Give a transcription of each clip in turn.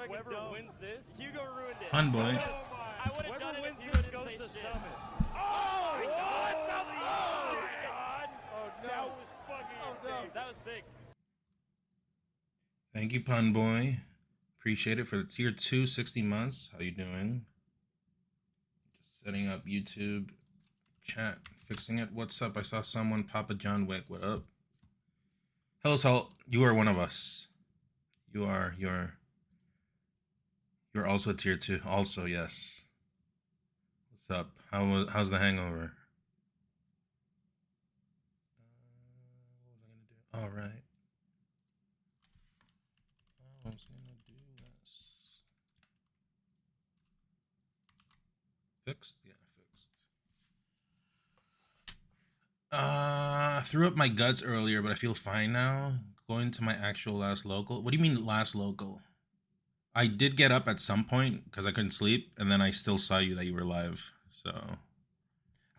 Whoever wins this, Hugo ruined it. Fun boy. I would have done it if Hugo didn't say shit. Oh, my God! Oh, my God! Oh no. That was fucking insane. That was sick. Thank you, Pun Boy. Appreciate it for the tier 2, 60 months. How you doing? Just setting up YouTube chat, fixing it. What's up? I saw someone, Papa John Wick. What up? Hello, Salt. You are one of us. You're also a tier 2. Also, yes. What's up? How's the hangover? What was I gonna do? All right. I was gonna do this. Fixed? Yeah, fixed. Threw up my guts earlier, but I feel fine now. Going to my actual last local. What do you mean last local? I did get up at some point because I couldn't sleep, and then I still saw you that you were live. So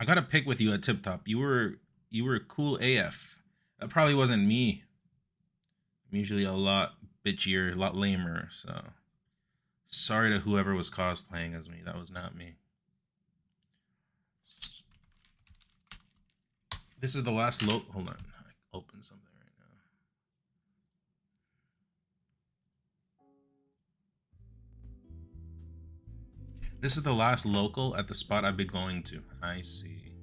I got a pic with you at Tip Top. You were cool AF. That probably wasn't me. I'm usually a lot bitchier, a lot lamer. So sorry to whoever was cosplaying as me. That was not me. This is the last hold on. I opened something right now. This is the last local at the spot I've been going to. I see.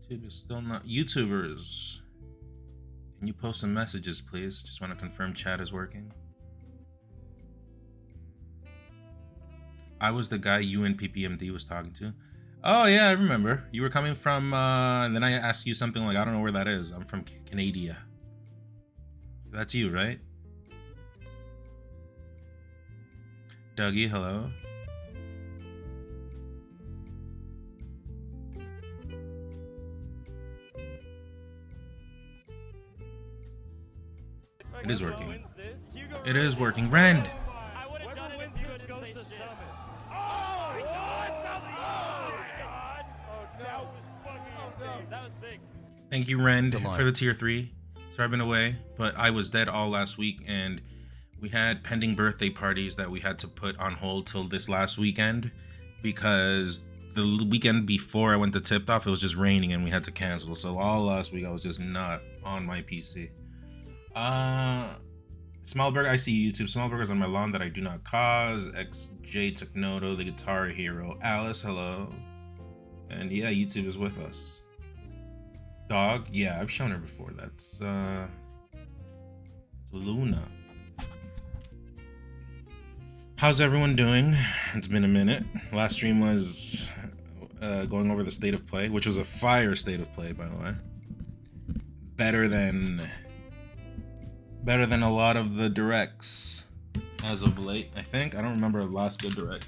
YouTube is still not. YouTubers, can you post some messages, please? Just want to confirm chat is working. I was the guy you and PPMD was talking to. Oh yeah, I remember. You were coming from, and then I asked you something like, I don't know where that is. I'm from Canada. That's you, right? Dougie, hello. It is working. It is working. Rend! That was sick. Thank you, Rend, for the tier 3. Sorry I've been away, but I was dead all last week, and we had pending birthday parties that we had to put on hold till this last weekend because the weekend before I went to Tipped Off, it was just raining and we had to cancel. So all last week I was just not on my PC. Smallburger, I see YouTube. Smallburger's on my lawn that I do not cause. XJ Technoto, the guitar hero. Alice, hello. And yeah, YouTube is with us. Dog, yeah, I've shown her before. That's Luna. How's everyone doing? It's been a minute. Last stream was going over the state of play, which was a fire state of play, by the way. Better than a lot of the directs as of late, I think. I don't remember the last good direct.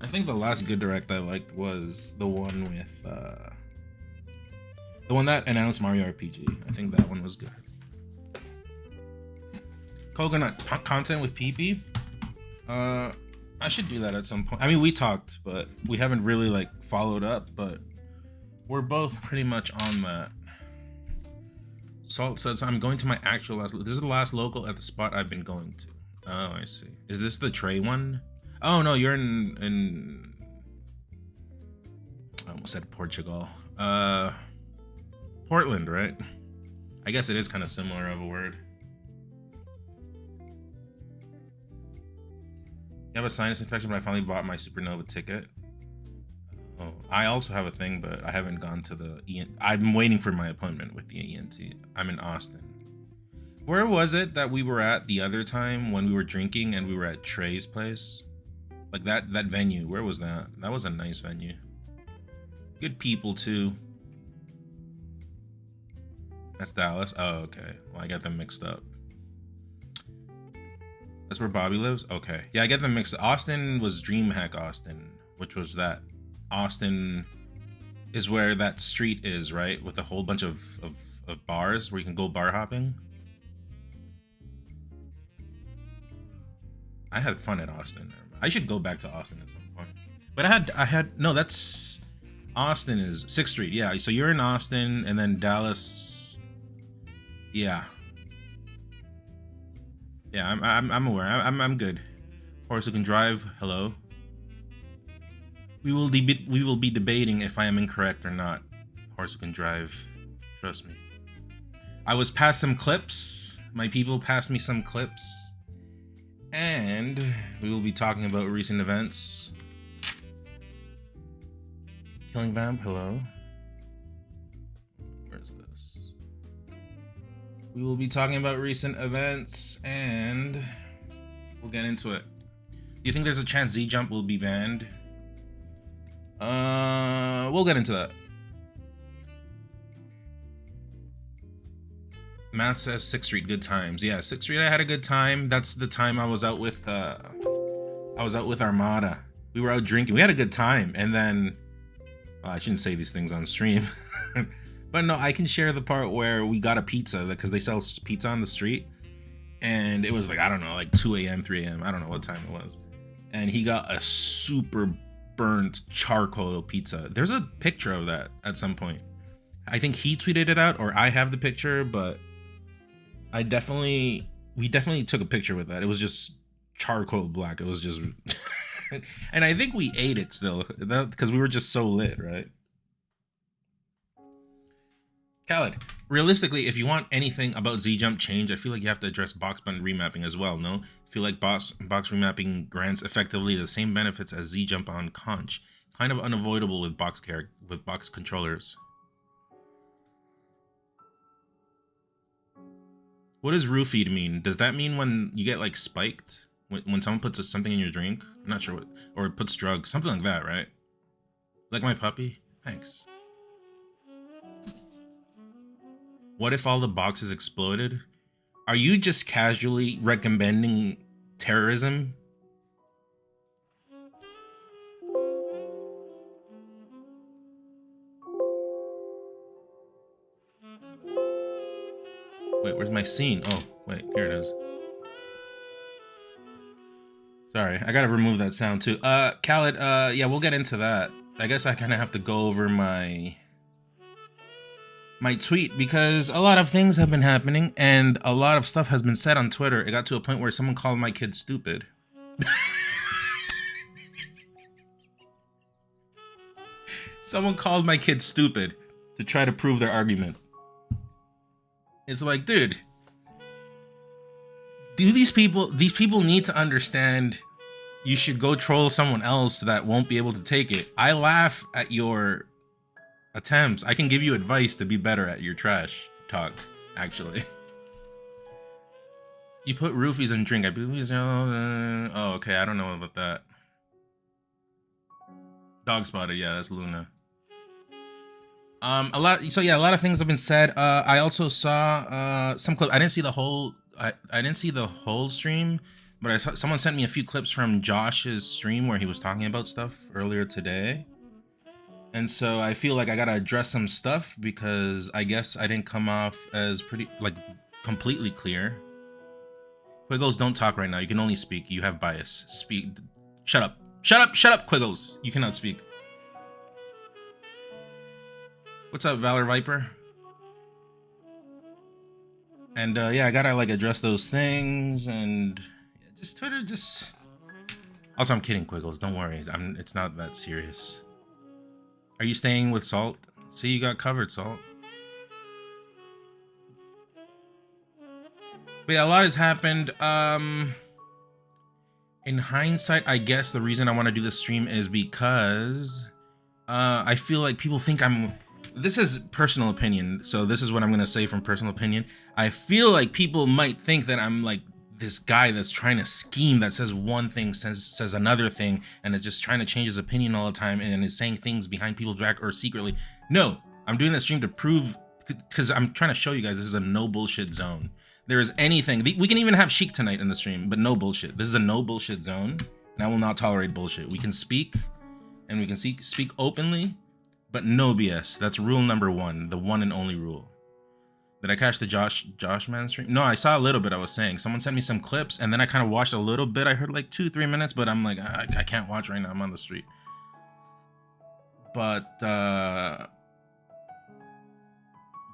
I think the last good direct I liked was the one with the one that announced Mario RPG. I think that one was good. Coconut content with PP. I should do that at some point. I mean, we talked, but we haven't really like followed up, but we're both pretty much on that. Salt says, I'm going to my actual last. This is the last local at the spot I've been going to. Oh, I see. Is this the Trey one? Oh no, you're in I almost said Portugal. Portland, right? I guess it is kind of similar of a word. You have a sinus infection, but I finally bought my Supernova ticket. Oh, I also have a thing, but I haven't gone to the ENT. I'm waiting for my appointment with the ENT. I'm in Austin. Where was it that we were at the other time when we were drinking and we were at Trey's place? Like that venue. Where was that? That was a nice venue. Good people too. That's Dallas. Oh, okay. Well, I got them mixed up. That's where Bobby lives? Okay. Yeah, I get them mixed up. Austin was DreamHack Austin, which was that. Austin is where that street is, right? With a whole bunch of bars where you can go bar hopping. I had fun at Austin. I should go back to Austin at some point. But I had no, that's Austin is 6th Street. Yeah, so you're in Austin and then Dallas. Yeah. Yeah, I'm aware. I'm good. Horse who can drive. Hello. We will be debating if I am incorrect or not. Horse who can drive. Trust me. I was passed some clips. My people passed me some clips. And we will be talking about recent events. Killing Vamp, hello. Where's this? We will be talking about recent events and we'll get into it. Do you think there's a chance Z Jump will be banned? We'll get into that. Matt says 6th Street, good times. Yeah, 6th Street, I had a good time. That's the time I was out with Armada. We were out drinking. We had a good time. And then I shouldn't say these things on stream. But no, I can share the part where we got a pizza because they sell pizza on the street. And it was like, I don't know, like 2 a.m., 3 a.m. I don't know what time it was. And he got a super burnt charcoal pizza. There's a picture of that at some point. I think he tweeted it out or I have the picture, but we definitely took a picture with that. It was just charcoal black. It was just, and I think we ate it still because we were just so lit, right? Khaled, realistically, if you want anything about Z-Jump change, I feel like you have to address box button remapping as well, no? I feel like box remapping grants effectively the same benefits as Z-Jump on Conch. Kind of unavoidable with box controllers. What does roofied mean? Does that mean when you get like spiked? When someone puts something in your drink? I'm not sure what. Or it puts drugs. Something like that, right? Like my puppy? Thanks. What if all the boxes exploded? Are you just casually recommending terrorism? Wait, where's my scene? Oh, wait, here it is. Sorry, I gotta remove that sound too. Khaled, yeah, we'll get into that. I guess I kind of have to go over my tweet because a lot of things have been happening and a lot of stuff has been said on Twitter. It got to a point where someone called my kid stupid. Someone called my kid stupid to try to prove their argument. It's like, dude, these people need to understand you should go troll someone else that won't be able to take it. I laugh at your attempts. I can give you advice to be better at your trash talk, actually. You put roofies in drink. I believe oh, okay, I don't know about that. Dog spotted, yeah, that's Luna. A lot of things have been said. I also saw some clip. I didn't see the whole stream, but I saw someone sent me a few clips from Josh's stream where he was talking about stuff earlier today. And so I feel like I gotta address some stuff because I guess I didn't come off as completely clear. Quiggles, don't talk right now. You can only speak. You have bias. Speak. Shut up. Shut up. Shut up, Quiggles. You cannot speak. What's up, Valor Viper? And yeah, I gotta address those things and just Twitter just. Also, I'm kidding, Quiggles. Don't worry. It's not that serious. Are you staying with Salt? See, you got covered, Salt. But yeah, a lot has happened. In hindsight, I guess the reason I want to do this stream is because I feel like people think I'm. This is personal opinion, so this is what I'm gonna say from personal opinion. I feel like people might think that I'm like this guy that's trying to scheme, that says one thing, says another thing, and is just trying to change his opinion all the time and is saying things behind people's back or secretly. No, I'm doing this stream to prove, because I'm trying to show you guys this is a no bullshit zone. There is anything, we can even have Sheik tonight in the stream, but no bullshit. This is a no bullshit zone, and I will not tolerate bullshit. We can speak, and we can speak openly, but no BS. That's rule number one, the one and only rule. Did I catch the Josh man stream? No, I saw a little bit. I was saying someone sent me some clips, and then I kind of watched a little bit. I heard like 2-3 minutes, but I'm like, I can't watch right now. I'm on the street. But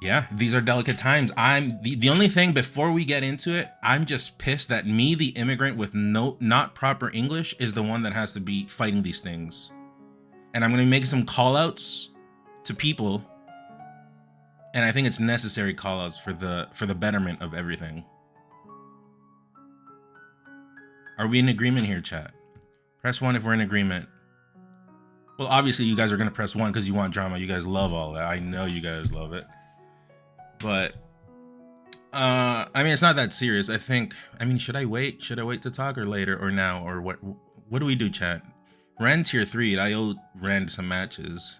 Yeah, these are delicate times. I'm the only thing before we get into it, I'm just pissed that me, the immigrant with not proper English, is the one that has to be fighting these things. And I'm gonna make some call outs to people. And I think it's necessary call outs for the betterment of everything. Are we in agreement here, chat? Press 1 if we're in agreement. Well, obviously you guys are gonna press 1 because you want drama. You guys love all that. I know you guys love it. But I mean, it's not that serious. I mean, should I wait? Should I wait to talk or later or now or what? What do we do, chat? Ren tier 3. I owe Ren some matches.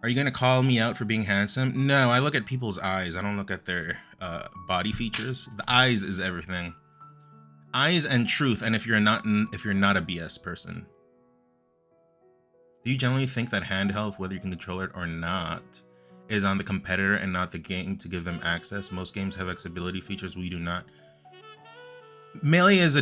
Are you gonna call me out for being handsome? No, I look at people's eyes. I don't look at their body features. The eyes is everything. Eyes and truth. And if you're not a BS person, do you generally think that hand health, whether you can control it or not, is on the competitor and not the game to give them access? Most games have accessibility features. We do not. Melee is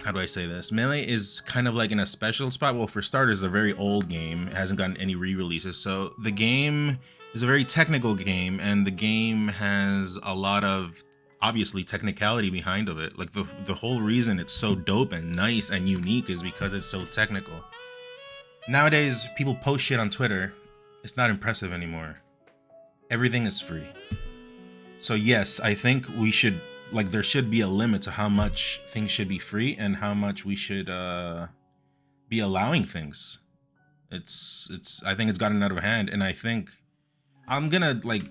how do I say this? Melee is kind of like in a special spot. Well, for starters, it's a very old game. It hasn't gotten any re-releases. So the game is a very technical game, and the game has a lot of, obviously, technicality behind of it. Like the whole reason it's so dope and nice and unique is because it's so technical. Nowadays, people post shit on Twitter. It's not impressive anymore. Everything is free. So yes, I think we should, like, there should be a limit to how much things should be free and how much we should be allowing things. I think it's gotten out of hand, and I think I'm gonna like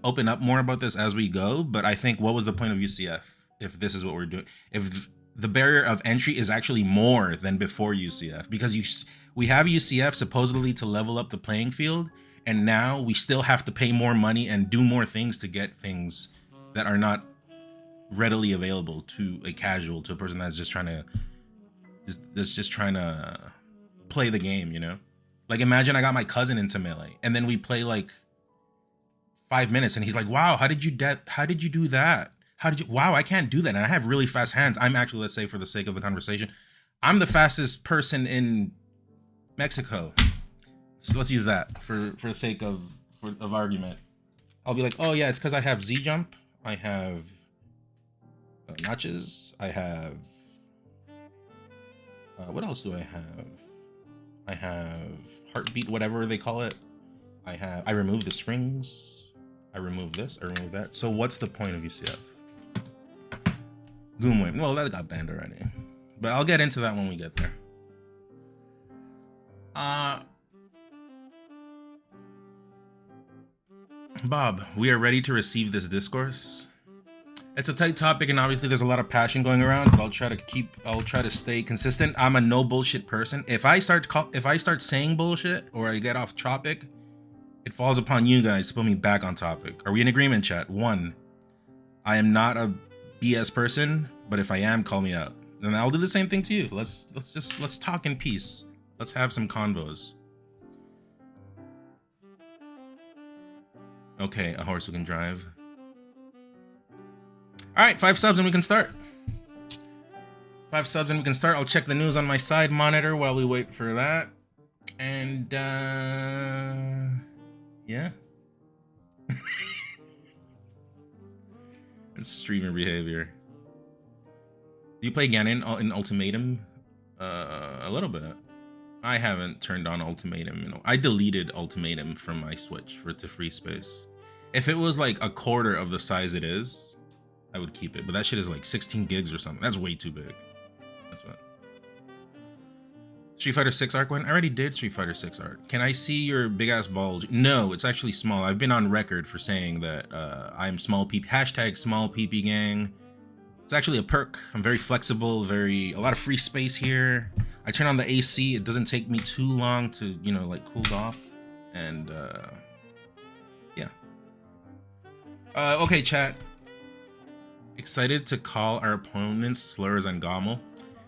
open up more about this as we go, but I think what was the point of UCF if this is what we're doing? If the barrier of entry is actually more than before UCF, because we have UCF supposedly to level up the playing field, and now we still have to pay more money and do more things to get things that are not readily available to a casual, to a person that's just trying to play the game, you know? Like, imagine I got my cousin into Melee, and then we play like 5 minutes, and he's like, "Wow, how did you do that? Wow, I can't do that, and I have really fast hands." I'm actually, let's say for the sake of the conversation, I'm the fastest person in Mexico. So let's use that for the sake of argument. I'll be like, "Oh yeah, it's because I have Z jump, I have notches, I have what else do I have? I have heartbeat, whatever they call it. I remove the springs, I remove this, I remove that. So what's the point of UCF? Goomway. Well, that got banned already, but I'll get into that when we get there. Bob, we are ready to receive this discourse. It's a tight topic, and obviously there's a lot of passion going around, but I'll try to stay consistent. I'm a no bullshit person. If I start saying bullshit or I get off topic, it falls upon you guys to put me back on topic. Are we in agreement, chat? 1, I am not a BS person, but if I am, call me out. And I'll do the same thing to you. Let's talk in peace. Let's have some convos. Okay, a horse who can drive. All right, 5 subs and we can start. 5 subs and we can start. I'll check the news on my side monitor while we wait for that. And yeah. It's streamer behavior. Do you play Ganon in Ultimatum? A little bit. I haven't turned on Ultimatum. You know, I deleted Ultimatum from my Switch to free space. If it was like a quarter of the size it is, I would keep it. But that shit is like 16 gigs or something. That's way too big. That's what. Street Fighter 6 arc win? I already did Street Fighter 6 arc. Can I see your big ass bulge? No, it's actually small. I've been on record for saying that I'm small peep. Hashtag small peepee gang. It's actually a perk. I'm very flexible, a lot of free space here. I turn on the AC. It doesn't take me too long to, you know, like cool off. And yeah. Okay, chat. Excited to call our opponents slurs and gommel.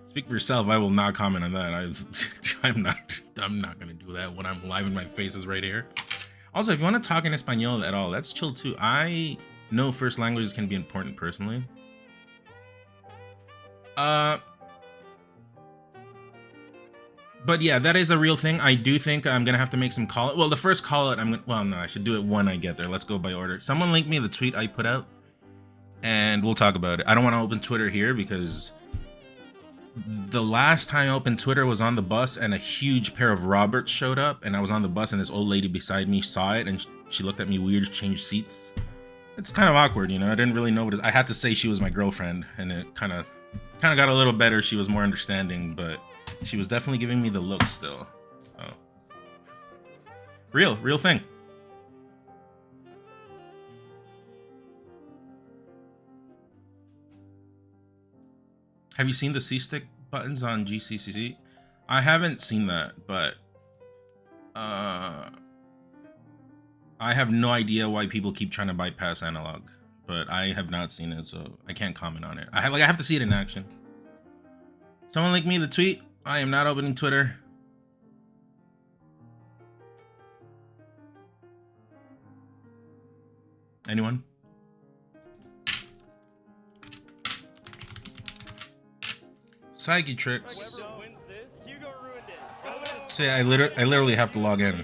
Speak for yourself. I will not comment on that. I'm not gonna do that when I'm live and my face is right here. Also, if you want to talk in Espanol at all, that's chill too. I know first languages can be important personally. But yeah, that is a real thing. I do think I'm gonna have to make some call. Well, the first call out, well, no, I should do it when I get there. Let's go by order. Someone link me the tweet I put out, and we'll talk about it. I don't want to open Twitter here because the last time I opened Twitter was on the bus, and a huge pair of Roberts showed up, and I was on the bus, and this old lady beside me saw it, and she looked at me weird, changed seats. It's kind of awkward, you know. I didn't really know I had to say she was my girlfriend, and it kind of got a little better. She was more understanding, but she was definitely giving me the look still. Oh, real thing. Have you seen the C-stick buttons on GCCC? I haven't seen that, but I have no idea why people keep trying to bypass analog, but I have not seen it, so I can't comment on it. I have to see it in action. Someone link me the tweet. I am not opening Twitter. Anyone? Psyche tricks. Say I literally have to log in.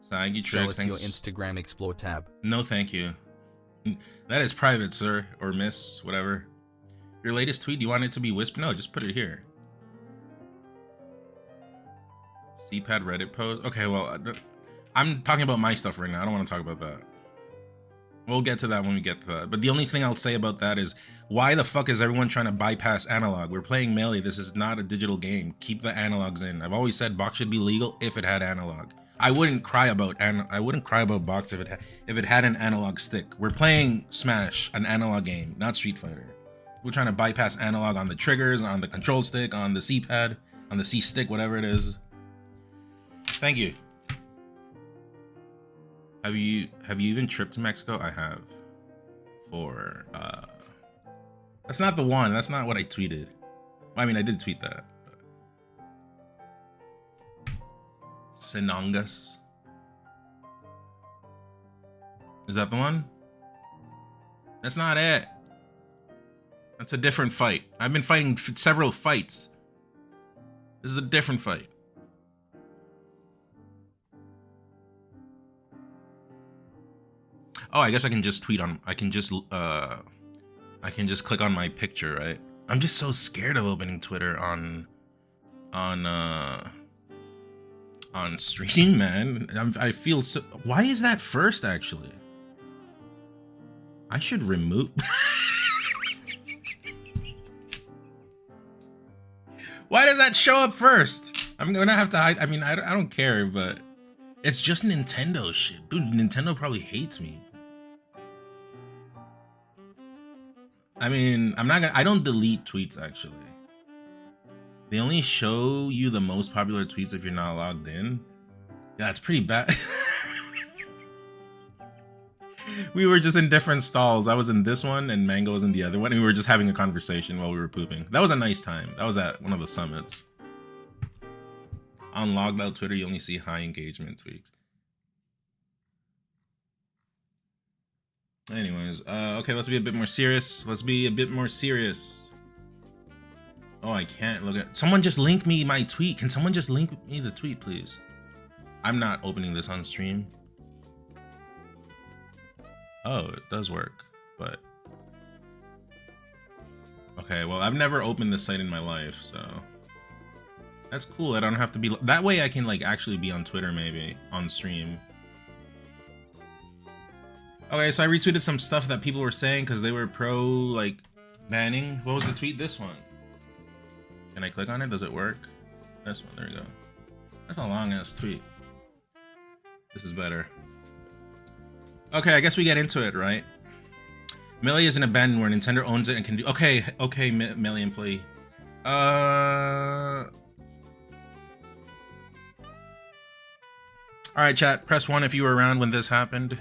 Psyche tricks. Show us your Instagram Explore tab. No, thank you. That is private, sir, or miss, whatever. Your latest tweet, do you want it to be whispered? No, just put it here. CPAD Reddit post? Okay, well, I'm talking about my stuff right now. I don't want to talk about that. We'll get to that when we get to that. But the only thing I'll say about that is, why the fuck is everyone trying to bypass analog? We're playing Melee. This is not a digital game. Keep the analogs in. I've always said box should be legal if it had analog. I wouldn't cry about box if it had an analog stick. We're playing Smash, an analog game, not Street Fighter. We're trying to bypass analog on the triggers, on the control stick, on the C-pad, on the C-stick, whatever it is. Thank you. Have you even tripped to Mexico? I have. For that's not the one. That's not what I tweeted. I mean, I did tweet that. Sinongas. Is that the one? That's not it. That's a different fight. I've been fighting several fights. This is a different fight. Oh, I guess I can just tweet on. I can just click on my picture, right? I'm just so scared of opening Twitter on stream, man. I feel so. Why is that first? Actually, I should remove. Why does that show up first? I'm gonna have to hide. I mean, I don't care, but it's just Nintendo shit, dude. Nintendo probably hates me. I mean, I don't delete tweets, actually. They only show you the most popular tweets if you're not logged in. Yeah, it's pretty bad. We were just in different stalls. I was in this one and Mango was in the other one, and we were just having a conversation while we were pooping. That was a nice time. That was at one of the summits. On logged out Twitter, you only see high engagement tweets. Anyways, okay, let's be a bit more serious. Oh, I can't look at. Someone just link me my tweet. Can someone just link me the tweet, please? I'm not opening this on stream. Oh, it does work, but okay. Well, I've never opened this site in my life, so that's cool. I don't have to be that way. I can like actually be on Twitter, maybe on stream. Okay, so I retweeted some stuff that people were saying because they were pro like banning. What was the tweet? This one. Can I click on it? Does it work? This one. There you go. That's a long ass tweet. This is better. Okay, I guess we get into it, right? Melee is an abandoned where Nintendo owns it and can do. Okay, Melee employee. All right, chat. Press 1 if you were around when this happened.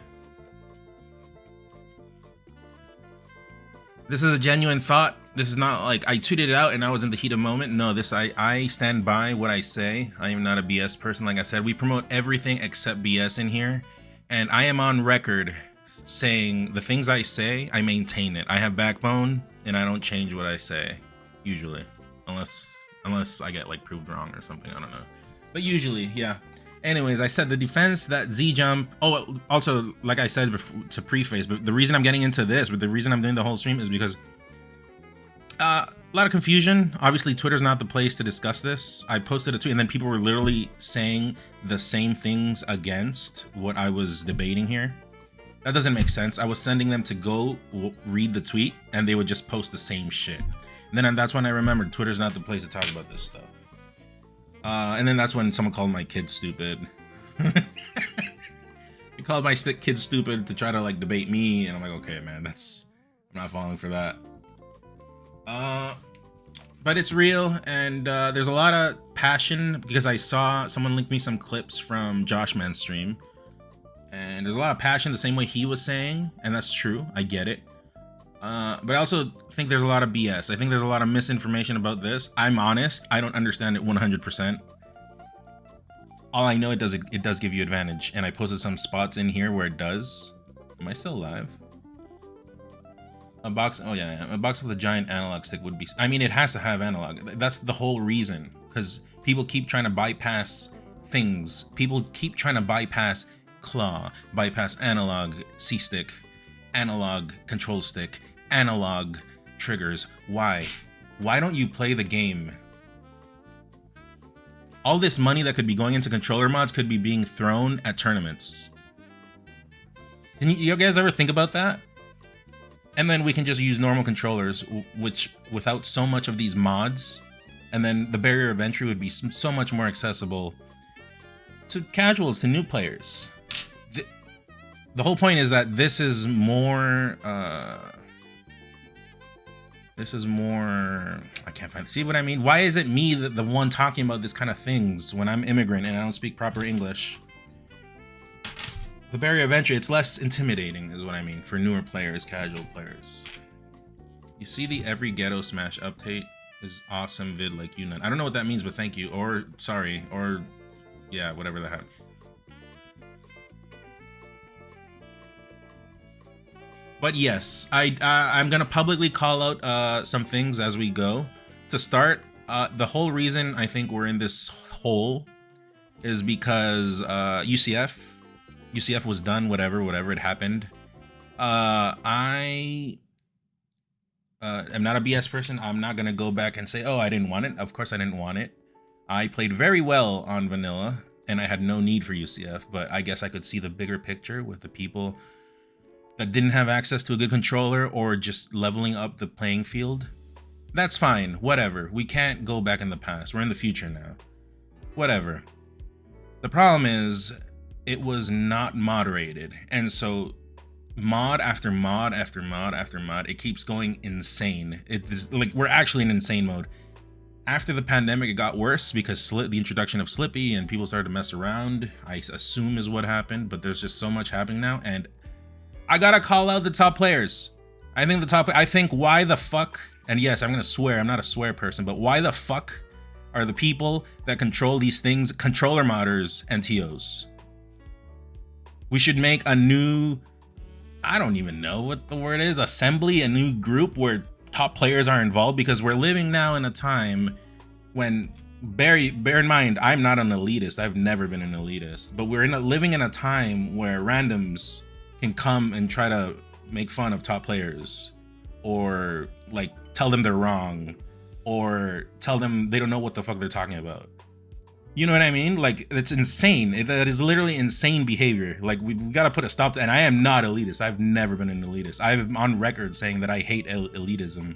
This is a genuine thought. This is not like I tweeted it out and I was in the heat of the moment. No, I stand by what I say. I am not a BS person. Like I said, we promote everything except BS in here. And I am on record saying the things I say, I maintain it. I have backbone and I don't change what I say, usually. Unless I get like proved wrong or something, I don't know. But usually, yeah. Anyways, I said the defense, that Z jump. Oh, also, like I said before, to preface, but the reason I'm getting into this, but the reason I'm doing the whole stream is because a lot of confusion. Obviously, Twitter's not the place to discuss this. I posted a tweet and then people were literally saying the same things against what I was debating here. That doesn't make sense. I was sending them to go read the tweet and they would just post the same shit. And then that's when I remembered Twitter's not the place to talk about this stuff. And then that's when someone called my kid stupid. He called my kid stupid to try to like debate me, and I'm like, okay, man, I'm not falling for that. But it's real, and there's a lot of passion because I saw someone link me some clips from Josh Man's stream, and there's a lot of passion the same way he was saying, and that's true. I get it. But I also think there's a lot of BS. I think there's a lot of misinformation about this. I'm honest. I don't understand it 100%. All I know, it does give you advantage. And I posted some spots in here where it does. Am I still live? A box. Oh yeah. A box with a giant analog stick would be. I mean, it has to have analog. That's the whole reason. Because people keep trying to bypass things. People keep trying to bypass claw, bypass analog C-stick, analog control stick, analog triggers. Why don't you play the game? All this money that could be going into controller mods could be being thrown at tournaments. Can you guys ever think about that? And then we can just use normal controllers, which without so much of these mods, and then the barrier of entry would be so much more accessible to casuals, to new players. The whole point is that this is more, I can't find, see what I mean? Why is it me the one talking about this kind of things when I'm immigrant and I don't speak proper English? The barrier of entry, it's less intimidating is what I mean for newer players, casual players. You see the every ghetto smash update is awesome vid like you. I don't know what that means, but thank you. Or sorry, or yeah, whatever the heck. But yes, I'm gonna publicly call out some things as we go. To start, the whole reason I think we're in this hole is because UCF was done, whatever it happened. I am not a BS person. I'm not gonna go back and say, oh, I didn't want it. Of course I didn't want it. I played very well on vanilla and I had no need for UCF, but I guess I could see the bigger picture with the people that didn't have access to a good controller or just leveling up the playing field. That's fine, whatever. We can't go back in the past. We're in the future now. Whatever. The problem is it was not moderated. And so mod after mod after mod after mod, it keeps going insane. It is like we're actually in insane mode. After the pandemic, it got worse because the introduction of Slippy and people started to mess around, I assume is what happened, but there's just so much happening now. And I gotta call out the top players. I think why the fuck, and yes, I'm gonna swear, I'm not a swear person, but why the fuck are the people that control these things controller modders and TOs? We should make a new, I don't even know what the word is, assembly, a new group where top players are involved, because we're living now in a time when, bear in mind, I'm not an elitist, I've never been an elitist, but we're living in a time where randoms can come and try to make fun of top players, or like tell them they're wrong, or tell them they don't know what the fuck they're talking about. You know what I mean? Like, it's insane. That is literally insane behavior. Like, we've got to put a stop to, and I am not elitist. I've never been an elitist. I'm on record saying that I hate elitism,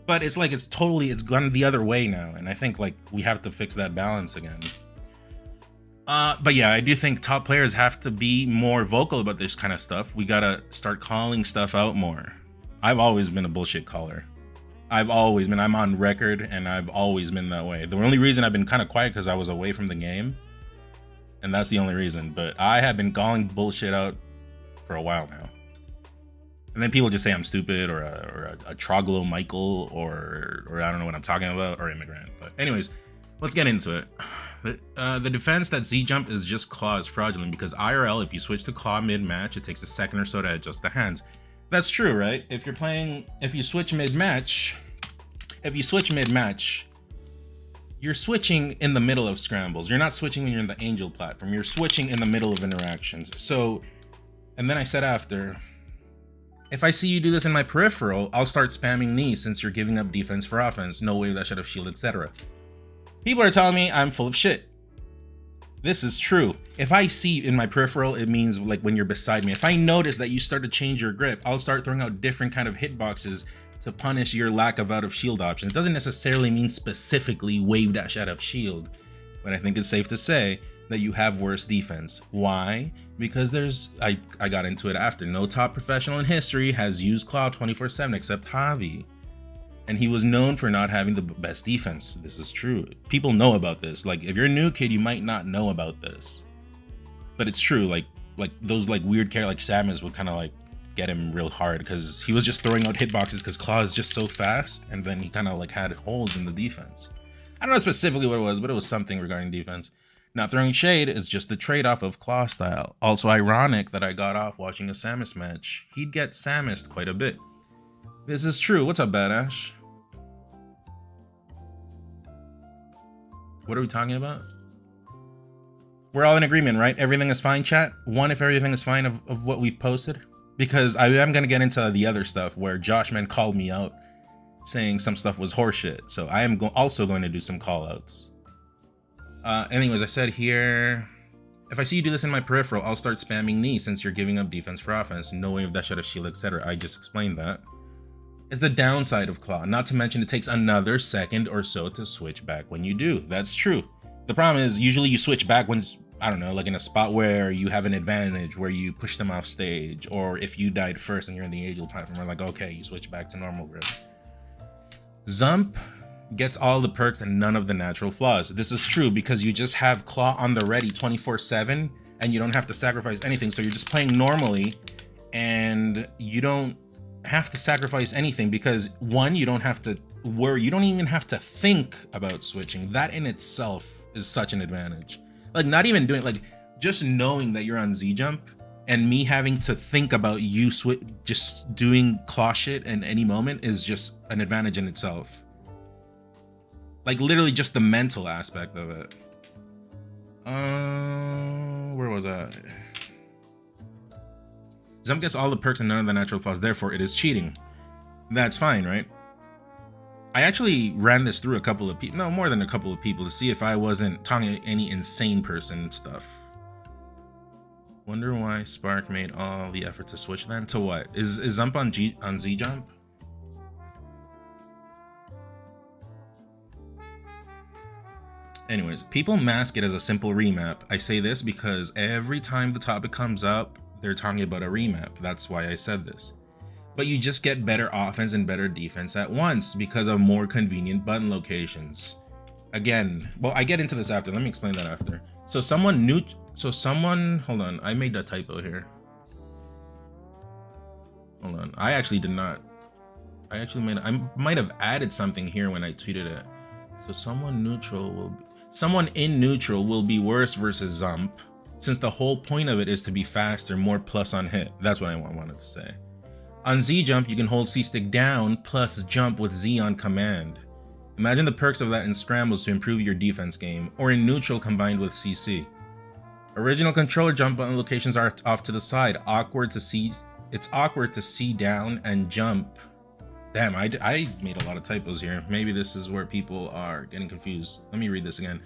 but it's like, it's gone the other way now. And I think like we have to fix that balance again. But yeah, I do think top players have to be more vocal about this kind of stuff. We gotta start calling stuff out more. I've always been a bullshit caller. I'm on record, and I've always been that way. The only reason I've been kind of quiet because I was away from the game, and that's the only reason. But I have been calling bullshit out for a while now. And then people just say I'm stupid, or a troglo Michael, or I don't know what I'm talking about, or immigrant. But anyways, let's get into it. The defense that Z jump is just claw is fraudulent because IRL, if you switch to claw mid-match, it takes a second or so to adjust the hands. That's true, right? If you switch mid-match, you're switching in the middle of scrambles. You're not switching when you're in the angel platform. You're switching in the middle of interactions. So, and then I said after, if I see you do this in my peripheral, I'll start spamming knee since you're giving up defense for offense. No wave that should have shield, etc. People are telling me I'm full of shit. This is true. If I see in my peripheral, it means like when you're beside me. If I notice that you start to change your grip, I'll start throwing out different kind of hitboxes to punish your lack of out of shield option. It doesn't necessarily mean specifically wave dash out of shield, but I think it's safe to say that you have worse defense. Why? Because I got into it after. No top professional in history has used claw 24/7 except Javi. And he was known for not having the best defense. This is true. People know about this. Like, if you're a new kid, you might not know about this. But it's true. Like those like weird characters like Samus would kind of like get him real hard because he was just throwing out hitboxes because claw is just so fast, and then he kind of like had holes in the defense. I don't know specifically what it was, but it was something regarding defense. Not throwing shade is just the trade-off of claw style. Also ironic that I got off watching a Samus match. He'd get Samused quite a bit. This is true. What's up, Badash? What are we talking about? We're all in agreement, right? Everything is fine, chat? One, if everything is fine of what we've posted. Because I am going to get into the other stuff where Joshman called me out saying some stuff was horseshit. So I am also going to do some call-outs. Anyways, I said here, if I see you do this in my peripheral, I'll start spamming knee since you're giving up defense for offense. No way of that shut a shield, etc. I just explained that. It's the downside of claw. Not to mention it takes another second or so to switch back when you do. That's true. The problem is usually you switch back when, I don't know, like in a spot where you have an advantage, where you push them off stage, or if you died first and you're in the angel platform, we're like, okay, you switch back to normal grip. Zump gets all the perks and none of the natural flaws. This is true because you just have claw on the ready 24/7 and you don't have to sacrifice anything. So you're just playing normally and you don't have to sacrifice anything because one, you don't have to worry. You don't even have to think about switching. That in itself is such an advantage. Like not even doing, like just knowing that you're on Z jump and me having to think about you just doing claw shit in any moment is just an advantage in itself. Like literally just the mental aspect of it. Where was I? Zump gets all the perks and none of the natural flaws, therefore it is cheating. That's fine, right? I actually ran this through a couple of people, no, more than a couple of people, to see if I wasn't talking to any insane person and stuff. Wonder why Spark made all the effort to switch then? To what? Is Zump on Z jump? Anyways, people mask it as a simple remap. I say this because every time the topic comes up, they're talking about a remap. That's why I said this. But you just get better offense and better defense at once because of more convenient button locations. Again, well, I get into this after. Let me explain that after. So hold on, I made a typo here. Hold on, I actually did not. I might have added something here when I tweeted it. So someone in neutral will be worse versus Zump, since the whole point of it is to be faster, more plus on hit. That's what I wanted to say. On Z jump, you can hold C stick down plus jump with Z on command. Imagine the perks of that in scrambles to improve your defense game, or in neutral combined with CC. Original controller jump button locations are off to the side. It's awkward to see down and jump. Damn, I made a lot of typos here. Maybe this is where people are getting confused. Let me read this again.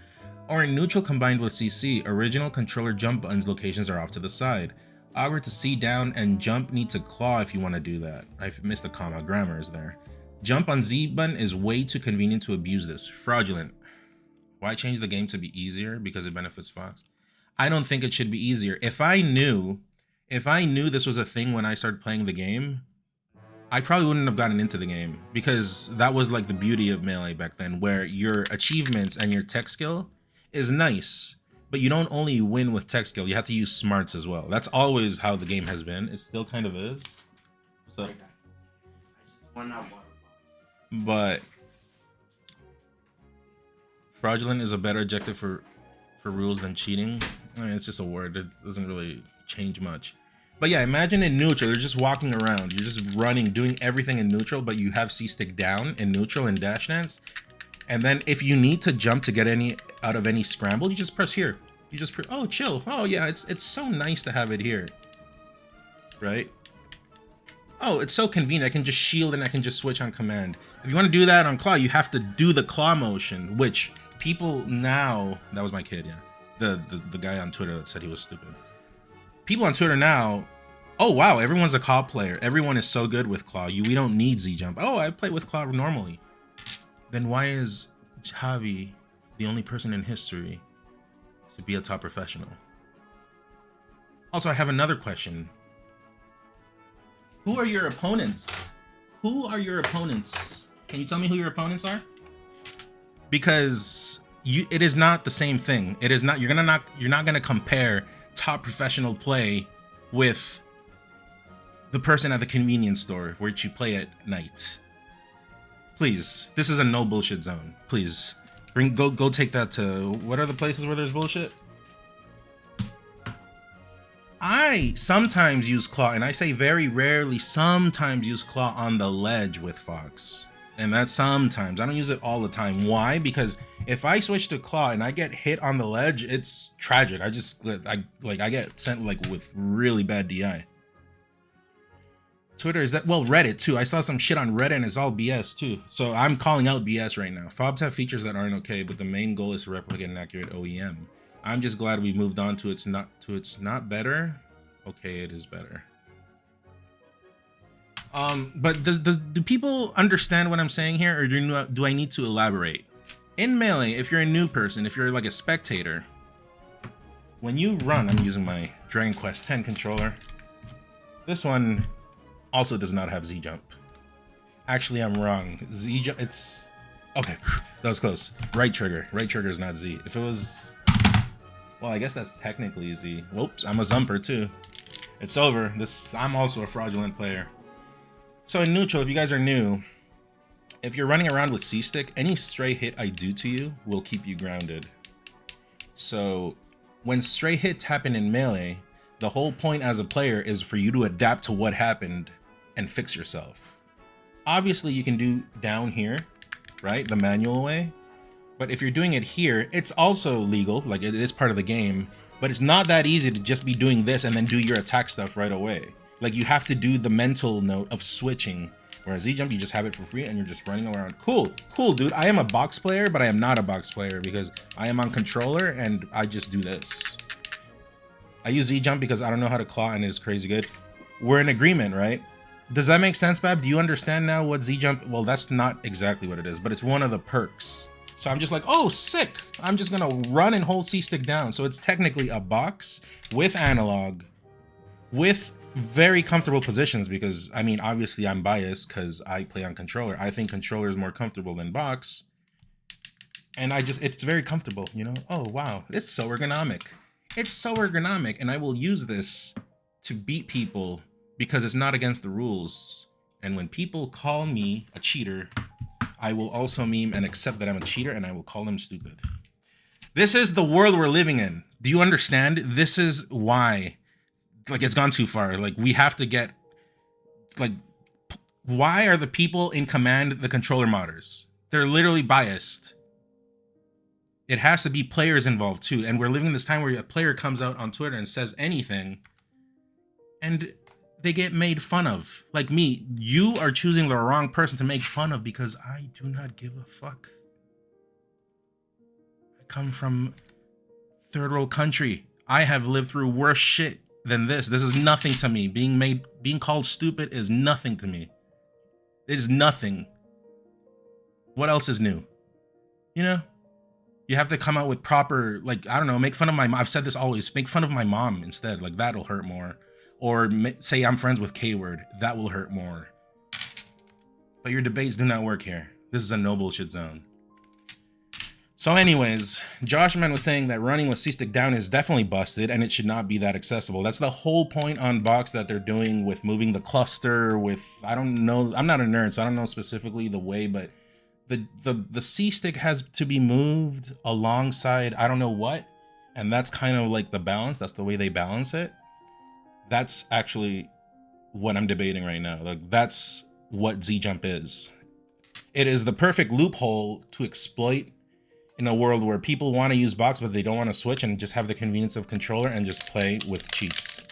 Or in neutral combined with CC, original controller jump buttons locations are off to the side. Awkward to see down and jump need to claw if you want to do that. I've missed a comma, grammar is there. Jump on Z button is way too convenient to abuse this. Fraudulent. Why change the game to be easier? Because it benefits Fox. I don't think it should be easier. If I knew this was a thing when I started playing the game, I probably wouldn't have gotten into the game, because that was like the beauty of Melee back then, where your achievements and your tech skill is nice, but you don't only win with tech skill, you have to use smarts as well. That's always how the game has been. It still kind of is. So, but fraudulent is a better adjective for for rules than cheating. I mean, it's just a word. It doesn't really change much. But yeah, imagine in neutral, you're just walking around. You're just running, doing everything in neutral, but you have C-stick down in neutral and dash dance. And then if you need to jump to get any out of any scramble, you just press here. You just press, oh, chill. Oh yeah, it's so nice to have it here. Right? Oh, it's so convenient. I can just shield and I can just switch on command. If you want to do that on claw, you have to do the claw motion, which people now, that was my kid, yeah. The guy on Twitter that said he was stupid. People on Twitter now, oh wow, everyone's a claw player. Everyone is so good with claw. We don't need Z jump. Oh, I play with claw normally. Then why is Javi the only person in history to be a top professional? Also, I have another question. Who are your opponents? Who are your opponents? Can you tell me who your opponents are? Because it is not the same thing. It is not. You're not gonna compare top professional play with the person at the convenience store where you play at night. Please, this is a no bullshit zone. Please, go take that to what are the places where there's bullshit? I sometimes use claw, and I say very rarely sometimes use claw on the ledge with Fox. And that's sometimes. I don't use it all the time. Why? Because if I switch to claw and I get hit on the ledge, it's tragic. I get sent like with really bad DI. Twitter, is that, well, Reddit too. I saw some shit on Reddit and it's all BS too. So I'm calling out BS right now. Fobs have features that aren't okay, but the main goal is to replicate an accurate OEM. I'm just glad we moved on to it's not better. Okay, it is better. But do people understand what I'm saying here, or do I need to elaborate? In Melee, if you're a new person, if you're like a spectator, when you run, I'm using my Dragon Quest X controller. This one also does not have Z jump. Actually, I'm wrong. Z jump, it's okay. That was close. Right trigger is not Z. If it was, well, I guess that's technically Z. Whoops, I'm a Zumper too. It's over. I'm also a fraudulent player. So in neutral, if you guys are new, if you're running around with C-stick, any stray hit I do to you will keep you grounded. So when stray hits happen in Melee, the whole point as a player is for you to adapt to what happened and fix yourself. Obviously, you can do down here, right? The manual way. But if you're doing it here, it's also legal, like it is part of the game, but it's not that easy to just be doing this and then do your attack stuff right away. Like you have to do the mental note of switching. Whereas Z-Jump, you just have it for free and you're just running around. Cool, dude. I am a box player, but I am not a box player because I am on controller and I just do this. I use Z-Jump because I don't know how to claw and it is crazy good. We're in agreement, right? Does that make sense, Bab? Do you understand now what Z-Jump, well, that's not exactly what it is, but it's one of the perks. So I'm just like, oh, sick. I'm just gonna run and hold C-Stick down. So it's technically a box with analog, with very comfortable positions because, I mean, obviously I'm biased because I play on controller. I think controller is more comfortable than box. And it's very comfortable, you know? Oh, wow. It's so ergonomic. It's so ergonomic. And I will use this to beat people because it's not against the rules. And when people call me a cheater, I will also meme and accept that I'm a cheater and I will call them stupid. This is the world we're living in. Do you understand? This is why, like, it's gone too far. Like, we have to get, like, why are the people in command the controller modders? They're literally biased. It has to be players involved too. And we're living in this time where a player comes out on Twitter and says anything and they get made fun of. Like me, you are choosing the wrong person to make fun of because I do not give a fuck. I come from third world country. I have lived through worse shit than this. This is nothing to me. Being called stupid is nothing to me. It is nothing. What else is new? You know? You have to come out with proper, like, I don't know, make fun of my mom. I've said this always. Make fun of my mom instead. Like, that'll hurt more. Or say I'm friends with K-word. That will hurt more. But your debates do not work here. This is a no bullshit zone. So anyways, Joshman was saying that running with C-stick down is definitely busted and it should not be that accessible. That's the whole point on box that they're doing with moving the cluster with, I don't know, I'm not a nerd, so I don't know specifically the way, but the C-stick has to be moved alongside, I don't know what, And that's kind of like the balance. That's the way they balance it. That's actually what I'm debating right now. Like, that's what Z jump is. It is the perfect loophole to exploit in a world where people want to use box, but they don't want to switch and just have the convenience of controller and just play with cheats.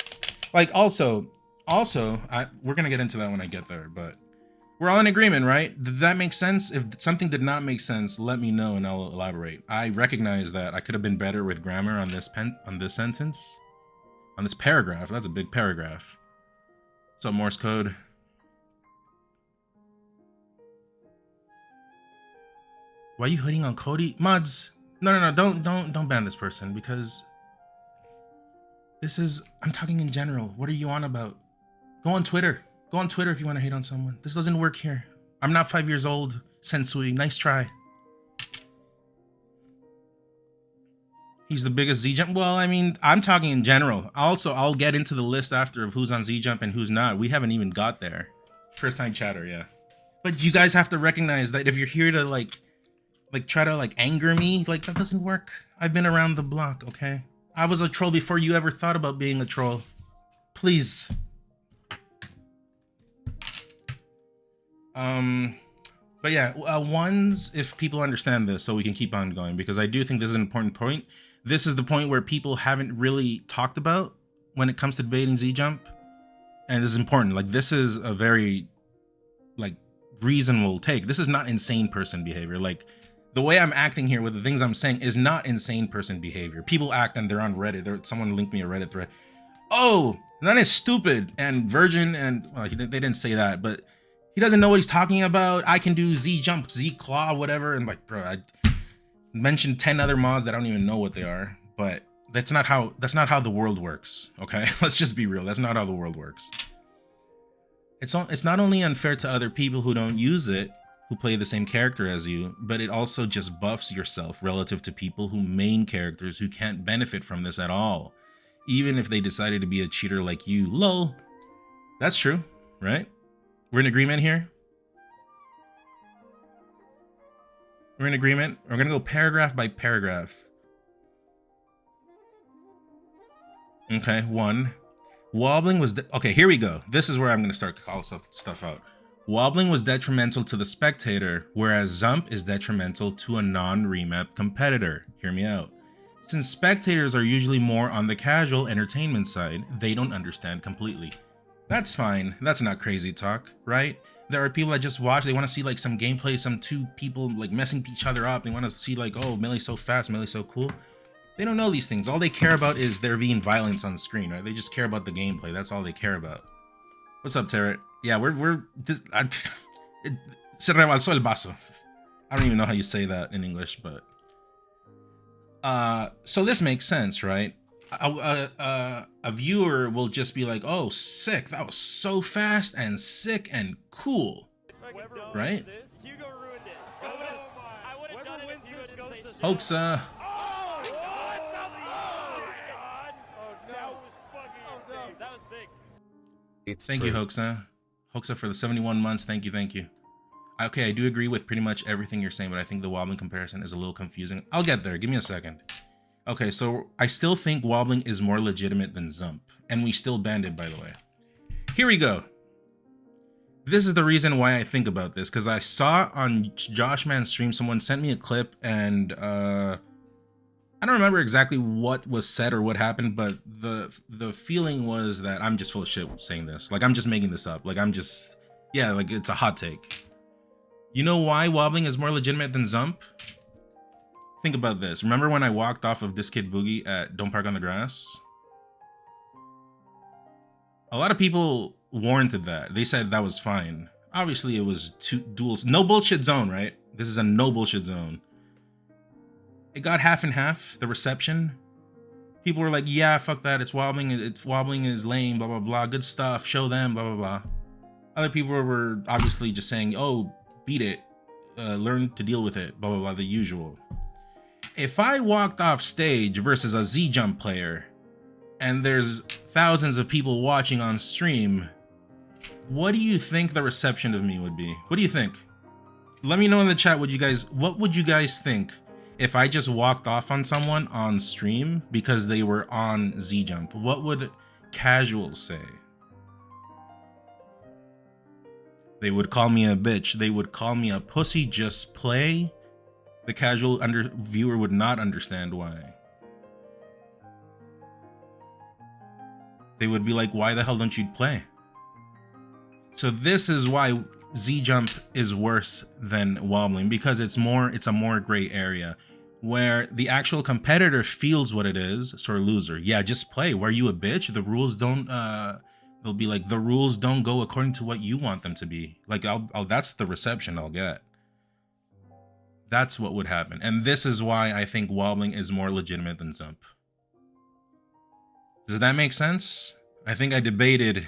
Like, also, we're going to get into that when I get there, but we're all in agreement, right? Did that make sense? If something did not make sense, let me know and I'll elaborate. I recognize that I could have been better with grammar on this sentence, on this paragraph. That's a big paragraph. What's up, Morse code? Why are you hitting on Cody? Mods, no, don't ban this person, because this is, I'm talking in general. What are you on about? Go on Twitter. Go on Twitter if you want to hate on someone. This doesn't work here. I'm not 5 years old. Sensui, nice try. He's the biggest Z jump. Well, I mean, I'm talking in general. Also, I'll get into the list after of who's on Z jump and who's not. We haven't even got there. First time chatter, yeah. But you guys have to recognize that if you're here to like try to like anger me, like that doesn't work. I've been around the block, okay? I was a troll before you ever thought about being a troll. Please. But yeah, ones, if people understand this, so we can keep on going, because I do think this is an important point. This is the point where people haven't really talked about when it comes to debating Z jump, and this is important. Like, this is a very like reasonable take. This is not insane person behavior. Like, the way I'm acting here with the things I'm saying is not insane person behavior. People act and they're on Reddit. Someone linked me a Reddit thread. Oh, that is stupid and virgin, and well, they didn't say that, but he doesn't know what he's talking about. I can do Z jump, Z claw, whatever. And like, bro, I mentioned 10 other mods that I don't even know what they are, but that's not how the world works. Okay. Let's just be real. That's not how the world works. It's not only unfair to other people who don't use it, who play the same character as you, but it also just buffs yourself relative to people who main characters who can't benefit from this at all. Even if they decided to be a cheater like you. Lol. That's true, right? We're in agreement here? We're in agreement? We're gonna go paragraph by paragraph. Okay, 1. Wobbling was... Okay, here we go. This is where I'm gonna start to call stuff out. Wobbling was detrimental to the spectator, whereas Zump is detrimental to a non-remap competitor. Hear me out. Since spectators are usually more on the casual entertainment side, they don't understand completely. That's fine. That's not crazy talk, right? There are people that just watch. They want to see like some gameplay, some two people like messing each other up. They want to see like, oh, Melee's so fast, Melee's so cool. They don't know these things. All they care about is there being violence on screen, right? They just care about the gameplay. That's all they care about. What's up, Tarot? Yeah, se rebalsó el vaso. I don't even know how you say that in English, but so this makes sense, right? A viewer will just be like, oh, sick, that was so fast and sick and cool, right? Hoaxa. Thank you, Hoaxa. Hoaxa for the 71 months. Thank you. Okay, I do agree with pretty much everything you're saying, but I think the Wobbling comparison is a little confusing. I'll get there. Give me a second. Okay, so I still think Wobbling is more legitimate than Zump, and we still banned it, by the way. Here we go. This is the reason why I think about this, because I saw on Josh Man's stream, someone sent me a clip, and I don't remember exactly what was said or what happened, but the feeling was that I'm just full of shit saying this. Like, I'm just making this up. Like, yeah, like, it's a hot take. You know why Wobbling is more legitimate than Zump? Think about this. Remember when I walked off of This Kid Boogie at Don't Park on the Grass? A lot of people warranted that. They said that was fine. Obviously, it was no bullshit zone, right? This is a no bullshit zone. It got half and half, the reception. People were like, yeah, fuck that. It's Wobbling is lame, blah, blah, blah. Good stuff. Show them, blah, blah, blah. Other people were obviously just saying, oh, beat it. Learn to deal with it, blah, blah, blah, the usual. If I walked off stage versus a Z jump player, and there's thousands of people watching on stream, what do you think the reception of me would be? What do you think? Let me know in the chat what would you guys think if I just walked off on someone on stream because they were on Z Jump, what would casuals say? They would call me a bitch. They would call me a pussy. Just play. The casual viewer would not understand why. They would be like, why the hell don't you play? So this is why Z Jump is worse than Wobbling, because it's a more gray area where the actual competitor feels what it is, sore loser. Yeah, just play. Were you a bitch? The rules don't they'll be like, the rules don't go according to what you want them to be. Like, that's the reception I'll get. That's what would happen. And this is why I think Wobbling is more legitimate than Zump. Does that make sense? I think I debated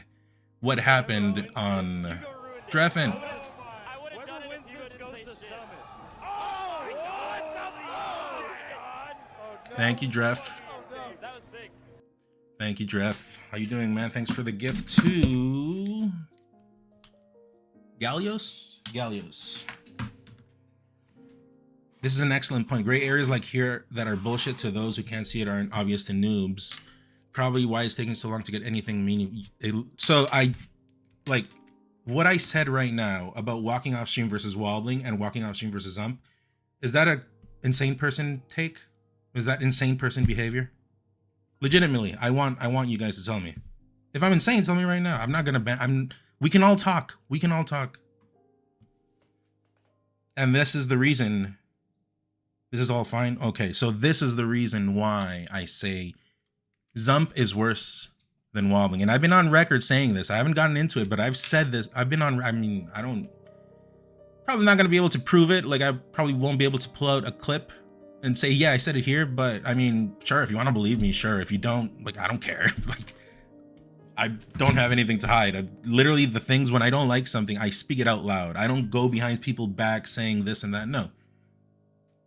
what happened on Dreffen. Thank you, Dreff. Thank you, Dreff. How you doing, man? Thanks for the gift to Gallios. This is an excellent point. Gray areas like here that are bullshit to those who can't see it aren't obvious to noobs. Probably why it's taking so long to get anything meaningful. So I like what I said right now about walking off stream versus Wobbling and walking off stream versus Zump. Is that a insane person take? Is that insane person behavior? Legitimately, I want you guys to tell me. If I'm insane, tell me right now. I'm not gonna ban. We can all talk. We can all talk. And this is the reason. This is all fine. Okay, so this is the reason why I say Zump is worse than Wobbling. And I've been on record saying this. I haven't gotten into it, but I've said this. I've been on. I mean, I don't. Probably not gonna be able to prove it. Like, I probably won't be able to pull out a clip and say, yeah, I said it here, but I mean, sure, if you want to believe me, sure. If you don't, like, I don't care. Like, I don't have anything to hide. Literally, the things when I don't like something, I speak it out loud. I don't go behind people's back saying this and that. No,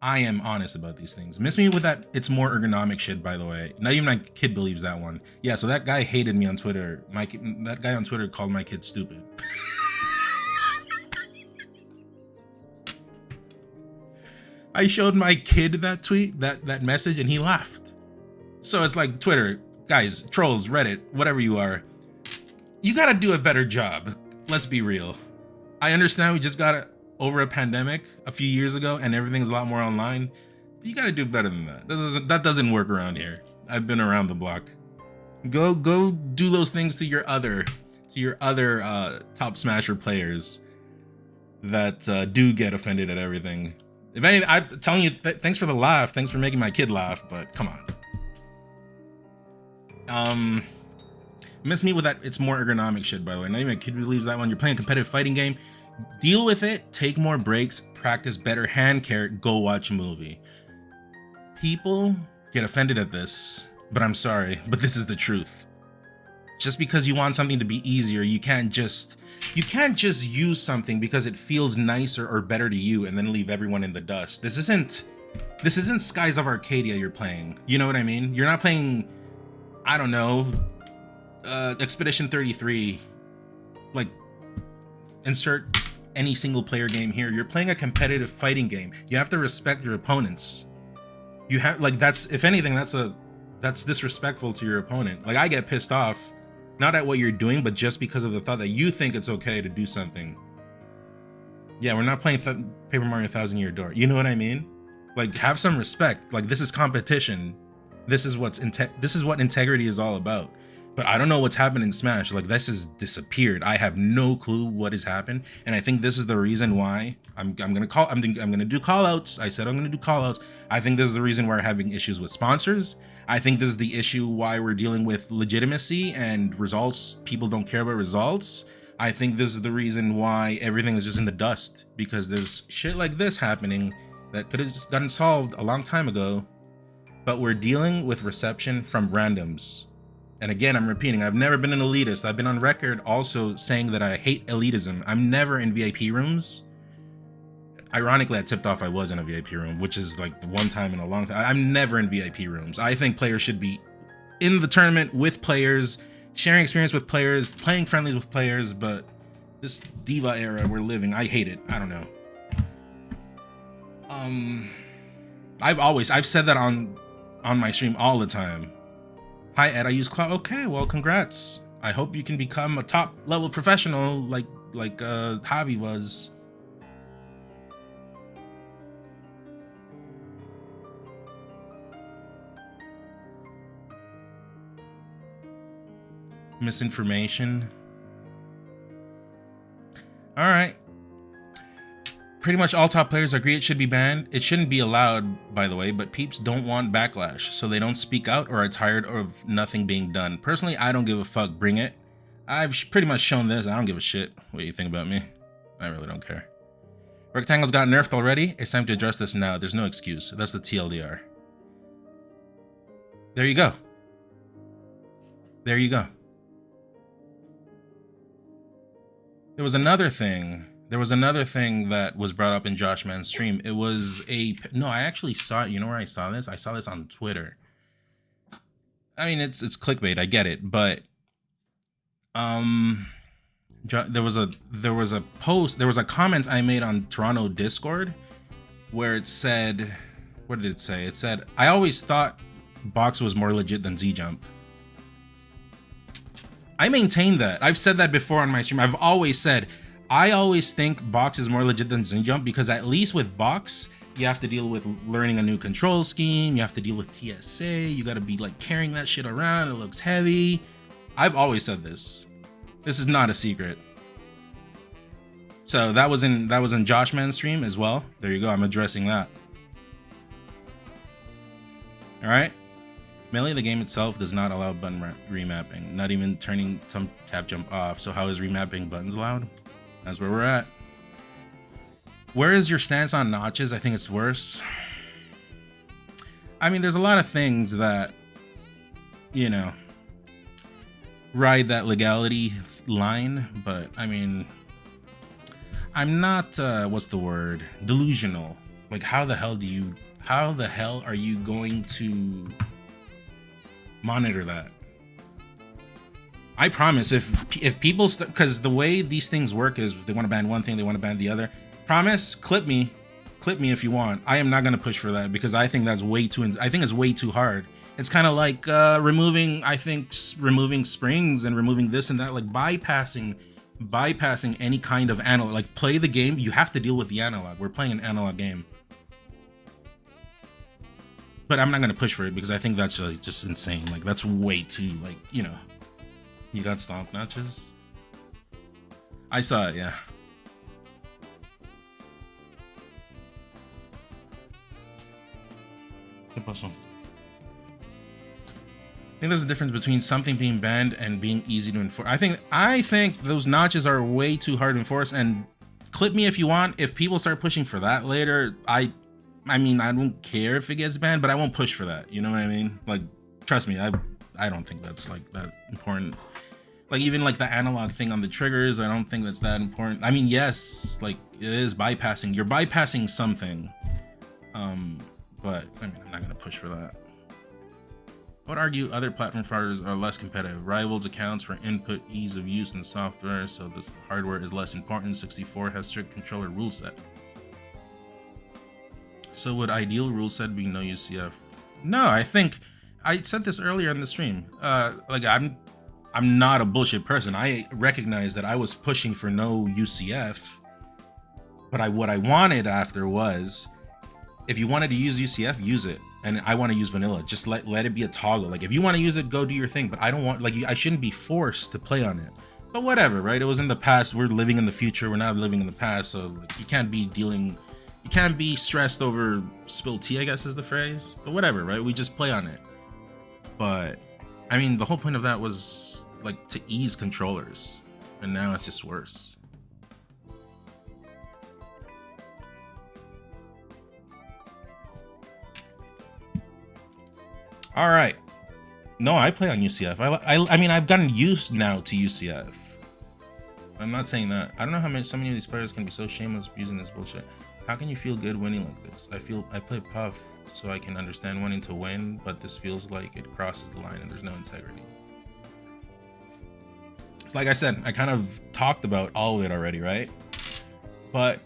I am honest about these things. Miss me with that. It's more ergonomic shit, by the way. Not even my kid believes that one. Yeah, so that guy hated me on Twitter. That guy on Twitter called my kid stupid. I showed my kid that tweet, that message, and he laughed. So it's like, Twitter, guys, trolls, Reddit, whatever you are, you gotta do a better job. Let's be real. I understand we just got over a pandemic a few years ago and everything's a lot more online. But you gotta do better than that. That doesn't work around here. I've been around the block. Go do those things to your other top smasher players that do get offended at everything. If anything, I'm telling you, thanks for the laugh. Thanks for making my kid laugh, but come on. Miss me with that. It's more ergonomic shit, by the way. Not even a kid believes that one. You're playing a competitive fighting game. Deal with it. Take more breaks. Practice better hand care. Go watch a movie. People get offended at this, but I'm sorry, but this is the truth. Just because you want something to be easier, you can't just use something because it feels nicer or better to you and then leave everyone in the dust. This isn't Skies of Arcadia you're playing. You know what I mean? You're not playing, I don't know, Expedition 33. Like, insert any single player game here. You're playing a competitive fighting game. You have to respect your opponents. You have, like, that's, if anything, that's disrespectful to your opponent. Like, I get pissed off not at what you're doing, but just because of the thought that you think it's okay to do something. Yeah, we're not playing Paper Mario 1000 Year Door. You know what I mean? Like, have some respect. Like, this is competition. This is what integrity is all about. But I don't know what's happened in Smash. Like, this has disappeared. I have no clue what has happened, and I think this is the reason why I'm gonna do call outs. I said I'm gonna do call outs. I think this is the reason why we're having issues with sponsors. I think this is the issue why we're dealing with legitimacy and results. People don't care about results. I think this is the reason why everything is just in the dust, because there's shit like this happening that could have just gotten solved a long time ago, but we're dealing with reception from randoms. And again, I'm repeating, I've never been an elitist. I've been on record also saying that I hate elitism. I'm never in VIP rooms. Ironically, I tipped off I was in a VIP room, which is like the one time in a long time. I'm never in VIP rooms. I think players should be in the tournament with players, sharing experience with players, playing friendlies with players, but this diva era we're living, I hate it. I don't know. I've said that on my stream all the time. Hi Ed, I use Cloud. Okay, well congrats. I hope you can become a top level professional like Javi was. Misinformation. All right. Pretty much all top players agree it should be banned. It shouldn't be allowed, by the way, but peeps don't want backlash, so they don't speak out or are tired of nothing being done. Personally, I don't give a fuck. Bring it. I've pretty much shown this. I don't give a shit what you think about me. I really don't care. Rectangles got nerfed already. It's time to address this now. There's no excuse. That's the TLDR. There you go. There you go. There was another thing that was brought up in Josh Man's stream. It was no, I actually saw it. You know where I saw this? I saw this on Twitter. I mean, it's clickbait. I get it, but there was a post. There was a comment I made on Toronto Discord where it said, what did it say? It said, I always thought Box was more legit than Z-Jump. I maintain that. I've said that before on my stream. I've always said, I always think Box is more legit than Z-Jump because at least with Box, you have to deal with learning a new control scheme. You have to deal with TSA. You got to be like carrying that shit around. It looks heavy. I've always said this. This is not a secret. So that was in Josh Man's stream as well. There you go. I'm addressing that. All right. Melee, the game itself does not allow button remapping, not even turning tap jump off. So how is remapping buttons allowed? That's where we're at. Where is your stance on notches? I think it's worse. I mean, there's a lot of things that, you know, ride that legality line, but I mean, I'm not, what's the word? Delusional. Like, how the hell are you going to monitor that? I promise if people, because the way these things work is they want to ban one thing, they want to ban the other. Promise, clip me if you want. I am not going to push for that because I think that's it's way too hard. It's kind of like removing springs and removing this and that, like bypassing any kind of analog. Like, play the game, you have to deal with the analog. We're playing an analog game. But I'm not going to push for it because I think that's just insane. Like, that's way too, like, you know. You got stomp notches? I saw it, yeah. I think there's a difference between something being banned and being easy to enforce. I think those notches are way too hard to enforce, and clip me if you want. If people start pushing for that later, I mean, I don't care if it gets banned, but I won't push for that. You know what I mean? Like, trust me, I don't think that's like that important. Like, even like the analog thing on the triggers, I don't think that's that important. I mean, yes, like it is bypassing. You're bypassing something. But I mean, I'm not gonna push for that. I would argue other platform fighters are less competitive. Rivals accounts for input, ease of use in the software, so this hardware is less important. 64 has strict controller rule set. So would ideal rule set be no UCF? No, I think I said this earlier in the stream. Like, I'm not a bullshit person. I recognize that I was pushing for no UCF, but what I wanted after was, if you wanted to use UCF, use it. And I want to use vanilla. Just let it be a toggle. Like, if you want to use it, go do your thing. But I don't want, like, I shouldn't be forced to play on it. But whatever, right? It was in the past. We're living in the future. We're not living in the past. So like, you can't be stressed over spilled tea, I guess is the phrase. But whatever, right? We just play on it. But I mean, the whole point of that was like to ease controllers. And now it's just worse. All right. No, I play on UCF. I mean, I've gotten used now to UCF. I'm not saying that. I don't know how so many of these players can be so shameless using this bullshit. How can you feel good winning like this? I play Puff so I can understand wanting to win, but this feels like it crosses the line and there's no integrity. Like I said, I kind of talked about all of it already, right? But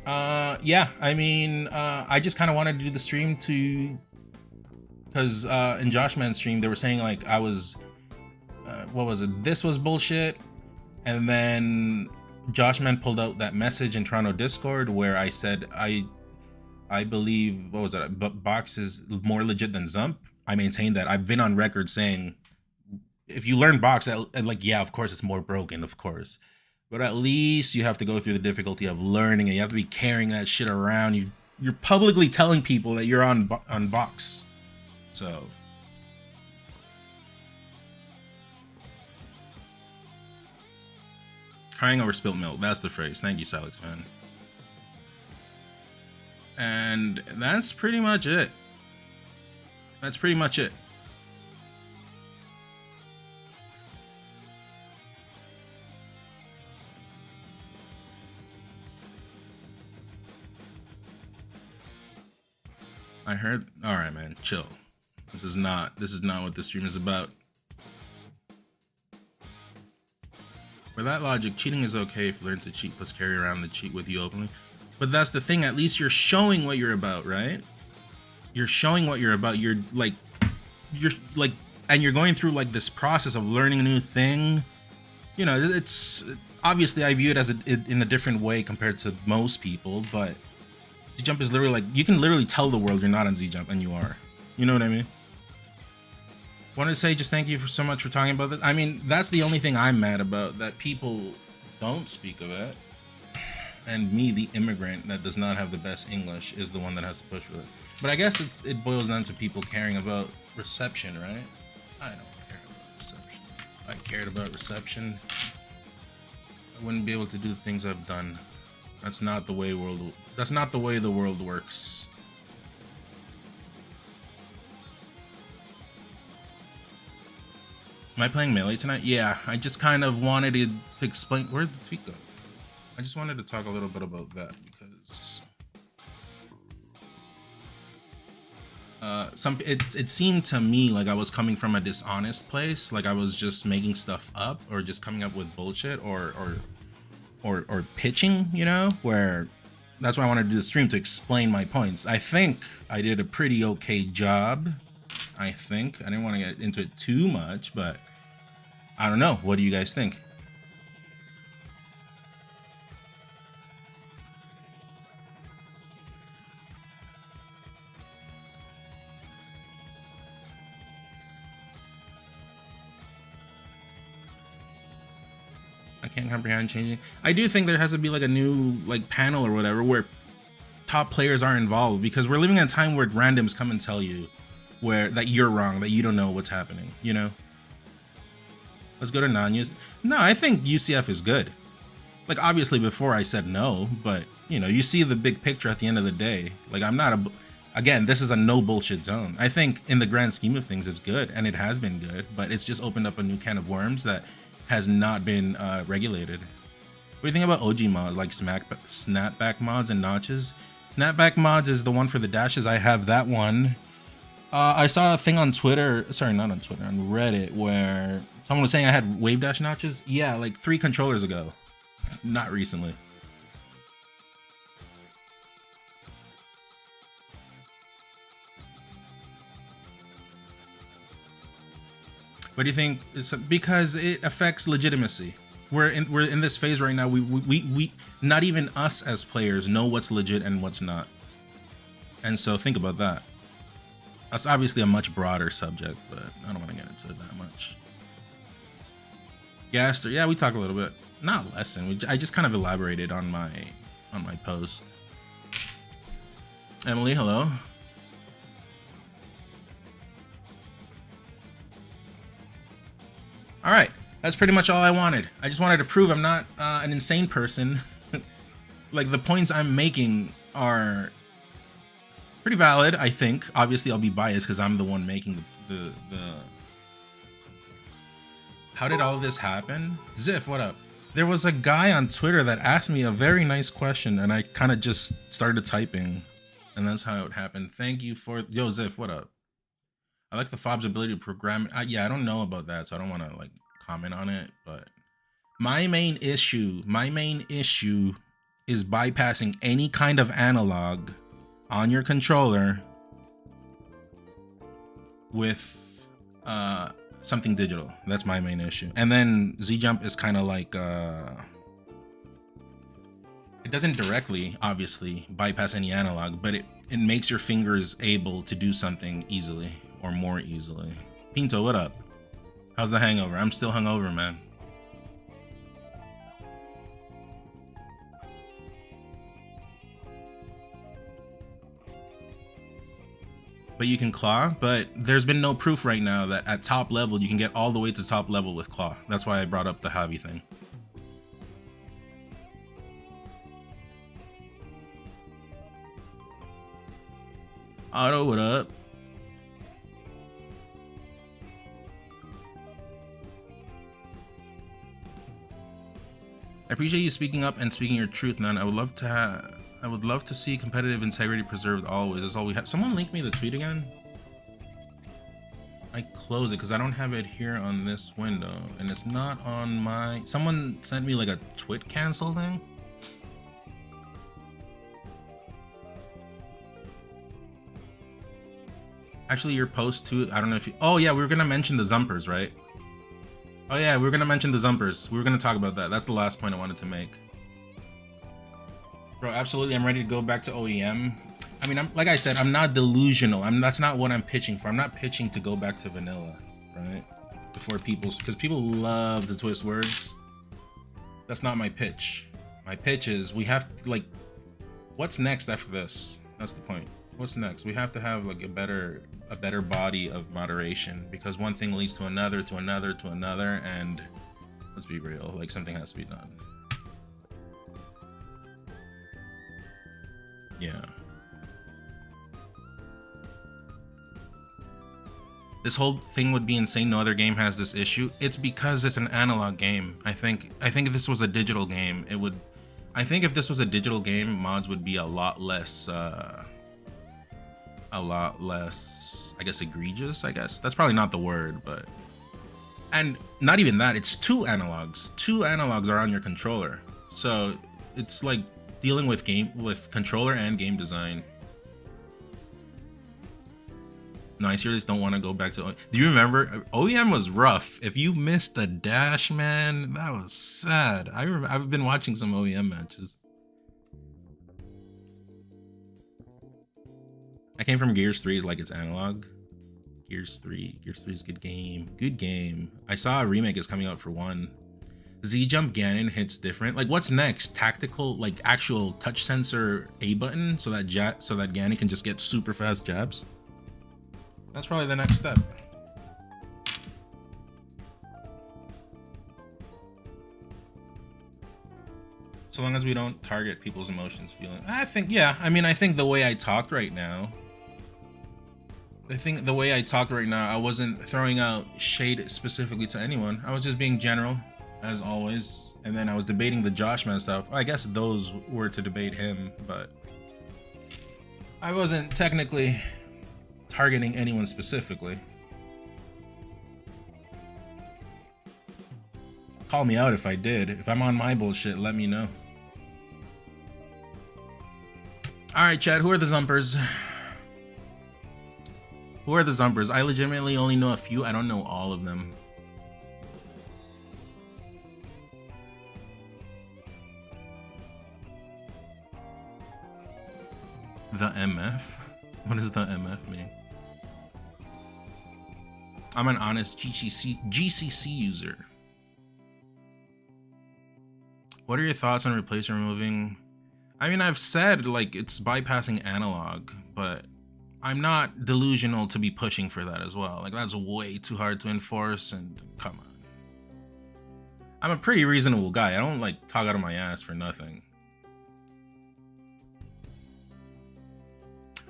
yeah, I mean, I just kind of wanted to do the stream to because in Josh Man's stream they were saying like I was, what was it? This was bullshit, and then Josh Man pulled out that message in Toronto Discord where I said I believe, what was that? But Box is more legit than Zump. I maintain that. I've been on record saying if you learn Box, like, yeah, of course it's more broken, of course, but at least you have to go through the difficulty of learning, and you have to be carrying that shit around. You're publicly telling people that you're on Box. So crying over spilt milk, that's the phrase. Thank you, Salix, man. And that's pretty much it. That's pretty much it. I heard. All right, man, chill. This is not what this stream is about. For that logic, cheating is okay if you learn to cheat plus carry around the cheat with you openly. But that's the thing, at least you're showing what you're about, right? You're showing what you're about. You're like, and you're going through like this process of learning a new thing. You know, it's obviously I view it as in a different way compared to most people, but Z-Jump is literally like, you can literally tell the world you're not on Z-Jump and you are. You know what I mean? Wanted to say just thank you so much for talking about this. I mean, that's the only thing I'm mad about, that people don't speak of it. And me, the immigrant that does not have the best English, is the one that has to push for it. But I guess it boils down to people caring about reception, right? I don't care about reception. If I cared about reception, I wouldn't be able to do the things I've done. That's not the way the world works. Am I playing Melee tonight? Yeah, I just kind of wanted to explain. Where'd the tweet go? I just wanted to talk a little bit about that because it seemed to me like I was coming from a dishonest place, like I was just making stuff up or just coming up with bullshit or pitching, you know, where that's why I wanted to do the stream, to explain my points. I think I did a pretty okay job. I think I didn't want to get into it too much, but I don't know. What do you guys think? I can't comprehend changing. I do think there has to be like a new like panel or whatever where top players are involved, because we're living in a time where randoms come and tell you that you're wrong, that you don't know what's happening, you know? Let's go to non-use. No, I think UCF is good. Like, obviously before I said no, but you know, you see the big picture at the end of the day. Like, I'm not again, this is a no bullshit zone. I think in the grand scheme of things, it's good, and it has been good, but it's just opened up a new can of worms that has not been regulated. What do you think about OG mods, like snapback mods and notches? Snapback mods is the one for the dashes. I have that one. I saw a thing on Twitter, sorry, not on Twitter, on Reddit, where someone was saying I had wave dash notches. Yeah, like 3 controllers ago, not recently. What do you think? Because it affects legitimacy. We're in this phase right now. We not even us as players know what's legit and what's not. And so think about that. That's obviously a much broader subject, but I don't want to get into it that much. Gaster, yeah, we talk a little bit. Not lesson. I just kind of elaborated on my post. Emily, hello. All right, that's pretty much all I wanted. I just wanted to prove I'm not an insane person. Like, the points I'm making are pretty valid, I think. Obviously, I'll be biased because I'm the one making the. How did all of this happen? Ziff, what up? There was a guy on Twitter that asked me a very nice question, and I kind of just started typing, and that's how it happened. Thank you for... Yo, Ziff, what up? I like the fob's ability to program... yeah, I don't know about that, so I don't want to, like, comment on it, but... My main issue is bypassing any kind of analog on your controller with something digital. That's my main issue. And then Z jump is kind of like it doesn't directly, obviously, bypass any analog, but it makes your fingers able to do something easily or more easily. Pinto, what up? How's the hangover? I'm still hungover, man. But you can claw, but there's been no proof right now that at top level you can get all the way to top level with claw. That's why I brought up the Javi thing. Otto, what up? I appreciate you speaking up and speaking your truth, man. I would love to see competitive integrity preserved always. That's all we have. Someone link me the tweet again. I close it because I don't have it here on this window, and it's not on my. Someone sent me like a twit cancel thing. Actually, your post too. I don't know if you. Oh yeah, we were gonna mention the Zumpers, right? Oh yeah, we were gonna mention the Zumpers. We were gonna talk about that. That's the last point I wanted to make. Bro, absolutely, I'm ready to go back to OEM. I mean, like I said, I'm not delusional. That's not what I'm pitching for. I'm not pitching to go back to vanilla, right? Before because people love to twist words. That's not my pitch. My pitch is we have like, what's next after this? That's the point. What's next? We have to have like a better body of moderation, because one thing leads to another, to another, to another, and let's be real, like something has to be done. Yeah. This whole thing would be insane. No other game has this issue. It's because it's an analog game. I think if this was a digital game, it would. I think if this was a digital game, mods would be a lot less. I guess egregious. I guess that's probably not the word, but. And not even that. It's two analogs. Two analogs are on your controller, so it's like dealing with controller and game design. No, I seriously don't want to go back to. Do you remember OEM was rough? If you missed the dash, man, that was sad. I've been watching some OEM matches. I came from Gears 3, like it's analog. Gears 3 is a good game. Good game. I saw a remake is coming out for 1. Z jump Ganon hits different. Like, what's next? Tactical, like actual touch sensor A button, so that Ganon can just get super fast jabs. That's probably the next step. So long as we don't target people's emotions, feeling. I think the way I talked right now. I wasn't throwing out shade specifically to anyone. I was just being general, as always. And then I was debating the Joshman stuff. I guess those were to debate him, but I wasn't technically targeting anyone specifically. Call me out if I did. If I'm on my bullshit, let me know. Alright, Chad, who are the Zumpers? Who are the Zumpers? I legitimately only know a few. I don't know all of them. The MF? What does the MF mean? I'm an honest GCC user. What are your thoughts on replacing or removing? I mean, I've said like it's bypassing analog, but I'm not delusional to be pushing for that as well. Like, that's way too hard to enforce, and come on. I'm a pretty reasonable guy. I don't like talk out of my ass for nothing.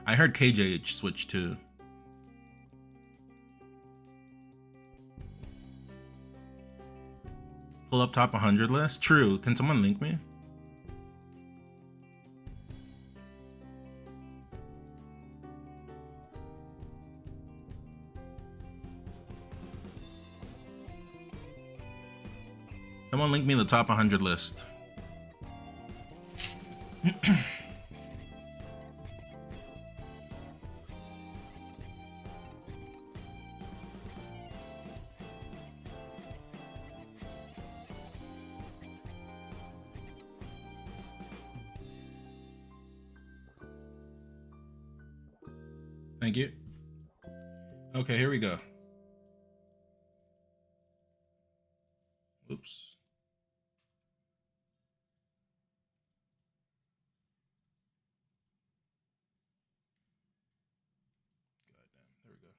I heard KJH switch too. Pull up top 100 list? True. Can someone link me? Someone link me the top 100 list. Thank you. Okay, here we go. Oops. Goddamn, there we go.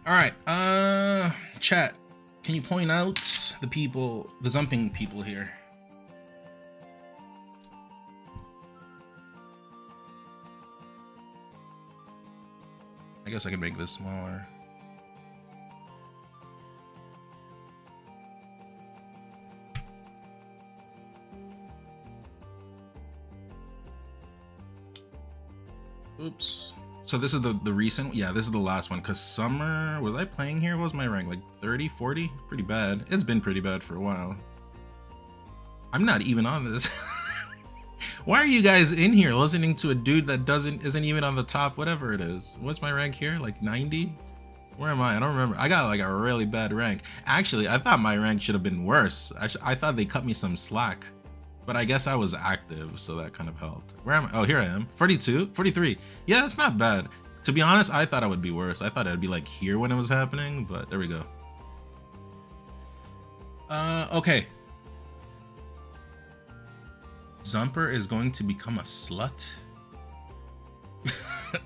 All right, chat, can you point out the people, the zumping people here? I guess I can make this smaller. Oops. So this is the recent, yeah, this is the last one, because summer, was I playing here? What was my rank, like 30, 40? Pretty bad. It's been pretty bad for a while. I'm not even on this. Why are you guys in here listening to a dude that isn't even on the top, whatever it is? What's my rank here, like 90? Where am I? I don't remember. I got like a really bad rank. Actually, I thought my rank should have been worse. I thought they cut me some slack. But I guess I was active, so that kind of helped. Where am I? Oh, here I am. 42, 43. Yeah, that's not bad. To be honest, I thought it would be worse. I thought it'd be like here when it was happening, but there we go. Okay. Zumper is going to become a slut?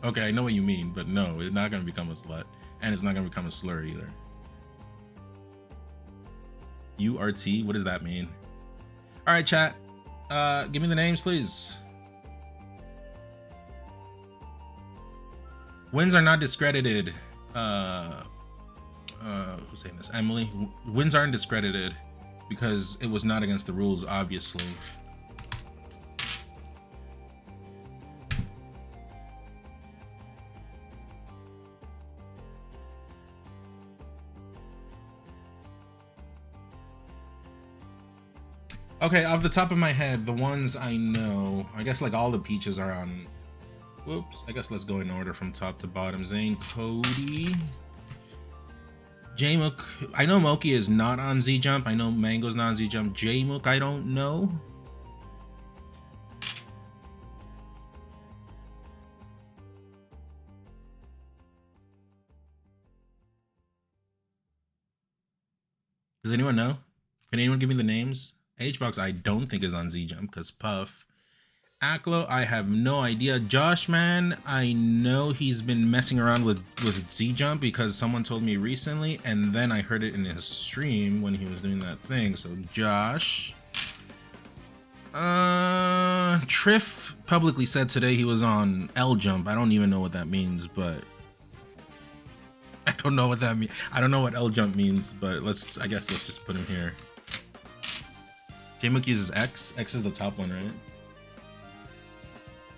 Okay, I know what you mean, but no, it's not going to become a slut. And it's not going to become a slur either. URT? What does that mean? All right, chat. Give me the names, please. Wins are not discredited. Who's saying this? Emily. Wins aren't discredited because it was not against the rules, obviously. Okay, off the top of my head, the ones I know, I guess like all the peaches are on. Whoops. I guess let's go in order from top to bottom. Zane, Cody, J-Mook. I know Moki is not on Z-Jump. I know Mango's not on Z-Jump. J-Mook, I don't know. Does anyone know? Can anyone give me the names? Hbox, I don't think is on Z-Jump because Puff. Aklo, I have no idea. Josh, man, I know he's been messing around with Z-Jump because someone told me recently, and then I heard it in his stream when he was doing that thing. So Josh. Triff publicly said today he was on L-Jump. I don't even know what that means, but I don't know what that means. I don't know what L-Jump means, but I guess let's just put him here. J-Mook uses X. X is the top one, right?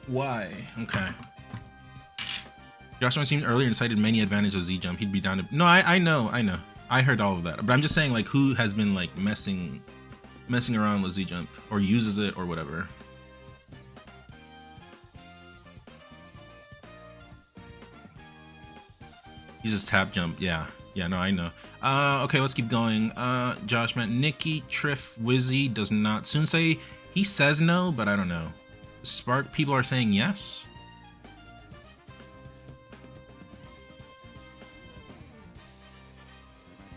Why? Okay. Joshua seemed earlier and cited many advantages of Z-Jump. He'd be down to... No, I know. I heard all of that. But I'm just saying, like, who has been, like, messing around with Z-Jump? Or uses it, or whatever. Uses tap jump. Yeah. Yeah, no, I know. Okay, let's keep going. Josh, man. Nikki, Triff, Wizzy does not. Sunsei, he says no, but I don't know. Spark, people are saying yes.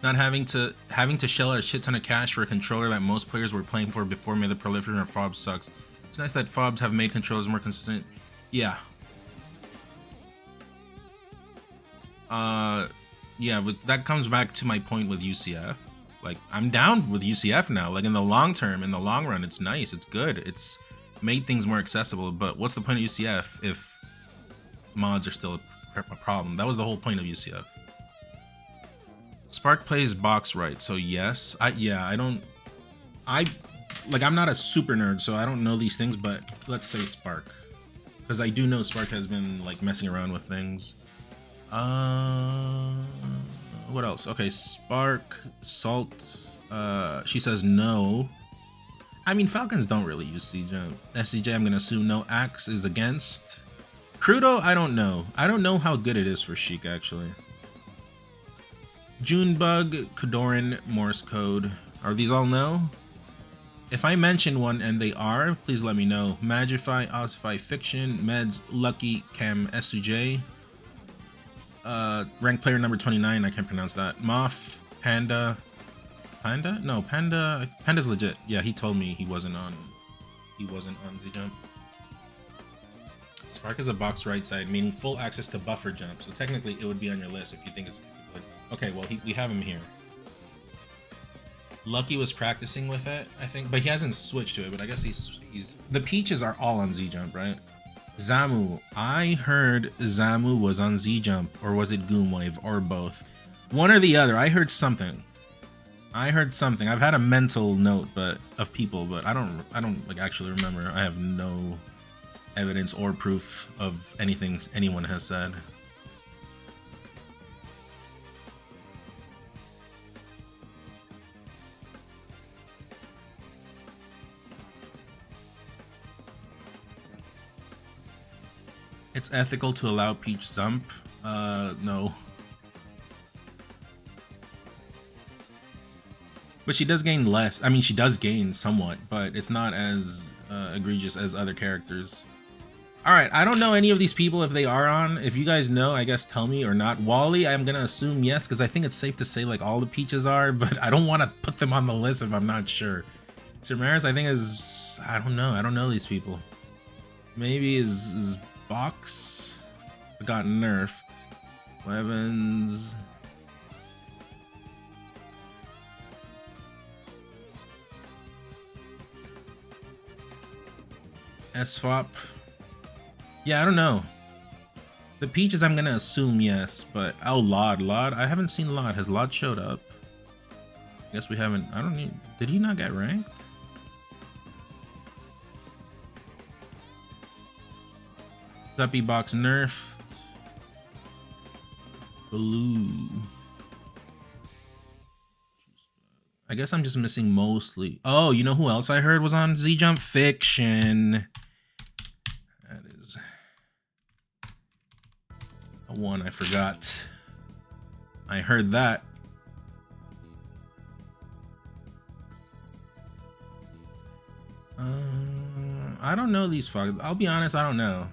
Not having to shell out a shit ton of cash for a controller that most players were playing for before made the proliferation of fobs sucks. It's nice that fobs have made controllers more consistent. Yeah. Yeah, but that comes back to my point with UCF. Like, I'm down with UCF now. Like, in the long term, in the long run, it's nice, it's good, it's made things more accessible. But what's the point of UCF if mods are still a problem? That was the whole point of UCF. Spark plays box right, so yes. I'm not a super nerd, so I don't know these things, but let's say Spark, because I do know Spark has been like messing around with things. What else? Okay, Spark, Salt, she says no. I mean, Falcons don't really use C-Jump. SCJ, I'm gonna assume no. Axe is against. Crudo, I don't know. I don't know how good it is for Sheik, actually. Junebug, Kadoran, Morse Code. Are these all no? If I mention one and they are, please let me know. Magify, Ossify, Fiction, Meds, Lucky, Cam, SUJ. Rank player number 29, I can't pronounce that. Moth, Panda. Panda? No, Panda's legit. Yeah, he told me he wasn't on Z-Jump. Spark is a box right side, meaning full access to buffer jump. So technically it would be on your list if you think it's good. Okay, well, we have him here. Lucky was practicing with it, I think, but he hasn't switched to it, but I guess he's the peaches are all on Z-Jump, right? Zamu. I heard Zamu was on Z-Jump, or was it Goomwave, or both? One or the other. I heard something. I've had a mental note of people, but I don't like actually remember. I have no evidence or proof of anything anyone has said. It's ethical to allow Peach Zump? No. But she does gain less. I mean, she does gain somewhat, but it's not as egregious as other characters. Alright, I don't know any of these people if they are on. If you guys know, I guess tell me or not. Wally, I'm gonna assume yes, because I think it's safe to say like all the Peaches are, but I don't want to put them on the list if I'm not sure. Sirmaris, I think is... I don't know these people. Maybe is Box got nerfed. Weapons. SFOP. Yeah, I don't know. The Peaches, I'm gonna assume yes, but oh, Lod, I haven't seen Lod. Has Lod showed up? I guess we haven't. I don't need. Did he not get ranked? Zuppy Box nerfed. Blue. I guess I'm just missing mostly. Oh, you know who else I heard was on Z-Jump? Fiction. That is a one I forgot. I heard that. I don't know these fuckers. I'll be honest, I don't know.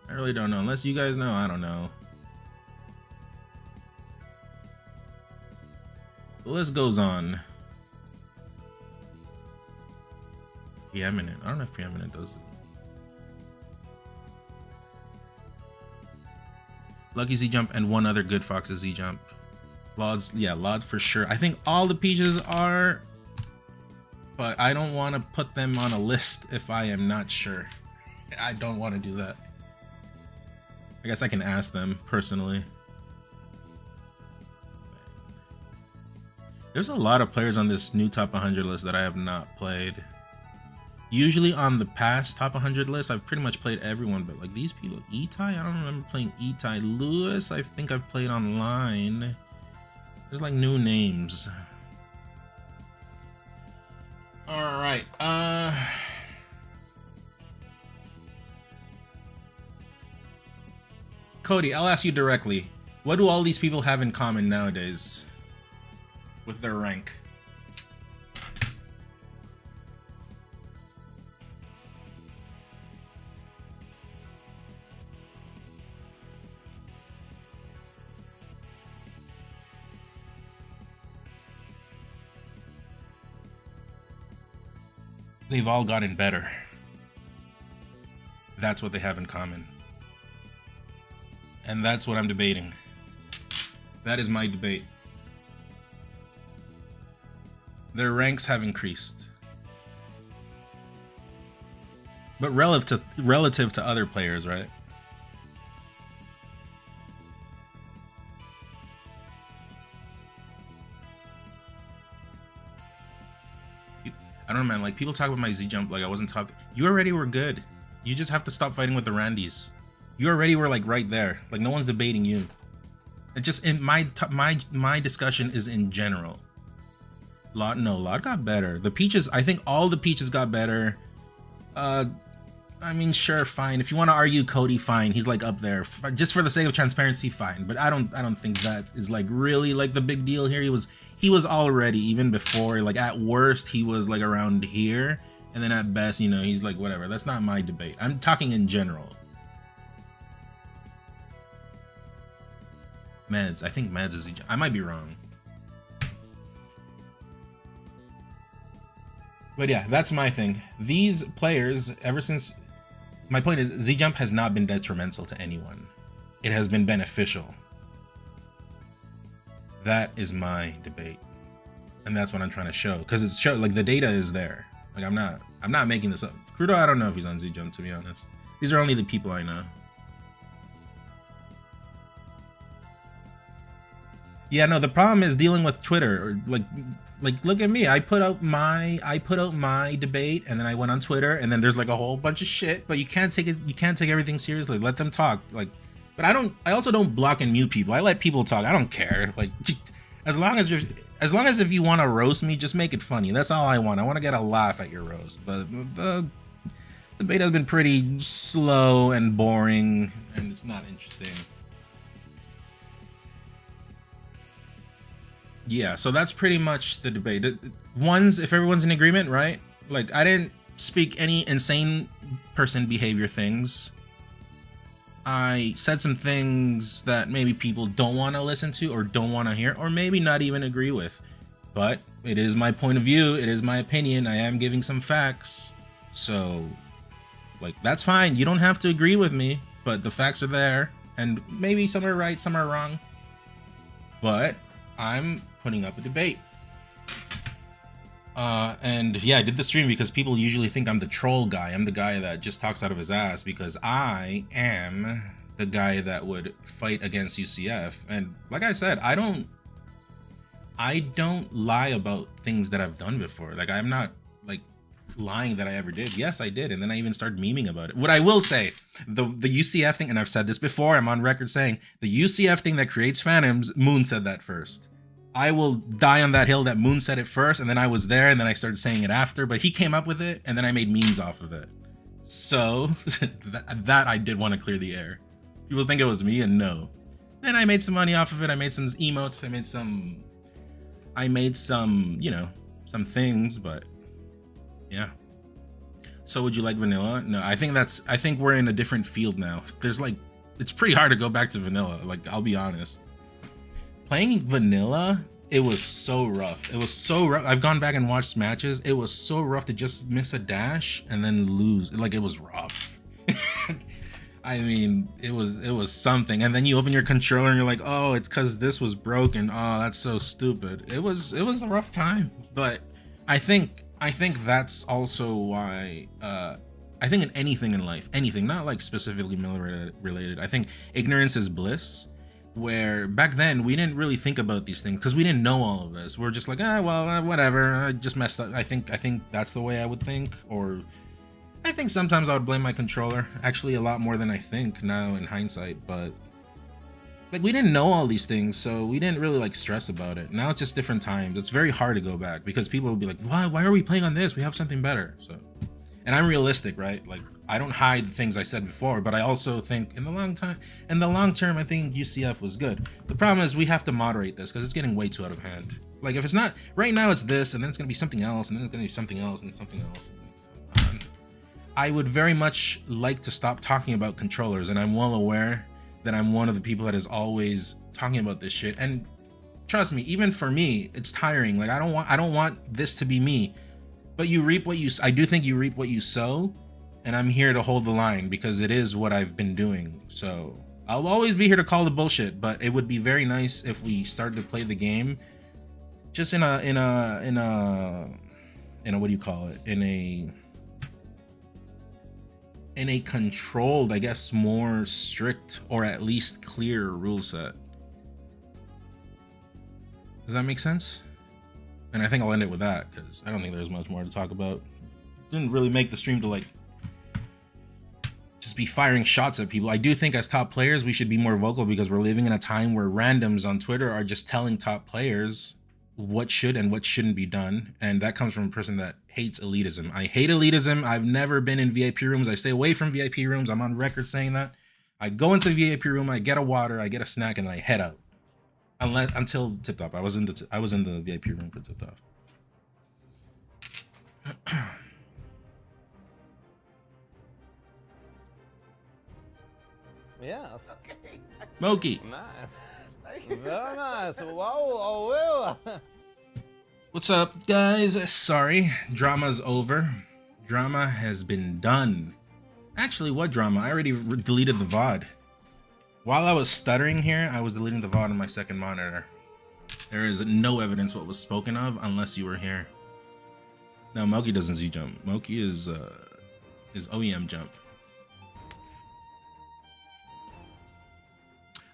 I really don't know. Unless you guys know, I don't know. The list goes on. Preeminent. I don't know if Preeminent does it. Lucky Z-Jump and one other good Fox is Z-Jump. Lod's, yeah, Lod for sure. I think all the Peaches are, but I don't want to put them on a list if I am not sure. I don't want to do that. I guess I can ask them personally. There's a lot of players on this new top 100 list that I have not played. Usually on the past top 100 list, I've pretty much played everyone, but like these people, Etai, I don't remember playing Etai. Lewis, I think I've played online. There's like new names. All right, Cody, I'll ask you directly. What do all these people have in common nowadays with their rank? They've all gotten better. That's what they have in common. And that's what I'm debating. That is my debate. Their ranks have increased. But relative to other players, right? I don't know, man. Like, people talk about my Z-Jump like I wasn't top. You already were good. You just have to stop fighting with the Randys. You already were like right there. Like, no one's debating you. It just in my discussion is in general. Lod got better. The Peaches, I think all the Peaches got better. I mean, sure, fine. If you want to argue Cody, fine. He's like up there, just for the sake of transparency, fine. But I don't think that is like really like the big deal here. He was already, even before, like at worst he was like around here, and then at best, you know, he's like whatever. That's not my debate. I'm talking in general. Meds, I think Meds is. I might be wrong. But yeah, that's my thing. These players, ever since, my point is, Z-Jump has not been detrimental to anyone. It has been beneficial. That is my debate. And that's what I'm trying to show. Because it's show, like, the data is there. Like, I'm not making this up. Crudo, I don't know if he's on Z-Jump, to be honest. These are only the people I know. Yeah, no, the problem is dealing with Twitter. Or like look at me. I put out my debate, and then I went on Twitter, and then there's like a whole bunch of shit, but you can't take everything seriously. Let them talk. Like, but I also don't block and mute people. I let people talk. I don't care. Like, as long as if you want to roast me, just make it funny. That's all I want. I want to get a laugh at your roast. The debate has been pretty slow and boring, and it's not interesting. Yeah, so that's pretty much the debate. If everyone's in agreement, right? Like, I didn't speak any insane person behavior things. I said some things that maybe people don't want to listen to or don't want to hear or maybe not even agree with. But it is my point of view. It is my opinion. I am giving some facts. So, like, that's fine. You don't have to agree with me, but the facts are there. And maybe some are right, some are wrong. But I'm putting up a debate. And yeah, I did the stream because people usually think I'm the troll guy. I'm the guy that just talks out of his ass because I am the guy that would fight against UCF. And like I said, I don't lie about things that I've done before. Like, I'm not like lying that I ever did. Yes, I did. And then I even started memeing about it. What I will say, the UCF thing, and I've said this before, I'm on record saying the UCF thing that creates phantoms, Moon said that first. I will die on that hill that Moon said it first, and then I was there, and then I started saying it after, but he came up with it, and then I made memes off of it. So, that I did want to clear the air. People think it was me, and no. Then I made some money off of it, I made some emotes, I made some, you know, some things, but yeah. So would you like vanilla? No, I think we're in a different field now. There's like, it's pretty hard to go back to vanilla, like, I'll be honest. Playing vanilla, it was so rough. It was so rough. I've gone back and watched matches. It was so rough to just miss a dash and then lose. Like, it was rough. I mean, it was something. And then you open your controller and you're like, oh, it's because this was broken. Oh, that's so stupid. It was a rough time. But I think that's also why I think in anything in life, anything, not like specifically military related, I think ignorance is bliss. Where back then we didn't really think about these things because we didn't know all of this. We're just like, whatever, I just messed up. I think that's the way I would think. Or I think sometimes I would blame my controller, actually a lot more than I think now in hindsight. But like, we didn't know all these things, so we didn't really like stress about it. Now it's just different times. It's very hard to go back because people will be like, why are we playing on this? We have something better. So, and I'm realistic, right? Like, I don't hide the things I said before, but I also think in the long term, I think UCF was good. The problem is we have to moderate this because it's getting way too out of hand. Like, if it's not right now, it's this, and then it's gonna be something else, and then it's gonna be something else, and something else. I would very much like to stop talking about controllers, and I'm well aware that I'm one of the people that is always talking about this shit. And trust me, even for me, it's tiring. Like, I don't want this to be me. But you reap what you. I do think you reap what you sow. And I'm here to hold the line because it is what I've been doing. So I'll always be here to call the bullshit, but it would be very nice if we started to play the game just in a what do you call it? In a controlled, I guess, more strict or at least clear rule set. Does that make sense? And I think I'll end it with that because I don't think there's much more to talk about. Didn't really make the stream to like just be firing shots at people. I do think as top players we should be more vocal because we're living in a time where randoms on Twitter are just telling top players what should and what shouldn't be done, and that comes from a person that hates elitism. I hate elitism. I've never been in VIP rooms. I stay away from VIP rooms. I'm on record saying that. I go into the VIP room, I get a water, I get a snack, and then I head out. Until tip top. I was in the VIP room for tip top. Yes. Moki. Nice. Very nice. Wow. Oh, well. What's up, guys? Sorry, drama's over. Drama has been done. Actually, what drama? I already deleted the VOD. While I was stuttering here, I was deleting the VOD on my second monitor. There is no evidence what was spoken of unless you were here. No, Moki doesn't Z jump. Moki is OEM jump.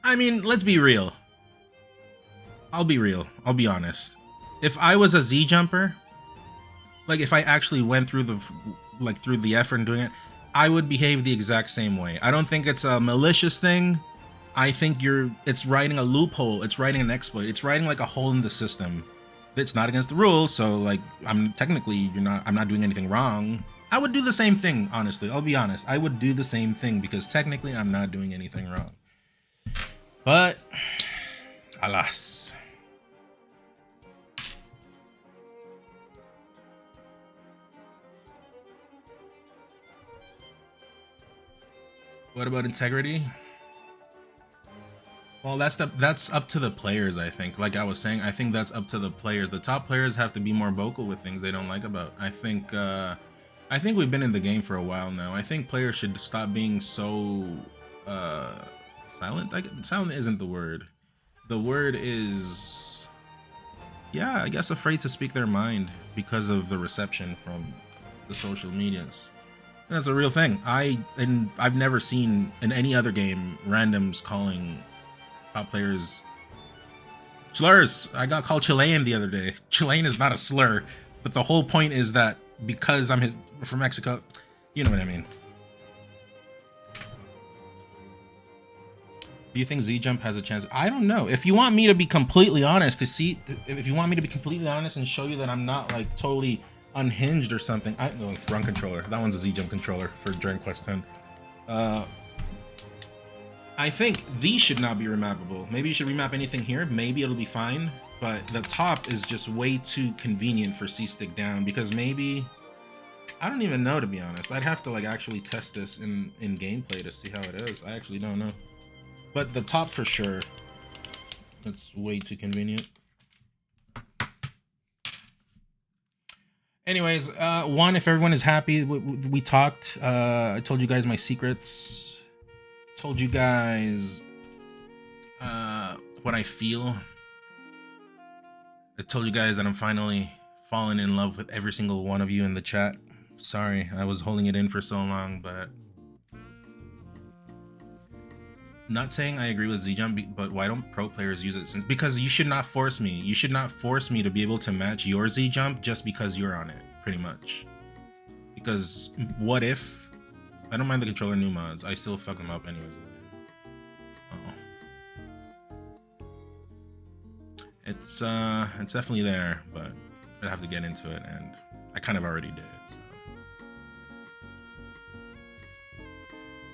I mean, let's be real. I'll be real. I'll be honest. If I was a Z jumper, like if I actually went through the effort in doing it, I would behave the exact same way. I don't think it's a malicious thing. I think it's writing a loophole. It's writing an exploit. It's writing like a hole in the system. It's not against the rules, so like I'm not doing anything wrong. I would do the same thing, honestly. I'll be honest. I would do the same thing because technically I'm not doing anything wrong. But alas. What about integrity? Well, that's up to the players, I think. Like I was saying, I think that's up to the players. The top players have to be more vocal with things they don't like about. I think we've been in the game for a while now. I think players should stop being so silent. Silent isn't the word. The word is, yeah, I guess afraid to speak their mind because of the reception from the social medias. That's a real thing. I've never seen in any other game randoms calling top players slurs. I got called Chilean the other day. Chilean is not a slur, but the whole point is that because I'm from Mexico, you know what I mean. Do you think Z Jump has a chance? I don't know. If you want me to be completely honest, if you want me to be completely honest and show you that I'm not like totally unhinged or something, front controller. That one's a Z Jump controller for Dragon Quest X. I think these should not be remappable. Maybe you should remap anything here. Maybe it'll be fine. But the top is just way too convenient for C-Stick down because maybe, I don't even know, to be honest. I'd have to like actually test this in gameplay to see how it is. I actually don't know. But the top for sure, it's way too convenient. Anyways, if everyone is happy, we talked. I told you guys my secrets. Told you guys what I feel. I told you guys that I'm finally falling in love with every single one of you in the chat. Sorry, I was holding it in for so long, but not saying I agree with Z-Jump, but why don't pro players use it? Because you should not force me. You should not force me to be able to match your Z-Jump just because you're on it, pretty much. Because what if, I don't mind the controller new mods, I still fuck them up anyways. It's definitely there, but I'd have to get into it, and I kind of already did. So.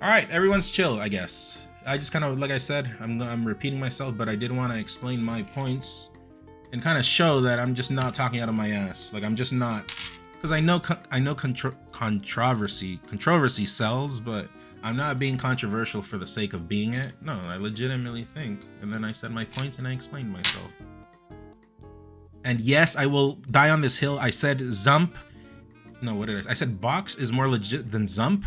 All right, everyone's chill, I guess. I just kind of, like I said, I'm repeating myself, but I did want to explain my points and kind of show that I'm just not talking out of my ass. Like I'm just not, because I know controversy sells, but I'm not being controversial for the sake of being it. No, I legitimately think. And then I said my points and I explained myself. And yes, I will die on this hill. I said Zump. No, what did I say? I said Box is more legit than Zump.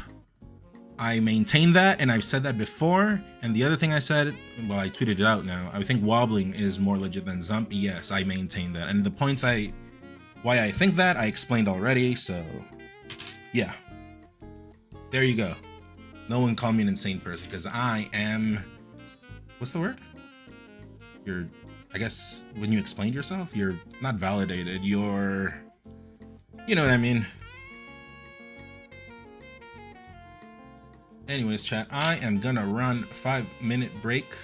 I maintain that, and I've said that before. And the other thing I said, well, I tweeted it out now. I think Wobbling is more legit than Zump. Yes, I maintain that. And the points why I think that, I explained already. So, yeah. There you go. No one call me an insane person, because I am... What's the word? I guess when you explained yourself, you're not validated. You're... You know what I mean. Anyways, chat, I am gonna run 5-minute break.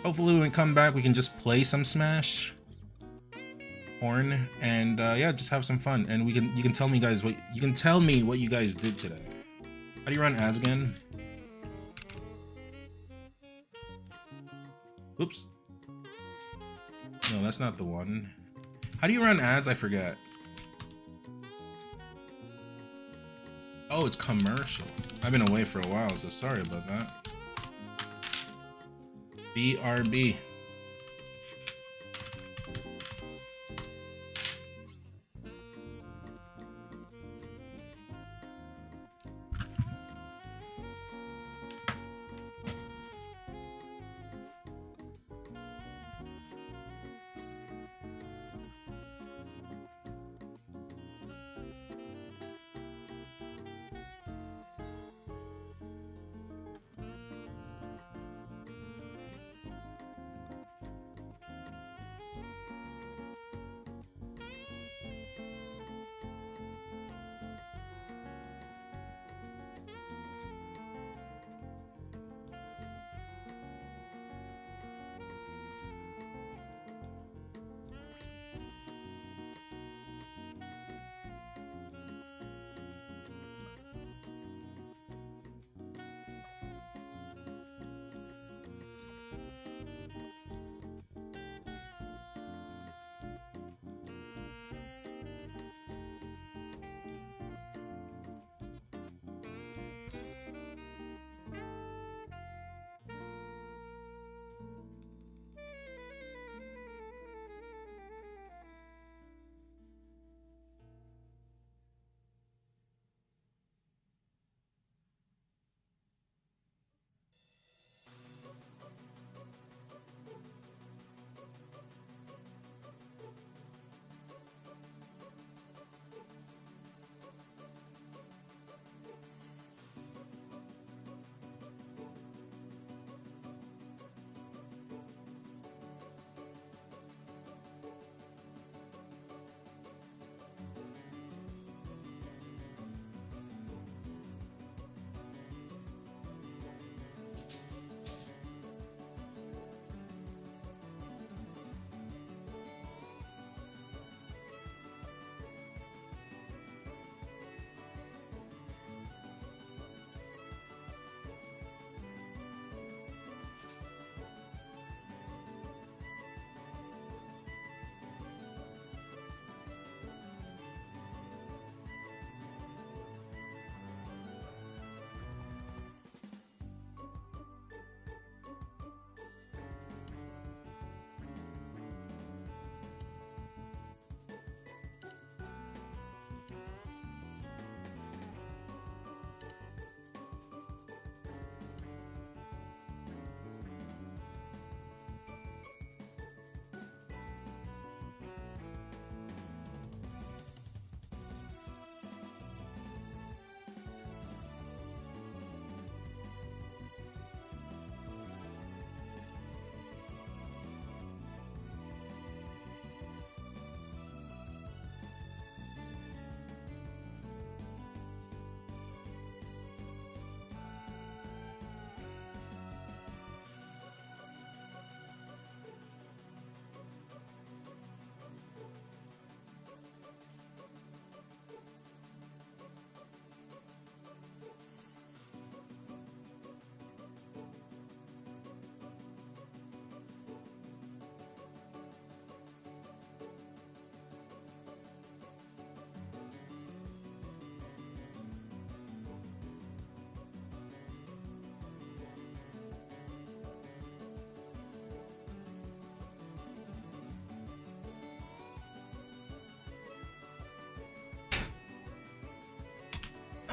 Hopefully when we come back, we can just play some Smash. horn, and yeah, just have some fun. And you can tell me guys what you guys did today. How do you run ads again? Oops. No, that's not the one. How do you run ads? I forget. Oh, it's commercial. I've been away for a while, so sorry about that. BRB.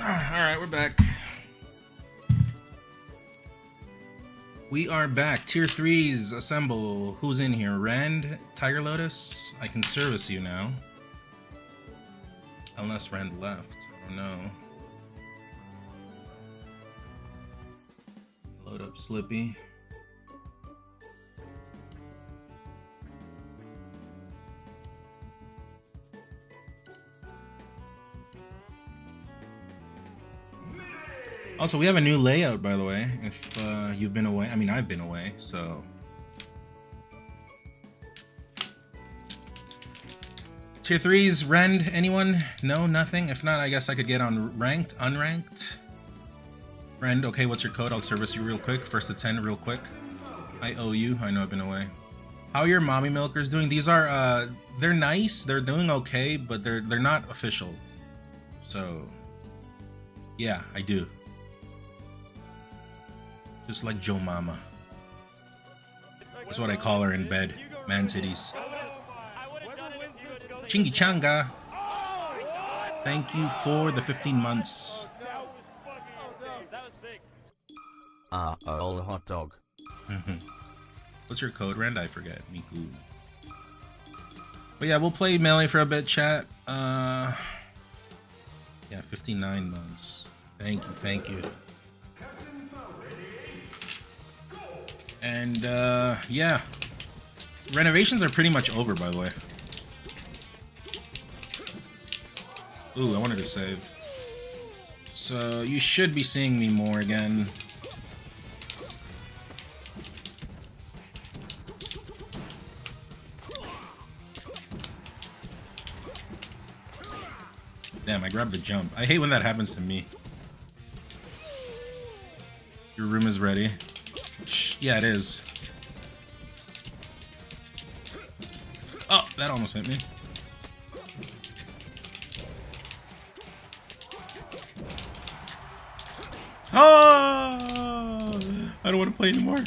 Alright, we're back. We are back. Tier 3s, assemble. Who's in here? Rand, Tiger Lotus? I can service you now. Unless Rand left. I don't know. Load up Slippy. Also, we have a new layout, by the way, if you've been away. I mean, I've been away, so... Tier 3s, Rend, anyone? No, nothing? If not, I guess I could get on ranked, unranked. Rend, okay, what's your code? I'll service you real quick. First to 10 real quick. I owe you. I know I've been away. How are your mommy milkers doing? These are, they're nice. They're doing okay, but they're not official. So, yeah, I do. Just like Joe Mama. That's what I call her in bed. Man titties. Chingy Changa. Thank you for the 15 months. Old hot dog. What's your code, Rand? I forget. Miku. But yeah, we'll play Melee for a bit, chat. Yeah, 59 months. Thank you, thank you. And yeah. Renovations are pretty much over, by the way. Ooh, I wanted to save. So you should be seeing me more again. Damn, I grabbed the jump. I hate when that happens to me. Your room is ready. Shh, yeah, it is. Oh, that almost hit me. Oh, I don't want to play anymore.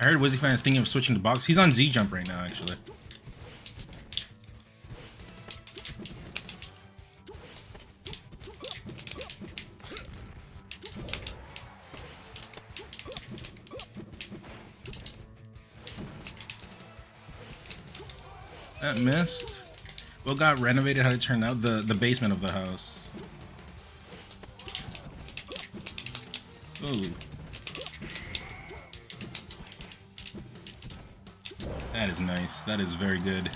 I heard Wizzy Fan is thinking of switching to box. He's on Z Jump right now, actually. That missed. What got renovated? How did it turn out? The basement of the house. Ooh. That is nice. That is very good.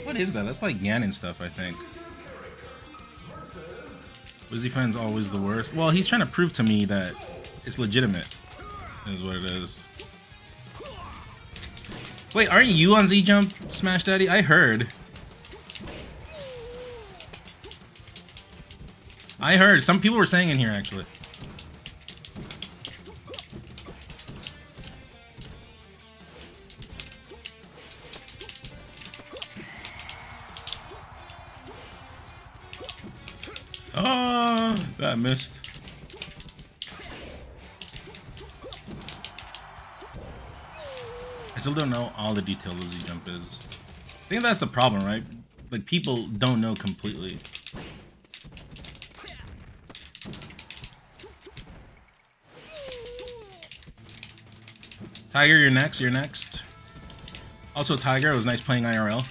What is that? That's like Ganon stuff, I think. Wizzy Fan's always the worst. Well, he's trying to prove to me that it's legitimate, is what it is. Wait, aren't you on Z Jump, Smash Daddy? I heard. I heard. Some people were saying in here, actually. Oh, that missed. I still don't know all the details of Z Jump is. I think that's the problem, right? Like, people don't know completely. Tiger, you're next. You're next. Also, Tiger, it was nice playing IRL.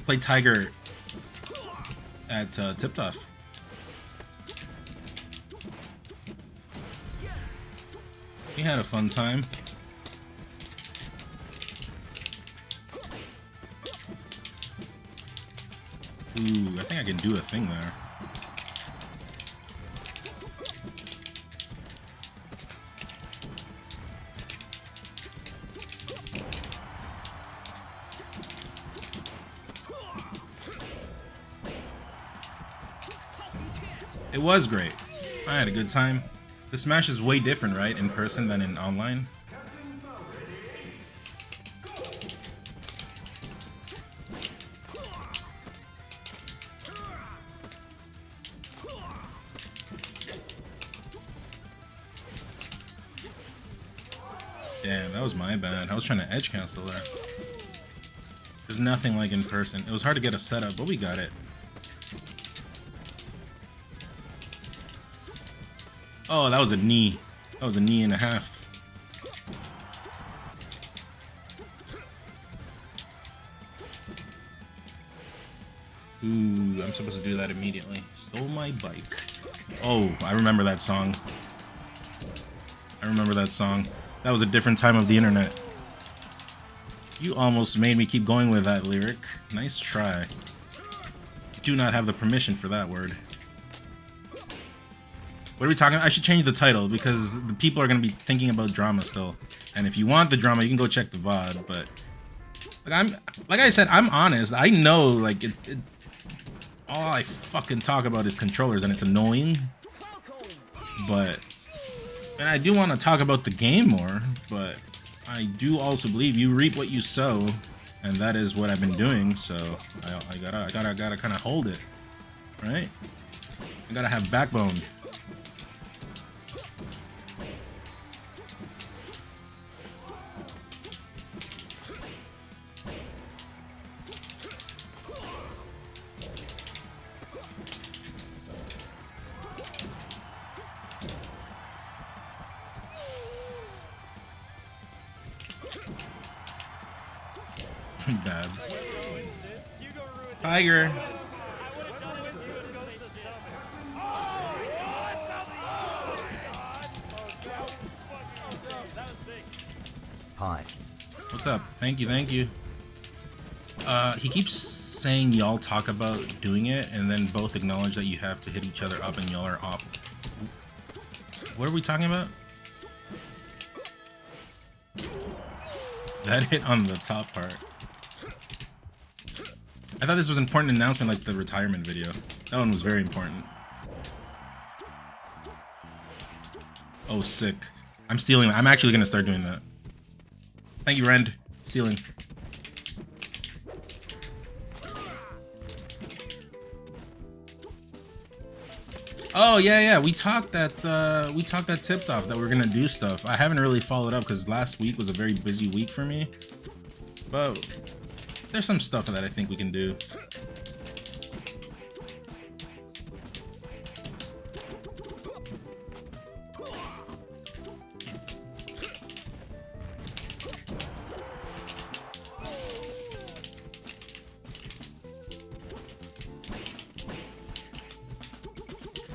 Played Tiger at Tip Top. We had a fun time. Ooh, I think I can do a thing there. It was great. I had a good time. The Smash is way different, right, in person than in online? Damn, that was my bad. I was trying to edge cancel there. There's nothing like in person. It was hard to get a setup, but we got it. Oh, that was a knee. That was a knee and a half. Ooh, I'm supposed to do that immediately. Stole my bike. Oh, I remember that song. I remember that song. That was a different time of the internet. You almost made me keep going with that lyric. Nice try. Do not have the permission for that word. What are we talking about? I should change the title because the people are gonna be thinking about drama still. And if you want the drama, you can go check the VOD. But like I said, I'm honest. I know like all I fucking talk about is controllers, and it's annoying. But and I do want to talk about the game more. But I do also believe you reap what you sow, and that is what I've been doing. So I gotta kind of hold it, right? I gotta have backbone. Bad. Tiger. Hi. What's up? Thank you, thank you. He keeps saying y'all talk about doing it and then both acknowledge that you have to hit each other up and y'all are off. What are we talking about? That hit on the top part. I thought this was an important announcement like the retirement video. That one was very important. Oh, sick. I'm stealing. I'm actually gonna start doing that. Thank you, Rend. Stealing. Oh yeah, we talked that tipped off that we're gonna do stuff. I haven't really followed up because last week was a very busy week for me. But there's some stuff that I think we can do.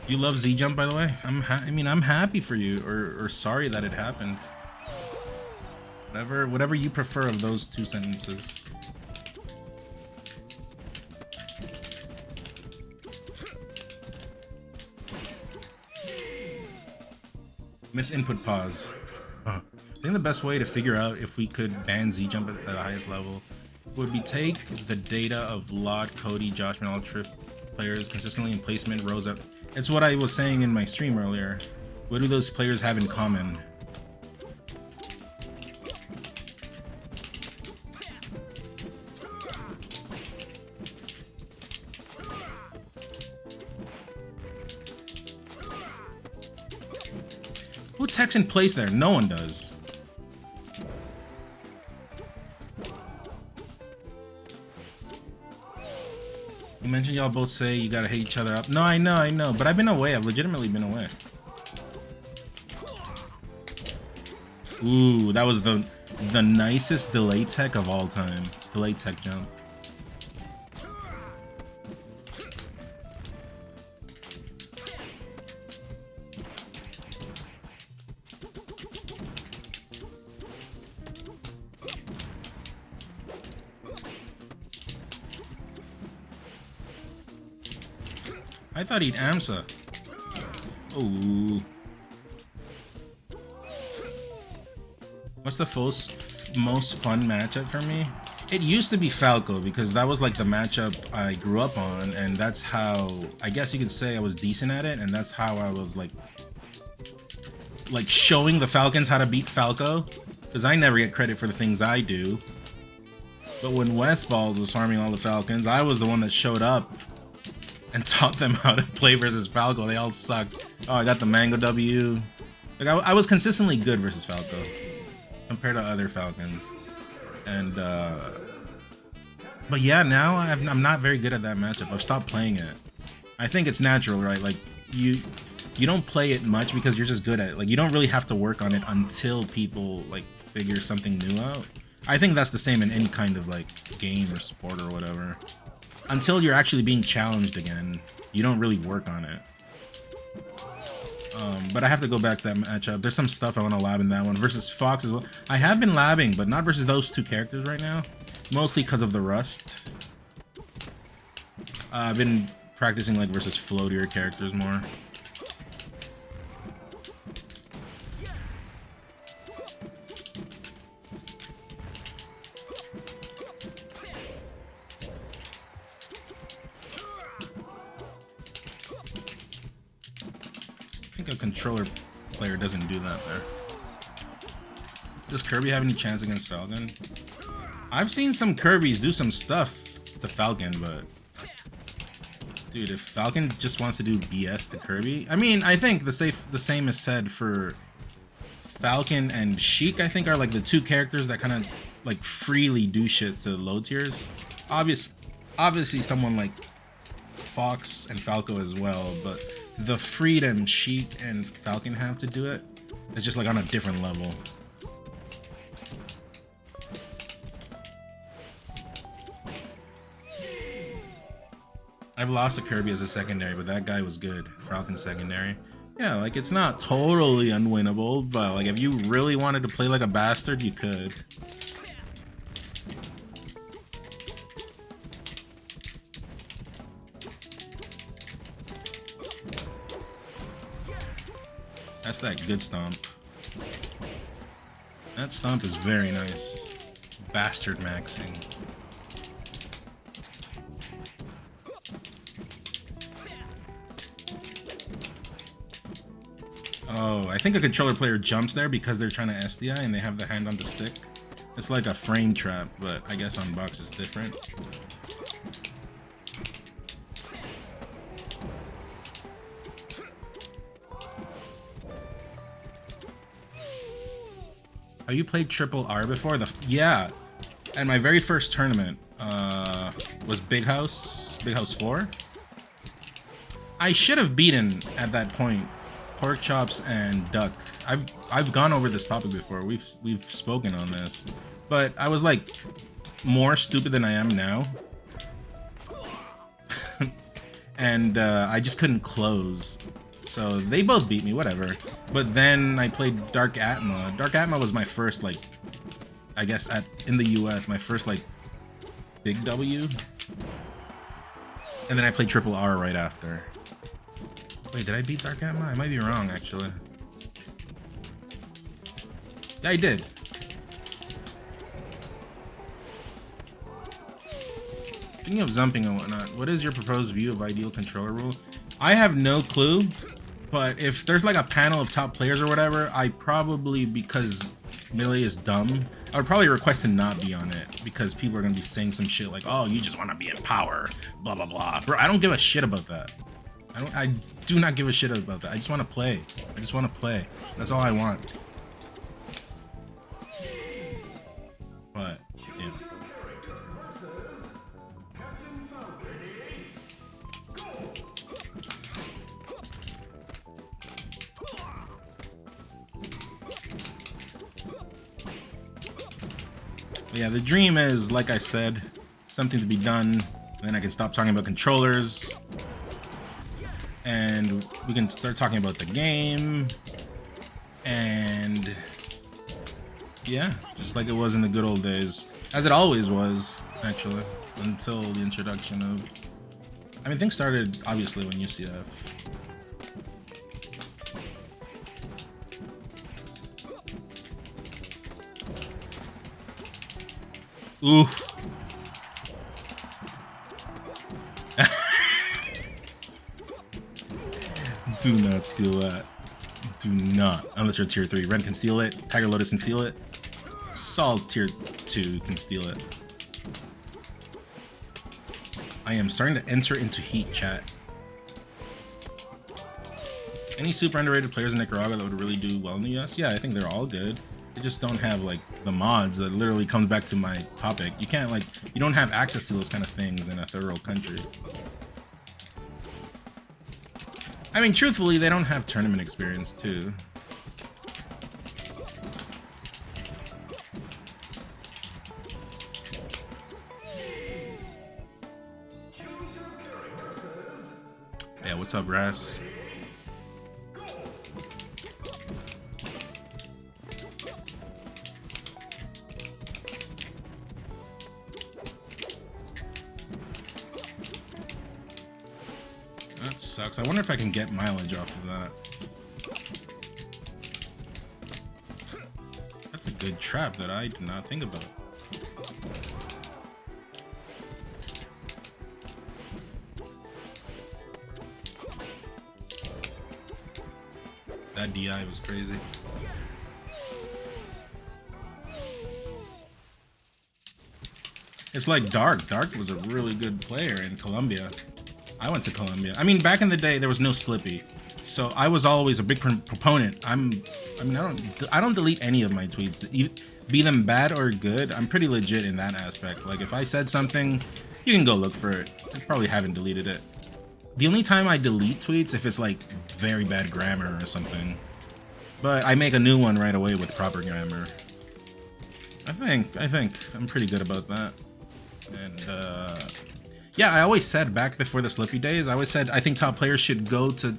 You love Z jump, by the way. I'm happy for you, or sorry that it happened. Whatever you prefer of those two sentences. Miss input pause. I think the best way to figure out if we could ban Z jump at the highest level would be take the data of Lot, Cody, Josh, and all Triff players consistently in placement rows up. It's what I was saying in my stream earlier. What do those players have in common? Who techs in place there? No one does. You mentioned y'all both say you gotta hate each other up. No, I know, but I've been away. I've legitimately been away. Ooh, that was the nicest delay tech of all time. Delay tech jump. I thought he'd AMSA. Ooh. What's the most fun matchup for me? It used to be Falco because that was like the matchup I grew up on, and that's how I guess you could say I was decent at it, and that's how I was like showing the Falcons how to beat Falco, because I never get credit for the things I do. But when Westballs was farming all the Falcons, I was the one that showed up and taught them how to play versus Falco. They all sucked. Oh, I got the Mango W. Like I was consistently good versus Falco compared to other Falcons. And but yeah, now I'm not very good at that matchup. I've stopped playing it. I think it's natural, right? Like you don't play it much because you're just good at it. Like you don't really have to work on it until people like figure something new out. I think that's the same in any kind of like game or sport or whatever. Until you're actually being challenged again, you don't really work on it. But I have to go back to that matchup. There's some stuff I want to lab in that one. Versus Fox as well. I have been labbing, but not versus those two characters right now. Mostly because of the rust. I've been practicing like versus floatier characters more. think a controller player doesn't do that there. Does Kirby have any chance against Falcon? I've seen some Kirbys do some stuff to Falcon, but dude, if Falcon just wants to do BS to Kirby, I mean, I think the same is said for Falcon and Sheik. I think are like the two characters that kind of like freely do shit to low tiers. Obviously, someone like Fox and Falco as well, but the freedom Sheik and Falcon have to do it is just like on a different level. I've lost a Kirby as a secondary, but that guy was good. Falcon secondary. Yeah, like it's not totally unwinnable, but like if you really wanted to play like a bastard, you could. That's that good stomp. That stomp is very nice. Bastard maxing. Oh, I think a controller player jumps there because they're trying to SDI and they have the hand on the stick. It's like a frame trap, but I guess on box is different. Have you played Triple R before? Yeah, and my very first tournament was Big House 4. I should have beaten at that point Pork Chops and Duck. I've gone over this topic before. We've spoken on this, but I was like more stupid than I am now, and I just couldn't close. So they both beat me, whatever. But then I played Dark Atma. Dark Atma was my first, like, I guess in the US, my first like big W. And then I played Triple R right after. Wait, did I beat Dark Atma? I might be wrong, actually. Yeah, I did. Speaking of zumping and whatnot, what is your proposed view of ideal controller rule? I have no clue, but if there's like a panel of top players or whatever, I probably, because Melee is dumb, I would probably request to not be on it, because people are going to be saying some shit like, oh, you just want to be in power, blah, blah, blah. Bro, I don't give a shit about that. I do not give a shit about that. I just want to play. I just want to play. That's all I want. But, yeah. But yeah, the dream is, like I said, something to be done, and then I can stop talking about controllers. And we can start talking about the game, and yeah, just like it was in the good old days, as it always was, actually, until the introduction of, I mean, things started obviously when UCF. Ooh. Do not steal that. Do not. Unless you're tier 3. Ren can steal it. Tiger Lotus can steal it. Sol tier 2 can steal it. I am starting to enter into heat, chat. Any super underrated players in Nicaragua that would really do well in the US? Yeah, I think they're all good. They just don't have like the mods. That literally comes back to my topic. You can't like, you don't have access to those kind of things in a third world country. I mean, truthfully, they don't have tournament experience, too. Yeah, what's up, Ras? That sucks. I wonder if I can get mileage off of that. That's a good trap that I did not think about. That DI was crazy. It's like Dark. Dark was a really good player in Colombia. I went to Colombia. I mean, back in the day, there was no Slippy, so I was always a big proponent. I don't delete any of my tweets, be them bad or good. I'm pretty legit in that aspect. Like, if I said something, you can go look for it. I probably haven't deleted it. The only time I delete tweets if it's like very bad grammar or something, but I make a new one right away with proper grammar. I think I'm pretty good about that. And yeah, I always said back before the Slippy days, I always said I think top players should go to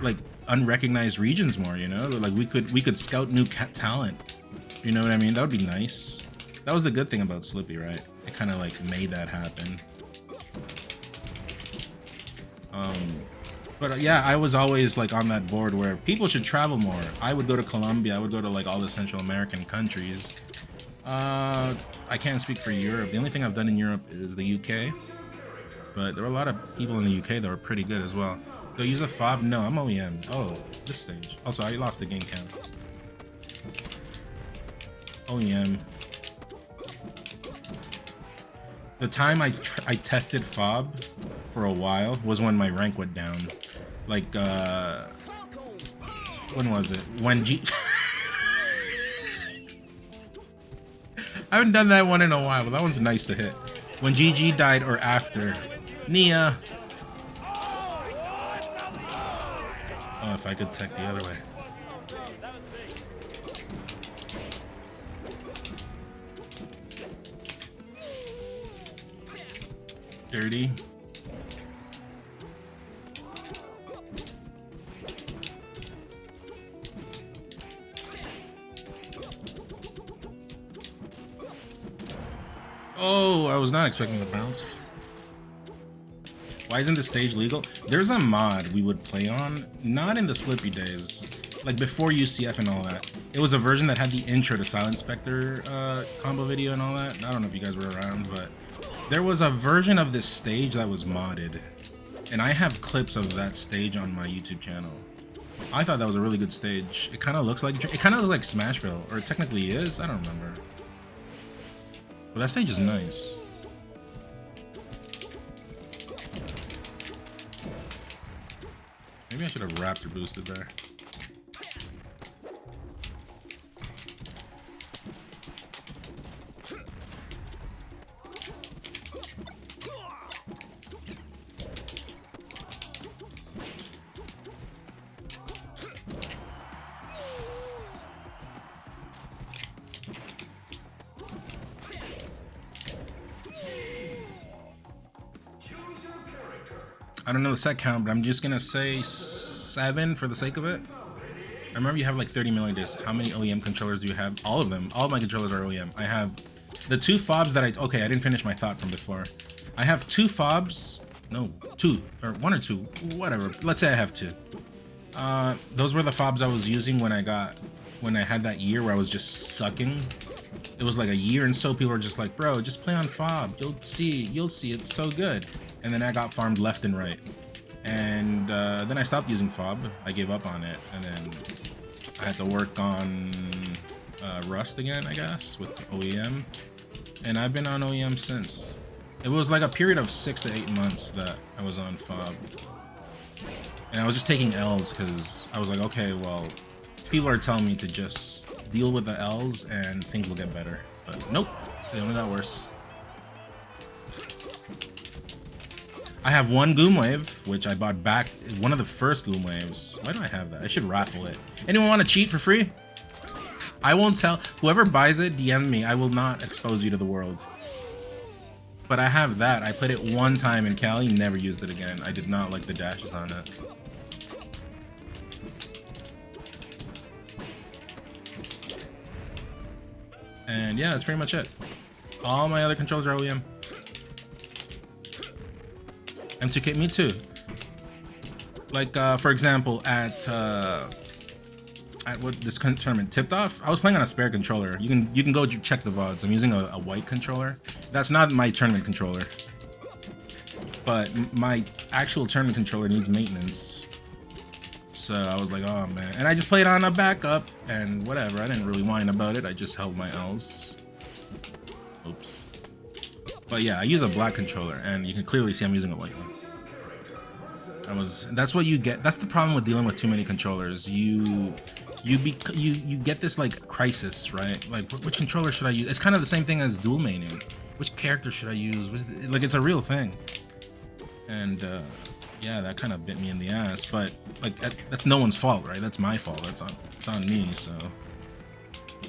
like unrecognized regions more, you know? Like we could scout new talent. You know what I mean? That would be nice. That was the good thing about Slippy, right? It kind of like made that happen. But yeah, I was always like on that board where people should travel more. I would go to Colombia. I would go to like all the Central American countries. I can't speak for Europe. The only thing I've done in Europe is the UK. But there were a lot of people in the UK that were pretty good as well. Do I use a fob? No, I'm OEM. Oh, this stage. Also, I lost the game count. OEM. The time I tested fob for a while was when my rank went down. Like, when was it? When I haven't done that one in a while, but that one's nice to hit. When GG died or after. Nia. Oh, if I could tech the other way. Dirty. Oh, I was not expecting the bounce. Why isn't the stage legal? There's a mod we would play on, not in the Slippy days, like before UCF and all that. It was a version that had the intro to Silent Spectre combo video and all that. I don't know if you guys were around, but there was a version of this stage that was modded, and I have clips of that stage on my YouTube channel. I thought that was a really good stage. It kind of looks like Smashville, or it technically is. I don't remember. But that stage is nice. Maybe I should have Raptor boosted there. I don't know the set count, but I'm just gonna say 7 for the sake of it. I remember you have like 30 million discs. How many OEM controllers do you have? All of them. All of my controllers are OEM. I have the 2 fobs that okay, I didn't finish my thought from before. I have 2 fobs. No, 2 or 1 or 2, whatever. Let's say I have 2. Those were the fobs I was using when I had that year where I was just sucking. It was like a year, and so people were just like, bro, just play on fob. You'll see, it's so good. And then I got farmed left and right. And then I stopped using fob. I gave up on it. And then I had to work on Rust again, I guess, with OEM. And I've been on OEM since. It was like a period of 6 to 8 months that I was on fob. And I was just taking L's because I was like, okay, well, people are telling me to just deal with the L's and things will get better. But nope, they only got worse. I have 1 Goom Wave, which I bought back, one of the first Goom Waves. Why do I have that? I should raffle it. Anyone want to cheat for free? I won't tell. Whoever buys it, DM me. I will not expose you to the world. But I have that. I played it 1 time in Cali, never used it again. I did not like the dashes on it. And yeah, that's pretty much it. All my other controls are OEM. M2K, me too. Like for example, at what this tournament tipped off, I was playing on a spare controller. You can go check the VODs. I'm using a white controller. That's not my tournament controller, but my actual tournament controller needs maintenance. So I was like, oh man. And I just played on a backup and whatever. I didn't really whine about it. I just held my L's. Oops. But yeah, I use a black controller and you can clearly see I'm using a white one. That's what you get. That's the problem with dealing with too many controllers. You get this like crisis, right? Like which controller should I use? It's kind of the same thing as dual maining. Which character should I use? Like it's a real thing. And yeah, that kind of bit me in the ass. But like that's no one's fault, right? That's my fault. It's on me. So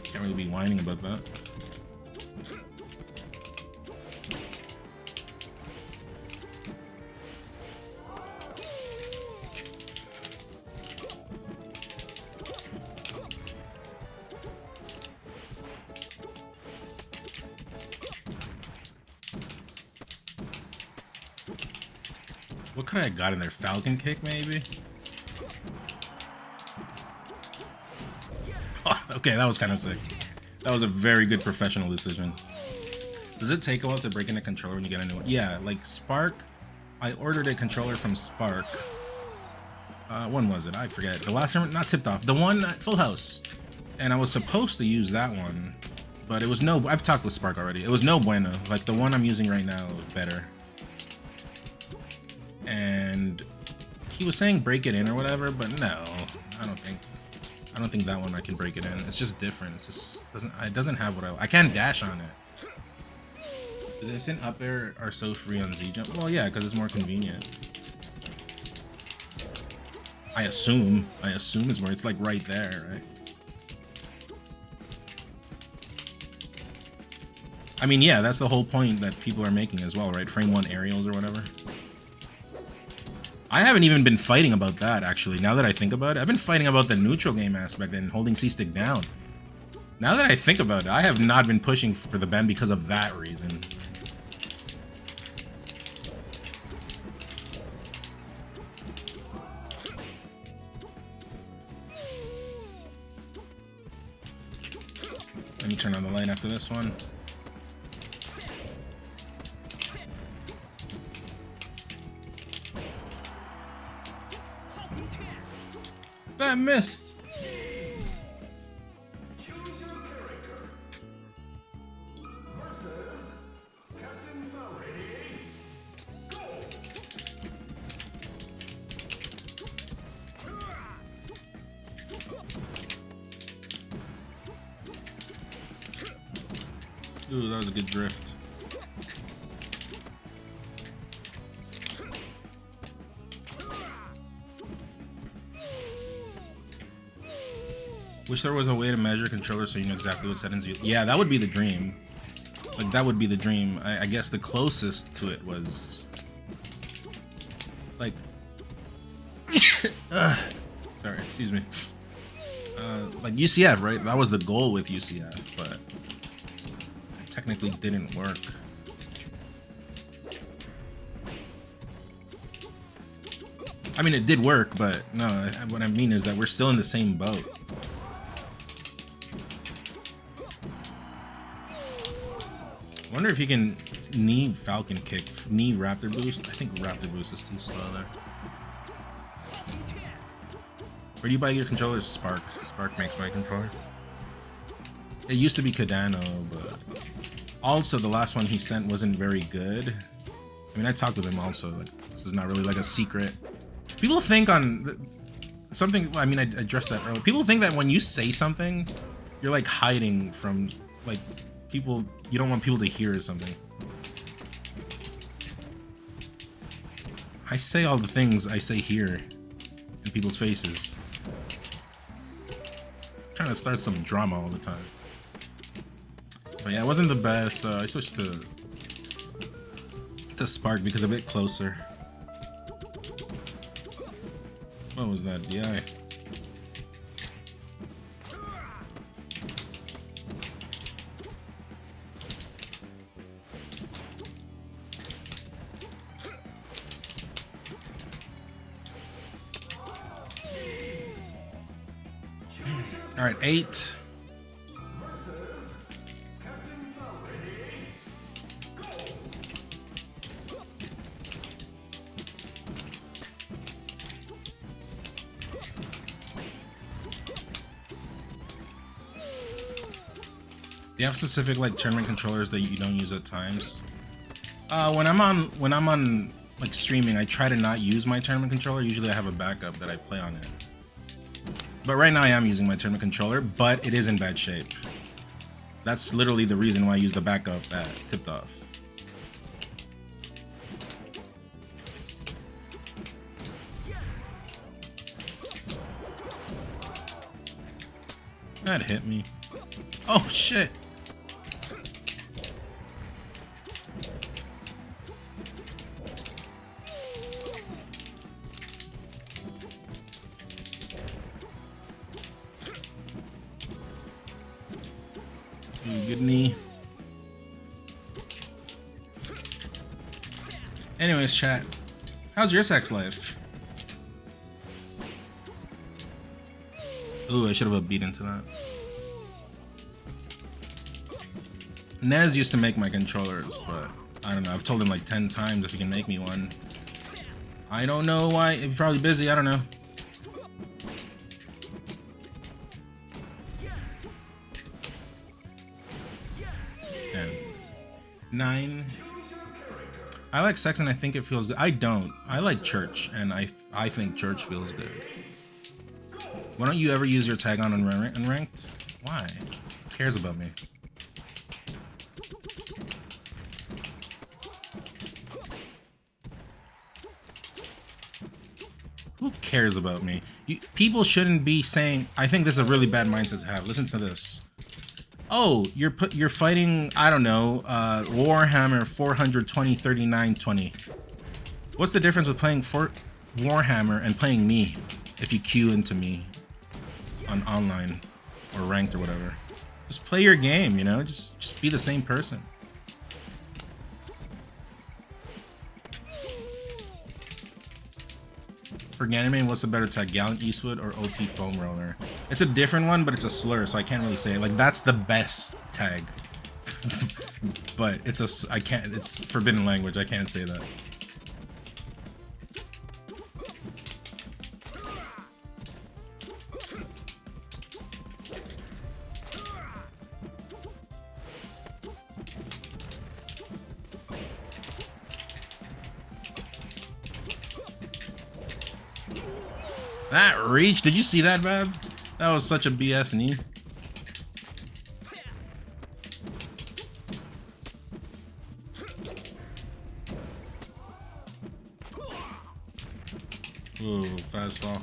can't really be whining about that. What could I have got in there? Falcon kick, maybe? Oh, okay, that was kind of sick. That was a very good professional decision. Does it take a while to break in a controller when you get a new one? Yeah, like Spark. I ordered a controller from Spark. When was it? I forget. The last one, not Tipped Off. The one at Full House. And I was supposed to use that one. But it was no... I've talked with Spark already. It was no bueno. Like, the one I'm using right now is better. And he was saying break it in or whatever, but no, I don't think that one I can break it in. It's just different. It just doesn't have what I can dash on it. Does instant up air are so free on Z jump? Well, yeah, because it's more convenient. I assume it's where it's like right there, right? I mean, yeah, that's the whole point that people are making as well, right? Frame 1 aerials or whatever. I haven't even been fighting about that, actually, now that I think about it. I've been fighting about the neutral game aspect and holding C-stick down. Now that I think about it, I have not been pushing for the ban because of that reason. Let me turn on the light after this one. That missed. Ooh, that was a good drift. Wish there was a way to measure controllers so you know exactly what settings you... Yeah, that would be the dream. Like, that would be the dream. I guess the closest to it was... Like... sorry, excuse me. Like UCF, right? That was the goal with UCF, but... it technically didn't work. I mean, it did work, but no, what I mean is that we're still in the same boat. I wonder if you can knee Falcon kick, knee Raptor boost. I think Raptor boost is too slow there. Where do you buy your controllers? Spark. Spark makes my controller. It used to be Cardano, but also the last one he sent wasn't very good. I mean, I talked with him also. Like, this is not really like a secret. People think on something. I mean, I addressed that earlier. People think that when you say something, you're like hiding from like people. You don't want people to hear or something. I say all the things I say here in people's faces. I'm trying to start some drama all the time. But yeah, it wasn't the best. I switched to Spark because a bit closer. What was that? DI. All right, 8. Do you have specific like tournament controllers that you don't use at times? When I'm on like streaming, I try to not use my tournament controller. Usually I have a backup that I play on it. But right now I am using my tournament controller, but it is in bad shape. That's literally the reason why I use the backup that tipped off. That hit me. Oh shit. Good knee. Anyways, chat. How's your sex life? Ooh, I should have beat into that. Nez used to make my controllers, but I don't know. I've told him like 10 times if he can make me one. I don't know why. He's probably busy. I don't know. And 9. I like sex and I think it feels good. I don't. I like church and I think church feels good. Why don't you ever use your tag on unranked? Why? Who cares about me? Who cares about me? People shouldn't be saying. I think this is a really bad mindset to have. Listen to this. Oh, you're fighting. I don't know. Warhammer 420-39-20. What's the difference with playing Warhammer and playing me? If you queue into me on online or ranked or whatever, just play your game. You know, just be the same person. For Ganymede, what's the better tag, Gallant Eastwood or OP Foam Roller? It's a different one, but it's a slur, so I can't really say it. Like, that's the best tag. But it's forbidden language, I can't say that. That reach, did you see that, Bab? That was such a BS knee. Ooh, fast fall.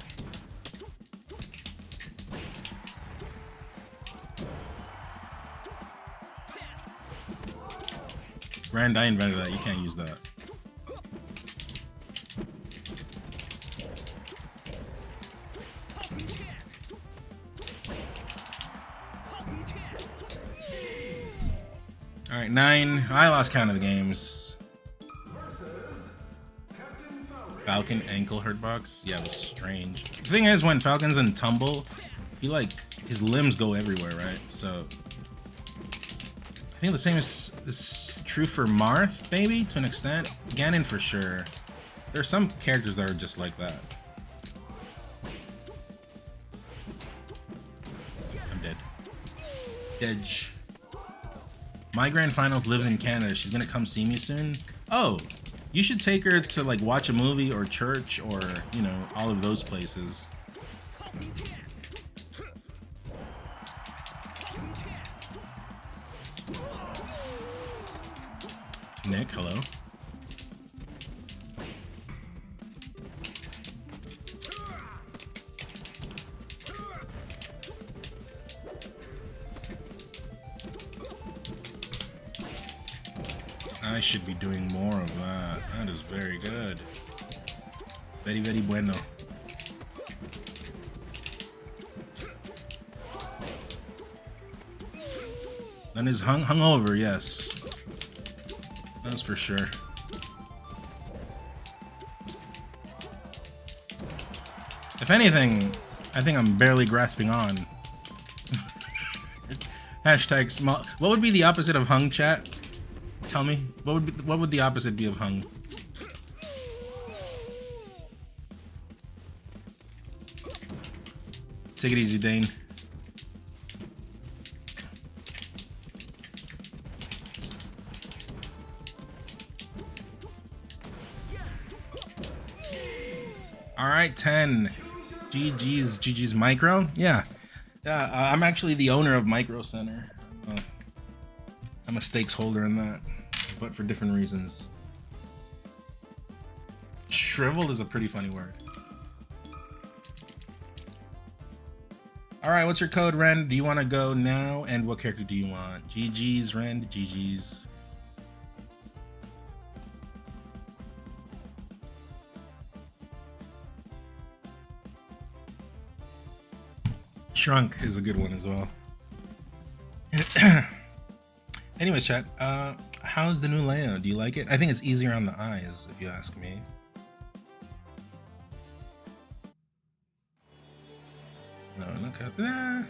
Rand, I invented that. You can't use that. Alright, 9. I lost count of the games. Falcon ankle hurt box? Yeah, it was strange. The thing is, when Falcon's in tumble, his limbs go everywhere, right? So I think the same is true for Marth, maybe, to an extent. Ganon for sure. There's some characters that are just like that. I'm dead. Edge. My grand finals lives in Canada. She's gonna come see me soon. Oh, you should take her to like watch a movie or church or, you know, all of those places. Nick, hello. I should be doing more of that. That is very good. Very, very bueno. Then is hungover, yes. That's for sure. If anything, I think I'm barely grasping on. Hashtag small. What would be the opposite of hung, chat? Tell me. What would the opposite be of hung? Take it easy, Dane. All right, 10. GG's Micro. Yeah. I'm actually the owner of Micro Center. I'm a stakes holder in that, but for different reasons. Shriveled is a pretty funny word. All right, what's your code, Ren? Do you want to go now? And what character do you want? GG's, Ren. GG's. Shrunk is a good one as well. Anyways, chat, how's the new layout? Do you like it? I think it's easier on the eyes, if you ask me. No, look at that.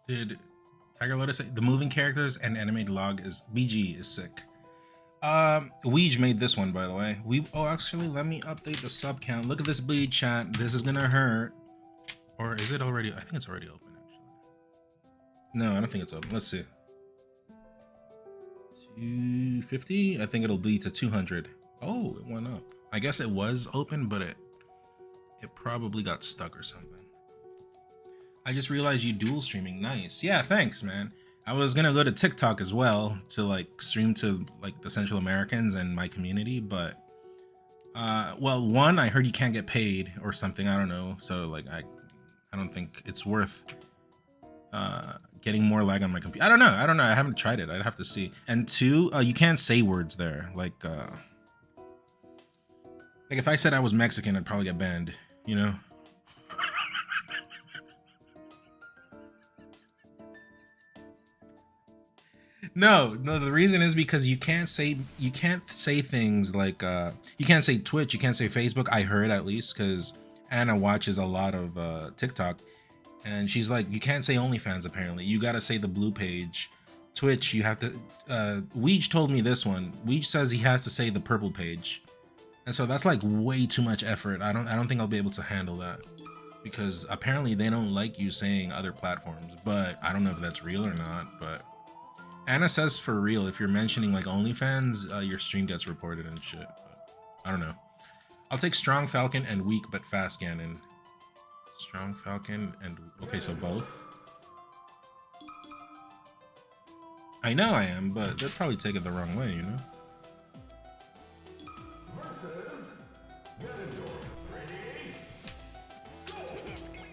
Did Tiger Lotus say the moving characters and animated log is BG is sick? Weege made this one, by the way. Actually, let me update the sub count. Look at this bleed, chat. This is gonna hurt. Or is it already? I think it's already open, actually. No, I don't think it's open. Let's see. 250? I think it'll be to 200. Oh, it went up. I guess it was open, but it probably got stuck or something. I just realized you dual streaming. Nice. Yeah, thanks, man. I was gonna go to TikTok as well to like stream to like the Central Americans and my community, but well, one, I heard you can't get paid or something. I don't know. So like I don't think it's worth getting more lag on my computer. I don't know. I haven't tried it. I'd have to see. And two, you can't say words there. Like if I said I was Mexican, I'd probably get banned, you know? No, the reason is because you can't say things like you can't say Twitch, you can't say Facebook. I heard, at least, because Anna watches a lot of TikTok, and she's like, you can't say OnlyFans apparently. You gotta say the blue page. Twitch, you have to Weege told me this one. Weege says he has to say the purple page. And so that's like way too much effort. I don't think I'll be able to handle that, because apparently they don't like you saying other platforms, but I don't know if that's real or not. But Anna says for real, if you're mentioning like OnlyFans, your stream gets reported and shit. But I don't know. I'll take Strong Falcon and Weak but Fast Ganon. Strong Falcon and... Okay, so both. I know I am, but they'll probably take it the wrong way, you know?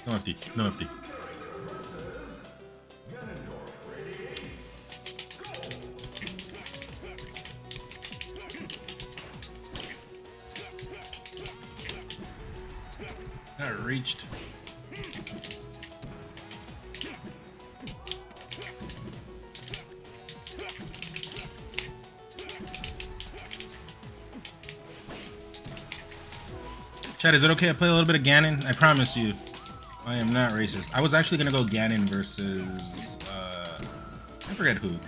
No FD, no FD. That reached. Chat, is it okay I play a little bit of Ganon? I promise you, I am not racist. I was actually gonna go Ganon versus I forget who.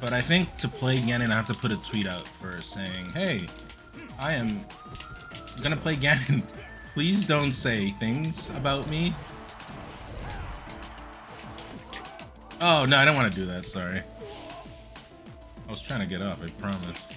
But I think to play Ganon, I have to put a tweet out first saying, hey, I am gonna play Ganon. Please don't say things about me. Oh, no, I don't want to do that, sorry. I was trying to get up, I promise.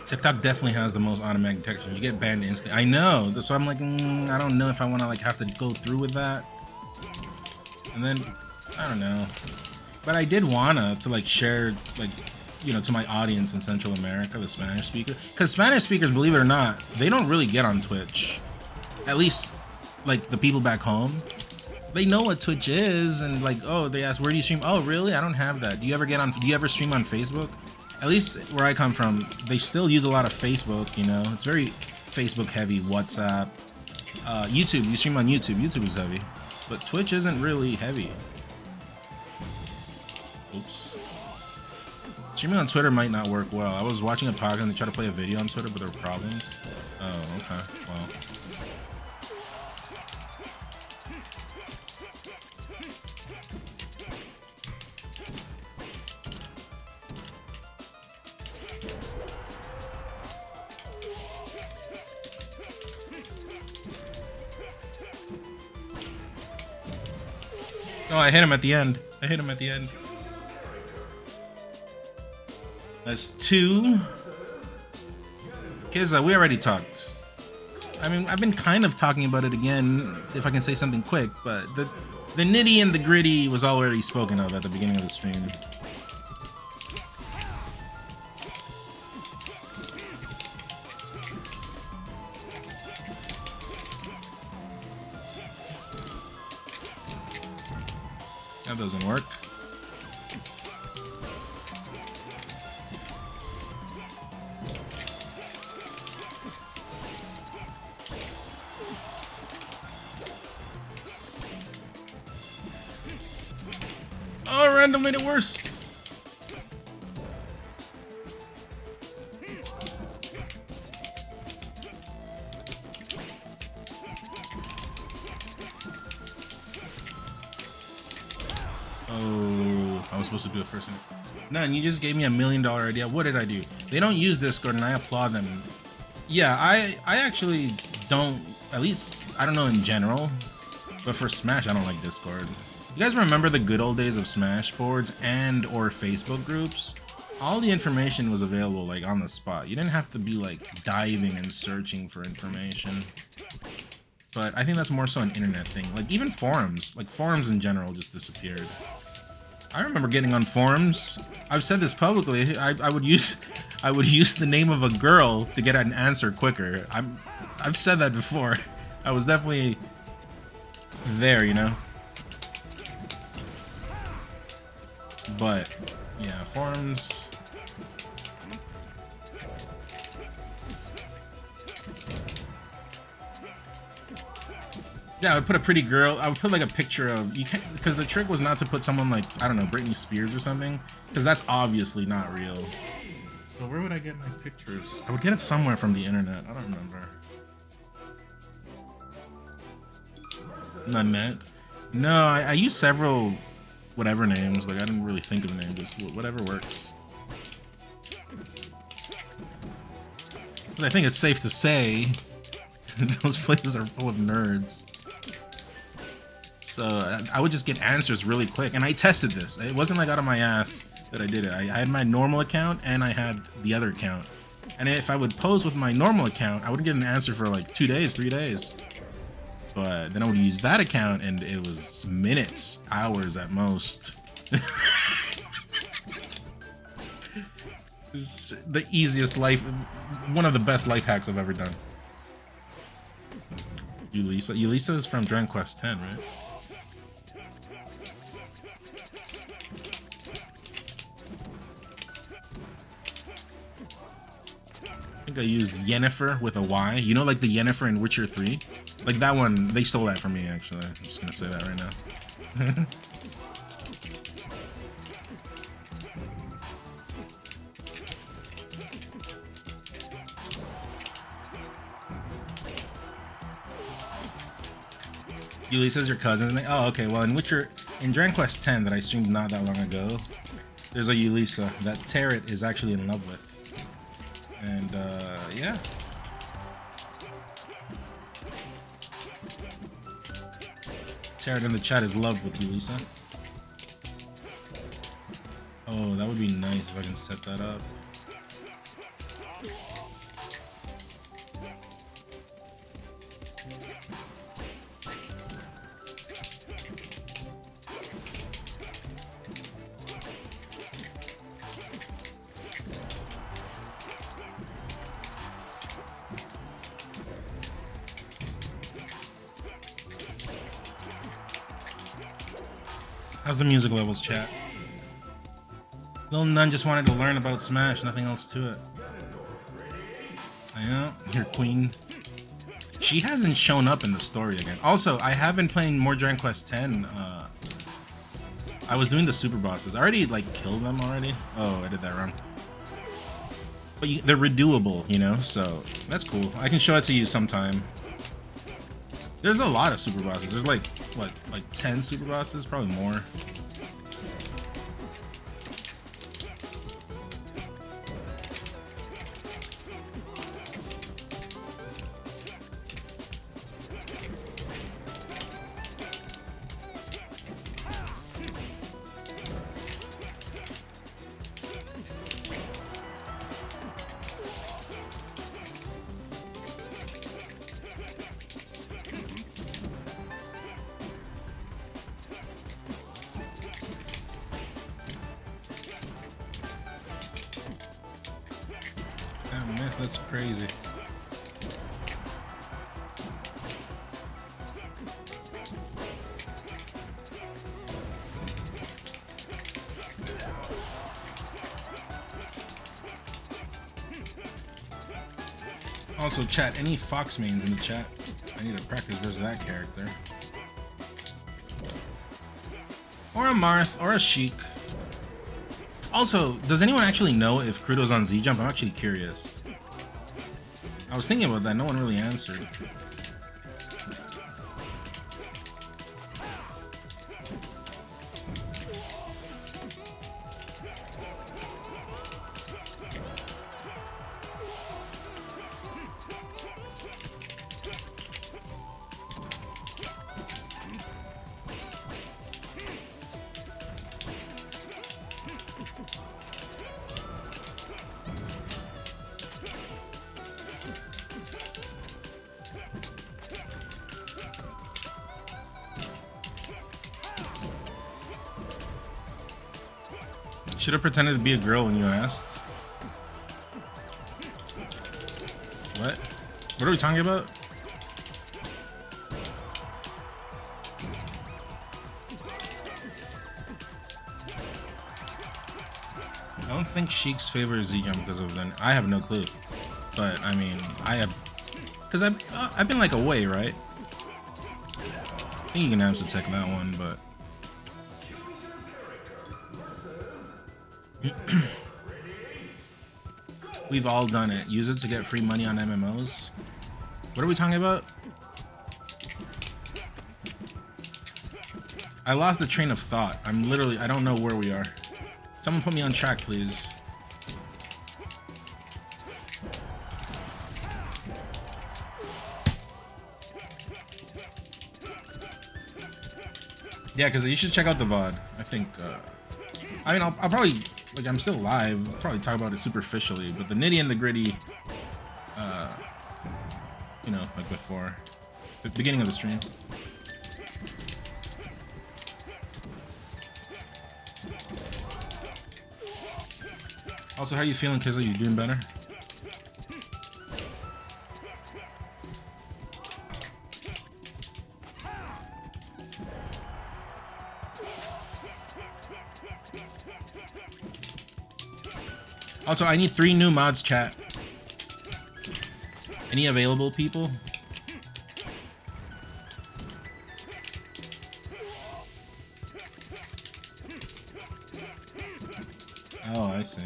TikTok definitely has the most automatic detection. You get banned instantly. I know, so I'm like, I don't know if I want to like have to go through with that. And then, I don't know. But I did wanna to like share, like, you know, to my audience in Central America, the Spanish speaker, because Spanish speakers, believe it or not, they don't really get on Twitch. At least, like the people back home, they know what Twitch is, and like, oh, they ask, where do you stream? Oh, really? I don't have that. Do you ever stream on Facebook? At least where I come from, they still use a lot of Facebook, you know? It's very Facebook heavy, WhatsApp. YouTube, you stream on YouTube. YouTube is heavy. But Twitch isn't really heavy. Oops. Streaming on Twitter might not work well. I was watching a podcast and they tried to play a video on Twitter, but there were problems. Oh, okay. Well. Oh, I hit him at the end. I hit him at the end. That's 2. Kiza, we already talked. I mean, I've been kind of talking about it again, if I can say something quick, but the nitty and the gritty was already spoken of at the beginning of the stream. That doesn't work. Oh, random made it worse. Oh, I was supposed to do it first. None, you just gave me $1 million idea. What did I do? They don't use Discord and I applaud them. Yeah, I actually don't, at least, I don't know in general, but for Smash, I don't like Discord. You guys remember the good old days of Smash boards and or Facebook groups? All the information was available like on the spot. You didn't have to be like diving and searching for information. But I think that's more so an internet thing. Like even forums, like forums in general just disappeared. I remember getting on forums. I've said this publicly. I would use the name of a girl to get an answer quicker. I've said that before. I was definitely there, you know. But yeah, forums. Yeah, I would put a pretty girl. I would put like a picture of you can't, because the trick was not to put someone like, I don't know, Britney Spears or something, because that's obviously not real. So where would I get my pictures? I would get it somewhere from the internet. I don't remember. Nanette. No, I use several whatever names. Like I didn't really think of a name. Just whatever works. But I think it's safe to say those places are full of nerds. So I would just get answers really quick, and I tested this. It wasn't like out of my ass that I did it. I had my normal account and I had the other account, and if I would pose with my normal account, I would get an answer for like 2 days, 3 days. But then I would use that account, and it was minutes, hours at most. It's the easiest life, one of the best life hacks I've ever done. Ulisa? Ulisa is from Dragon Quest X, right? I think I used Yennefer with a Y. You know, like the Yennefer in Witcher 3? Like that one, they stole that from me, actually. I'm just gonna say that right now. Yuli says your cousin. Oh, okay. Well, in Dragon Quest X that I streamed not that long ago, there's a Yulisa that Tarot is actually in love with, and yeah. Tarot in the chat is love with Yulisa. Oh, that would be nice if I can set that up. How's the music levels, chat? Lil Nun just wanted to learn about Smash, nothing else to it. Yeah, your queen. She hasn't shown up in the story again. Also, I have been playing more Dragon Quest X. I was doing the super bosses. I already like killed them already. Oh, I did that wrong. But they're redoable, you know, so that's cool. I can show it to you sometime. There's a lot of super bosses. There's like, what, like 10 super bosses? Probably more. That miss, that's crazy. Also, chat, any Fox mains in the chat? I need to practice versus that character. Or a Marth, or a Sheik. Also, does anyone actually know if Crudo's on Z-Jump? I'm actually curious. I was thinking about that, no one really answered. Should have pretended to be a girl when you asked. What? What are we talking about? I don't think Sheik's favors Z-Jump because of then. I have no clue. But, I mean, I have... Because I've been, like, away, right? I think you can answer tech that one, but... We've all done it. Use it to get free money on MMOs. What are we talking about? I lost the train of thought. I don't know where we are. Someone put me on track, please. Yeah, because you should check out the VOD. I think, I mean, I'll probably, like, I'm still live. I'll probably talk about it superficially, but the nitty and the gritty, you know, like before. The beginning of the stream. Also, how you feeling, Kizzle? You doing better? Also, I need 3 new mods, chat. Any available people? Oh, I see.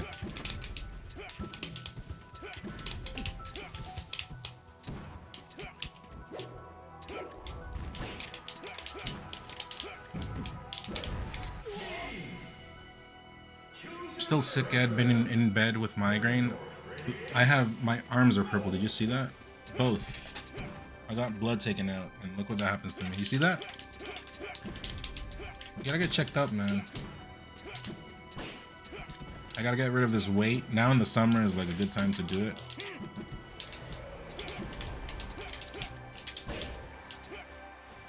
Still sick, Ed. Been in bed with migraine. I have, my arms are purple. Did you see that? Both. I got blood taken out, and look what that happens to me. You see that? You gotta get checked up, man. I gotta get rid of this weight. Now in the summer is like a good time to do it.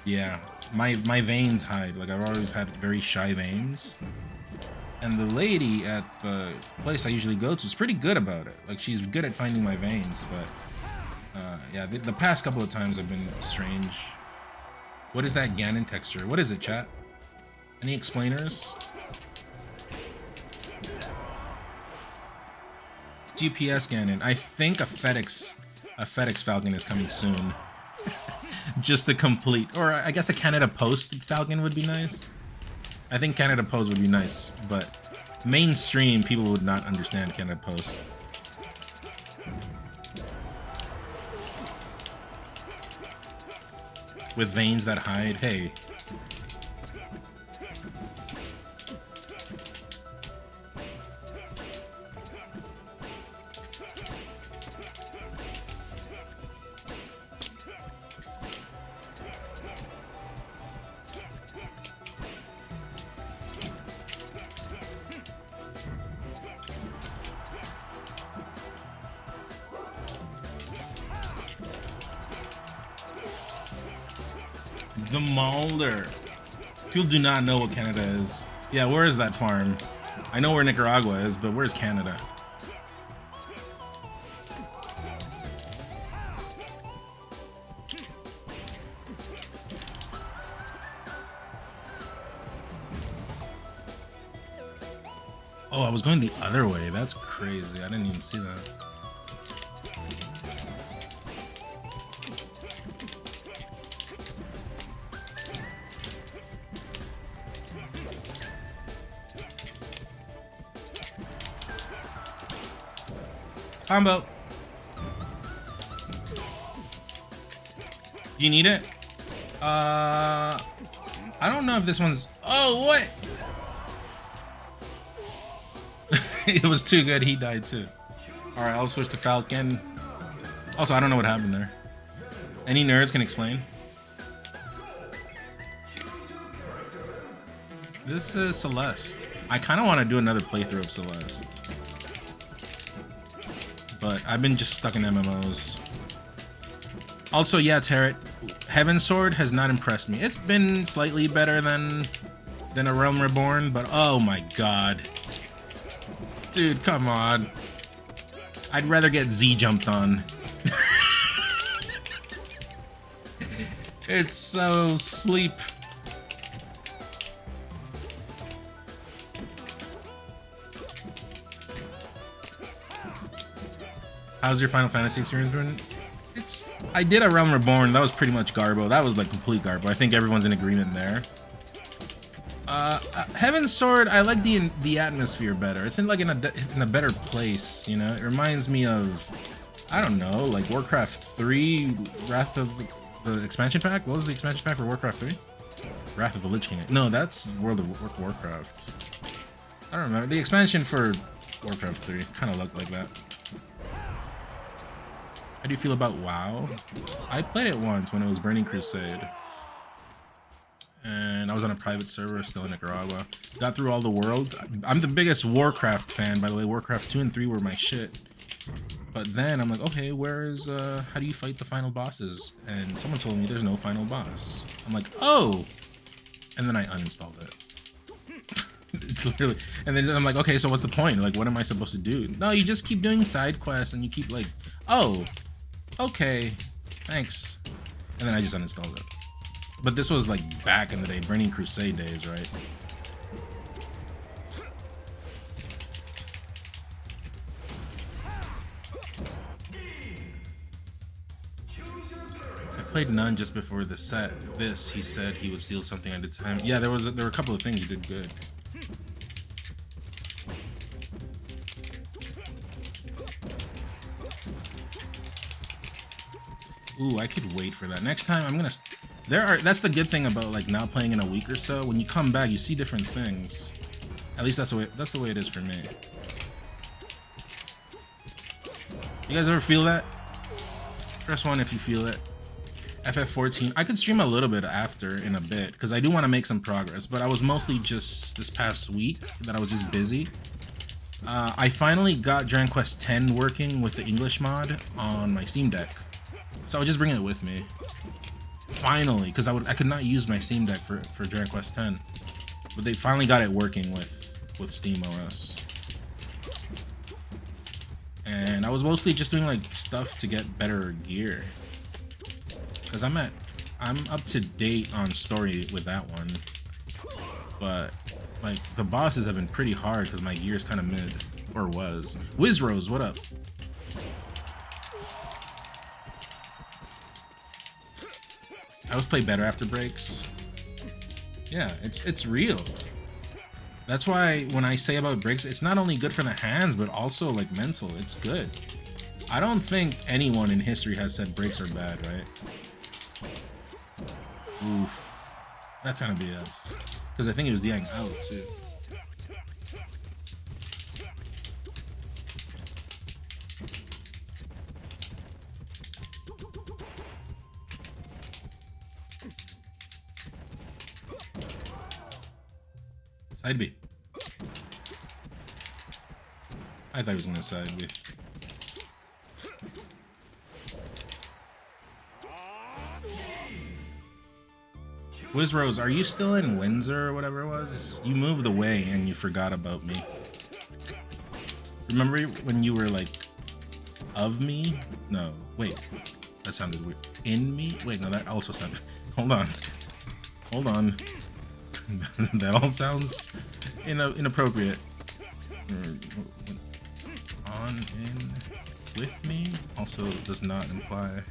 Yeah, my veins hide. Like, I've always had very shy veins. And the lady at the place I usually go to is pretty good about it. Like, she's good at finding my veins, but yeah, the past couple of times have been strange. What is that Ganon texture? What is it, chat? Any explainers? GPS Ganon. I think a FedEx Falcon is coming soon. Just to complete, or I guess a Canada Post Falcon would be nice. I think Canada Post would be nice, but mainstream people would not understand Canada Post. With veins that hide, hey. The Mulder. People do not know what Canada is. Yeah, where is that farm? I know where Nicaragua is, but where's Canada? Oh, I was going the other way. That's crazy. I didn't even see that. Combo. You need it? I don't know if this one's... Oh, what? It was too good. He died too. Alright, I'll switch to Falcon. Also, I don't know what happened there. Any nerds can explain? This is Celeste. I kind of want to do another playthrough of Celeste. But I've been just stuck in MMOs. Also, yeah, Tarot, Heaven's Sword has not impressed me. It's been slightly better than A Realm Reborn, but oh my god. Dude, come on. I'd rather get Z jumped on. It's so sleep. How's your Final Fantasy experience been? I did A Realm Reborn. That was pretty much Garbo. That was like complete Garbo. I think everyone's in agreement there. Heaven's Sword, I like the atmosphere better. It's in like in a better place, you know. It reminds me of, I don't know, like Warcraft 3, Wrath of the expansion pack. What was the expansion pack for Warcraft 3? Wrath of the Lich King. No, that's World of Warcraft. I don't remember. The expansion for Warcraft 3 kind of looked like that. How do you feel about WoW? I played it once when it was Burning Crusade. And I was on a private server still in Nicaragua. Got through all the world. I'm the biggest Warcraft fan, by the way. Warcraft 2 and 3 were my shit. But then I'm like, okay, where's, how do you fight the final bosses? And someone told me there's no final boss. I'm like, oh! And then I uninstalled it. It's literally, and then I'm like, okay, so what's the point? Like, what am I supposed to do? No, you just keep doing side quests and you keep like, oh, okay, thanks. And then I just uninstalled it. But this was like back in the day, Burning Crusade days, right? I played none just before the set. This, he said he would steal something at a time. Yeah, there were a couple of things he did good. Ooh, I could wait for that. Next time I'm gonna... That's the good thing about like not playing in a week or so. When you come back, you see different things. At least that's the way it is for me. You guys ever feel that? Press 1 if you feel it. FF14. I could stream a little bit after in a bit because I do want to make some progress, but I was mostly just this past week that I was just busy. I finally got Dragon Quest X working with the English mod on my Steam Deck. So I'll just bring it with me. Finally, because I could not use my Steam Deck for Dragon Quest X. But they finally got it working with Steam OS. And I was mostly just doing like stuff to get better gear. Because I'm up to date on story with that one. But like the bosses have been pretty hard because my gear is kind of mid. Or was. Wizrose, what up? I always play better after breaks. Yeah, it's real. That's why when I say about breaks, it's not only good for the hands, but also like mental. It's good. I don't think anyone in history has said breaks are bad, right? Oof. That's kind of BS. Because I think it was Yang out too. Side B. I thought he was gonna side B. Wizrose, are you still in Windsor or whatever it was? You moved away and you forgot about me. Remember when you were like, of me? No, wait. That sounded weird. In me? Wait, no, that also sounded... Hold on. Hold on. That all sounds inappropriate. On in with me also does not imply.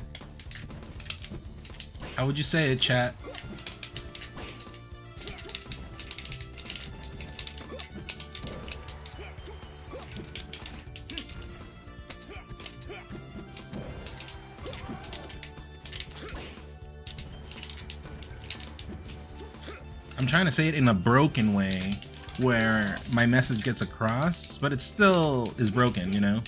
How would you say it, chat? I'm trying to say it in a broken way where my message gets across, but it still is broken, you know?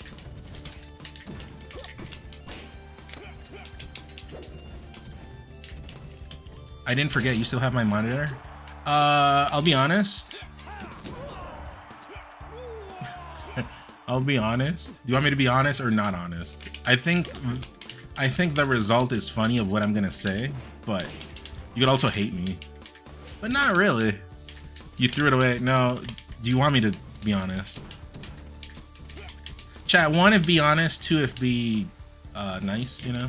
I didn't forget, you still have my monitor? I'll be honest. I'll be honest. Do you want me to be honest or not honest? I think the result is funny of what I'm gonna say, but you could also hate me. But not really. You threw it away. No, do you want me to be honest? Chat, 1 if be honest, 2 if be nice, you know?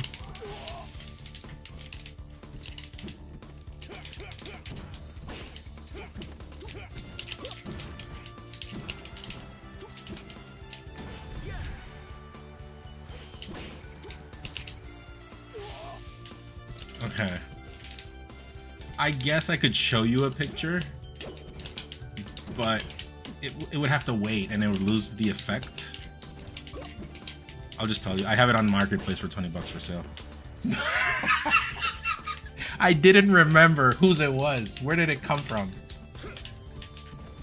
Okay. I guess I could show you a picture, but it would have to wait and it would lose the effect. I'll just tell you, I have it on Marketplace for 20 bucks for sale. I didn't remember whose it was. Where did it come from?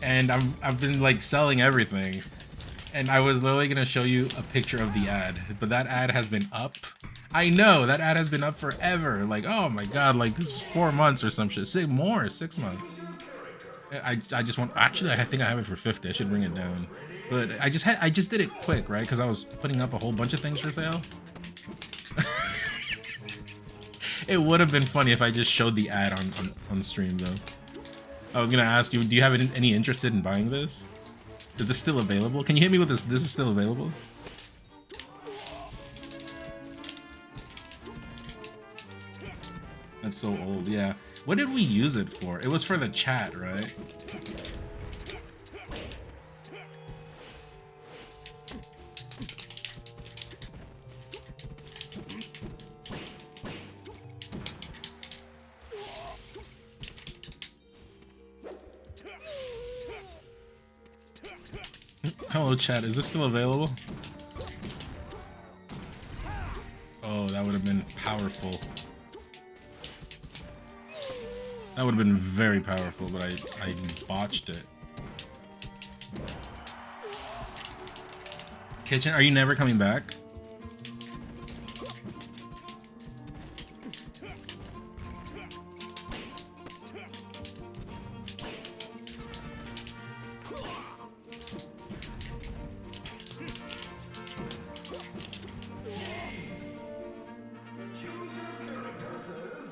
And I've been like selling everything. And I was literally gonna show you a picture of the ad, but that ad has been up. I know that ad has been up forever. Like, oh my god, like this is 4 months or some shit. 6 months. I just want. Actually, I think I have it for 50. I should bring it down. But I just did it quick, right? Because I was putting up a whole bunch of things for sale. It would have been funny if I just showed the ad on stream though. I was gonna ask you, do you have any interest in buying this? Is this still available? Can you hit me with this? This is still available? That's so old, yeah. What did we use it for? It was for the chat, right? Hello chat, is this still available? Oh, that would have been powerful. That would have been very powerful, but I botched it. Kitchen, are you never coming back?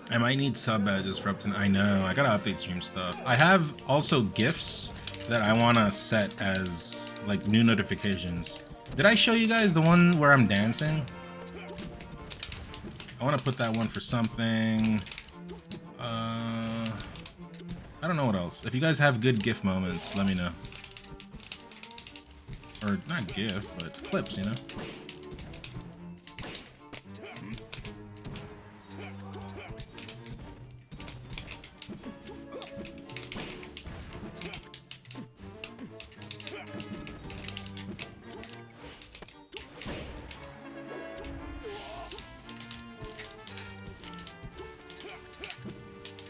I might need sub badges for up to. I know, I gotta update stream stuff. I have also gifts that I wanna set as like new notifications. Did I show you guys the one where I'm dancing? I wanna put that one for something. I don't know what else. If you guys have good GIF moments, let me know. Or not GIF, but clips, you know?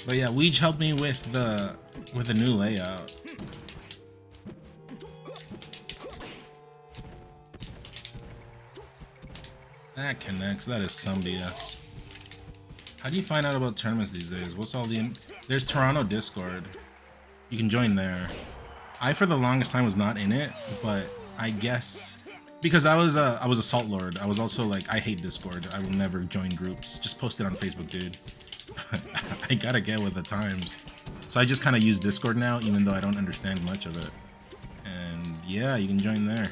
But yeah, Weege helped me with the new layout. That connects. That is some BS. How do you find out about tournaments these days? What's all the? There's Toronto Discord. You can join there. I for the longest time was not in it, but I guess because I was a Salt Lord. I was also like, I hate Discord. I will never join groups. Just post it on Facebook, dude. I gotta get with the times, so I just kind of use Discord now, even though I don't understand much of it. And yeah, you can join there.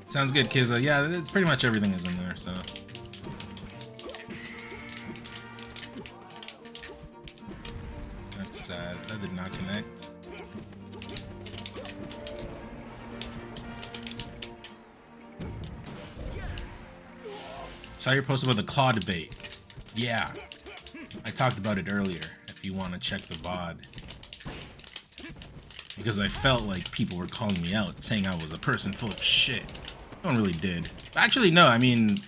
Sounds good, Kizza. Yeah, pretty much everything is in there, so. That did not connect. Saw your post about the claw debate. Yeah, I talked about it earlier. If you want to check the VOD, because I felt like people were calling me out, saying I was a person full of shit. No one really did. Actually, no. I mean,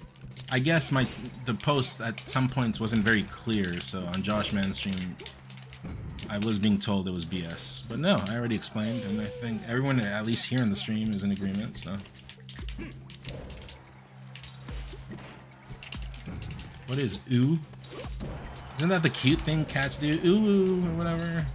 I guess the post at some points wasn't very clear. So on Josh Man's stream, I was being told it was BS. But no, I already explained, and I think everyone, at least here in the stream, is in agreement. So. What is ooh? Isn't that the cute thing cats do? Ooh, or whatever.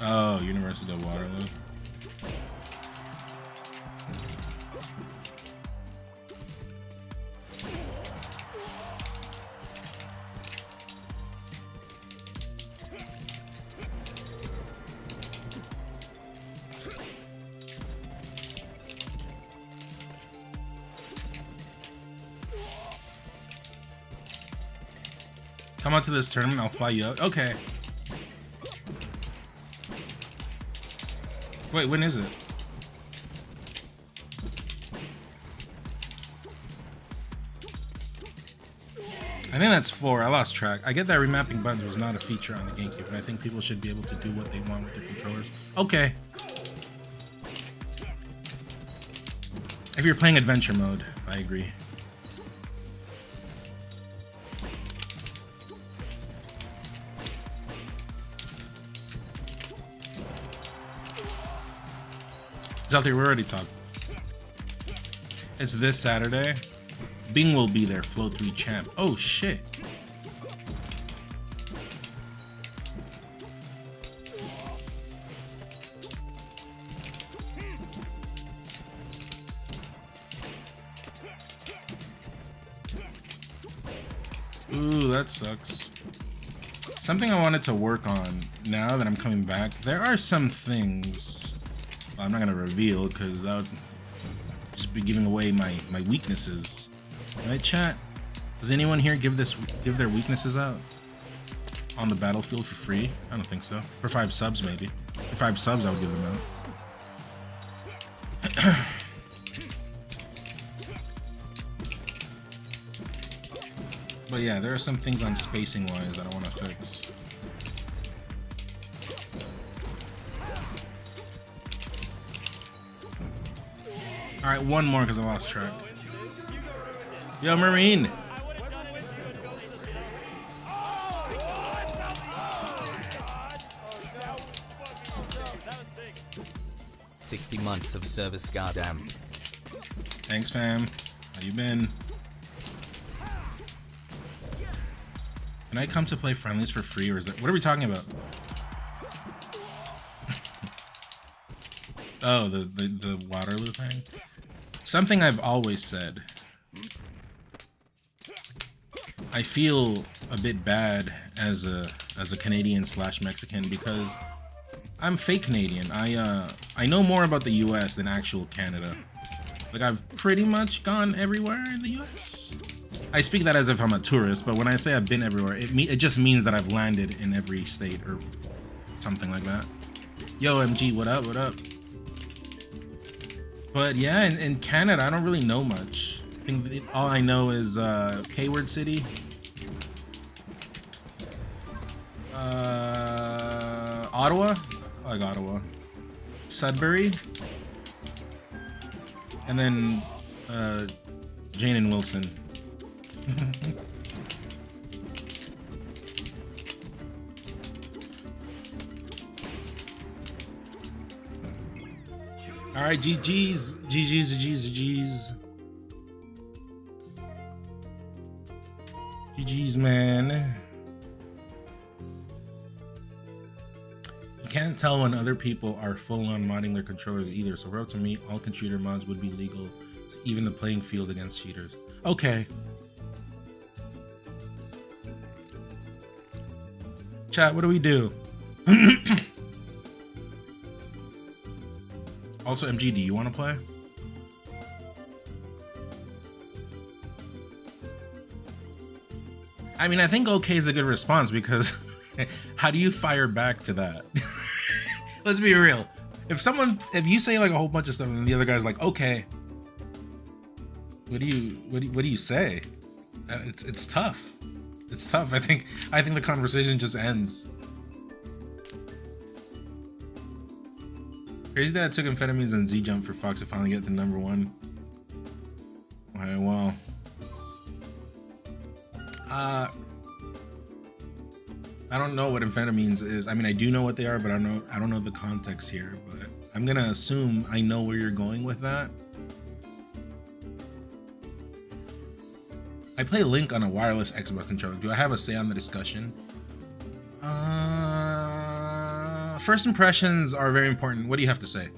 Oh, University of Waterloo. Come out to this tournament, I'll fly you out. Okay. Wait, when is it? I think that's 4. I lost track. I get that remapping buttons was not a feature on the GameCube, but I think people should be able to do what they want with their controllers. Okay. If you're playing adventure mode, I agree. It's out there, we already talked. It's this Saturday. Bing will be there, Flow 3 champ. Oh shit. Ooh, that sucks. Something I wanted to work on now that I'm coming back. There are some things I'm not gonna reveal because that would just be giving away my weaknesses. Right, chat? Does anyone here give their weaknesses out on the battlefield for free? I don't think so. For 5 subs, maybe. For 5 subs, I would give them out. But yeah, there are some things on spacing wise that I want to fix. All right, one more because I lost track. Yo, Marine. 60 months of service, goddamn. Thanks, fam. How you been? Can I come to play friendlies for free, or is that what are we talking about? Oh, the Waterloo thing. Something I've always said. I feel a bit bad as a Canadian / Mexican because I'm fake Canadian. I know more about the US than actual Canada. Like, I've pretty much gone everywhere in the US. I speak that as if I'm a tourist, but when I say I've been everywhere, it just means that I've landed in every state or something like that. Yo, MG, what up, what up? But yeah, in Canada, I don't really know much. I think all I know is K-word City, Ottawa, I like Ottawa, Sudbury, and then Jane and Wilson. All right, GG's, GG's, man. You can't tell when other people are full on modding their controllers either. So, bro, to me, all contributor mods would be legal, so even the playing field against cheaters. Okay. Chat, what do we do? Also, MG, do you want to play? I mean, I think okay is a good response because how do you fire back to that? Let's be real. If you say like a whole bunch of stuff and the other guy's like, okay, what do you say? It's tough. It's tough. I think the conversation just ends. Crazy that I took amphetamines and Z jump for Fox to finally get to number 1. Okay, well. I don't know what amphetamines is. I mean, I do know what they are, but I don't know the context here. But I'm gonna assume I know where you're going with that. I play Link on a wireless Xbox controller. Do I have a say on the discussion? First impressions are very important. What do you have to say?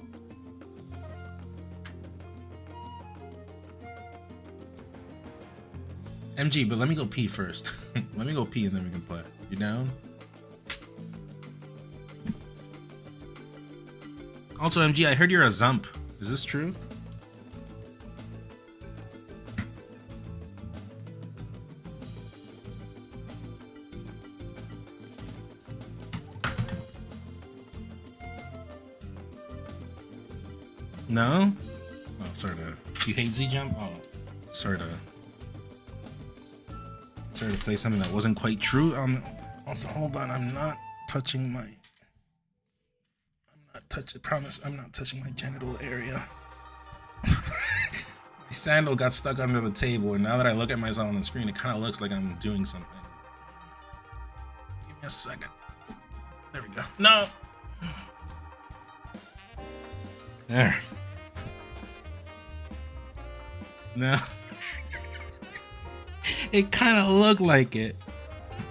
MG, but let me go pee first. Let me go pee and then we can play. You down? Also, MG, I heard you're a Zump. Is this true? No? Oh, sorry to... You hate Z-Jump? Oh, sorry to say something that wasn't quite true. Also, hold on. I'm not touching my... Promise, I'm not touching my genital area. My sandal got stuck under the table, and now that I look at myself on the screen, it kind of looks like I'm doing something. Give me a second. There we go. No! There. No. It kind of looked like it.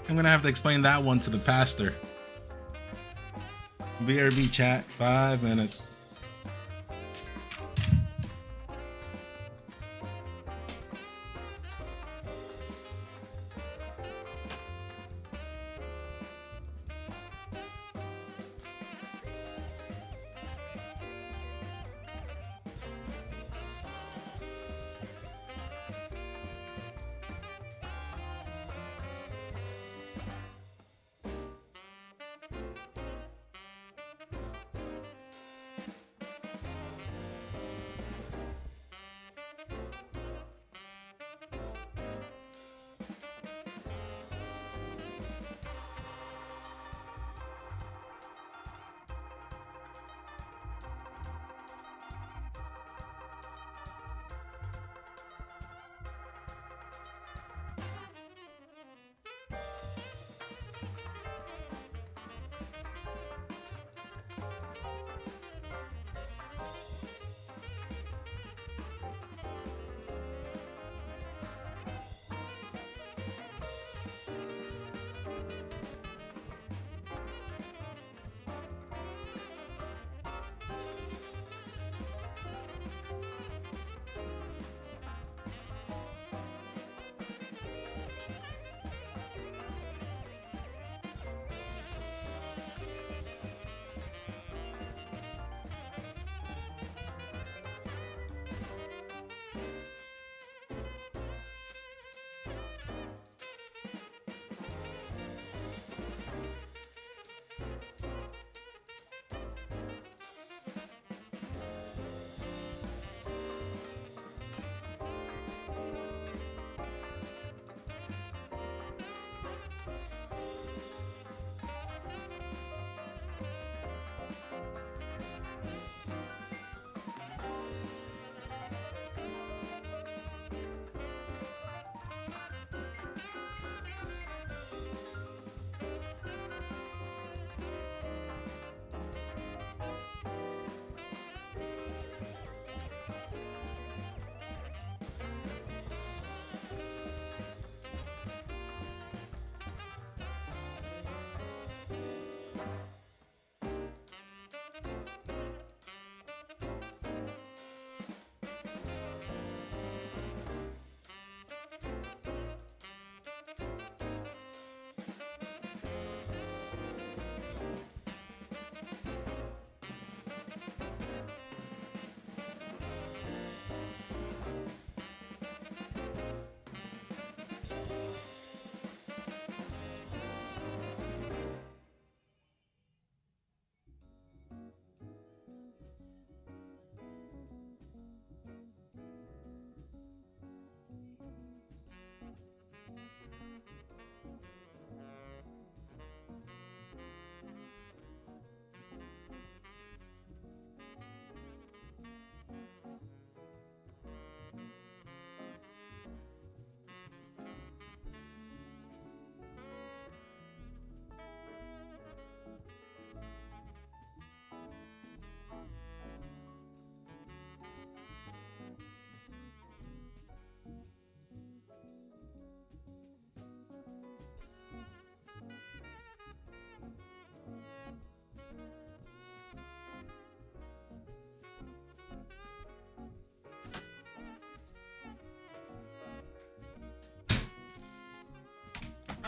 I'm gonna have to explain that one to the pastor. BRB chat, 5 minutes.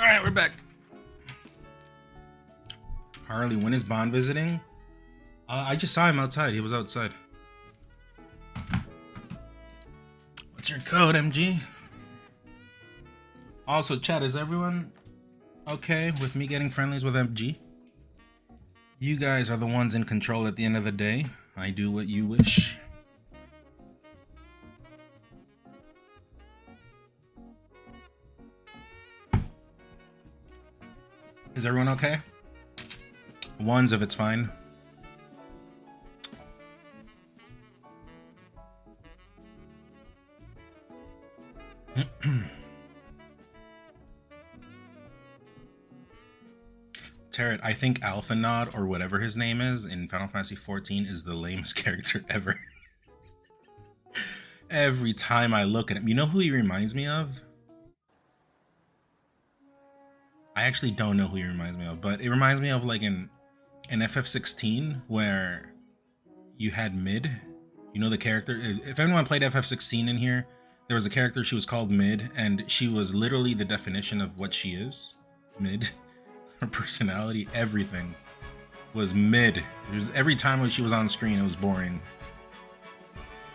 Alright, we're back. Harley, when is Bond visiting? I just saw him outside. He was outside. What's your code, MG? Also, chat, is everyone okay with me getting friendlies with MG? You guys are the ones in control at the end of the day. I do what you wish. Is everyone okay? Ones if it's fine. Tarot, I think Alphanod, or whatever his name is, in Final Fantasy XIV is the lamest character ever. Every time I look at him, you know who he reminds me of? I actually don't know who he reminds me of, but it reminds me of like in FF16 where you had Mid. You know the character? If anyone played FF16 in here, there was a character, she was called Mid, and she was literally the definition of what she is. Mid. Her personality, everything was mid. It was, every time when she was on screen, it was boring.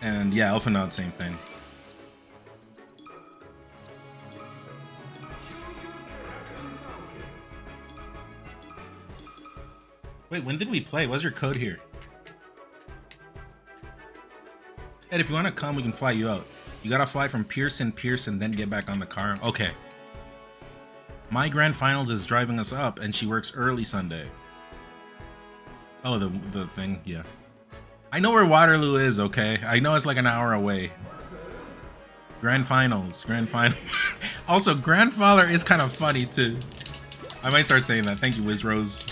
And yeah, Elfenod, same thing. Wait, when did we play? What's your code here? Ed, if you want to come, we can fly you out. You gotta fly from Pearson, then get back on the car. Okay. My grand finals is driving us up, and she works early Sunday. Oh, the thing, yeah. I know where Waterloo is, okay? I know it's like an hour away. Grand finals. Also, grandfather is kind of funny, too. I might start saying that. Thank you, Wiz Rose.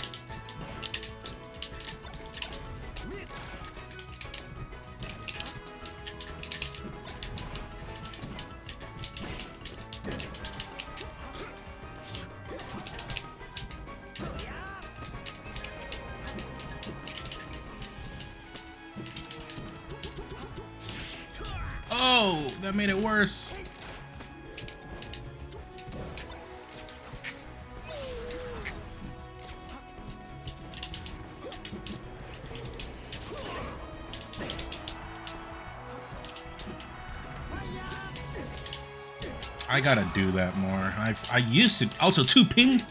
Oh, that made it worse. I gotta do that more. I used to. Also, 2 ping.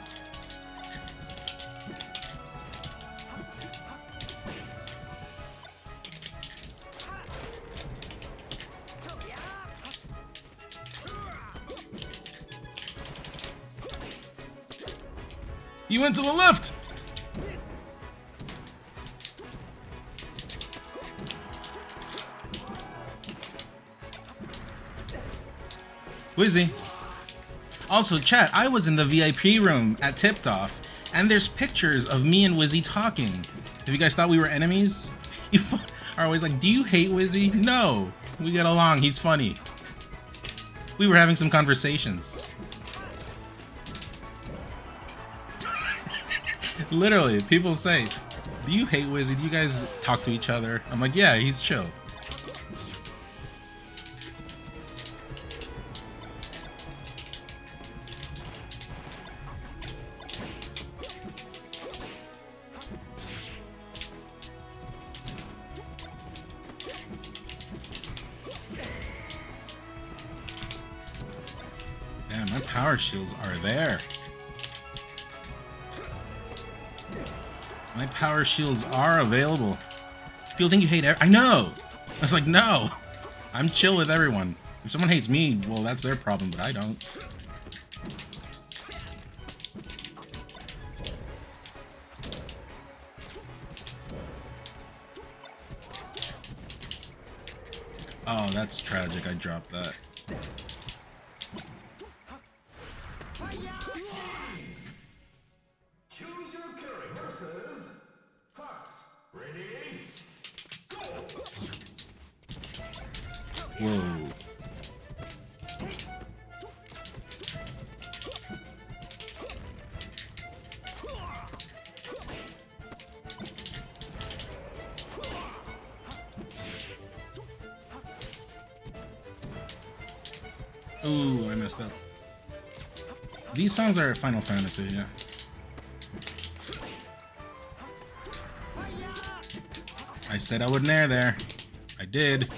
You went to the left. Wizzy. Also, chat, I was in the VIP room at Tipped Off, and there's pictures of me and Wizzy talking. Have you guys thought we were enemies? You are always like, do you hate Wizzy? No, we get along, he's funny. We were having some conversations. Literally, people say, do you hate Wizzy? Do you guys talk to each other? I'm like, yeah, he's chill. Damn, my power shields are there. My power shields are available. People think you hate I know! I was like, no! I'm chill with everyone. If someone hates me, well, that's their problem, but I don't. Oh, that's tragic. I dropped that. Whoa. Ooh, I messed up. These songs are Final Fantasy, yeah. I said I would nair there. I did.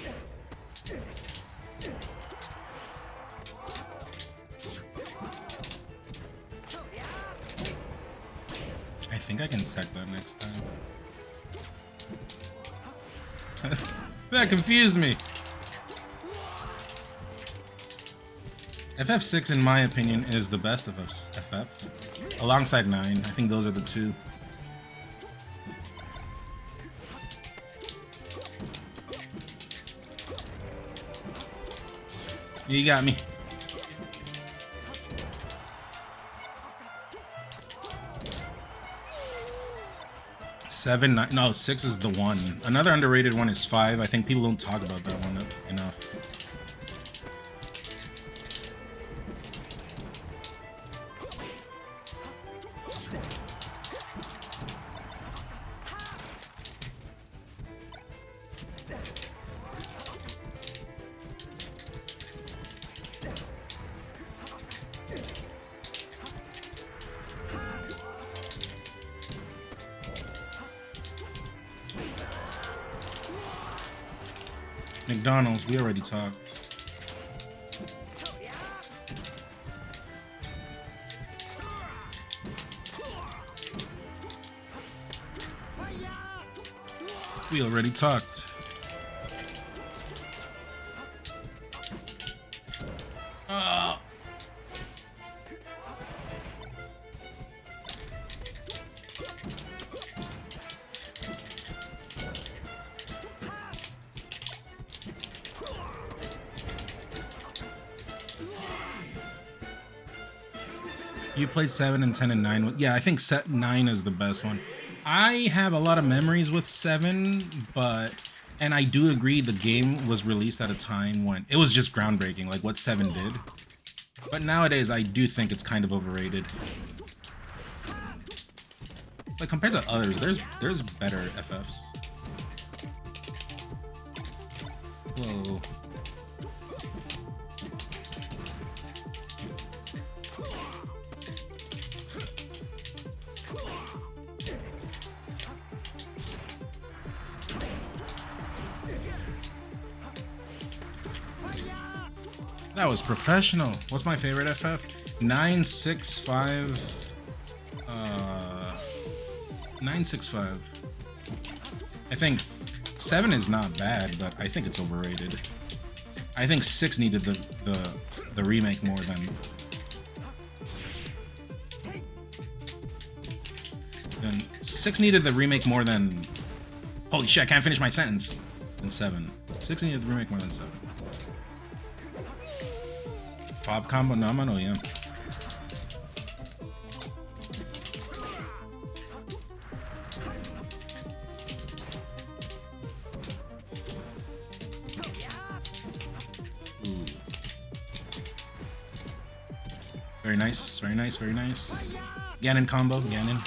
I think I can tech that next time. That confused me. FF6, in my opinion, is the best of FF. Alongside 9. I think those are the two. You got me. Seven, nine, no, 6 is the one. Another underrated one is 5. I think people don't talk about that one enough. McDonald's, we already talked. We already talked. You played 7 and 10 and 9. Yeah, I think 9 is the best one. I have a lot of memories with 7, and I do agree the game was released at a time when it was just groundbreaking, like what 7 did. But nowadays, I do think it's kind of overrated. Like compared to others, there's better FFs. Whoa. That was professional. What's my favorite FF? 965. 965. I think 7 is not bad, but I think it's overrated. I think 6 needed the remake more than 6 needed the remake more than. Holy shit! I can't finish my sentence. Than 7. 6 needed the remake more than 7. Fob combo nominal, yeah. Ooh. Very nice, very nice, very nice. Ganon combo, Ganon.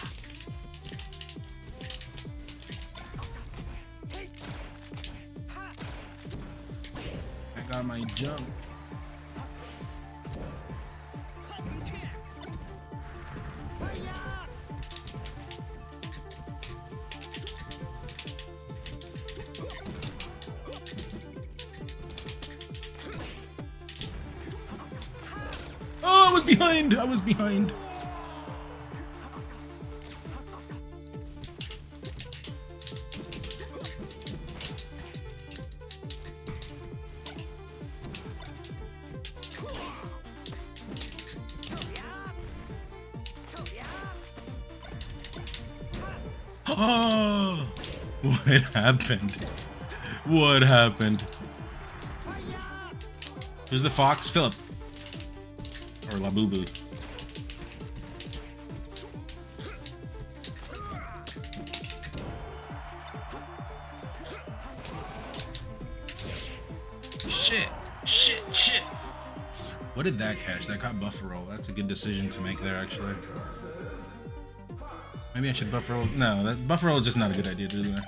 I got my jump. Oh, I was behind! I was behind. Oh, what happened? What happened? Who's the fox? Philip. Or Labubu. Shit. Shit. Shit. What did that catch? That caught buffer roll. That's a good decision to make there, actually. Maybe I should buffer roll. No, that buffer roll is just not a good idea to do there.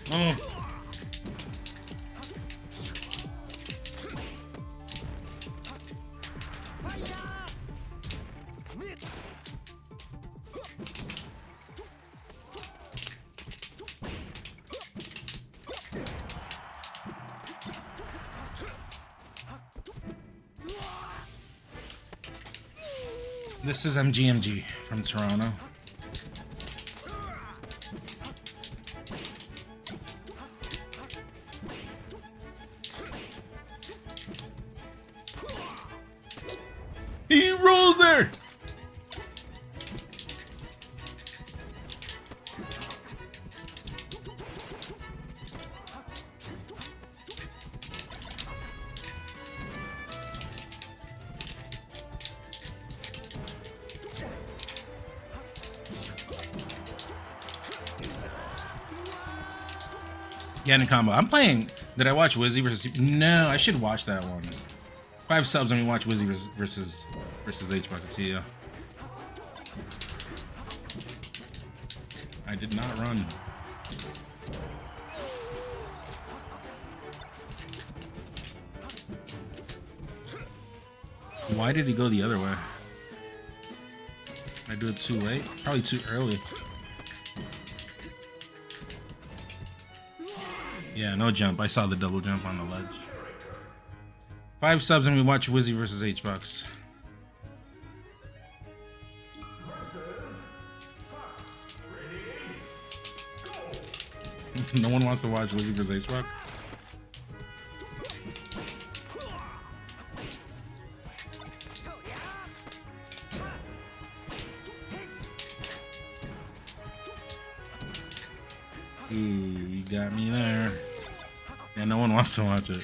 Oh. This is MGMG from Toronto. He rolls there. Yeah, in a combo. I'm playing. Did I watch Wizzy versus? No, I should watch that one. 5 subs and we watch Wizzy versus H-Box. I did not run. Why did he go the other way? Did I do it too late? Probably too early. Yeah, no jump. I saw the double jump on the ledge. 5 subs and we watch Wizzy versus H-Box. No one wants to watch Wizzy versus H-Box? Ooh, you got me there. Yeah, no one wants to watch it.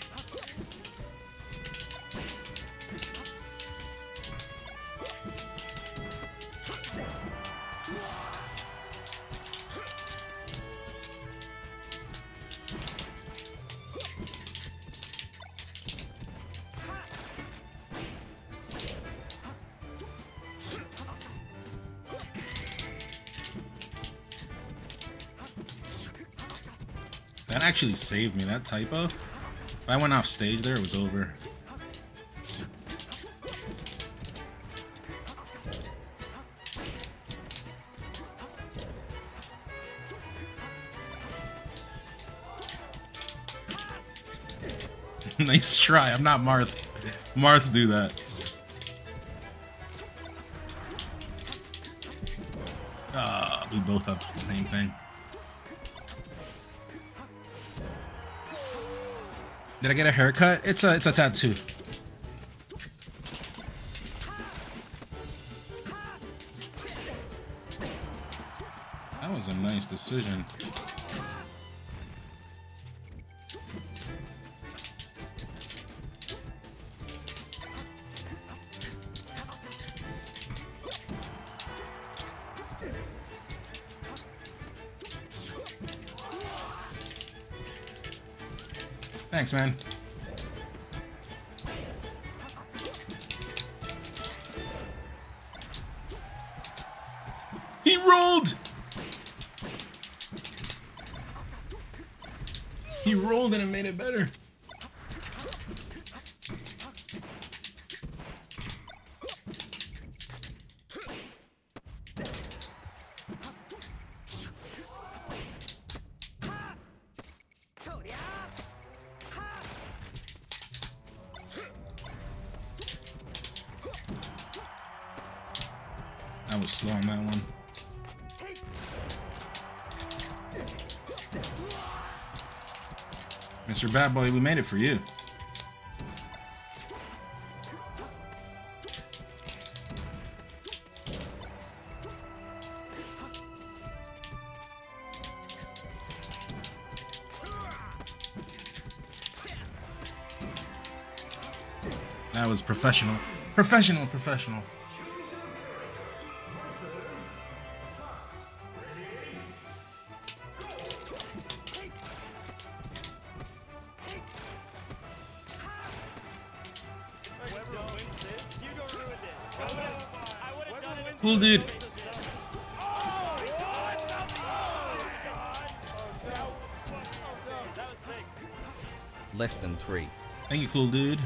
That actually saved me, that typo. If I went off stage there, it was over. Nice try. I'm not Marth. Marths do that. We both have the same thing. Did I get a haircut? It's a tattoo. That was a nice decision. Thanks, man. He rolled! He rolled and it made it better. I was slow on that one. Mr. Bad Boy, we made it for you. That was professional. Professional. Cool, dude. Less than 3. Thank you, cool dude.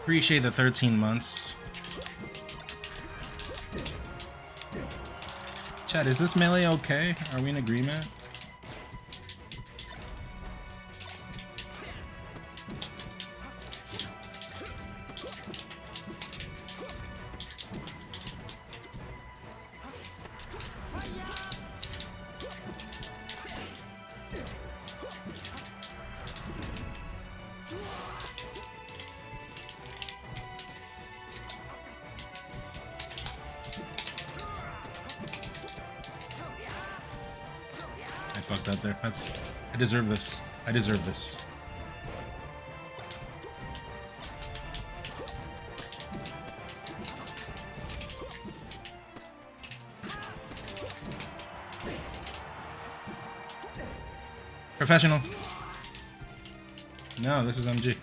Appreciate the 13 months. Chat, is this melee okay? Are we in agreement? I fucked up there. I deserve this. I deserve this. Professional. No, this is MG.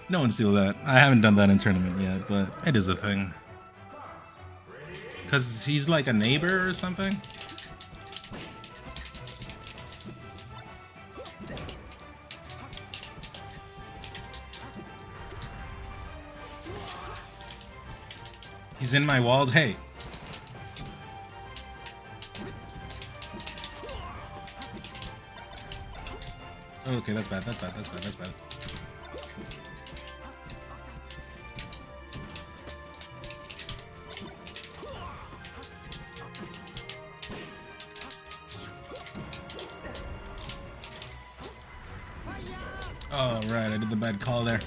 No one steal that. I haven't done that in tournament yet, but it is a thing. Cause he's like a neighbor or something? He's in my walls. Hey. Okay, that's bad. That's bad. That's bad. That's bad. Oh, right. I did the bad call there.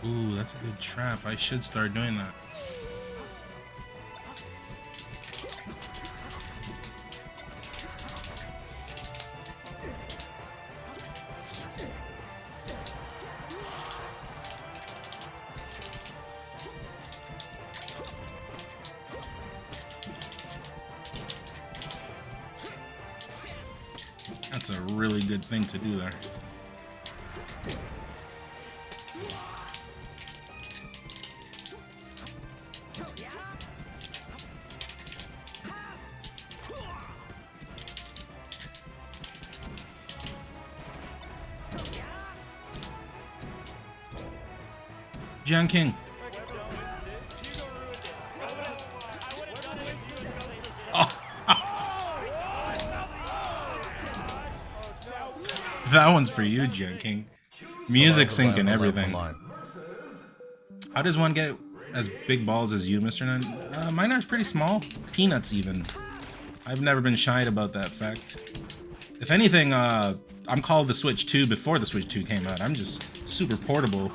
Ooh, that's a good trap. I should start doing that. That's a really good thing to do there. Jiang King. That one's for you, Jiang King. Music sync and everything. How does one get as big balls as you, Mr. Nunn? Mine are pretty small. Peanuts, even. I've never been shy about that fact. If anything, I'm called the Switch 2 before the Switch 2 came out. I'm just super portable.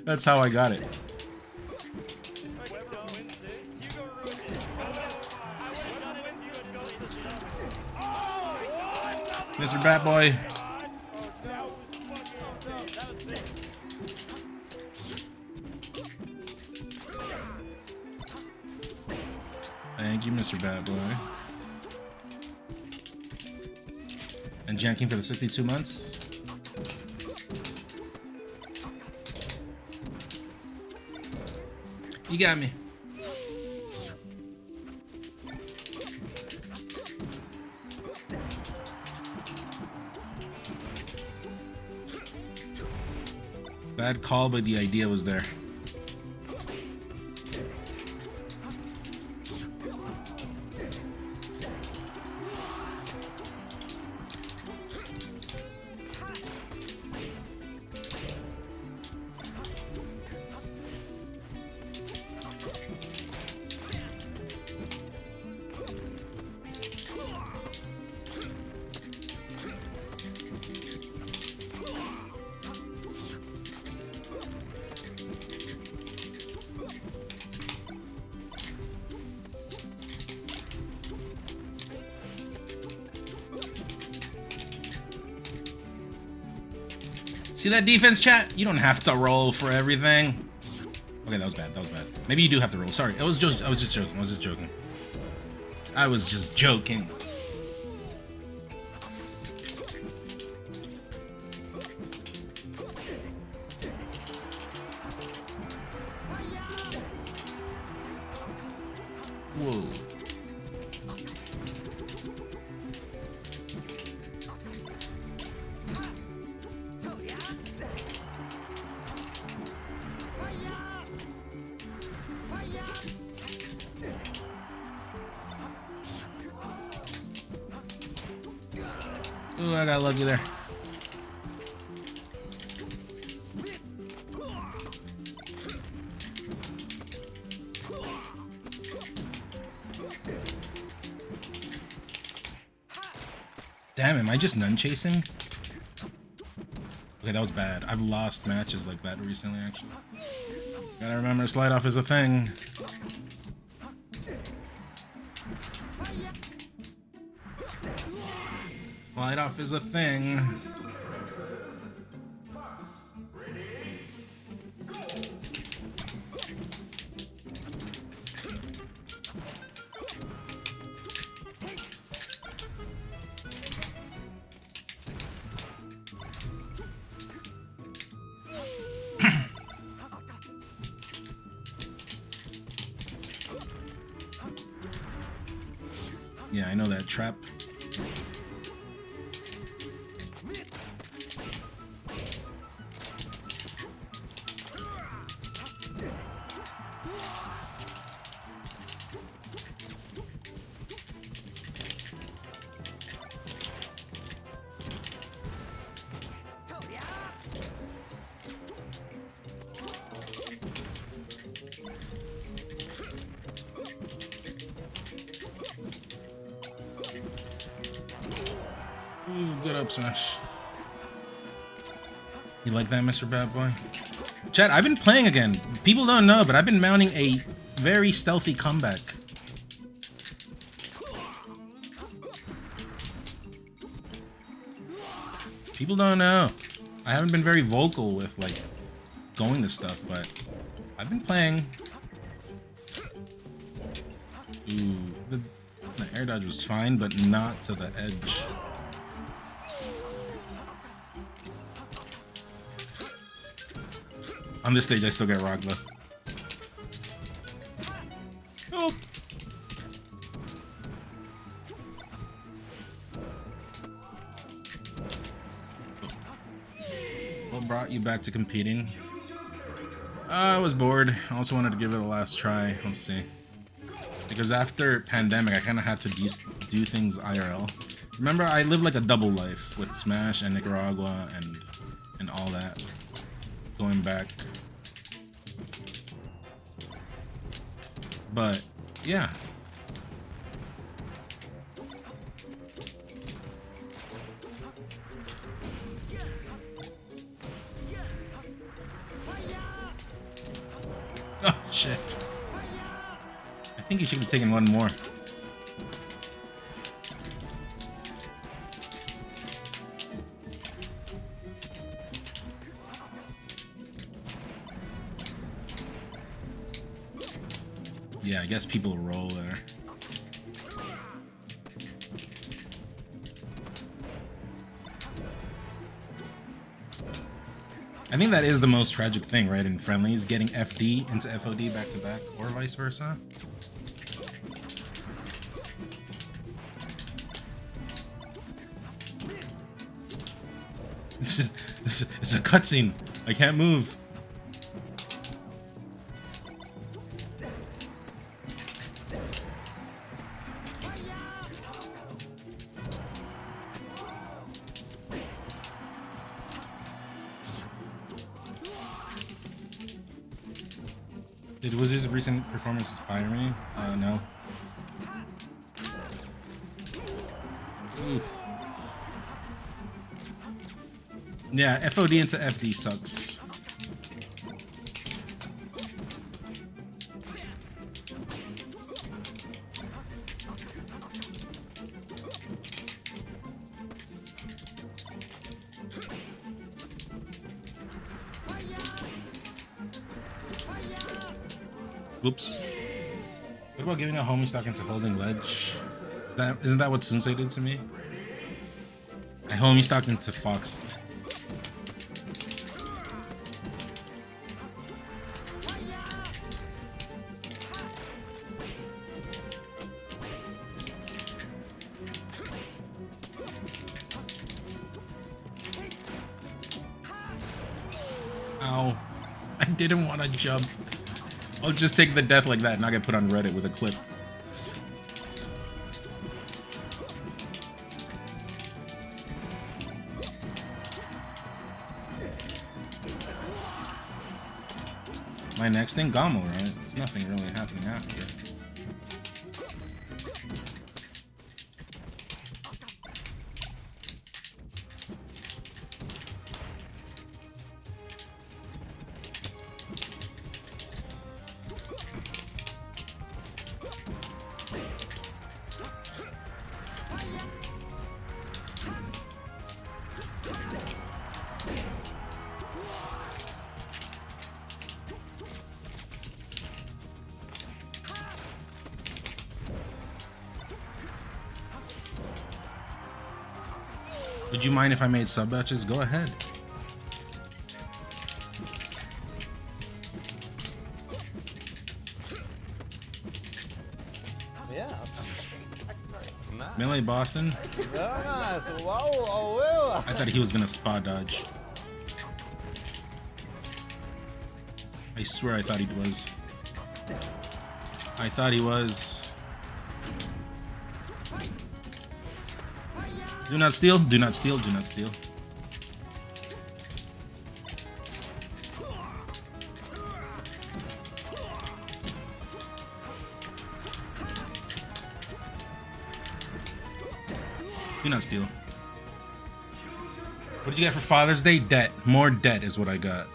That's how I got it. Mr. Bat Boy. Thank you, Mr. Bat Boy. And janking for the 62 months. You got me. Bad call, but the idea was there. See that defense, chat? You don't have to roll for everything. Okay, that was bad. That was bad. Maybe you do have to roll. Sorry, I was just joking. I was just joking. I was just joking. Whoa. Ooh, I got lucky there. Damn, am I just none chasing? Okay, that was bad. I've lost matches like that recently, actually. Gotta remember, slide off is a thing. Slide off is a thing. Yeah, I know that trap. Ooh, good up smash. You like that, Mr. Bad Boy? Chat, I've been playing again. People don't know, but I've been mounting a very stealthy comeback. People don't know. I haven't been very vocal with, like, going to stuff, but I've been playing. Ooh, the air dodge was fine, but not to the edge. On this stage, I still get rocked though. Oh. What brought you back to competing? I was bored. I also wanted to give it a last try. Let's see. Because after pandemic, I kind of had to do things IRL. Remember, I lived like a double life with Smash and Nicaragua and all that. Going back. But yeah. Oh shit. I think you should have taken one more. Yeah, I guess people roll there. I think that is the most tragic thing, right, in friendlies, getting FD into FOD back to back, or vice versa. It's just, it's a cutscene. I can't move. Was his recent performance inspire me? No. Oof. Yeah, FOD into FD sucks. Oops. What about giving a homie stock into holding ledge? Isn't that what Sunsei did to me? I homie stocked into Fox. Ow. I didn't want to jump. I'll just take the death like that and not get put on Reddit with a clip. My next thing, Gamo, right? There's nothing really happening after. Would you mind if I made sub batches? Go ahead. Yeah. Nice. Melee Boston? Very nice. Wow, oh, well. I thought he was gonna spot dodge. I swear I thought he was. I thought he was. Do not steal, do not steal, do not steal. Do not steal. What did you get for Father's Day? Debt. More debt is what I got.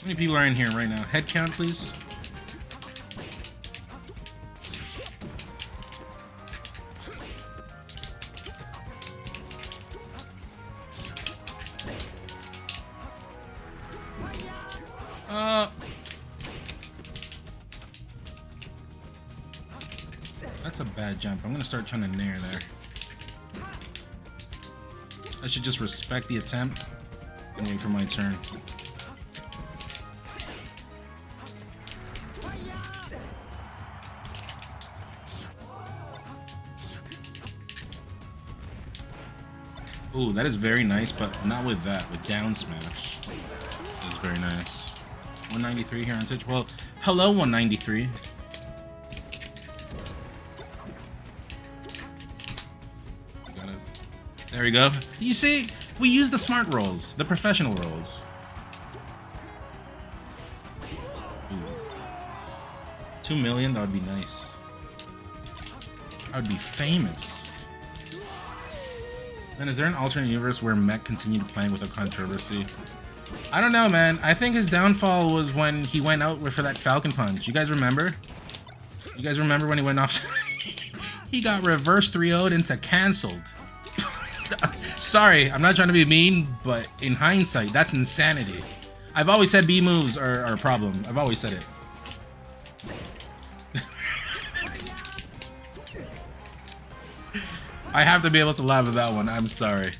How many people are in here right now? Head count, please. That's a bad jump. I'm gonna start trying to nair there. I should just respect the attempt and wait for my turn. Ooh, that is very nice, but not with that. With down smash. That is very nice. 193 here on Twitch. Well, hello 193. Got it. There we go. You see, we use the smart rolls, the professional rolls. Ooh. 2 million, that would be nice. I would be famous. Then is there an alternate universe where Mech continued playing without controversy? I don't know, man. I think his downfall was when he went out for that Falcon Punch. You guys remember? You guys remember when he went off? He got reverse 3-0'd into canceled. Sorry, I'm not trying to be mean, but in hindsight, that's insanity. I've always said B moves are a problem. I've always said it. I have to be able to laugh at that one. I'm sorry.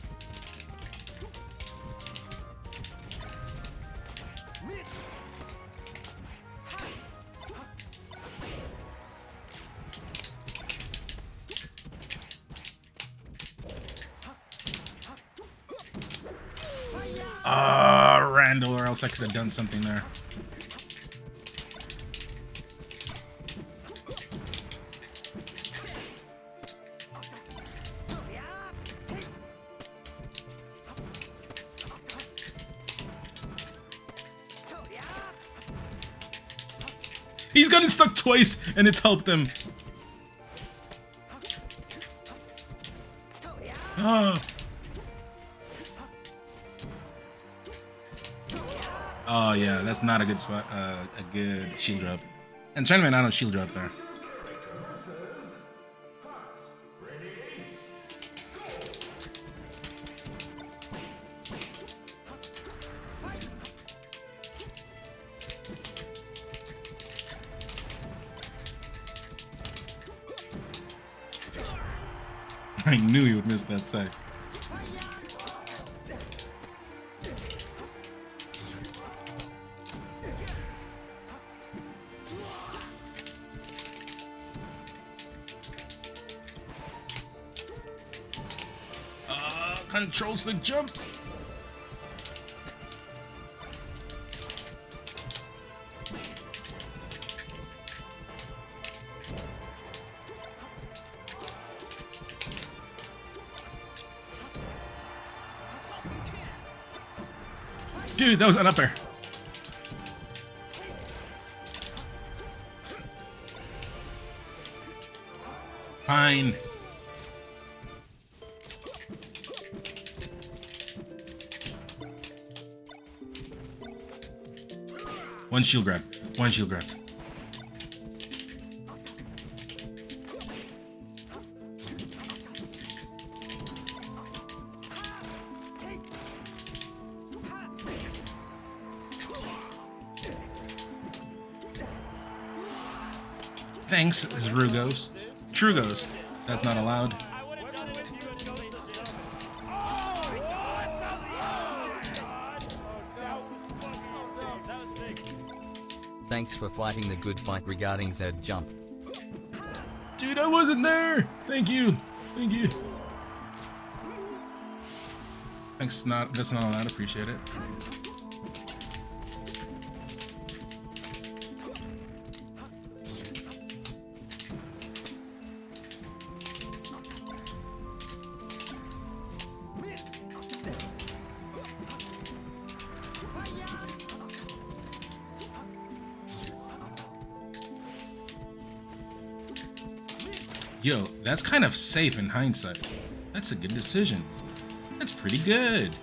Randall, or else I could have done something there. He's gotten stuck twice, and it's helped him. Oh yeah, that's not a good spot. A good shield drop. And tournament, I don't shield drop there. I knew he would miss that tech. Control stick jump. Dude, that was an up air. Fine. One shield grab. One shield grab. Thanks, Zru Ghost. True Ghost. That's not allowed. I would have done it if you had chosen to summon. Oh, God! That was sick. Thanks for fighting the good fight regarding Z jump. Dude, I wasn't there. Thank you. Thank you. Thanks, that's not allowed. Appreciate it. Yo, that's kind of safe in hindsight. That's a good decision. That's pretty good.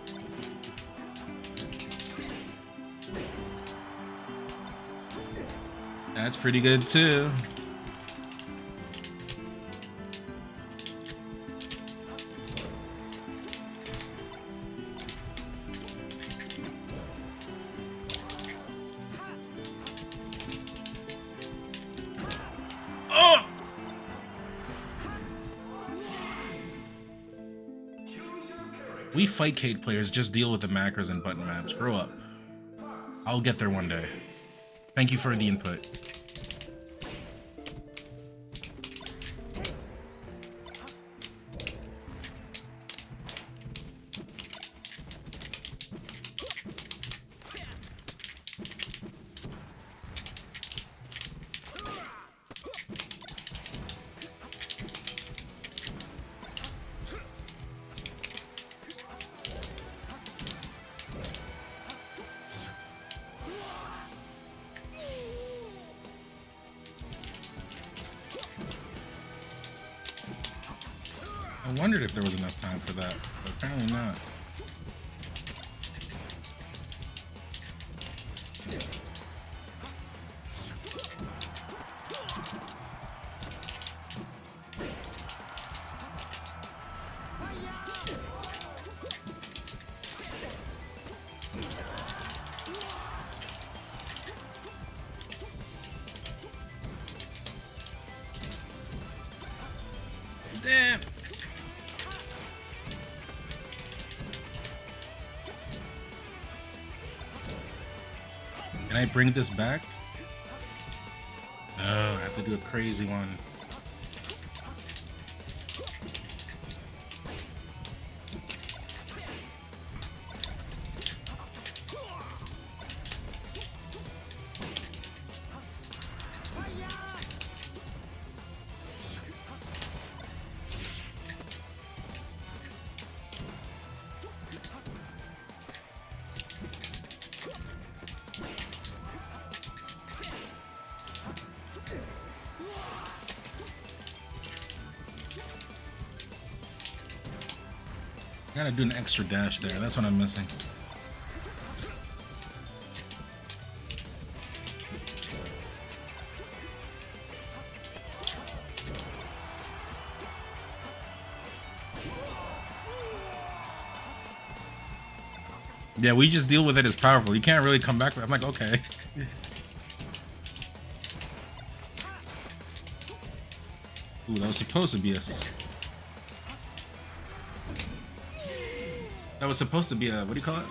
That's pretty good too. Oh! We fight Cade players just deal with the macros and button maps. Grow up. I'll get there one day. Thank you for the input. I wondered if there was enough time for that, but apparently not. Damn! Can I bring this back? No, I have to do a crazy one. Gotta do an extra dash there. That's what I'm missing. Yeah, we just deal with it as powerful. You can't really come back. I'm like, okay. Ooh, that was supposed to be a... That was supposed to be a... What do you call it?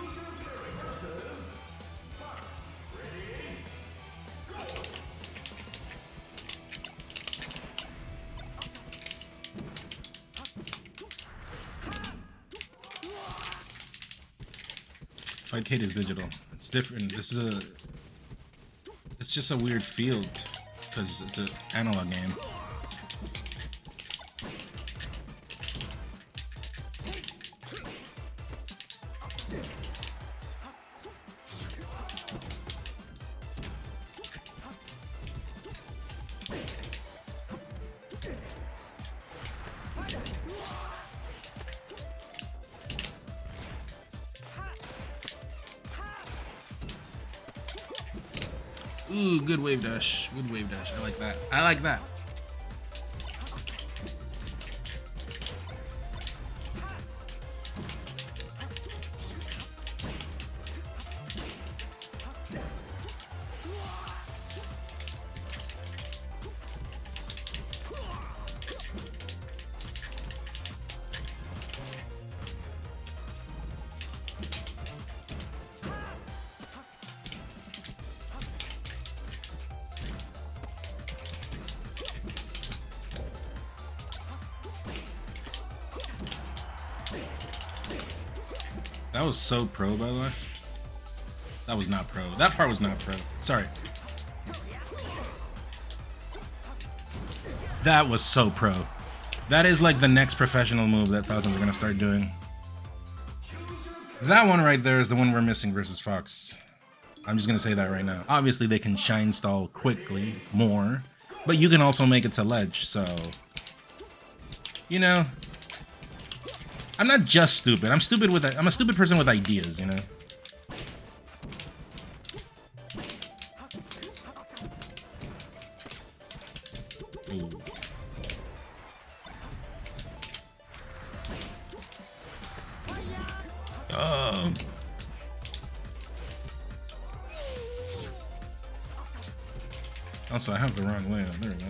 Fightcade is digital. It's different. This is a... It's just a weird field because it's an analog game. Ooh, good wave dash. Good wave dash. I like that. I like that. That was so pro, by the way. That was not pro. That part was not pro. Sorry. That was so pro. That is like the next professional move that Falcons are going to start doing. That one right there is the one we're missing versus Fox. I'm just going to say that right now. Obviously, they can shine stall quickly, more. But you can also make it to ledge, so... You know... I'm not just stupid. I'm stupid with... I'm a stupid person with ideas, you know? Ooh. Oh. Also, I have the wrong way. There we go.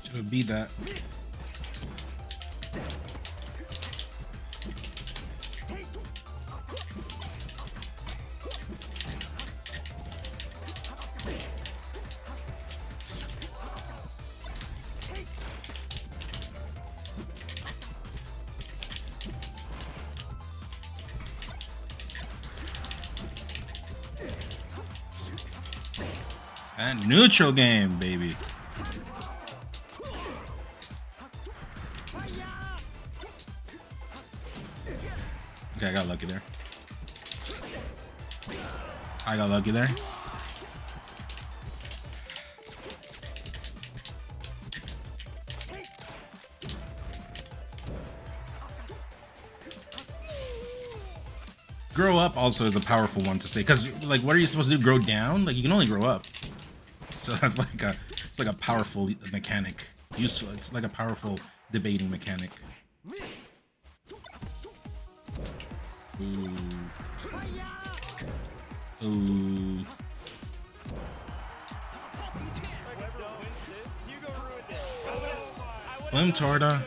Should have beat that. And neutral game, baby. Okay, I got lucky there. I got lucky there. Grow up also is a powerful one to say, because like, what are you supposed to do? Grow down? Like, you can only grow up. So that's like a, it's like a powerful mechanic. Useful. It's like a powerful debating mechanic. Ooh. Ooh. Slim Torta.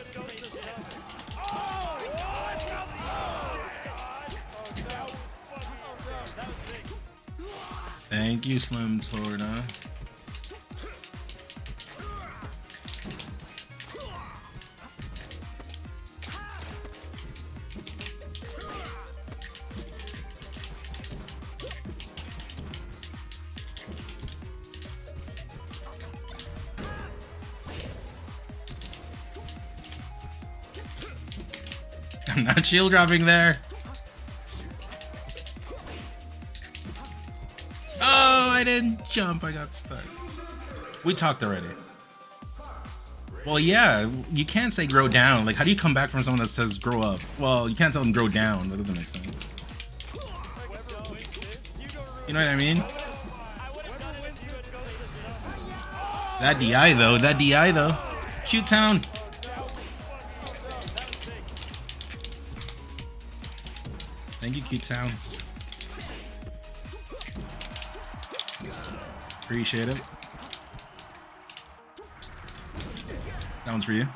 Thank you, Slim Torta. I'm not shield dropping there. Oh, I didn't jump. I got stuck. We talked already. Well, yeah, you can't say grow down. Like, how do you come back from someone that says grow up? Well, you can't tell them grow down. That doesn't make sense. You know what I mean? That DI though. That DI though. Cute town. Thank you, cute town. Appreciate it. That one's for you.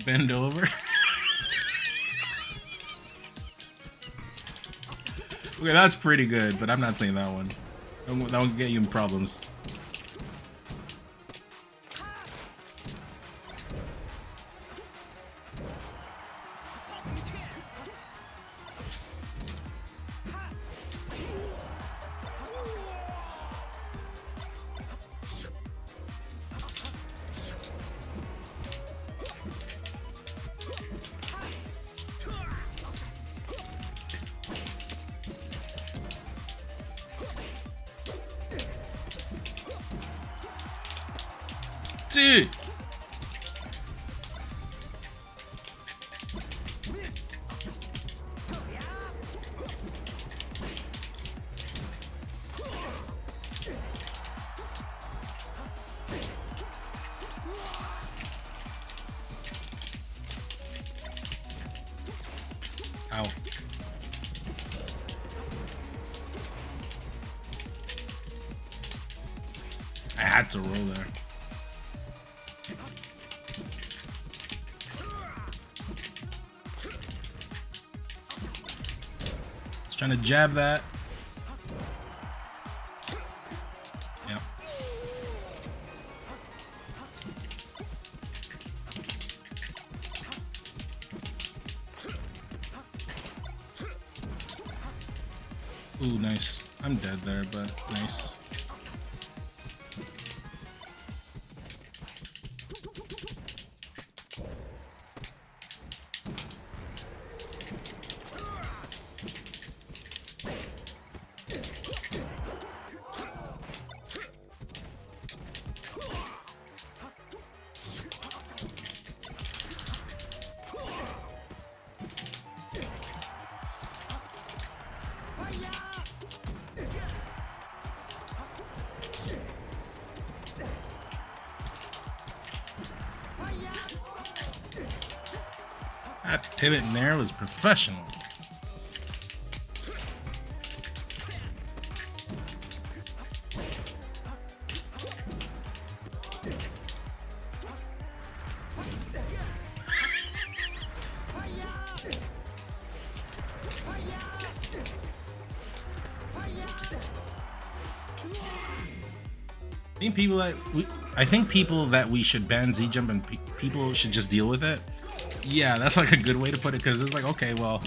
Bend over. Okay, that's pretty good, but I'm not saying that one. That won't get you in problems. Dude. Ow. I had to roll there. Trying to jab that. Yep. Ooh, nice. I'm dead there, but nice. That pivot in there was professional. I think people that we should ban Z jump and people should just deal with it. Yeah, that's like a good way to put it, because it's like, okay, well,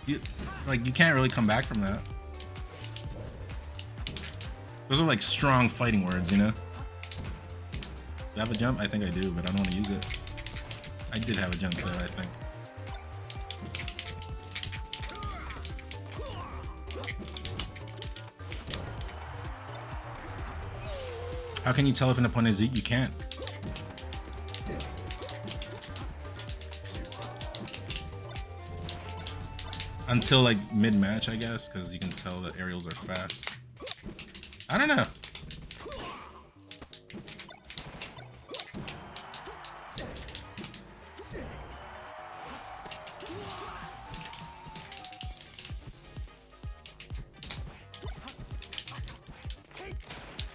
you can't really come back from that. Those are like strong fighting words, you know? Do I have a jump? I think I do, but I don't want to use it. I did have a jump there, I think. How can you tell if an opponent is Z? You can't. Until like mid-match, I guess, because you can tell that aerials are fast. I don't know.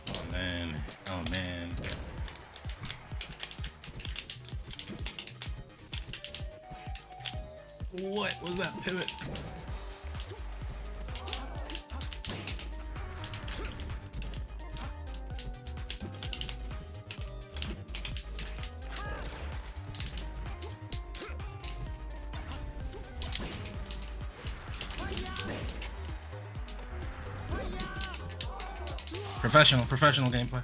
Oh man. Oh man. What was that pivot? Professional gameplay.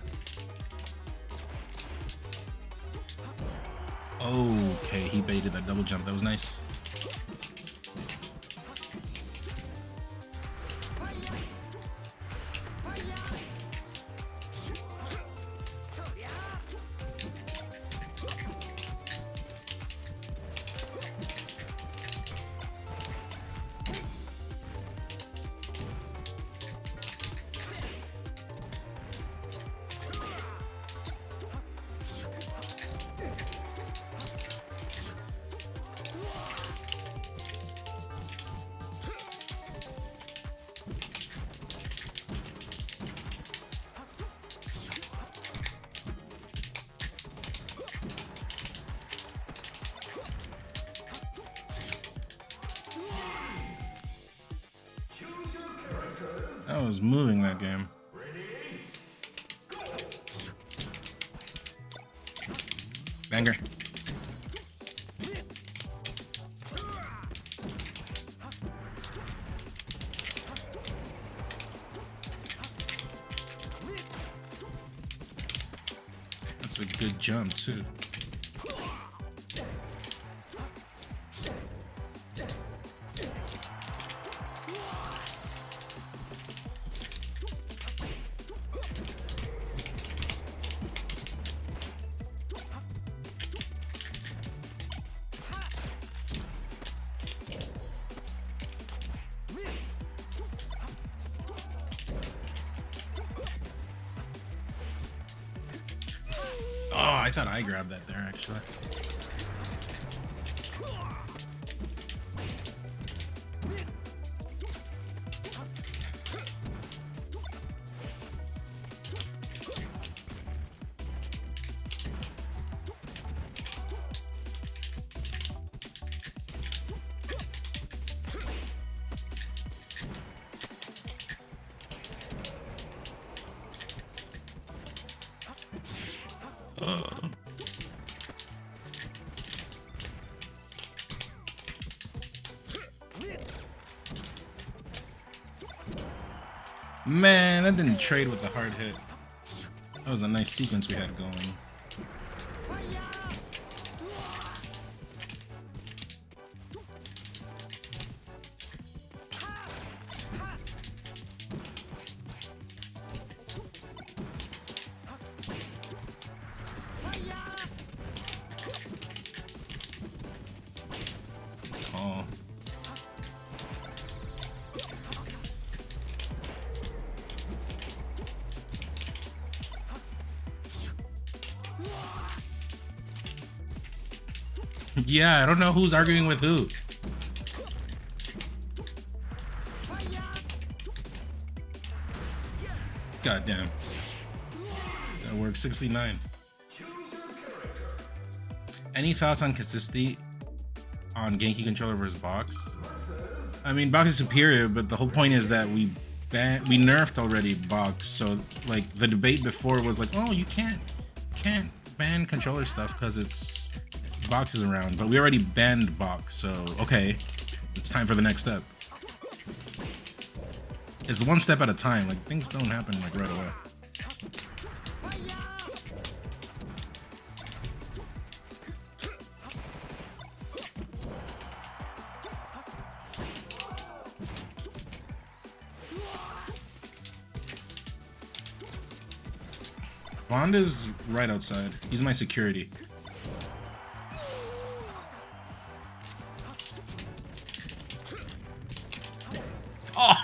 Okay, he baited that double jump. That was nice. I was moving that game. Banger. That's a good jump too. Oh, I thought I grabbed that there, actually. Man, that didn't trade with the hard hit. That was a nice sequence we had going. Oh. Yeah, I don't know who's arguing with who. God damn. That works. 69. Any thoughts on consistency on Genki controller versus box? I mean, box is superior, but the whole point is that we nerfed already box. So like the debate before was like, oh, you can't ban controller stuff because it's box is around, but we already banned box. So okay, it's time for the next step. It's one step at a time. Like things don't happen like right away. Bond is right outside. He's my security. Oh!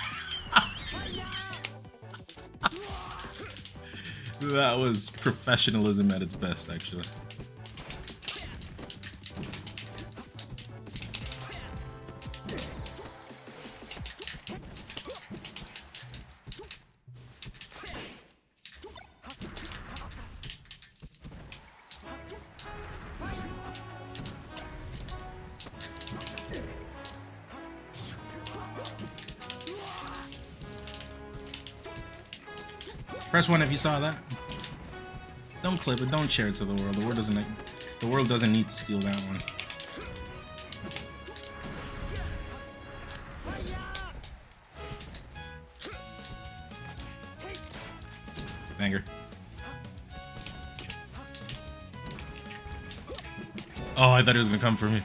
That was professionalism at its best, actually. Press 1 if you saw that. Don't clip it. Don't share it to the world. The world doesn't need to steal that one. Banger. Oh, I thought he was gonna come for me.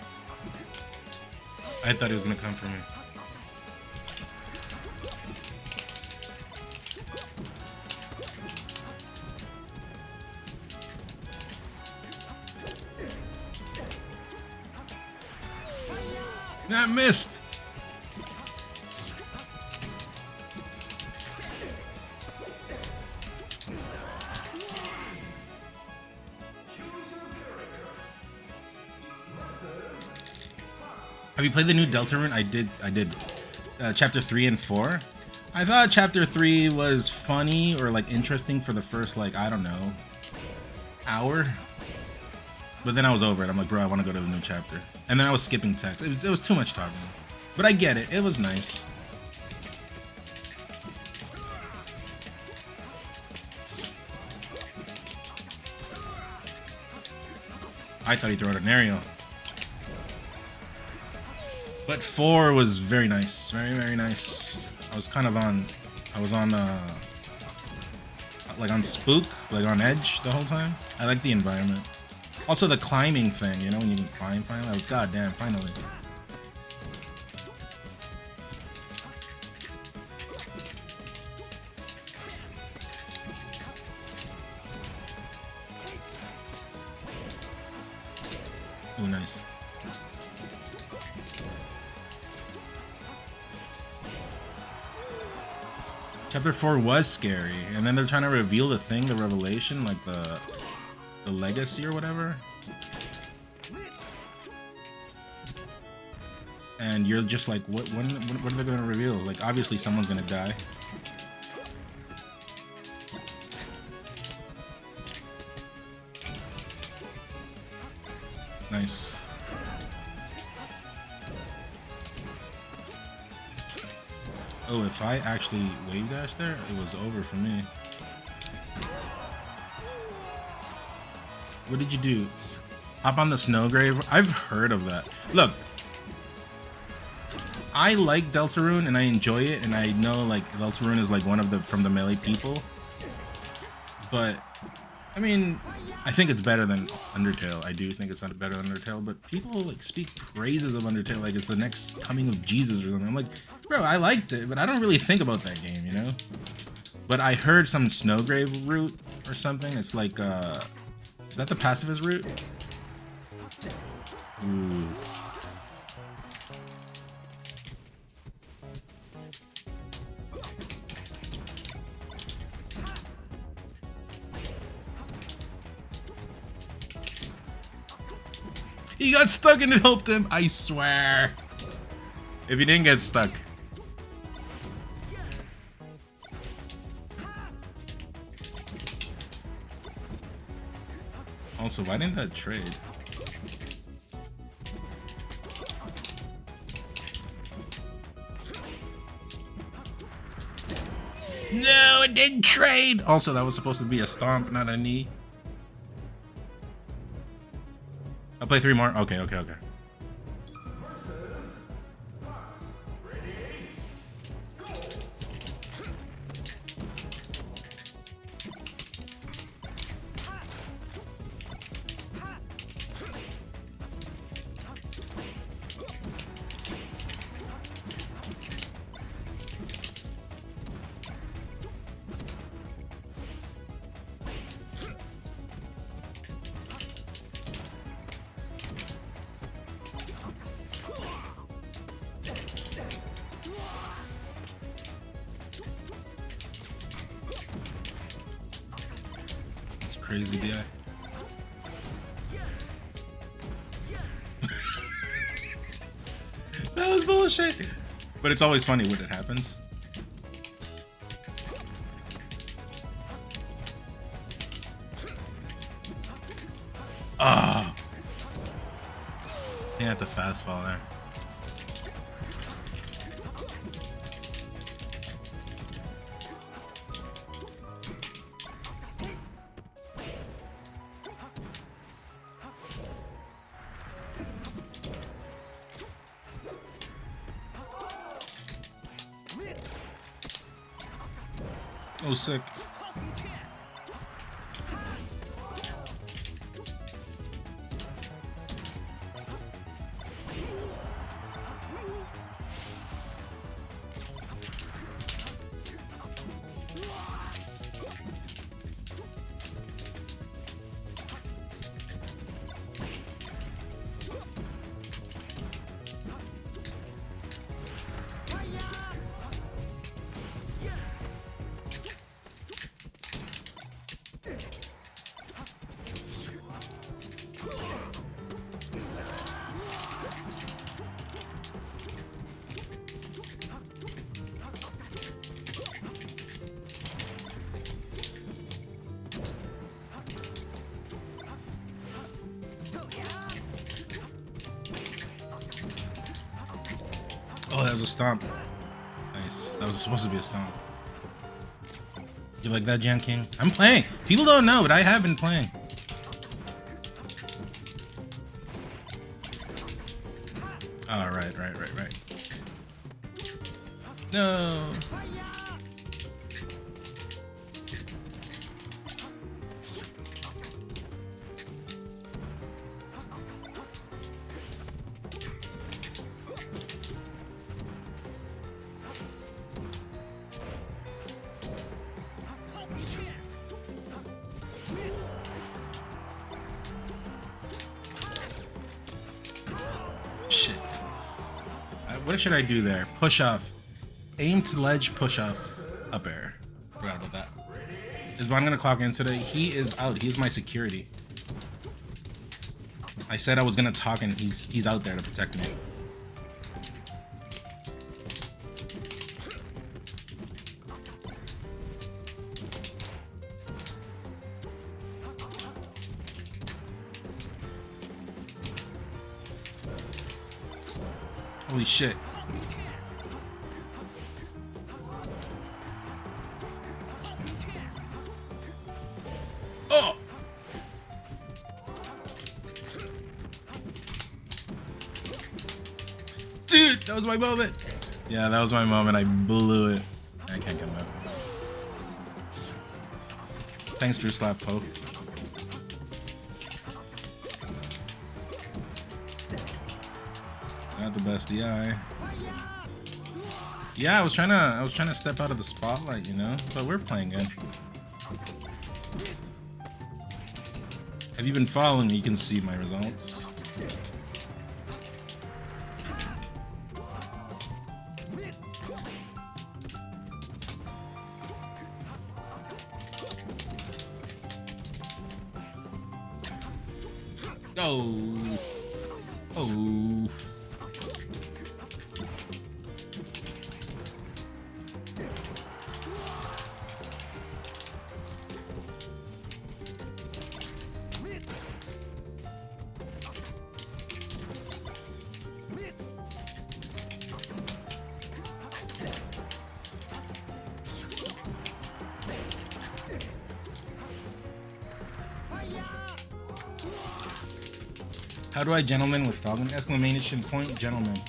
I thought he was gonna come for me. That missed. Have you played the new Deltarune? I did. Chapter 3 and 4. I thought Chapter 3 was funny or like interesting for the first like, I don't know, hour. But then I was over it. I'm like, bro, I want to go to the new chapter. And then I was skipping text. It was too much talking. But I get it. It was nice. I thought he threw out an aerial. But 4 was very nice. Very, very nice. I was kind of on... I was on, like on spook, like on edge the whole time. I like the environment. Also the climbing thing, you know, when you can climb finally. I was goddamn, finally. Oh, nice. Chapter 4 was scary, and then they're trying to reveal the thing, the revelation, like the legacy or whatever. And you're just like, what are they gonna reveal? Like, obviously someone's gonna die. Nice. Oh, if I actually wave dash there, it was over for me. What did you do? Hop on the snow grave? I've heard of that. Look, I like Deltarune and I enjoy it, and I know like Deltarune is like one of the from the melee people. But I mean, I think it's better than Undertale. I do think it's not better than Undertale, but people like speak praises of Undertale like it's the next coming of Jesus or something. I'm like, bro, I liked it, but I don't really think about that game, you know? But I heard some Snowgrave route or something. It's like, is that the pacifist route? Ooh. He got stuck and it helped him, I swear. If he didn't get stuck. Also, why didn't that trade? No, it didn't trade. Also, that was supposed to be a stomp, not a knee. I'll play 3 more. Okay. Crazy DI. That was bullshit. But it's always funny when it happens. Ah. He had the fastball there. Oh, sick. Oh, that was a stomp. Nice. That was supposed to be a stomp. You like that, Jan King? I'm playing. People don't know, but I have been playing. Oh, right. No. Shit. What should I do there? Push off. Aim to ledge, push off, up air. Forgot about that. Is Bond gonna clock in today? He is out. He's my security. I said I was gonna talk and he's out there to protect me. Holy shit. Oh! Dude, that was my moment. Yeah, that was my moment. I blew it. I can't come out. Thanks, Drew Slap Poke. Not the best DI. Yeah, I was trying to step out of the spotlight, you know, but we're playing good. Have you been following me? You can see my results. Oh. Oh. How do I gentleman with Falcon? Exclamation point gentleman.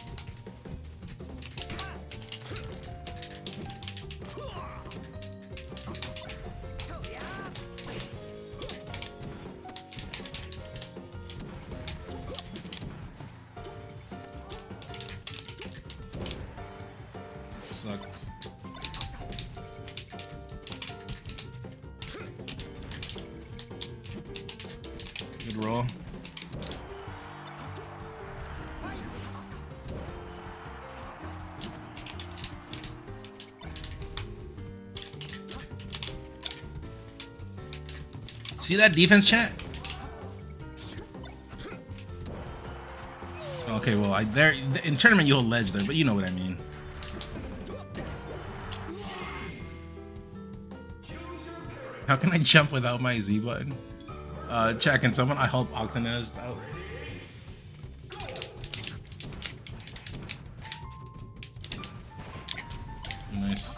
Sucked. Good roll. See that defense, chat? Okay, well, there in tournament you'll ledge there, but you know what I mean. How can I jump without my Z button? Chat, can someone I help Octanez out? Nice.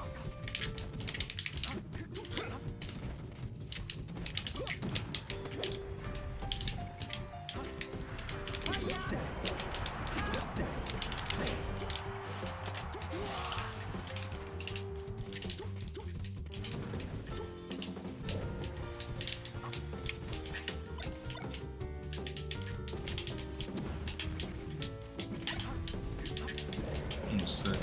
Sick.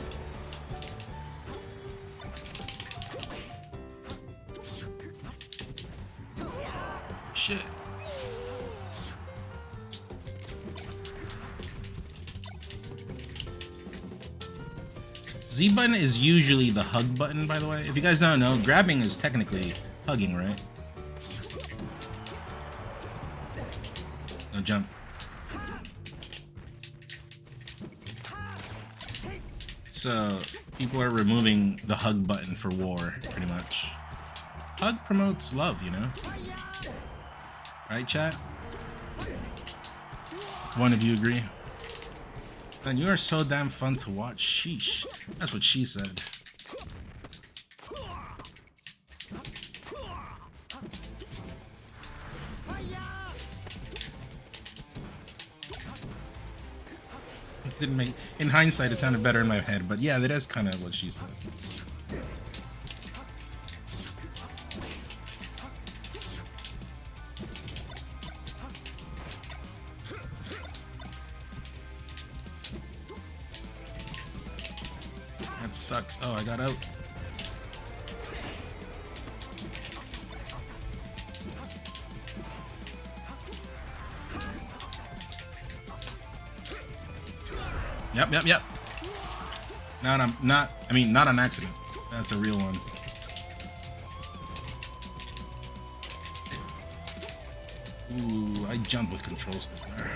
Shit. Z button is usually the hug button, by the way. If you guys don't know, grabbing is technically hugging, right? No jump. So people are removing the hug button for war, pretty much. Hug promotes love, you know? Right, chat? One of you agree? And you are so damn fun to watch. Sheesh. That's what she said. didn't make. In hindsight, it sounded better in my head, but yeah, that is kind of what she said. That sucks. Oh, I got out. Yep. Not an accident. That's a real one. Ooh, I jumped with control stick there.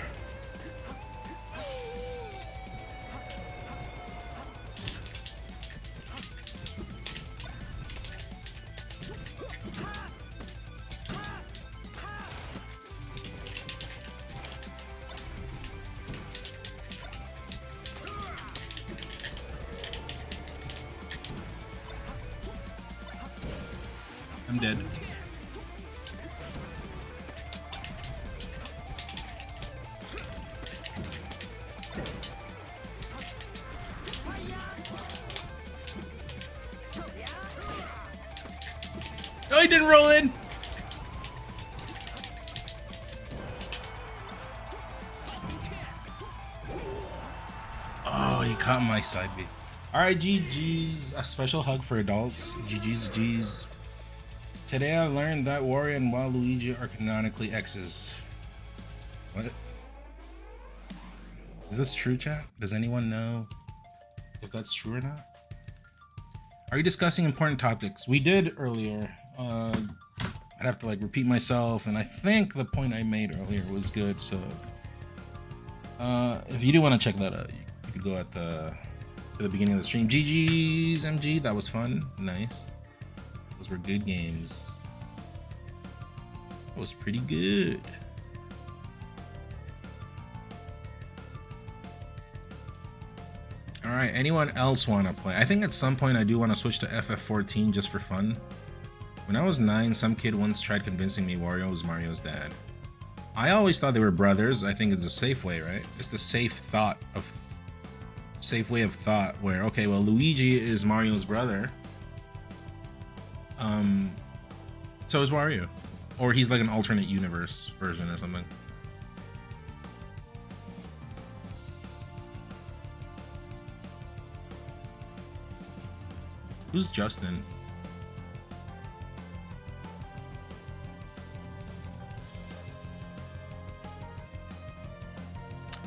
I'm dead. Oh, he didn't roll in. Oh, he caught my side B. Alright, GG's. A special hug for adults. GG's. Today I learned that Wario and Waluigi are canonically X's. What? Is this true, chat? Does anyone know if that's true or not? Are you discussing important topics? We did earlier. I'd have to like repeat myself, and I think the point I made earlier was good. So, if you do want to check that out, you could go at to the beginning of the stream. GG's MG, that was fun. Nice. Those were good games. That was pretty good. All right, anyone else want to play? I think at some point I do want to switch to FF14 just for fun. When I was 9, some kid once tried convincing me Wario was Mario's dad. I always thought they were brothers. I think it's a safe way, right? It's the safe way of thought where, okay, well, Luigi is Mario's brother. So is Wario. Or he's like an alternate universe version or something. Who's Justin?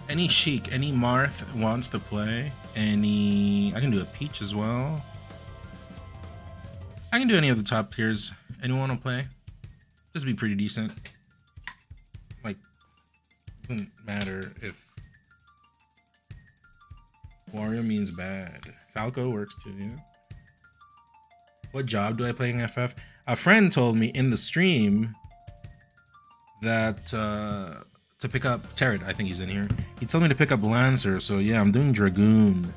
Any Sheik, any Marth wants to play? Any... I can do a Peach as well. I can do any of the top tiers. Anyone want to play? This would be pretty decent. Like, doesn't matter if Wario means bad. Falco works too, yeah. What job do I play in FF? A friend told me in the stream that to pick up Tarot. I think he's in here. He told me to pick up Lancer, so yeah, I'm doing Dragoon.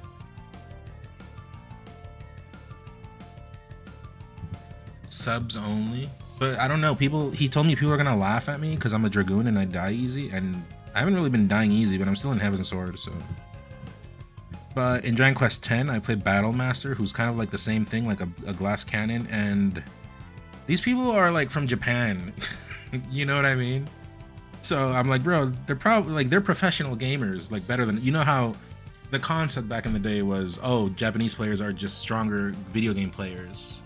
Subs only, but I don't know. He told me people are gonna laugh at me because I'm a Dragoon and I die easy, and I haven't really been dying easy, but I'm still in Heaven's Sword, so. But in Dragon Quest X, I played Battle Master, who's kind of like the same thing, like a glass cannon, and these people are like from Japan. You know what I mean? So I'm like, bro, they're probably like, they're professional gamers, like better than, you know how the concept back in the day was, oh, Japanese players are just stronger video game players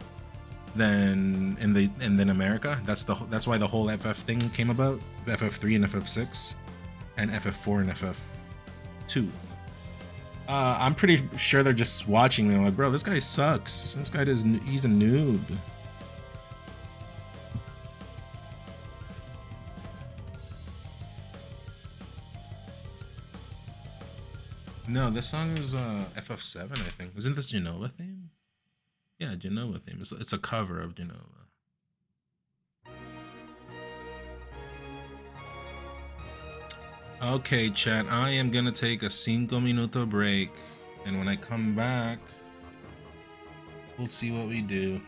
than in America. That's why the whole FF thing came about, FF3 and FF6 and FF4 and FF2. I'm pretty sure they're just watching me. I'm like, bro, this guy sucks. This guy he's a noob. No, this song is FF7, I think. Isn't this Genova theme? Yeah, Genova theme. It's a cover of Genova. Okay, chat, I am gonna take a 5-minuto break, and when I come back, we'll see what we do.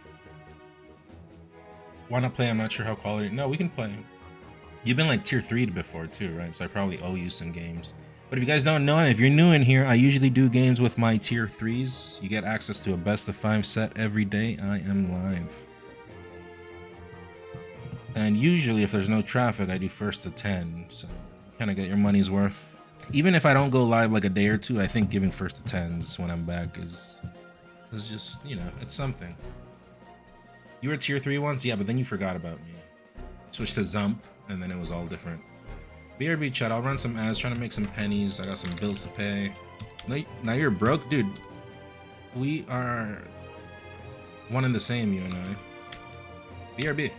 Wanna play? I'm not sure how quality. No, we can play. You've been like tier 3 before too, right? So I probably owe you some games. But if you guys don't know, and if you're new in here, I usually do games with my tier 3s. You get access to a best of 5 set every day I am live. And usually if there's no traffic, I do first to 10, so you kind of get your money's worth. Even if I don't go live like a day or two, I think giving first to 10s when I'm back is just, you know, it's something. You were tier 3 once? Yeah, but then you forgot about me. Switched to Zump, and then it was all different. BRB chat, I'll run some ads, trying to make some pennies. I got some bills to pay. Now you're broke? Dude, we are one and the same, you and I. BRB.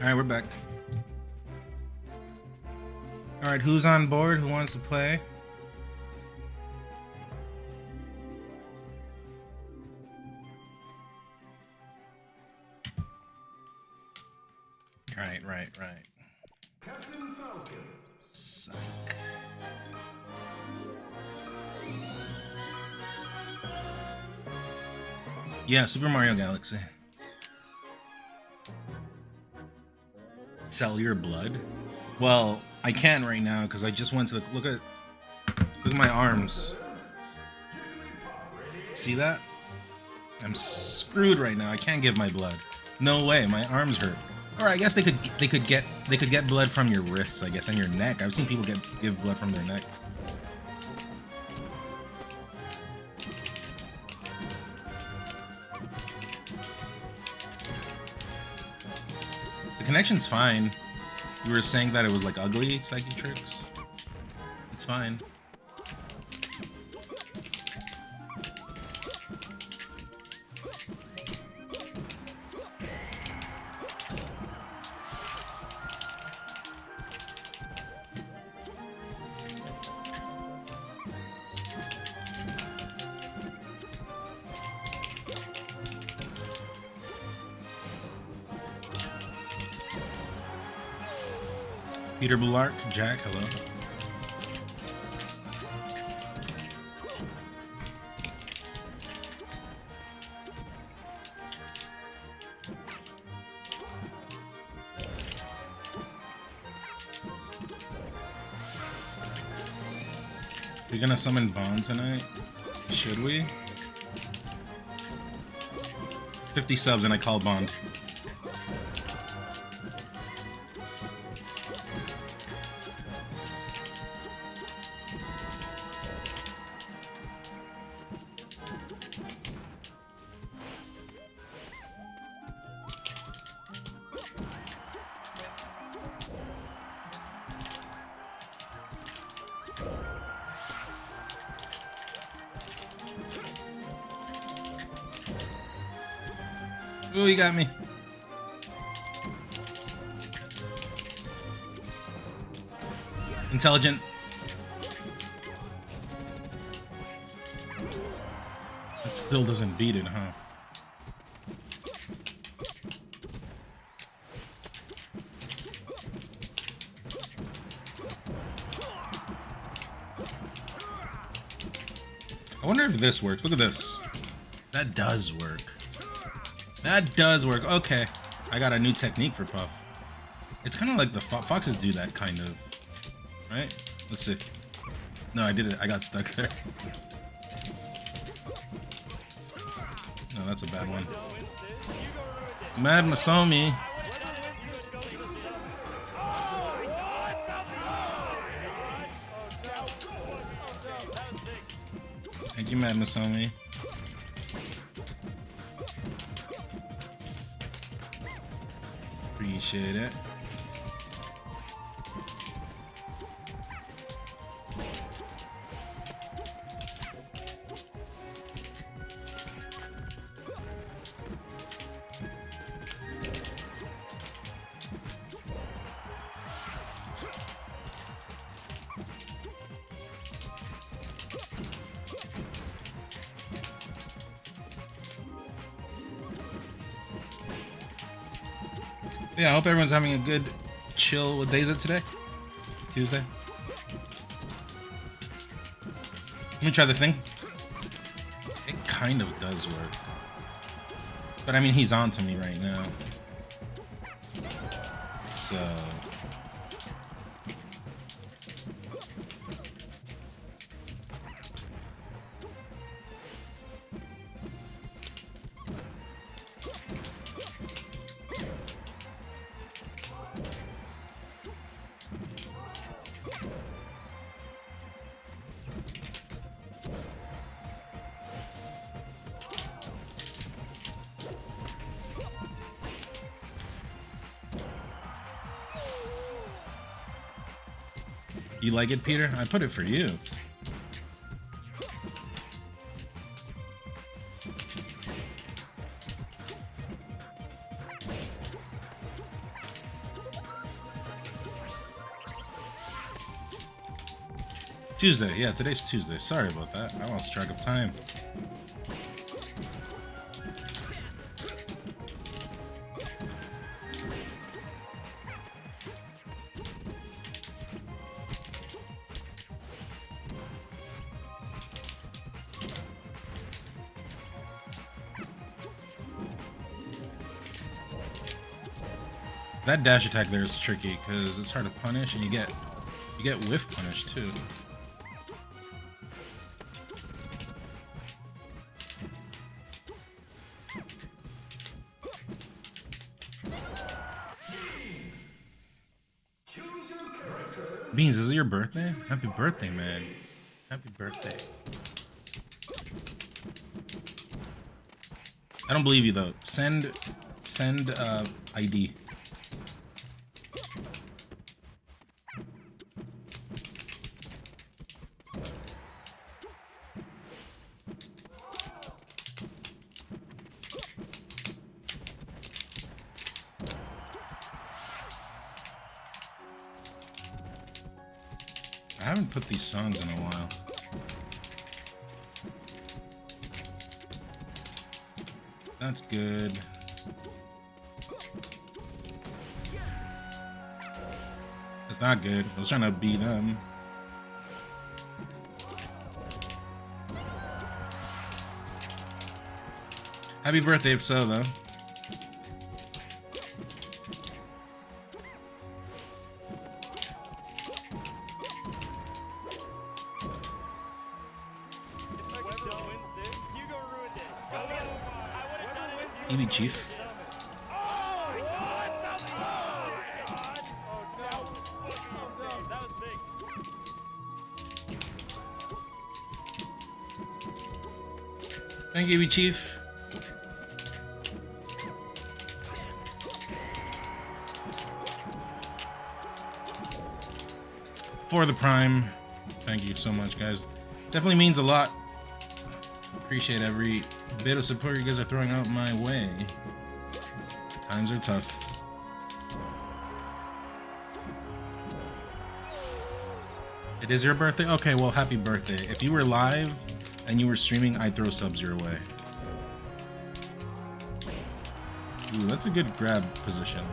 Alright, we're back. Alright, who's on board? Who wants to play? Right. Psych. Yeah, Super Mario Galaxy. Sell your blood? Well, I can right now because I just went to the look at my arms. See that? I'm screwed right now. I can't give my blood. No way, my arms hurt. Or I guess they could get blood from your wrists, I guess, and your neck. I've seen people give blood from their neck. The connection's fine. You were saying that it was like ugly, Psychic Tricks. It's fine. Peter Bulark, Jack, hello. We're gonna summon Bond tonight? Should we? 50 subs and I call Bond. Oh, you got me. Intelligent. It still doesn't beat it, huh? I wonder if this works. Look at this. That does work. That does work. Okay. I got a new technique for Puff. It's kind of like the foxes do that, kind of. Right? Let's see. No, I did it. I got stuck there. No, that's a bad one. Mad Masomi. Thank you, Mad Masomi. Appreciate it. Yeah, I hope everyone's having a good chill. What day is it today? Tuesday? Let me try the thing. It kind of does work. But I mean, he's on to me right now. So... You like it, Peter? I put it for you. Tuesday. Yeah, today's Tuesday. Sorry about that. I lost track of time. That dash attack there is tricky because it's hard to punish, and you get whiff punish too. Beans, is it your birthday? Happy birthday, man. Happy birthday. I don't believe you though. Send ID. I haven't put these songs in a while. That's good. That's not good. I was trying to beat them. Happy birthday if so, though. Easy, Chief. Thank you, Chief. For the Prime. Thank you so much, guys. Definitely means a lot. Appreciate every bit of support you guys are throwing out my way. Times are tough. It is your birthday? Okay, well, happy birthday. If you were live and you were streaming, I'd throw subs your way. Ooh, that's a good grab position.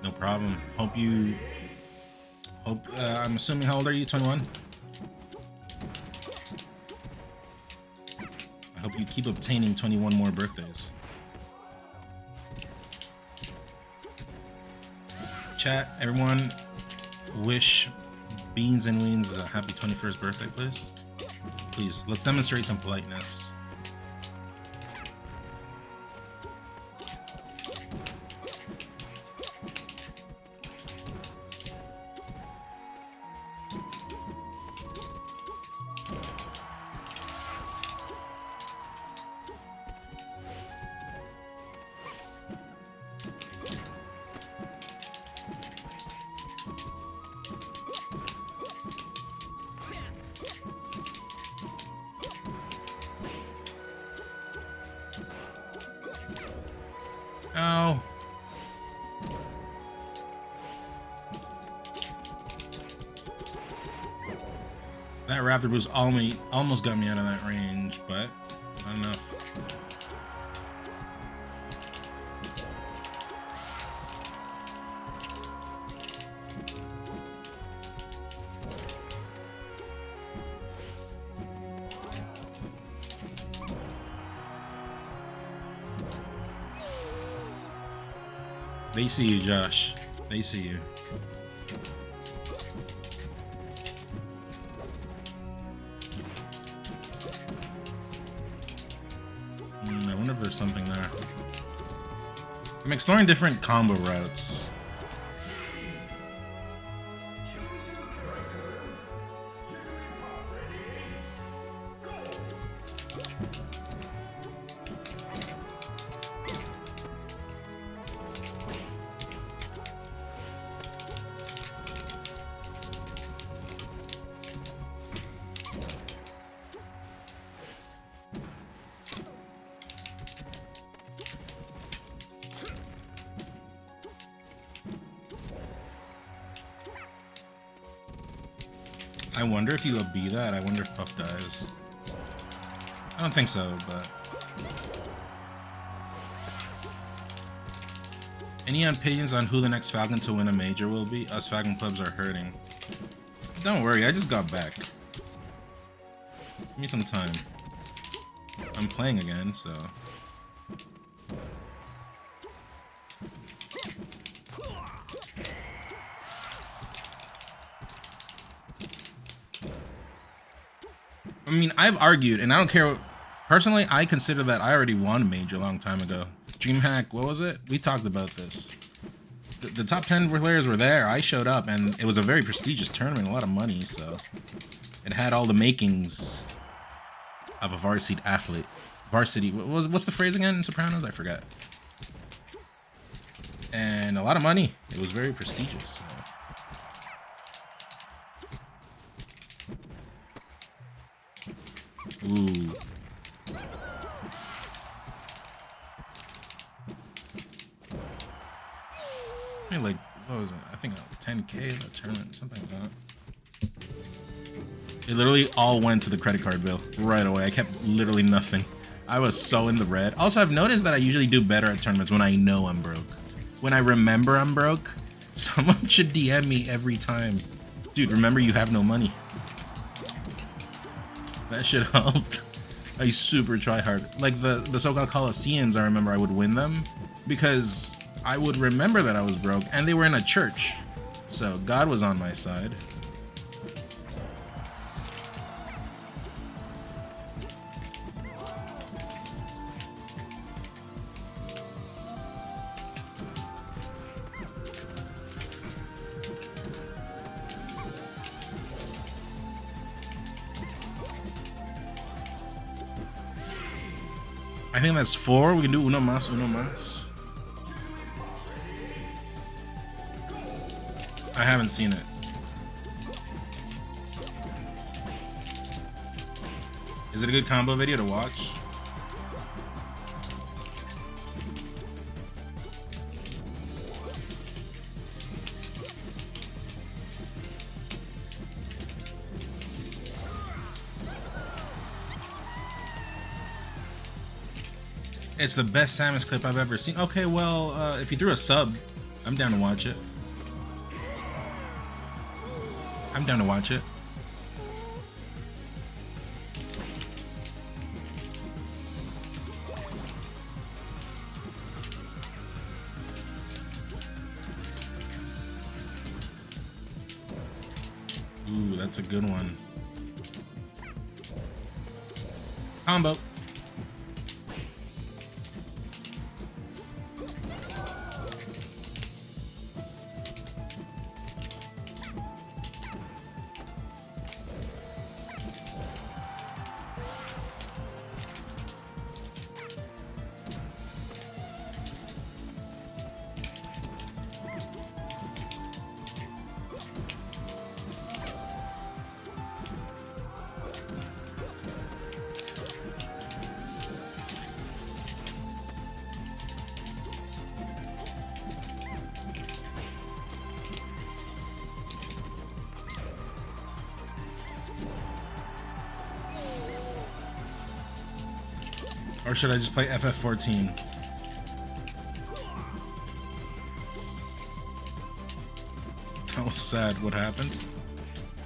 No problem. I'm assuming, how old are you? 21? I hope you keep obtaining 21 more birthdays. Chat, everyone, wish Beans and Weens a happy 21st birthday, please. Please, let's demonstrate some politeness. Oh. That Raptor boost almost got me out of that range, but not enough. They see you, Josh. They see you. I wonder if there's something there. I'm exploring different combo routes. I wonder if he'll be that. I wonder if Puff dies. I don't think so, but... Any opinions on who the next Falcon to win a major will be? Us Falcon clubs are hurting. Don't worry, I just got back. Give me some time. I'm playing again, so... I mean, I've argued, and I don't care. Personally, I consider that I already won a major a long time ago. DreamHack, what was it? We talked about this. The top 10 players were there. I showed up, and it was a very prestigious tournament, a lot of money, so... It had all the makings of a varsity athlete. Varsity, what's the phrase again in Sopranos? I forgot. And a lot of money. It was very prestigious, so... Ooh. I mean, like, what was it? I think 10K that tournament, something like that. It literally all went to the credit card bill right away. I kept literally nothing. I was so in the red. Also, I've noticed that I usually do better at tournaments when I know I'm broke. When I remember I'm broke, someone should DM me every time. Dude, remember you have no money. That shit helped. I super try hard. Like the so-called Coliseums, I remember I would win them because I would remember that I was broke and they were in a church. So God was on my side. I think that's 4. We can do uno más, uno más. I haven't seen it. Is it a good combo video to watch? It's the best Samus clip I've ever seen. Okay, well, if you threw a sub, I'm down to watch it. I'm down to watch it. Ooh, that's a good one. Combo. Or should I just play FF14? That was sad. What happened?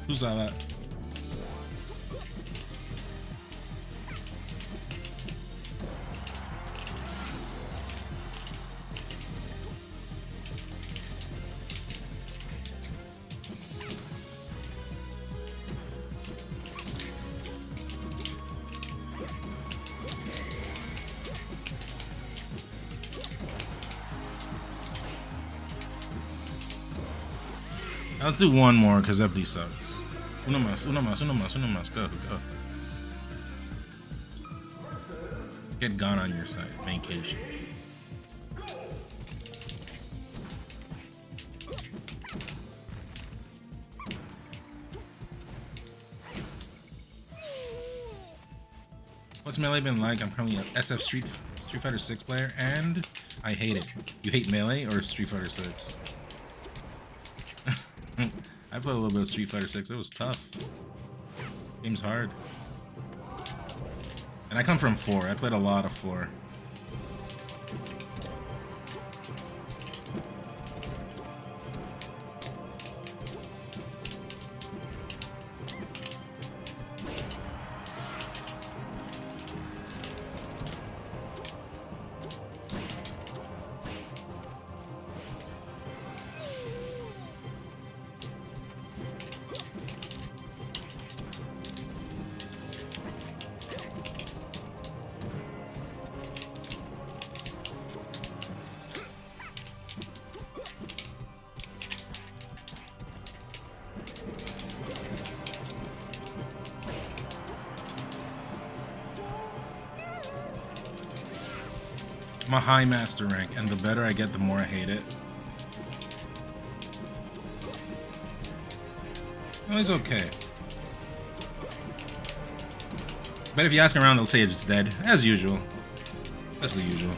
Who saw that? Let's do one more because that please sucks. Uno más, uno más, uno más, uno más. Go, go. Get gone on your side. Vacation. What's Melee been like? I'm currently an SF Street Fighter 6 player and I hate it. You hate Melee or Street Fighter 6? I played a little bit of Street Fighter 6. It was tough. Game's hard. And I come from 4. I played a lot of 4. I'm a high master rank, and the better I get, the more I hate it. Well, he's okay. But if you ask around, they'll say it's dead, as usual. That's the usual.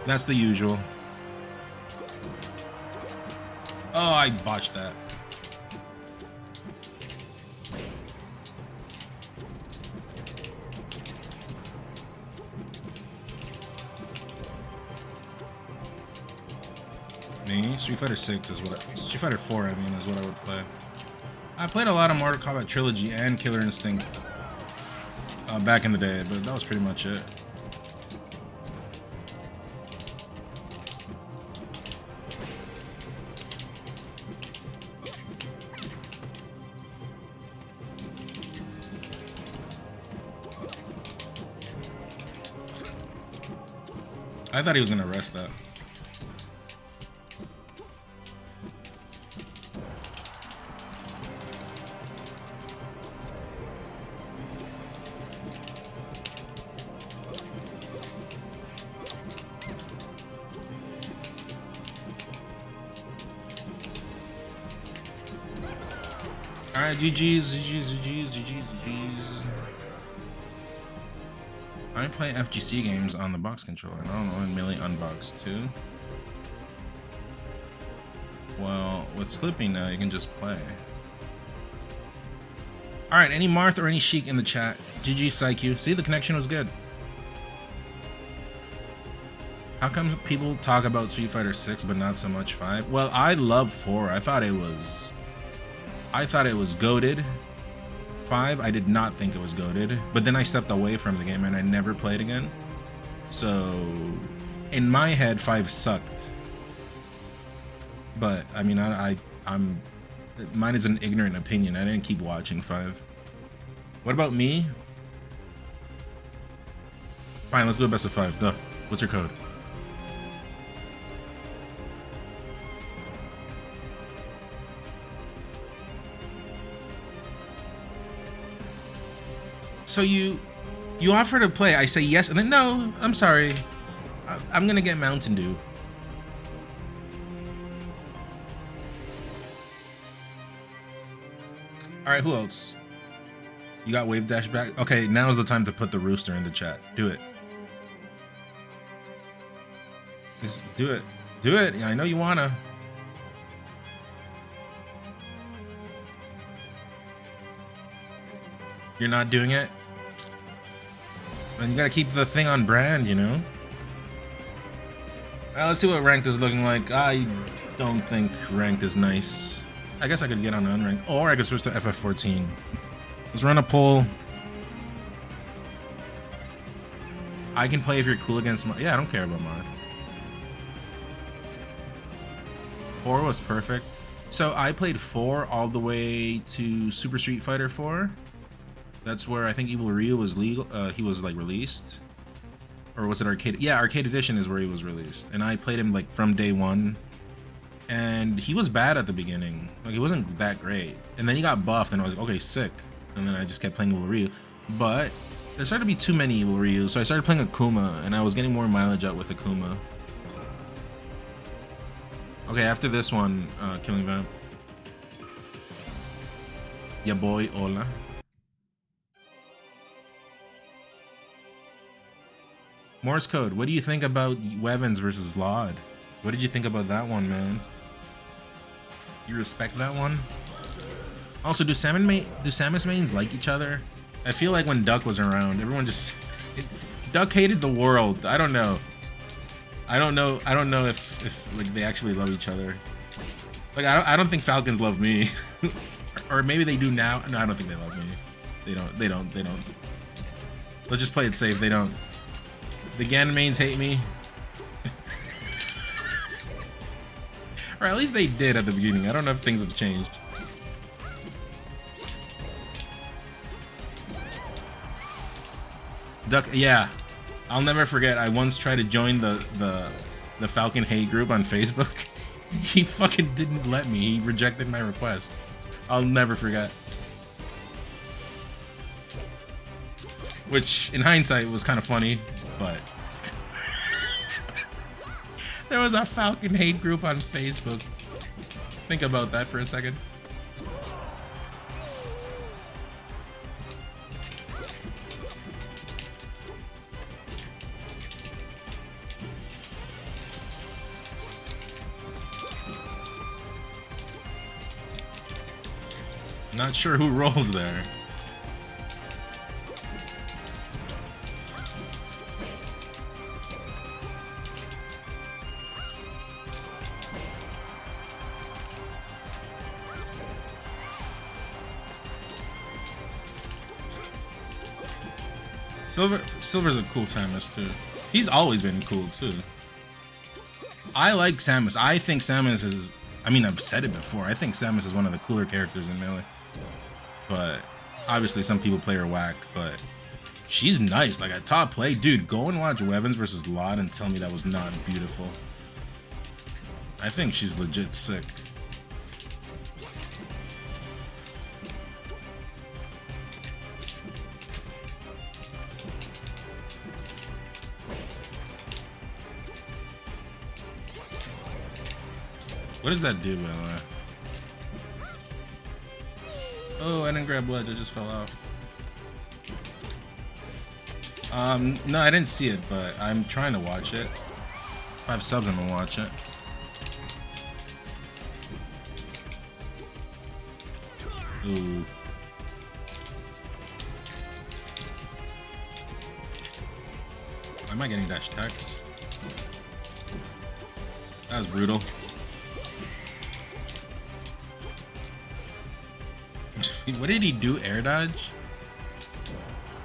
That's the usual. Oh, I botched that. Me? Street Fighter 6 is what Street Fighter 4, I mean, is what I would play. I played a lot of Mortal Kombat Trilogy and Killer Instinct back in the day, but that was pretty much it. I thought he was gonna arrest that. Alright, GG's. I play FGC games on the box controller. I don't know, in Melee Unbox too. Well, with Slippy now, you can just play. Alright, any Marth or any Sheik in the chat? GG PsyQ. See, the connection was good. How come people talk about Street Fighter 6 but not so much 5? Well, I love 4. I thought it was goated. 5, I did not think it was goated, but then I stepped away from the game and I never played again. So, in my head, 5 sucked. But I mean, I'm mine is an ignorant opinion. I didn't keep watching 5. What about me? Fine, let's do a best of 5. Go. What's your code? So you offer to play. I say yes, and then no. I'm sorry. I'm gonna get Mountain Dew. All right, who else? You got Wave Dash back? Okay, now's the time to put the rooster in the chat. Do it. Just do it. Do it. Yeah, I know you wanna. You're not doing it? And you gotta keep the thing on brand, you know? Let's see what ranked is looking like. I don't think ranked is nice. I guess I could get on unranked, or I could switch to FF14. Let's run a poll. I can play if you're cool against Mod. Yeah, I don't care about Mod. 4 was perfect. So I played 4 all the way to Super Street Fighter 4. That's where I think Evil Ryu was legal. He was like released, or was it arcade? Yeah, arcade edition is where he was released, and I played him like from day 1. And he was bad at the beginning. Like, he wasn't that great. And then he got buffed, and I was like, okay, sick. And then I just kept playing Evil Ryu. But there started to be too many Evil Ryu, so I started playing Akuma, and I was getting more mileage out with Akuma. Okay, after this one, Killing Vamp. Ya boy, hola. Morse code. What do you think about Wevens versus Laud? What did you think about that one, man? You respect that one? Also, do Samus mains like each other? I feel like when Duck was around, everyone just Duck hated the world. I don't know. I don't know if like they actually love each other. Like I don't think Falcons love me. Or maybe they do now. No, I don't think they love me. They don't. Let's just play it safe. They don't. The Ganon mains hate me. Or at least they did at the beginning. I don't know if things have changed. Duck, yeah. I'll never forget, I once tried to join the Falcon hate group on Facebook. He fucking didn't let me. He rejected my request. I'll never forget. Which, in hindsight, was kind of funny, but... There was a Falcon hate group on Facebook. Think about that for a second. Not sure who rolls there. Silver's a cool Samus too. He's always been cool too. I like Samus. I think Samus is, I mean, I've said it before, I think Samus is one of the cooler characters in Melee. But obviously some people play her whack, but she's nice. Like at top play, dude, go and watch Wevens versus Laud and tell me that was not beautiful. I think she's legit sick. What does that do, by the way? Oh, I didn't grab ledge, I just fell off. No, I didn't see it, but I'm trying to watch it. If I have subs, I'm gonna watch it. Ooh. Why am I getting dash attacks? That was brutal. What did he do? Air dodge?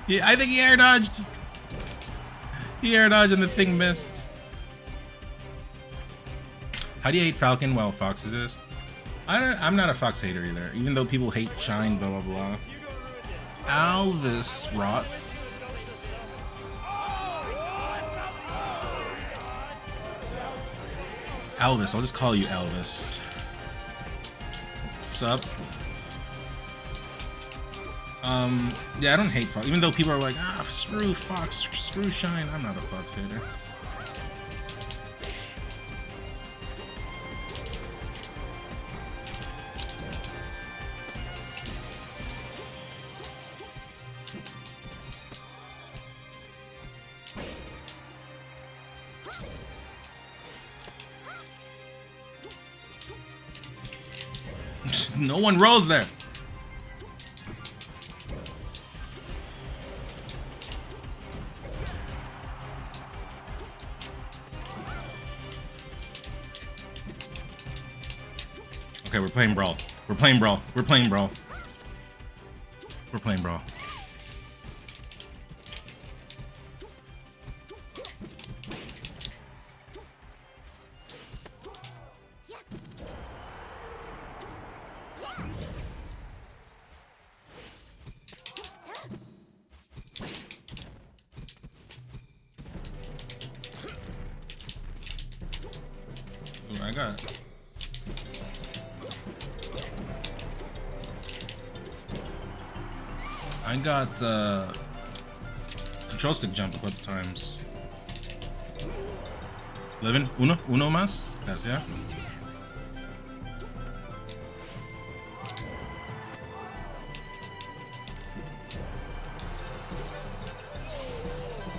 Yeah, I think he air dodged. He air dodged and the thing missed. How do you hate Falcon while Fox exists? I'm not a Fox hater either. Even though people hate Shine, blah blah blah. Alvis Rot. Elvis, I'll just call you Elvis. Sup? Yeah, I don't hate Fox. Even though people are like, ah, screw Fox, screw Shine. I'm not a Fox hater. No one rolls there. Okay, we're playing Brawl. We're playing Brawl. We're playing Brawl. We're playing Brawl. Ooh, I got control stick jump a couple times. Living uno más? Yes, yeah.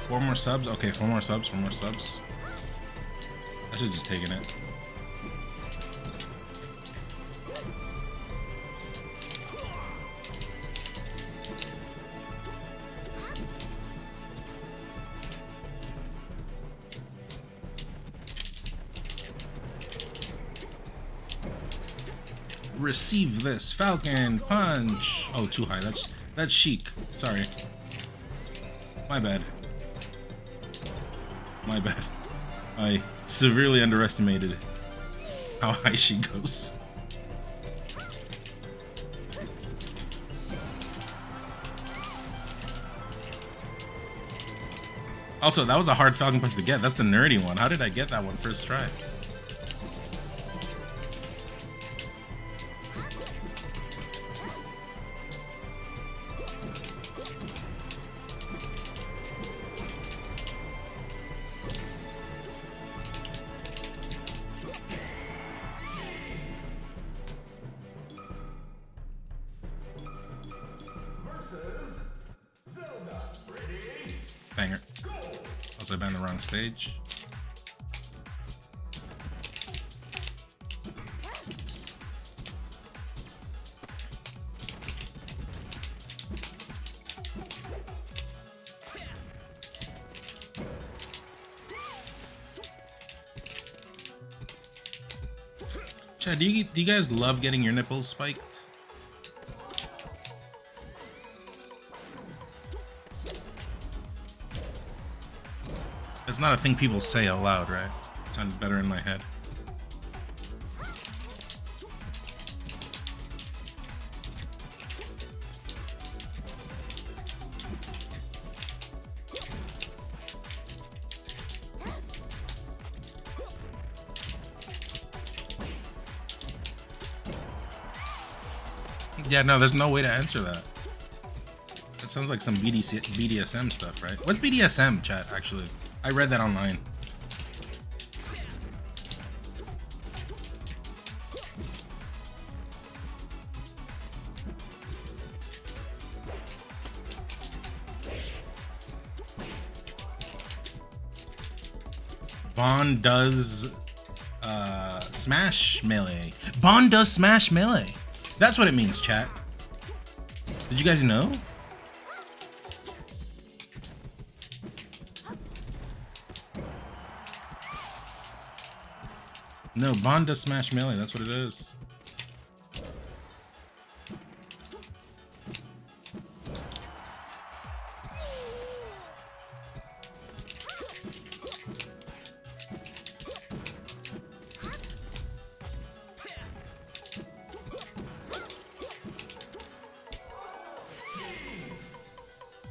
4 more subs? Okay, 4 more subs, 4 more subs. I should have just taken it. Receive this Falcon Punch. Oh, too high. That's chic. Sorry. My bad. My bad. I severely underestimated how high she goes. Also, that was a hard Falcon Punch to get. That's the nerdy one. How did I get that one first try? Banger. Also been the wrong stage. Chad, do you guys love getting your nipples spiked? It's not a thing people say out loud, right? It sounds better in my head. Yeah, no, there's no way to answer that. That sounds like some BDSM stuff, right? What's BDSM, chat, actually? I read that online. Bond does smash melee. Bond does smash melee. That's what it means, chat. Did you guys know? No, Bond does smash melee. That's what it is.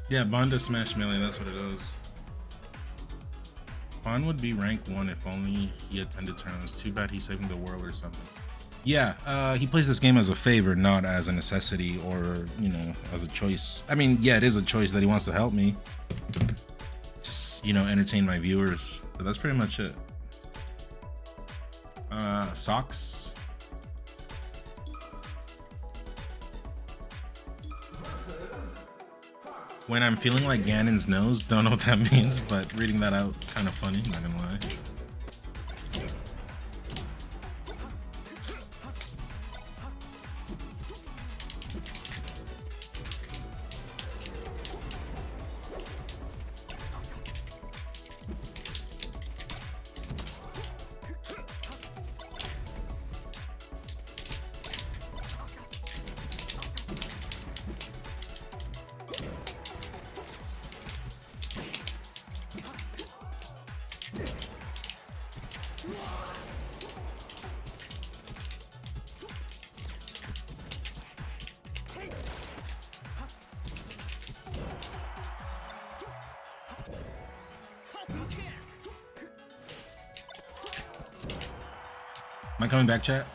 Yeah, Bond does smash melee. That's what it is. Bond would be rank 1 if only he attended tournaments. Too bad he's saving the world or something. Yeah, he plays this game as a favor, not as a necessity or, you know, as a choice. I mean, yeah, it is a choice that he wants to help me. Just, you know, entertain my viewers. But that's pretty much it. Socks. When I'm feeling like Ganon's nose, don't know what that means, but reading that out, kind of funny, not gonna lie. Am I coming back, chat?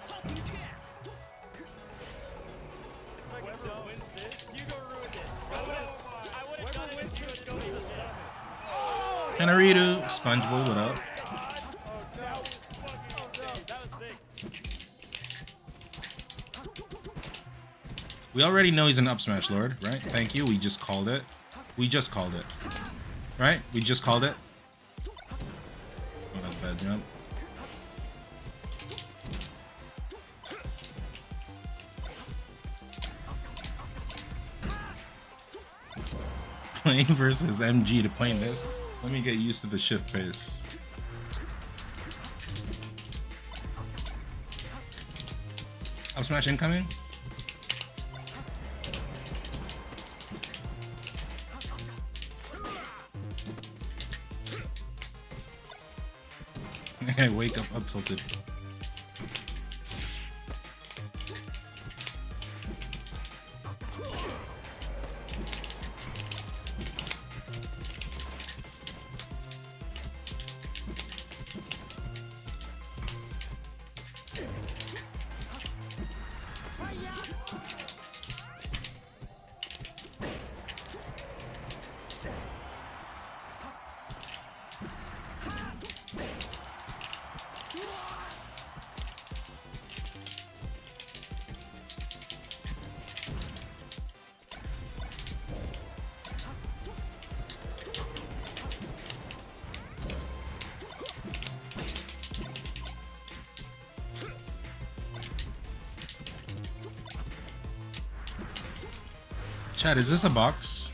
Kanaritu, SpongeBob, what up? We already know he's an up smash lord, right? Thank you. We just called it. We just called it. Right? We just called it. Oh, that's a bad jump. Playing versus MG to playing this. Let me get used to the shift pace. Up smash incoming. Wake up tilted. Chad, is this a box?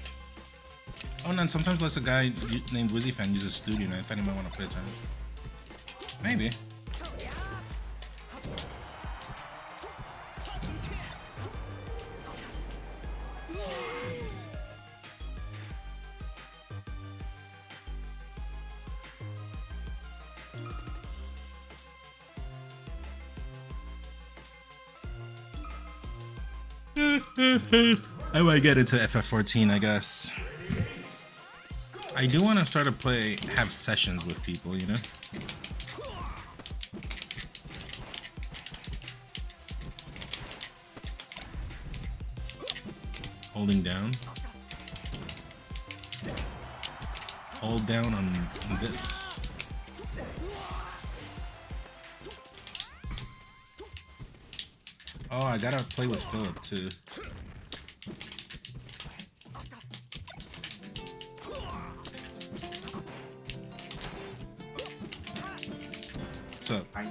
Oh, and then sometimes lets a guy named WizzyFan use a studio, and I thought he might want to play a turn. Maybe. I might get into FF14, I guess. I do want to start to have sessions with people, you know? Holding down. Hold down on this. Oh, I gotta play with Philip too. What's up? Hi.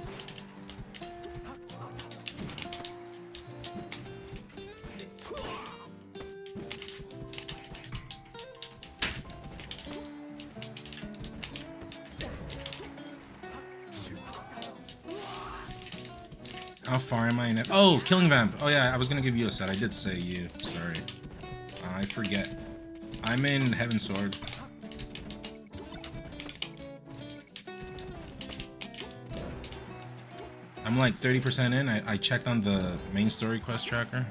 How far am I in it? Oh, Killing Vamp. Oh yeah, I was gonna give you a set. I did say you. Sorry. I forget. I'm in Heaven Sword. I'm like 30% in. I checked on the main story quest tracker.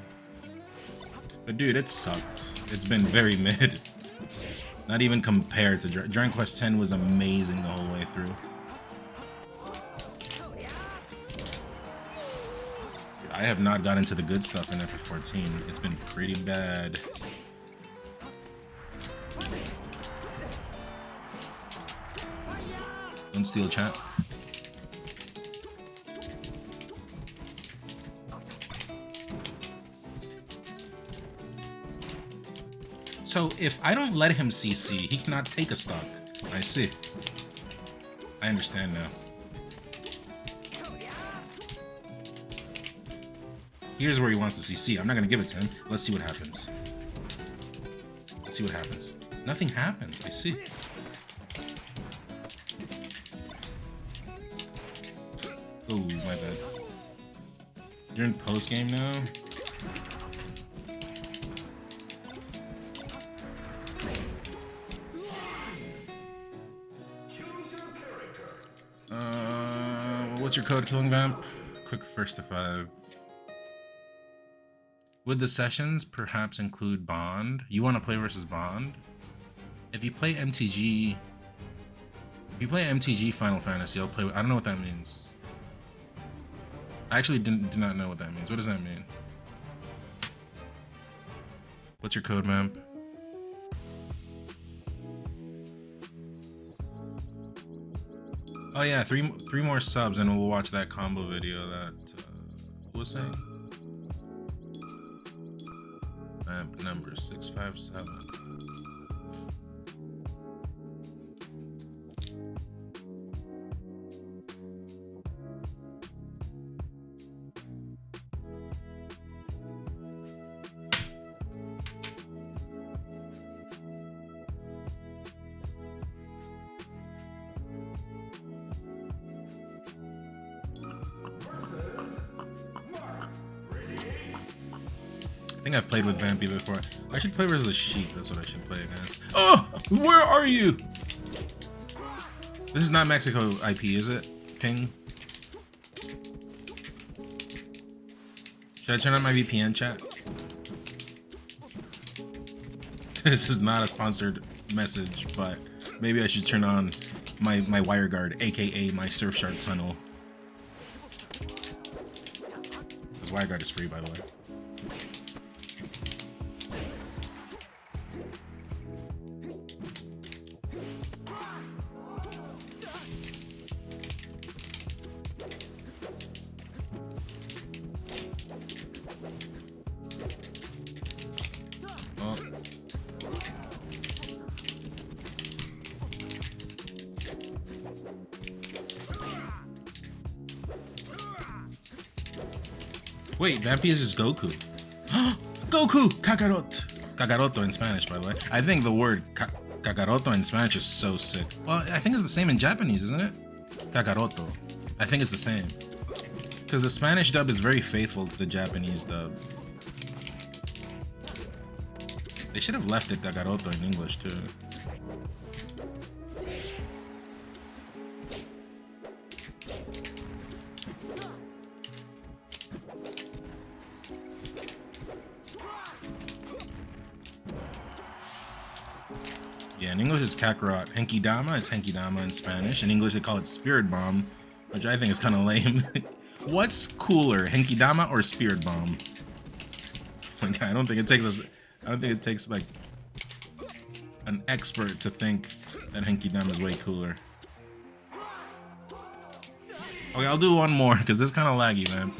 But dude, it sucked. It's been very mid. Not even compared to Dragon Quest X was amazing the whole way through. I have not got into the good stuff in FF14. It's been pretty bad. Don't steal chat. So if I don't let him CC, he cannot take a stock. I see. I understand now. Here's where he wants to CC. I'm not gonna give it to him. Let's see what happens. Let's see what happens. Nothing happens. I see. Oh, my bad. You're in post game now. What's your code, Killing Vamp? Quick first to 5. Would the sessions perhaps include Bond? You want to play versus Bond? If you play MTG Final Fantasy, I'll play. I don't know what that means. I actually do not know what that means. What does that mean? What's your code, Vamp? Oh yeah, three more subs and we'll watch that combo video that who was saying? Vamp number 657. I think I've played with Vampy before. I should play versus a sheep. That's what I should play against. Oh, where are you? This is not Mexico IP, is it? Ping. Should I turn on my VPN, chat? This is not a sponsored message, but maybe I should turn on my WireGuard, aka my Surfshark tunnel. Because WireGuard is free, by the way. Oh. Wait, Vampy is just Goku. Goku! Kakarot! Kakaroto in Spanish, by the way. I think the word Kakaroto in Spanish is so sick. Well, I think it's the same in Japanese, isn't it? Kakaroto. I think it's the same. Because the Spanish dub is very faithful to the Japanese dub. They should have left it Kakaroto in English, too. Yeah, in English it's Kakarot. Henkidama, it's Henkidama in Spanish. In English they call it Spirit Bomb, which I think is kind of lame. What's cooler, Henkidama or Spirit Bomb? Like, I don't think it takes like an expert to think that Henkidama is way cooler. Okay, I'll do one more because this is kind of laggy, man.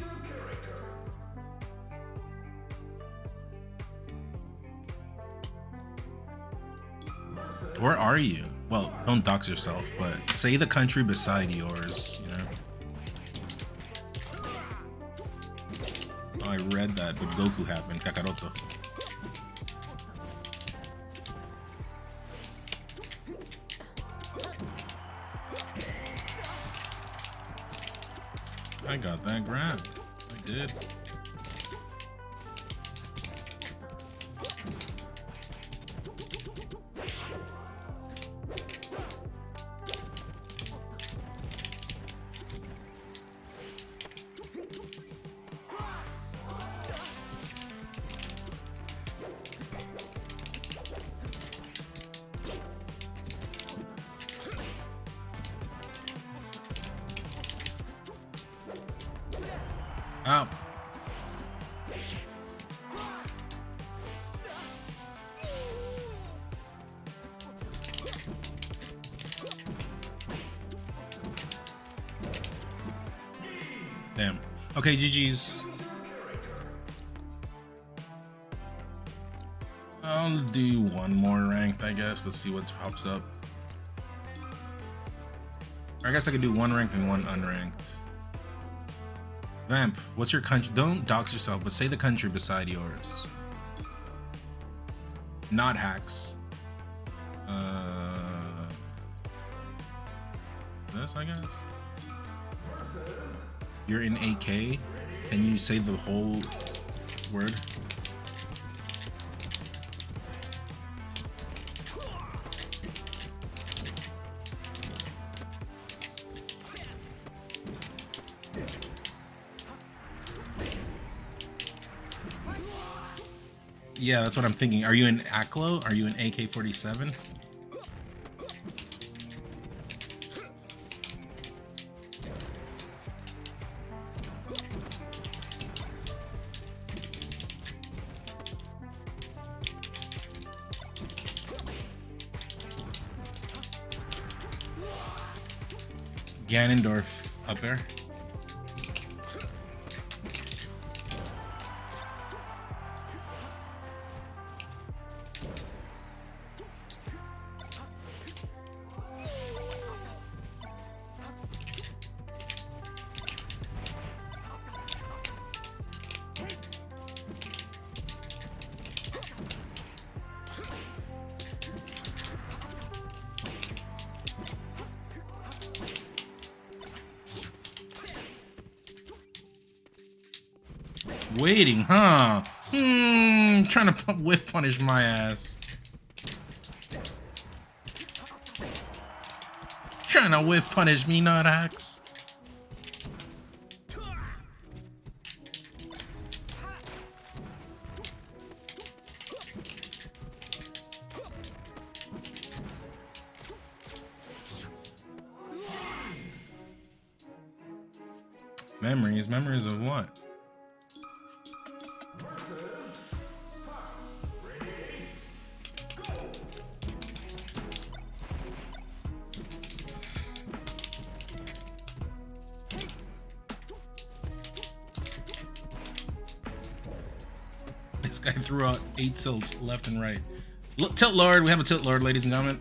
Where are you? Well, don't dox yourself, but say the country beside yours, you know? Oh, I read that, but Goku happened. Kakaroto. I got that grab. I did. Ow. Damn. Okay, GG's. I'll do one more ranked, I guess. Let's see what pops up. I guess I could do one ranked and one unranked. Vamp, what's your country? Don't dox yourself, but say the country beside yours. Not hacks. This, I guess. You're in AK. Can you say the whole word? Yeah, that's what I'm thinking. Are you in ACLO? Are you in AK-47? Ganondorf up there. Waiting, huh? Trying to whiff punish my ass. Trying to whiff punish me, Nutax. Memories? Memories of what? This guy threw out 8 tilts left and right. Look, tilt lord. We have a tilt lord, ladies and gentlemen.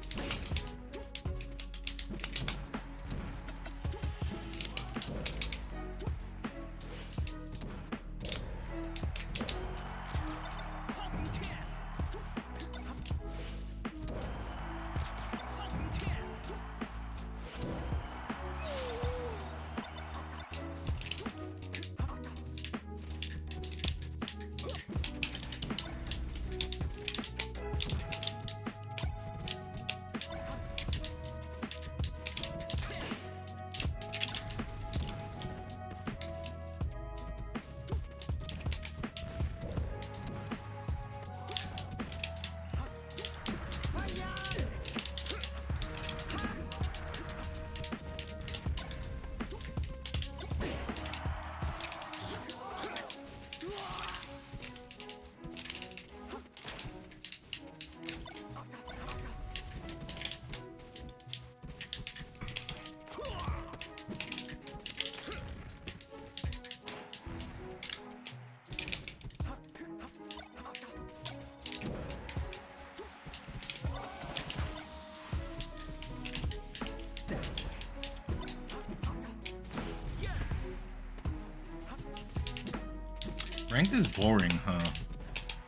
Ranked is boring, huh?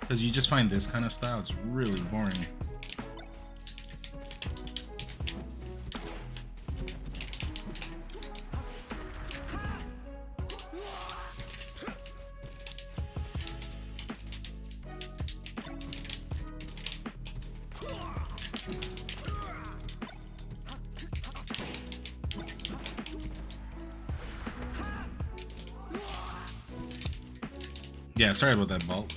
Because you just find this kind of style, it's really boring. Yeah, sorry about that, Bolt.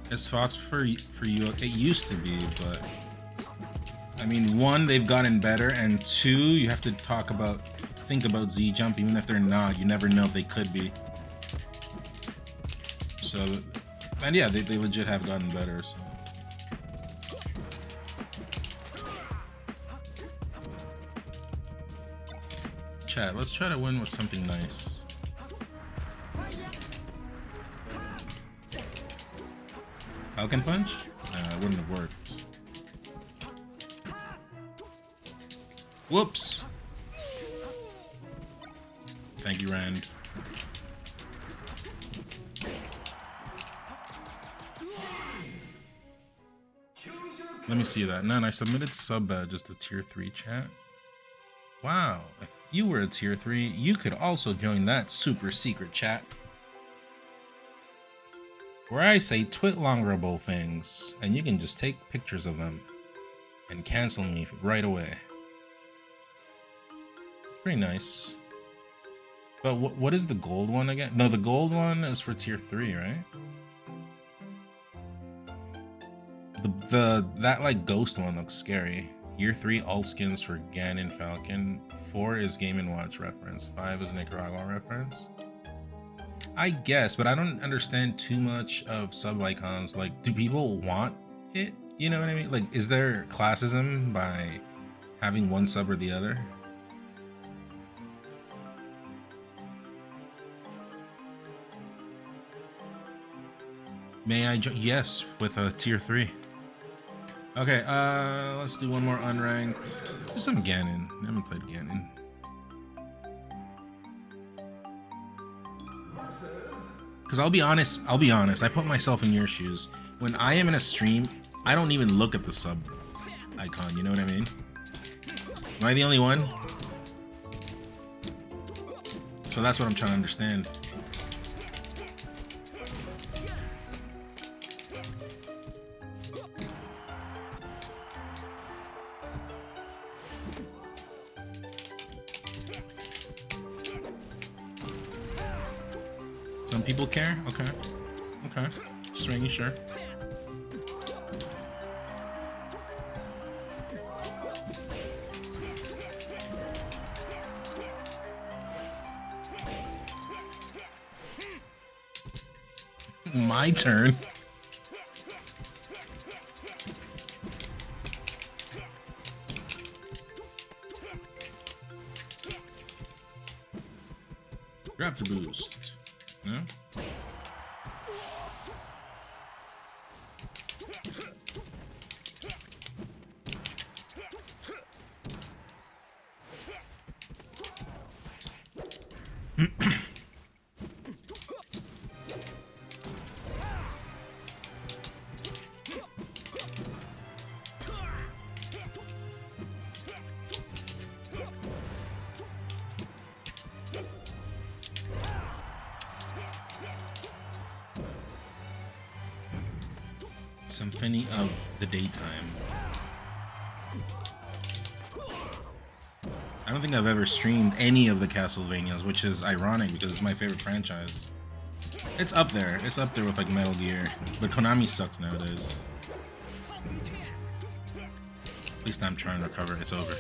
It's Fox for you. It used to be, but I mean, one, they've gotten better, and two, you have to think about Z jump, even if they're not. You never know if they could be. So, and yeah, they legit have gotten better. So. Chat, let's try to win with something nice. Falcon Punch? Nah, it wouldn't have worked. Whoops! Thank you, Rand. Let me see that. None, I submitted sub badges to tier 3 chat. Wow, if you were a tier 3, you could also join that super secret chat. Where I say twit-longerable things, and you can just take pictures of them and cancel me right away. Pretty nice. But what is the gold one again? No, the gold one is for tier 3, right? That like ghost one looks scary. Year 3 alt skins for Ganon Falcon. 4 is Game & Watch reference. 5 is Nicaragua reference. I guess, but I don't understand too much of sub icons. Like, do people want it? You know what I mean? Like, is there classism by having one sub or the other? May I join? Yes, with a tier 3. Okay, let's do one more unranked. Let's do some Ganon. I haven't played Ganon. Because I'll be honest, I put myself in your shoes. When I am in a stream, I don't even look at the sub icon, you know what I mean? Am I the only one? So that's what I'm trying to understand. Some people care? Okay. Okay. Just making sure. My turn. Grab to boost. No? Symphony of the Daytime. I don't think I've ever streamed any of the Castlevanias, which is ironic because it's my favorite franchise. It's up there. It's up there with like Metal Gear. But Konami sucks nowadays. At least I'm trying to recover. It's over.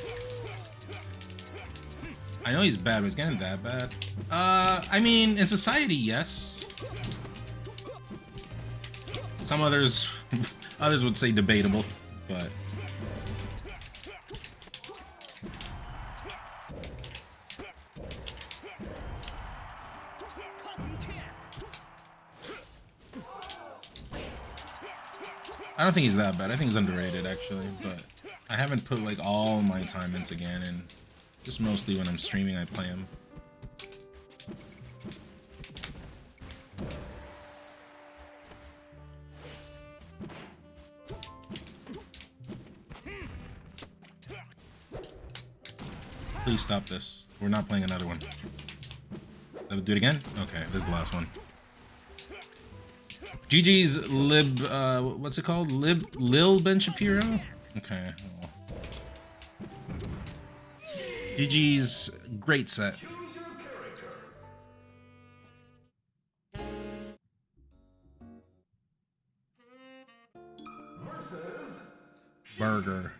I know he's bad, but he's getting that bad. I mean, in society, yes. Some others would say debatable, but I don't think he's that bad. I think he's underrated actually, but I haven't put like all my time into Ganon. Just mostly when I'm streaming I play him. Please stop this. We're not playing another one. Do it again? Okay, this is the last one. GG's Lib, what's it called? Lil Ben Shapiro? Okay. Oh. GG's great set. Burger.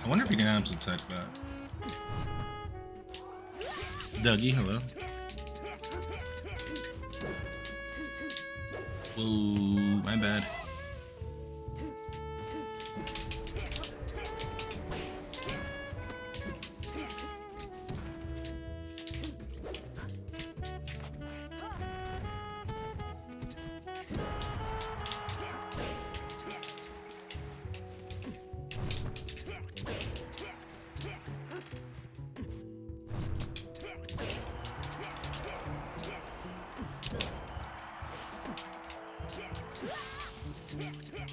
I wonder if you can abs attack that. Dougie, hello. Whoa, my bad.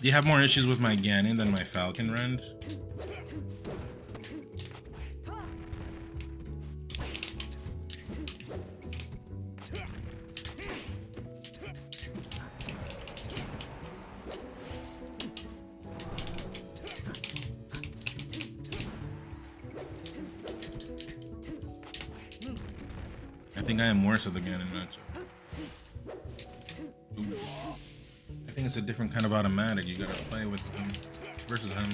Do you have more issues with my Ganon than my Falcon Rend? I think I am worse at the Ganon matchup. Ooh. I think it's a different kind of automatic. You gotta play with him versus him.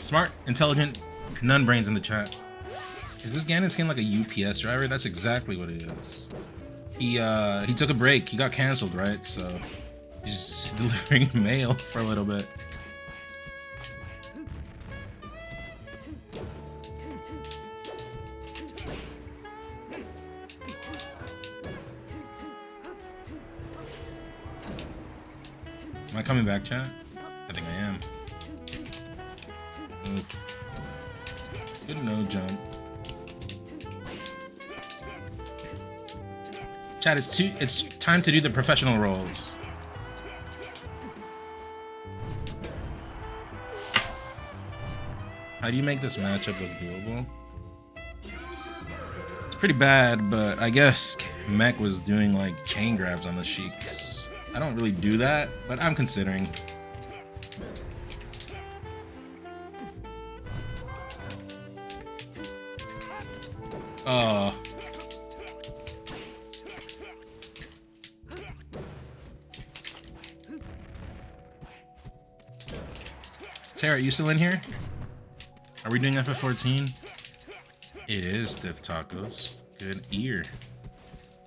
Smart, intelligent, none brains in the chat. Is this Ganon skin like a UPS driver? That's exactly what it is. He took a break. He got canceled, right? So he's delivering mail for a little bit. Am I coming back, chat? I think I am. Ooh. Good no jump. Chat, it's time to do the professional roles. How do you make this matchup look doable? It's pretty bad, but I guess Mech was doing like chain grabs on the Sheiks. I don't really do that, but I'm considering. Tara, you still in here? Are we doing FF14? It is Stiff Tacos. Good ear.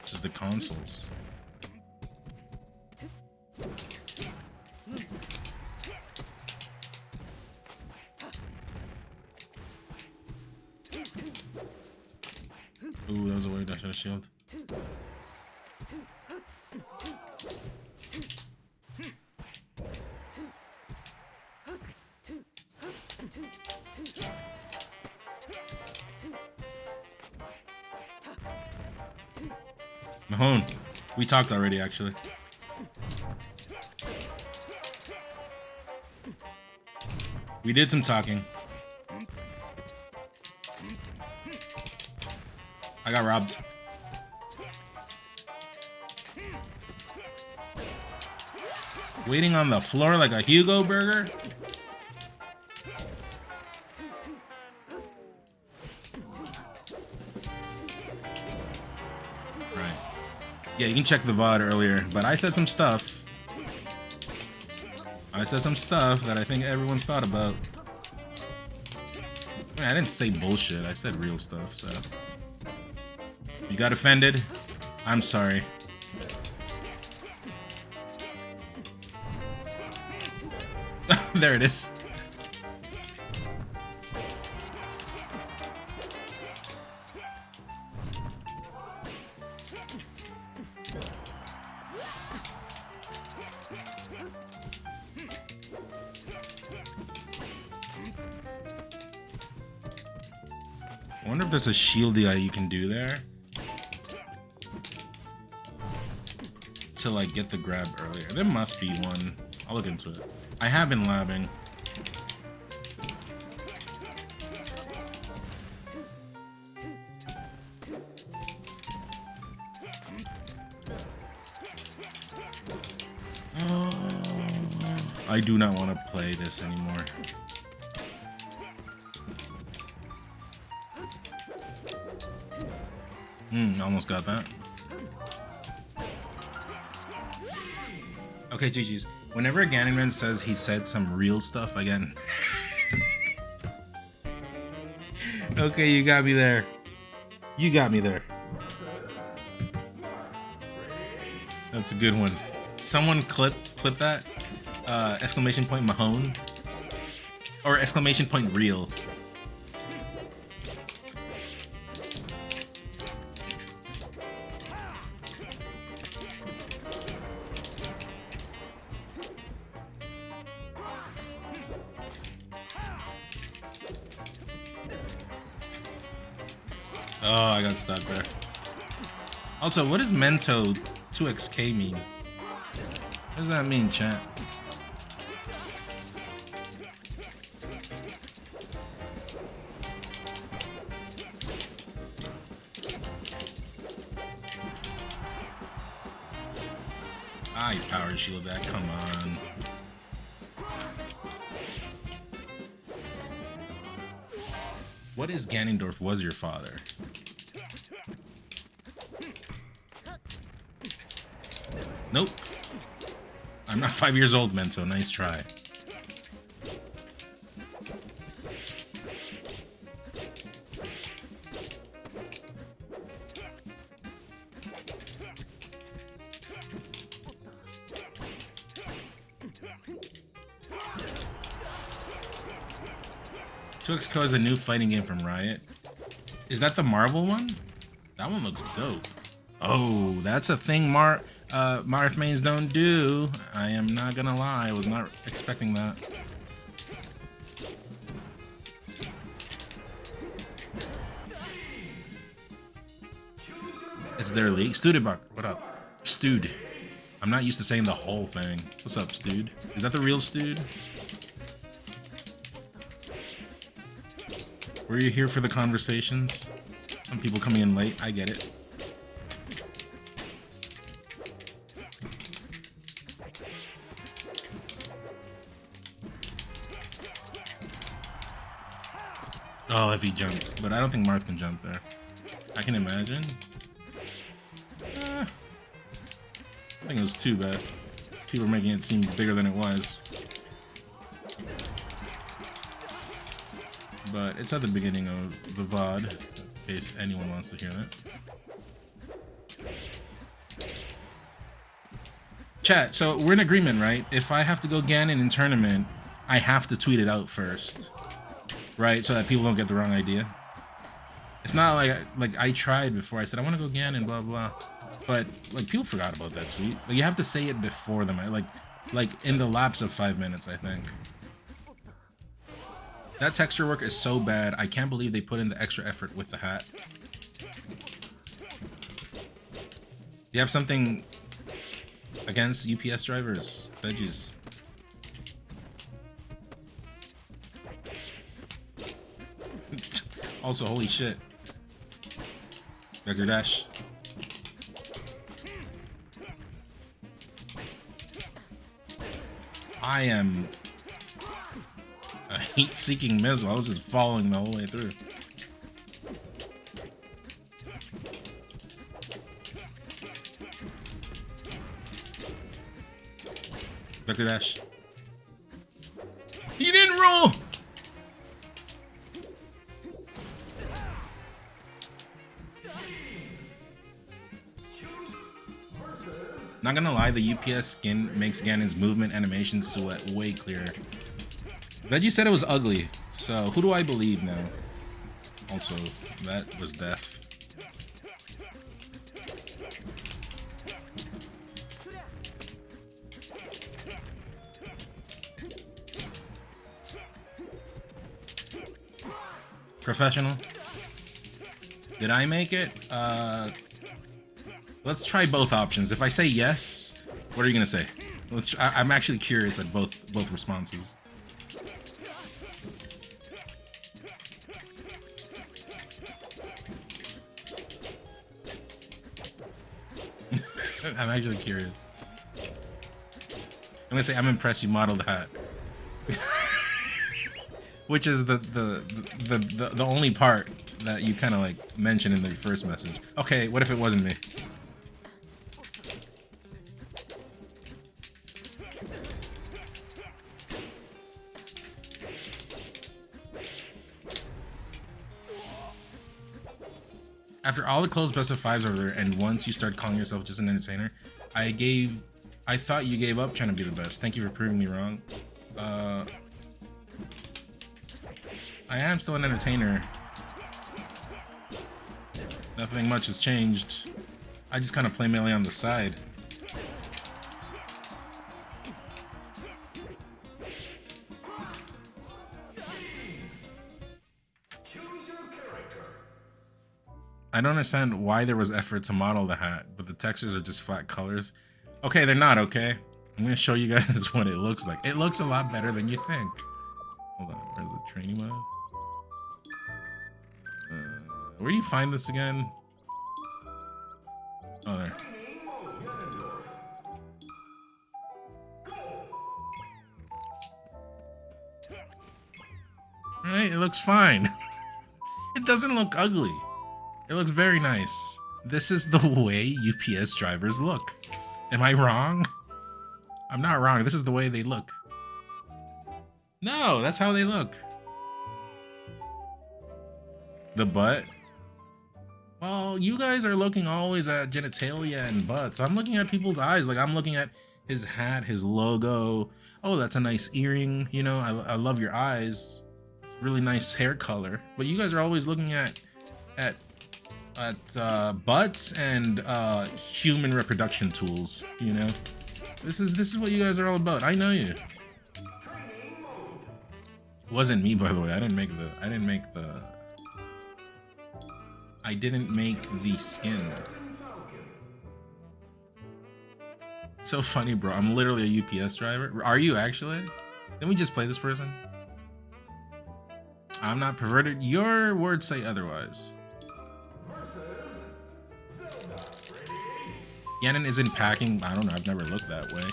This is the consoles. Ooh, that was a weird dash out of shield. Mahone, we talked already, actually. We did some talking. I got robbed. Waiting on the floor like a Hugo burger? Right. Yeah, you can check the VOD earlier, but I said some stuff. I said some stuff that I think everyone's thought about. I mean, I didn't say bullshit, I said real stuff, so. You got offended? I'm sorry. There it is. I wonder if there's a shieldy you can do there to like get the grab earlier. There must be one. I'll look into it. I have been labbing. I do not want to play this anymore. Almost got that. Okay, GG's. Whenever a Ganonman says he said some real stuff again. Okay, you got me there. You got me there. That's a good one. Someone clip that. Exclamation point Mahone. Or exclamation point real. Oh, I got stuck there. Also, what does Mento 2xk mean? What does that mean, chat? Ah, you power shield that, come on. What is Ganondorf was your father? Nope. I'm not 5 years old, Mento. Nice try. XCO is a new fighting game from Riot. Is that the Marvel one? That one looks dope. Oh, that's a thing Marth mains don't do. I am not gonna lie, I was not expecting that. It's their league. Studebuck, what up? Stude. I'm not used to saying the whole thing. What's up, Stude? Is that the real Stude? Were you here for the conversations? Some people coming in late, I get it. Oh, if he jumped. But I don't think Marth can jump there. I can imagine. I think it was too bad. People are making it seem bigger than it was. But it's at the beginning of the VOD, in case anyone wants to hear that. Chat, so we're in agreement, right? If I have to go Ganon in tournament, I have to tweet it out first. Right? So that people don't get the wrong idea. It's not like I tried before. I said, I want to go Ganon, blah, blah. But, like, people forgot about that tweet. Like, you have to say it before them. Like in the lapse of 5 minutes, I think. That texture work is so bad. I can't believe they put in the extra effort with the hat. You have something against UPS drivers? Veggies. Also, holy shit. Vector dash. I am a heat-seeking missile. I was just following the whole way through. Vector dash. He didn't roll! Not gonna lie, the UPS skin makes Ganon's movement animations silhouette way clearer. Veggie said it was ugly, so who do I believe now? Also, that was death. Professional? Did I make it? Let's try both options. If I say yes, what are you gonna say? I'm actually curious at both responses. I'm actually curious. I'm gonna say I'm impressed you modeled the hat. Which is the only part that you kind of like mentioned in the first message. Okay, what if it wasn't me? After all the closed best of fives are there, and once you start calling yourself just an entertainer, I thought you gave up trying to be the best. Thank you for proving me wrong. I am still an entertainer. Nothing much has changed. I just kind of play melee on the side. I don't understand why there was effort to model the hat, but the textures are just flat colors. Okay, they're not, okay? I'm gonna show you guys what it looks like. It looks a lot better than you think. Hold on, where's the training mode? Where do you find this again? Oh, there. Alright, it looks fine. It doesn't look ugly. It looks very nice. This is the way UPS drivers look. Am I wrong? I'm not wrong. This is the way they look. No, that's how they look. The butt? Well, you guys are looking always at genitalia and butts. I'm looking at people's eyes. Like, I'm looking at his hat, his logo. Oh, that's a nice earring. You know, I love your eyes. It's really nice hair color. But you guys are always looking at butts and human reproduction tools. You know, this is what you guys are all about. I know you. It wasn't me, by the way. I didn't make the skin. So funny, bro. I'm literally a UPS driver. Are you actually? Didn't we just play this person? I'm not perverted. Your words say otherwise. Yannon isn't packing. I don't know. I've never looked that way.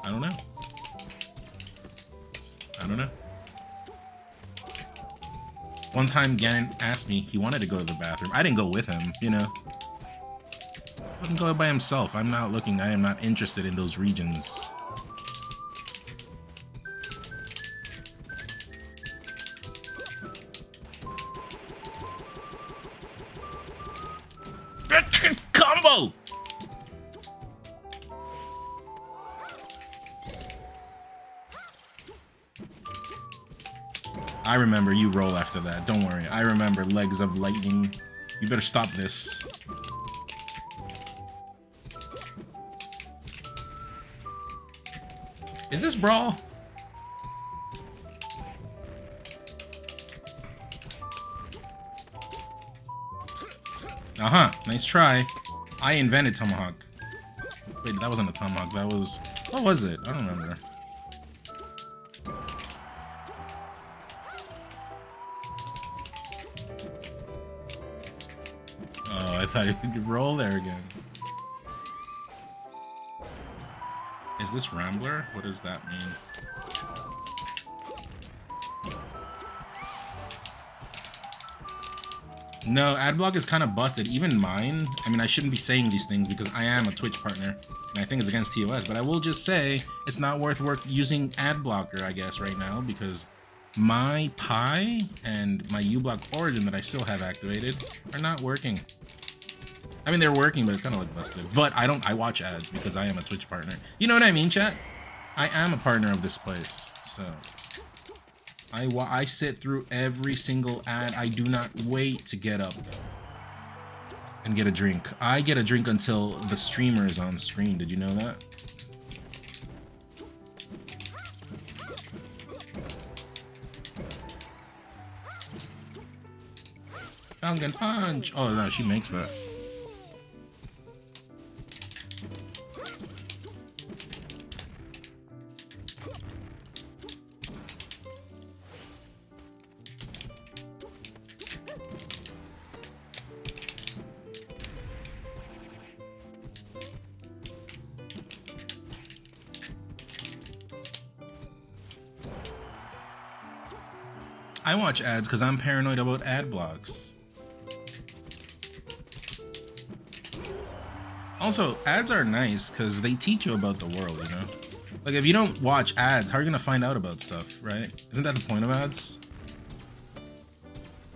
I don't know. I don't know. One time Gannon asked me, he wanted to go to the bathroom. I didn't go with him, you know. Let him go by himself. I'm not looking, I am not interested in those regions. Combo! I remember, you roll after that. Don't worry. I remember legs of lightning. You better stop this. Is this brawl? Uh-huh. Nice try. I invented Tomahawk. Wait, that wasn't a Tomahawk. That was... What was it? I don't remember. Oh, I thought you could roll there again. Is this Rambler? What does that mean? No, Adblock is kind of busted. Even mine. I mean, I shouldn't be saying these things because I am a Twitch partner, and I think it's against TOS. But I will just say it's not worth using Adblocker, I guess, right now because my Pi and my uBlock Origin that I still have activated are not working. I mean, they're working, but it's kind of like busted. But I watch ads because I am a Twitch partner. You know what I mean, chat? I am a partner of this place, so I sit through every single ad. I do not wait to get up and get a drink. I get a drink until the streamer is on screen. Did you know that? Tongan punch. Oh no, she makes that. I watch ads because I'm paranoid about ad blocks. Also, ads are nice because they teach you about the world, you know? Like, if you don't watch ads, how are you going to find out about stuff, right? Isn't that the point of ads?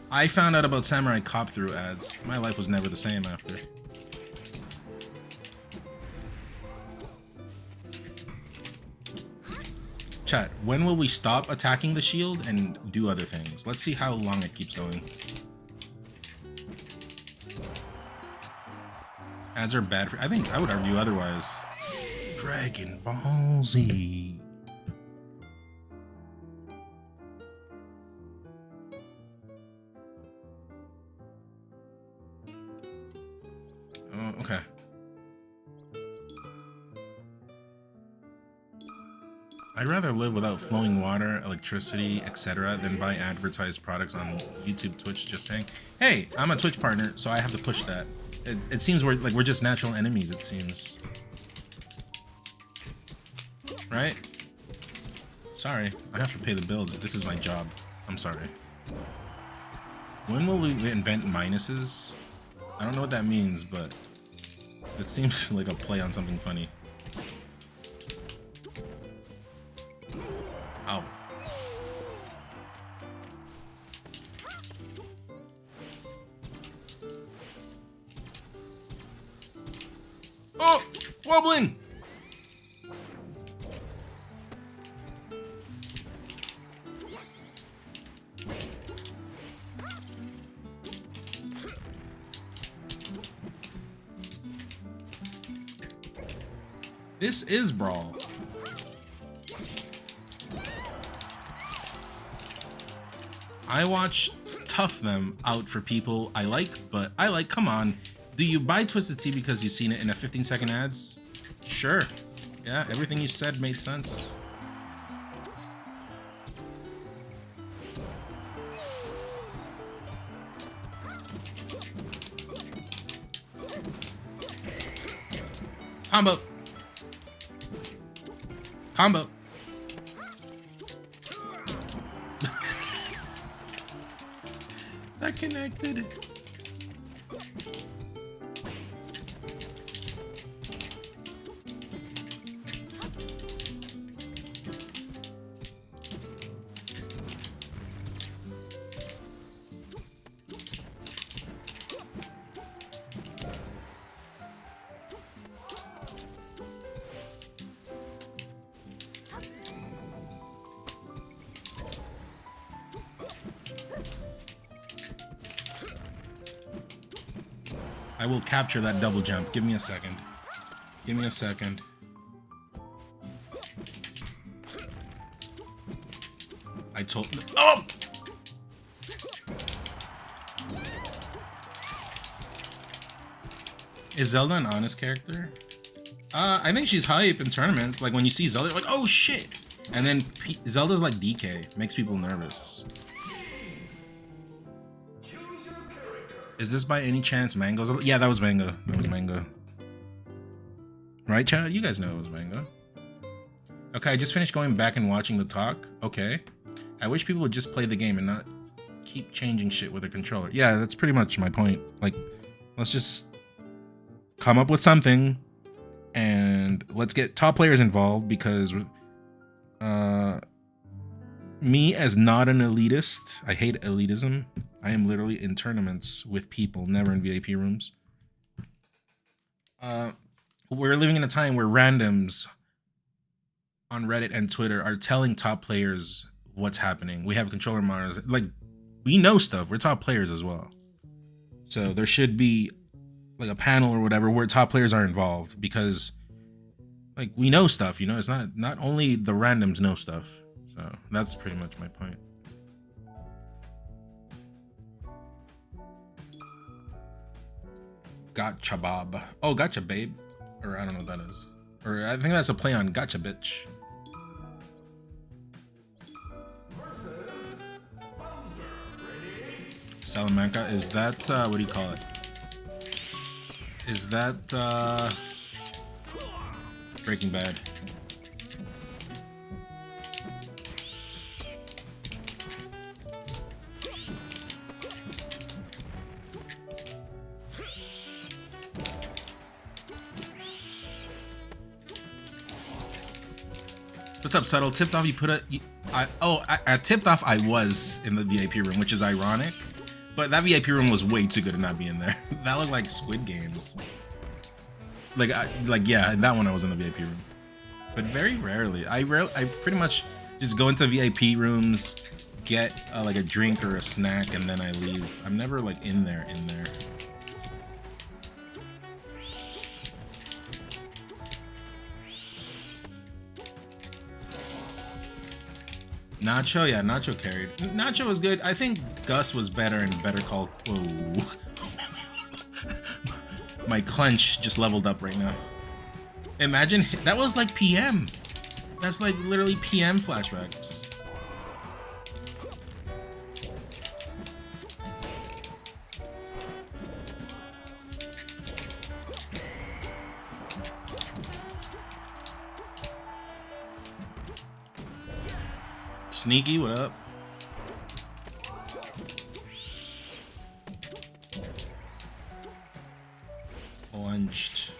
I found out about Samurai Cop through ads. My life was never the same after. Chat, when will we stop attacking the shield and do other things? Let's see how long it keeps going. Ads are bad for... I think I would argue otherwise. Dragon Ball Z. Oh, okay. I'd rather live without flowing water, electricity, etc. than buy advertised products on YouTube, Twitch, just saying, hey, I'm a Twitch partner, so I have to push that. It seems we're just natural enemies, it seems. Right? Sorry, I have to pay the bills. This is my job. I'm sorry. When will we invent minuses? I don't know what that means, but it seems like a play on something funny. Ow. Oh! Wobbling! This is Brawl. I watch tough them out for people I like, but I like, come on. Do you buy Twisted Tea because you've seen it in a 15-second ads? Sure. Yeah, everything you said made sense. Combo. Combo. That connected. I will capture that double jump. Give me a second. Give me a second. I told... Oh! Is Zelda an honest character? I think she's hype in tournaments. Like when you see Zelda, you're like, oh shit! And then Zelda's like DK. Makes people nervous. Is this by any chance Mango's? Yeah, that was Mango. That was Mango. Right, Chad? You guys know it was Mango. Okay, I just finished going back and watching the talk. Okay. I wish people would just play the game and not keep changing shit with a controller. Yeah, that's pretty much my point. Like, let's just come up with something and let's get top players involved because me as not an elitist, I hate elitism. I am literally in tournaments with people, never in VIP rooms. We're living in a time where randoms on Reddit and Twitter are telling top players what's happening. We have controller monitors. Like, we know stuff. We're top players as well. So there should be like a panel or whatever where top players are involved because like we know stuff, you know? It's not only the randoms know stuff. So that's pretty much my point. Gotcha Bob. Oh, gotcha babe. Or I don't know what that is. Or I think that's a play on gotcha bitch. Salamanca, is that what do you call it? Is that Breaking Bad? What's up, Subtle? Tipped off, you put a... I tipped off I was in the VIP room, which is ironic. But that VIP room was way too good to not be in there. That looked like Squid Games. Like yeah, in that one I was in the VIP room. But very rarely. I pretty much just go into VIP rooms, get like a drink or a snack, and then I leave. I'm never like in there. Nacho, yeah, Nacho carried. Nacho was good. I think Gus was better and Better Call. Whoa. My clench just leveled up right now. Imagine, that was like PM. That's like literally PM flashbacks. Sneaky, what up? Launched.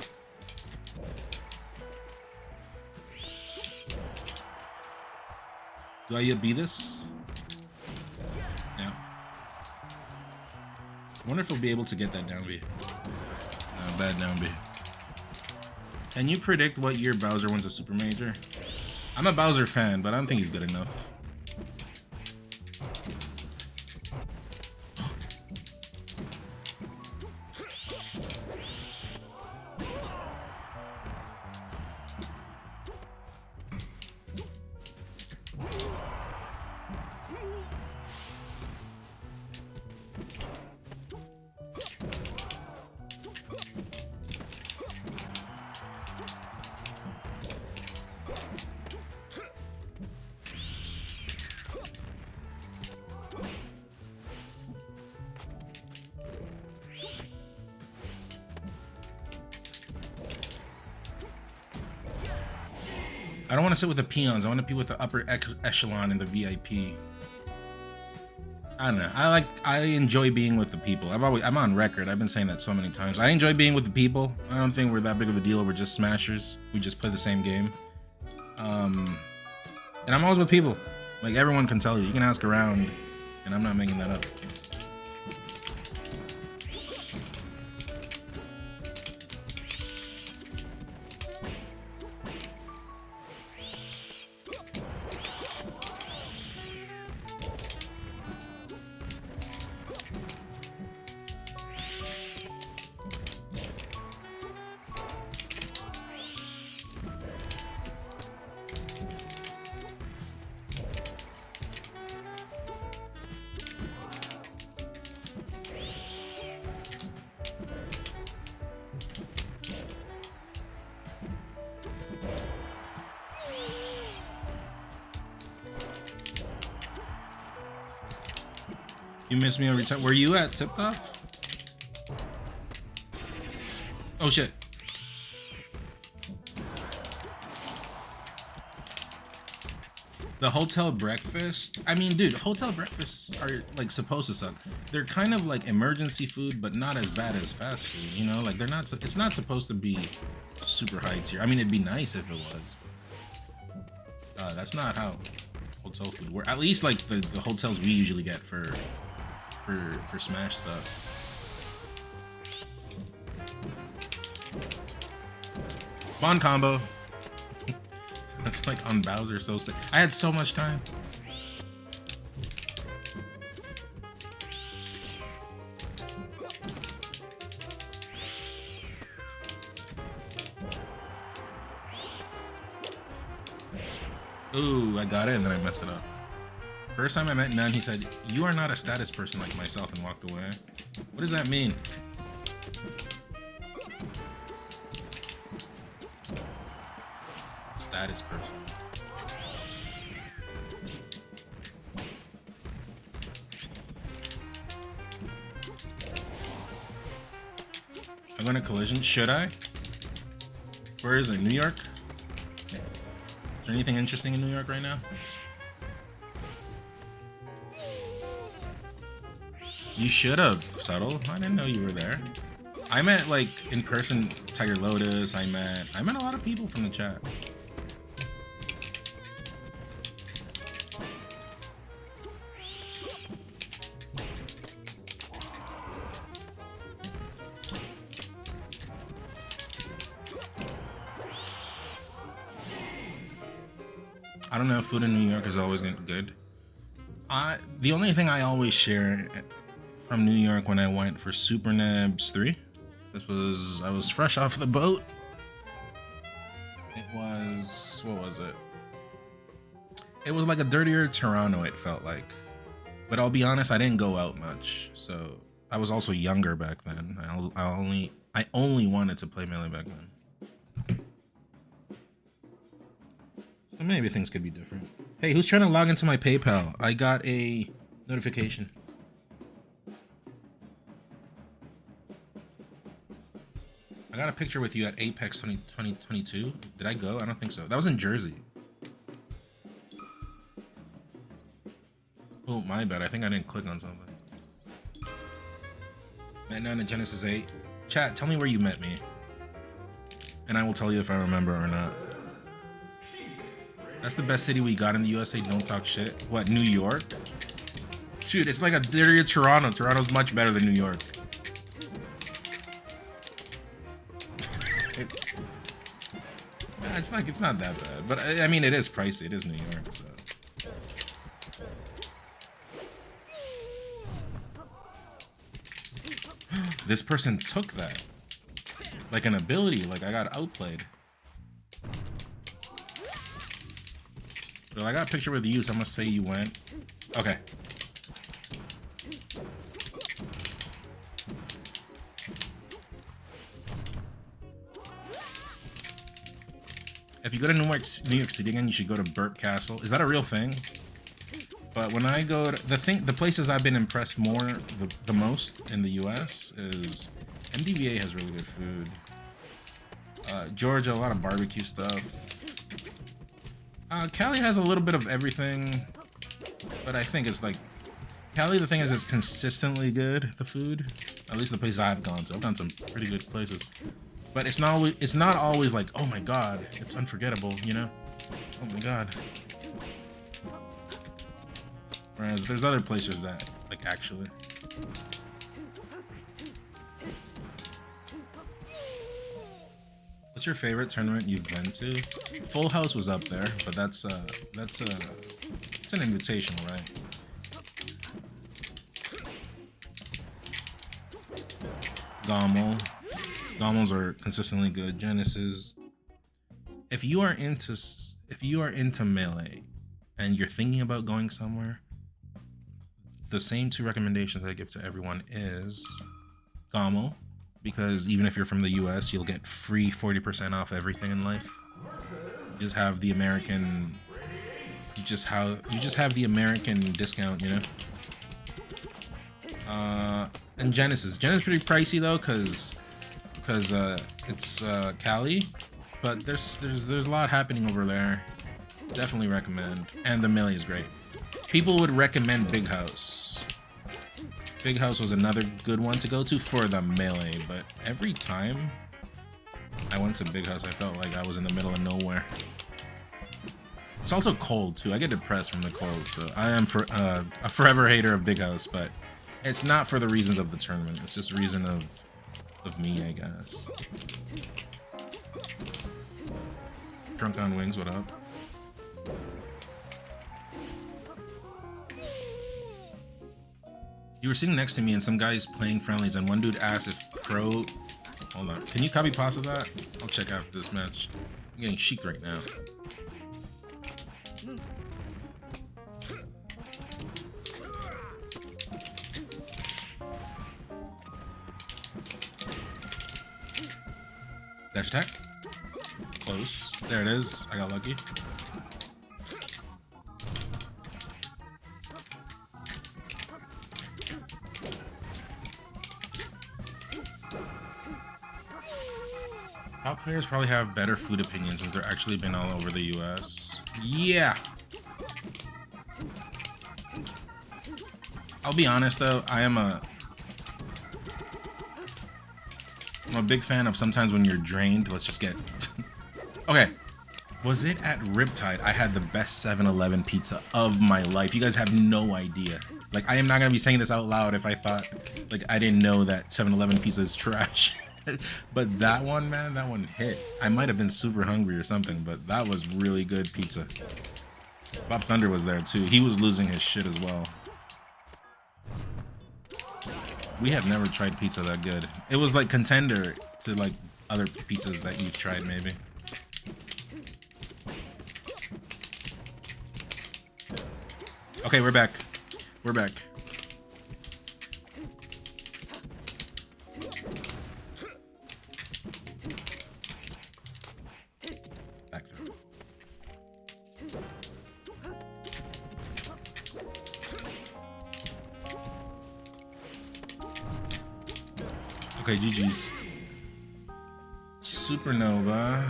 Do I be this? Yeah. I wonder if we'll be able to get that down B. Bad down B. Can you predict what year Bowser wins a Super Major? I'm a Bowser fan, but I don't think he's good enough. I don't want to sit with the peons. I want to be with the upper echelon and the VIP. I don't know. I enjoy being with the people. I'm on record. I've been saying that so many times. I enjoy being with the people. I don't think we're that big of a deal. We're just smashers. We just play the same game. And I'm always with people. Like, everyone can tell you. You can ask around, and I'm not making that up. You miss me every time. Were you at Tip Off? Oh shit. The hotel breakfast. I mean, dude, hotel breakfasts are like supposed to suck. They're kind of like emergency food, but not as bad as fast food. You know, like they're not. It's not supposed to be super high tier. I mean, it'd be nice if it was. That's not how hotel food works. At least like the hotels we usually get for Smash stuff. Bond combo. That's like on Bowser, so sick. I had so much time. Ooh, I got it and then I messed it up. First time I met Nun, he said, "You are not a status person like myself," and walked away. What does that mean? Status person. I'm going to collision. Should I? Where is it? New York? Is there anything interesting in New York right now? You should have, Subtle. I didn't know you were there. I met, like, in person, Tiger Lotus. I met a lot of people from the chat. I don't know if food in New York is always good. The only thing I always share from New York when I went for Super Nebs 3, I was fresh off the boat. It was, what was it? It was like a dirtier Toronto, it felt like. But I'll be honest, I didn't go out much. So I was also younger back then. I only wanted to play Melee back then. So maybe things could be different. Hey, who's trying to log into my PayPal? I got a notification. I got a picture with you at Apex 2022. Did I go? I don't think so. That was in Jersey. Oh, my bad. I think I didn't click on something. Met None in Genesis 8. Chat, tell me where you met me. And I will tell you if I remember or not. That's the best city we got in the USA. Don't talk shit. What, New York? Dude, it's like a dirtier Toronto. Toronto's much better than New York. It's not that bad, but I mean it is pricey. It is New York, so. This person took that like an ability. Like I got outplayed. Well, I got a picture with you, so I'm gonna say you went. Okay. If you go to New York City again, you should go to Burke Castle. Is that a real thing? But when I go to the places I've been impressed the most in the US is MDVA has really good food. Georgia, a lot of barbecue stuff. Cali has a little bit of everything, but I think it's like Cali. The thing is, it's consistently good. The food, at least the places I've gone to. I've gone to some pretty good places, but it's not always like, oh my god, it's unforgettable. You know? Oh my god. Whereas there's other places that like actually. What's your favorite tournament you've been to? Full House was up there, but it's an invitational, right? Gommels are consistently good. Genesis. If you are into Melee and you're thinking about going somewhere, the same 2 recommendations I give to everyone is Gommel, because even if you're from the US, you'll get free 40% off everything in life. You just have the American the American discount, you know? And Genesis pretty pricey though, cause it's Cali, but there's a lot happening over there. Definitely recommend. And the Melee is great. People would recommend Big House. Big House was another good one to go to for the Melee, but every time I went to Big House, I felt like I was in the middle of nowhere. It's also cold too. I get depressed from the cold, so I am a forever hater of Big House, but it's not for the reasons of the tournament. It's just reason of me, I guess. Drunk on Wings, what up? You were sitting next to me and some guys playing friendlies, and one dude asked if pro... Hold on. Can you copy pasta that? I'll check out this match. I'm getting chic right now. Dash attack. Close. There it is. I got lucky. Top players probably have better food opinions since they're actually been all over the US. Yeah. I'll be honest though, I'm a big fan of sometimes when you're drained, let's just get... Okay. Was it at Riptide? I had the best 7-Eleven pizza of my life. You guys have no idea. Like, I am not gonna be saying this out loud if I thought, like, I didn't know that 7-Eleven pizza is trash. But that one, man, that one hit. I might have been super hungry or something, but that was really good pizza. Bob Thunder was there too. He was losing his shit as well. We have never tried pizza that good. It was like contender to like other pizzas that you've tried maybe. Okay, we're back. We're back. Back through. Okay, GG's. Supernova.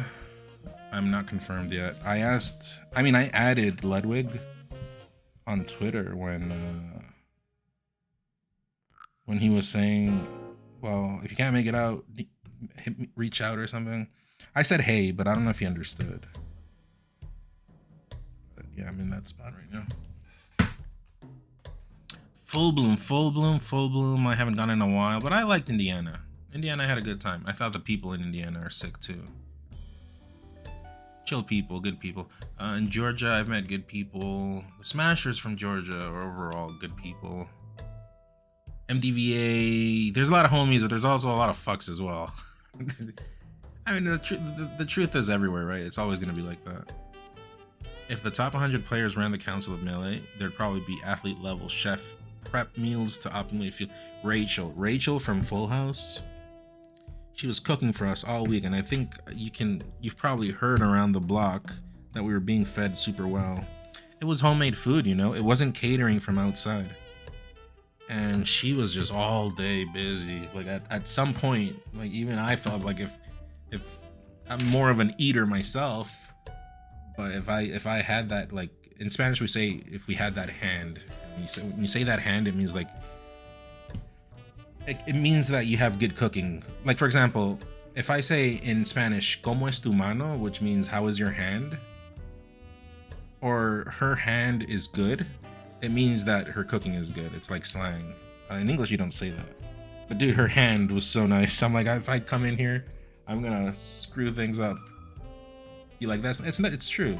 I'm not confirmed yet. I added Ludwig on Twitter when he was saying, well, if you can't make it out, reach out or something. I said hey, but I don't know if he understood. But yeah, I'm in that spot right now. Full Bloom. I haven't gone in a while, but I liked Indiana. I had a good time. I thought the people in Indiana are sick too. Chill people, good people. In Georgia, I've met good people. The Smashers from Georgia are overall good people. MDVA, there's a lot of homies, but there's also a lot of fucks as well. I mean, the truth is everywhere, right? It's always going to be like that. If the top 100 players ran the Council of Melee, there'd probably be athlete level chef prep meals to optimally feel. Rachel from Full House. She was cooking for us all week, and I think you've probably heard around the block that we were being fed super well. It was homemade food, you know? It wasn't catering from outside. And she was just all day busy. Like at some point, like even I felt like if I'm more of an eater myself, But if I had that, like in Spanish we say if we had that hand. When you say that hand, it means like it means that you have good cooking. Like for example, if I say in Spanish "Cómo es tu mano," which means how is your hand, or her hand is good, it means that her cooking is good. It's like slang. In English, you don't say that. But dude, her hand was so nice. I'm like, if I come in here, I'm gonna screw things up. You like it's true.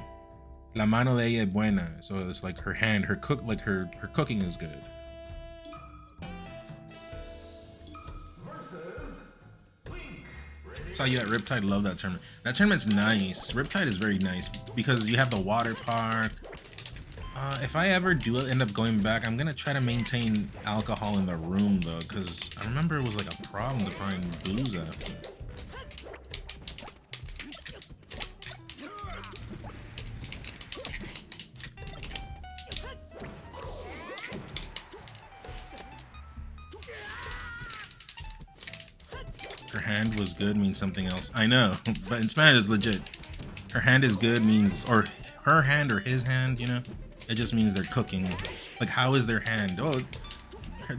La mano de ella es buena. So it's like her hand, her cooking is good. Saw you at Riptide. Love that tournament. That tournament's nice. Riptide is very nice because you have the water park. If I ever do end up going back, I'm gonna try to maintain alcohol in the room though, because I remember it was like a problem to find booze after. Her hand was good means something else. I know, but in Spanish it's legit. Her hand is good means, or her hand or his hand, you know? It just means they're cooking. Like, how is their hand? Oh,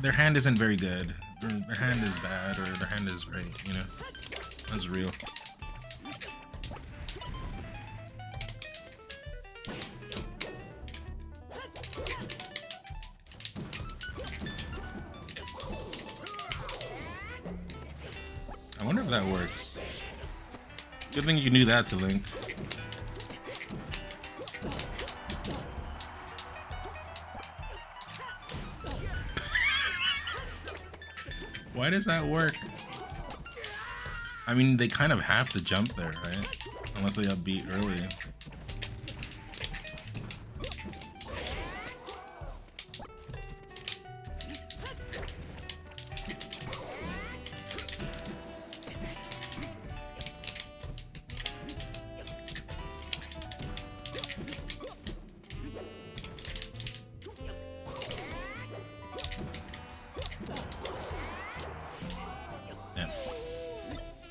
their hand isn't very good. Their hand is bad, or their hand is great, you know? That's real. I wonder if that works. Good thing you knew that to Link. Why does that work? I mean, they kind of have to jump there, right? Unless they got beat early.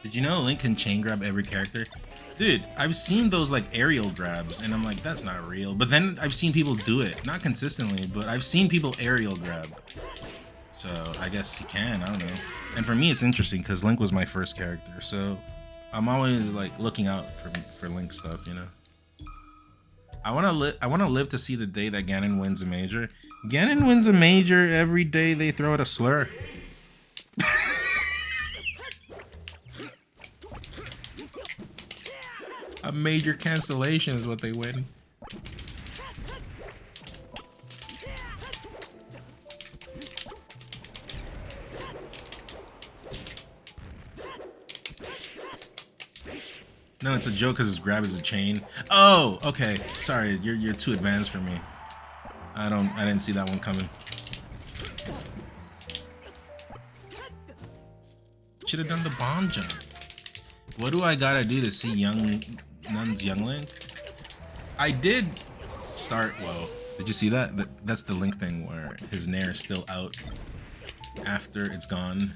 Did you know Link can chain grab every character? Dude, I've seen those like aerial grabs and I'm like, that's not real. But then I've seen people do it. Not consistently, but I've seen people aerial grab. So I guess he can, I don't know. And for me, it's interesting because Link was my first character. So I'm always like looking out for Link stuff, you know? I want to live to see the day that Ganon wins a major. Ganon wins a major every day they throw out a slur. A major cancellation is what they win. No, it's a joke because his grab is a chain. Oh, okay. Sorry, you're too advanced for me. I didn't see that one coming. Should have done the bomb jump. What do I gotta do to see Nun's Young Link? I did start. Whoa! Did you see that? That's the Link thing where his nair is still out after it's gone.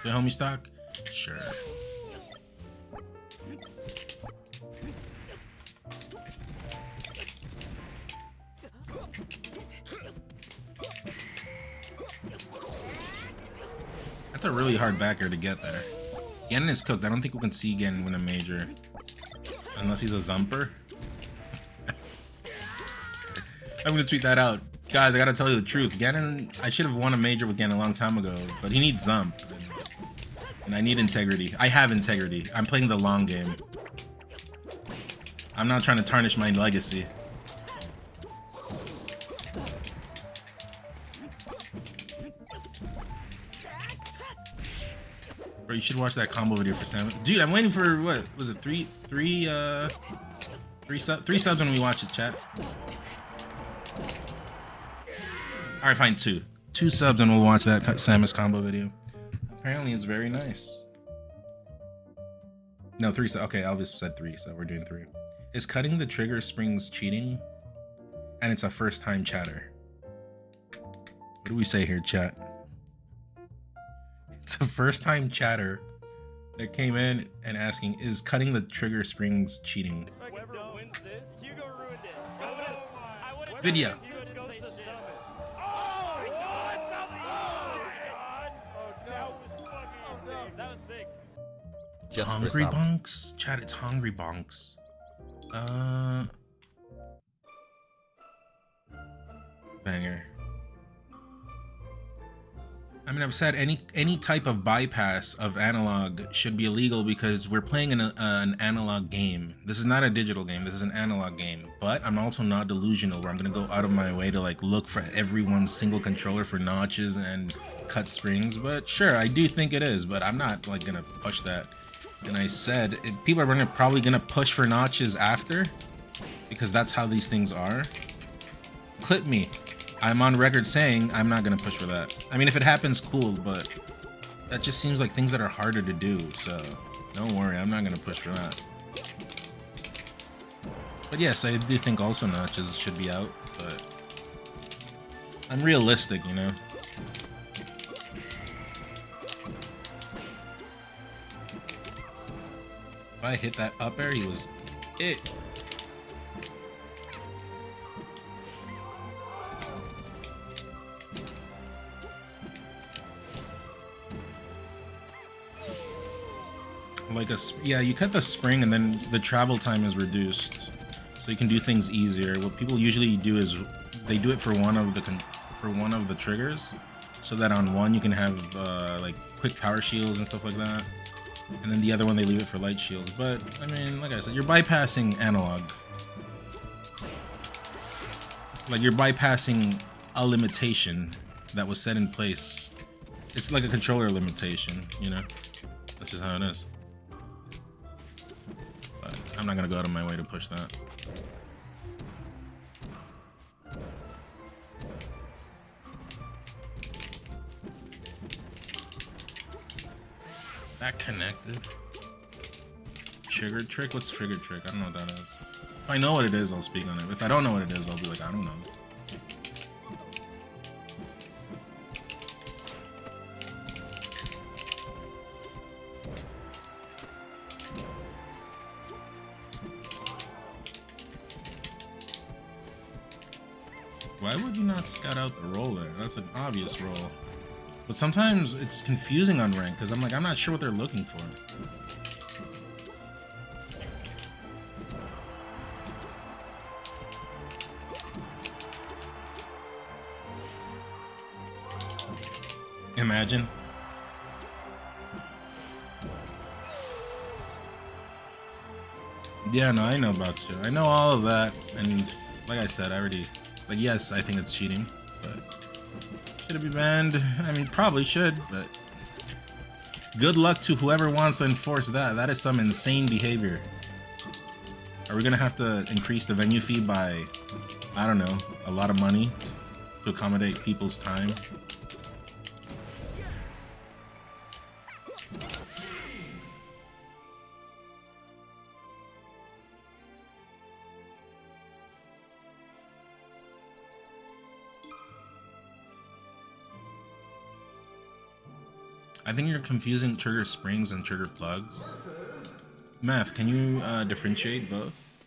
The homie stock? Sure. That's a really hard back air to get there. Ganon is cooked. I don't think we can see Ganon win a major. Unless he's a Zumper. I'm gonna tweet that out. Guys, I gotta tell you the truth. Ganon, I should have won a major with Ganon a long time ago. But he needs Zump. And I need integrity. I have integrity. I'm playing the long game. I'm not trying to tarnish my legacy. Bro, you should watch that combo video for Sam. Dude, I'm waiting for what was it? Three subs when we watch it, chat. All right, fine, two subs and we'll watch that Samus combo video. Apparently, it's very nice. No, 3 subs. Okay, Elvis said 3, so we're doing 3. Is cutting the trigger springs cheating? And it's a first-time chatter. What do we say here, chat? It's a first-time chatter that came in and asking, is cutting the trigger springs cheating? Whoever wins wins this. Hugo ruined it. I would have Video. Hugo goes to summon. Oh my god! Oh my god! That was fucking insane. That was sick. Just for Hungry subs. Bonks? Chat, it's Hungry Bonks. Banger. I mean, I've said any type of bypass of analog should be illegal because we're playing an analog game. This is not a digital game. This is an analog game. But I'm also not delusional where I'm gonna go out of my way to like look for everyone's single controller for notches and cut springs. But sure, I do think it is. But I'm not like gonna push that. And I said people are probably gonna push for notches after because that's how these things are. Clip me. I'm on record saying I'm not gonna push for that. I mean, if it happens, cool, but that just seems like things that are harder to do, so don't worry, I'm not gonna push for that. But yes, I do think also notches should be out, but I'm realistic, you know? If I hit that up air, he was it. Like yeah, you cut the spring and then the travel time is reduced, so you can do things easier. What people usually do is they do it for one of the triggers, so that on one you can have like quick power shields and stuff like that, and then the other one they leave it for light shields. But I mean, like I said, you're bypassing analog. Like you're bypassing a limitation that was set in place. It's like a controller limitation, you know? That's just how it is. I'm not gonna go out of my way to push that. That connected. Trigger trick? What's trigger trick? I don't know what that is. If I know what it is, I'll speak on it. If I don't know what it is, I'll be like, I don't know. Why would you not scout out the roll there? That's an obvious roll. But sometimes it's confusing on rank because I'm like, I'm not sure what they're looking for. Imagine. Yeah, no, I know about you. I know all of that, and like I said, I already... Like, yes, I think it's cheating, but should it be banned? I mean, probably should, but good luck to whoever wants to enforce that. That is some insane behavior. Are we gonna have to increase the venue fee by, I don't know, a lot of money to accommodate people's time? I think you're confusing trigger springs and trigger plugs. Math, can you differentiate both?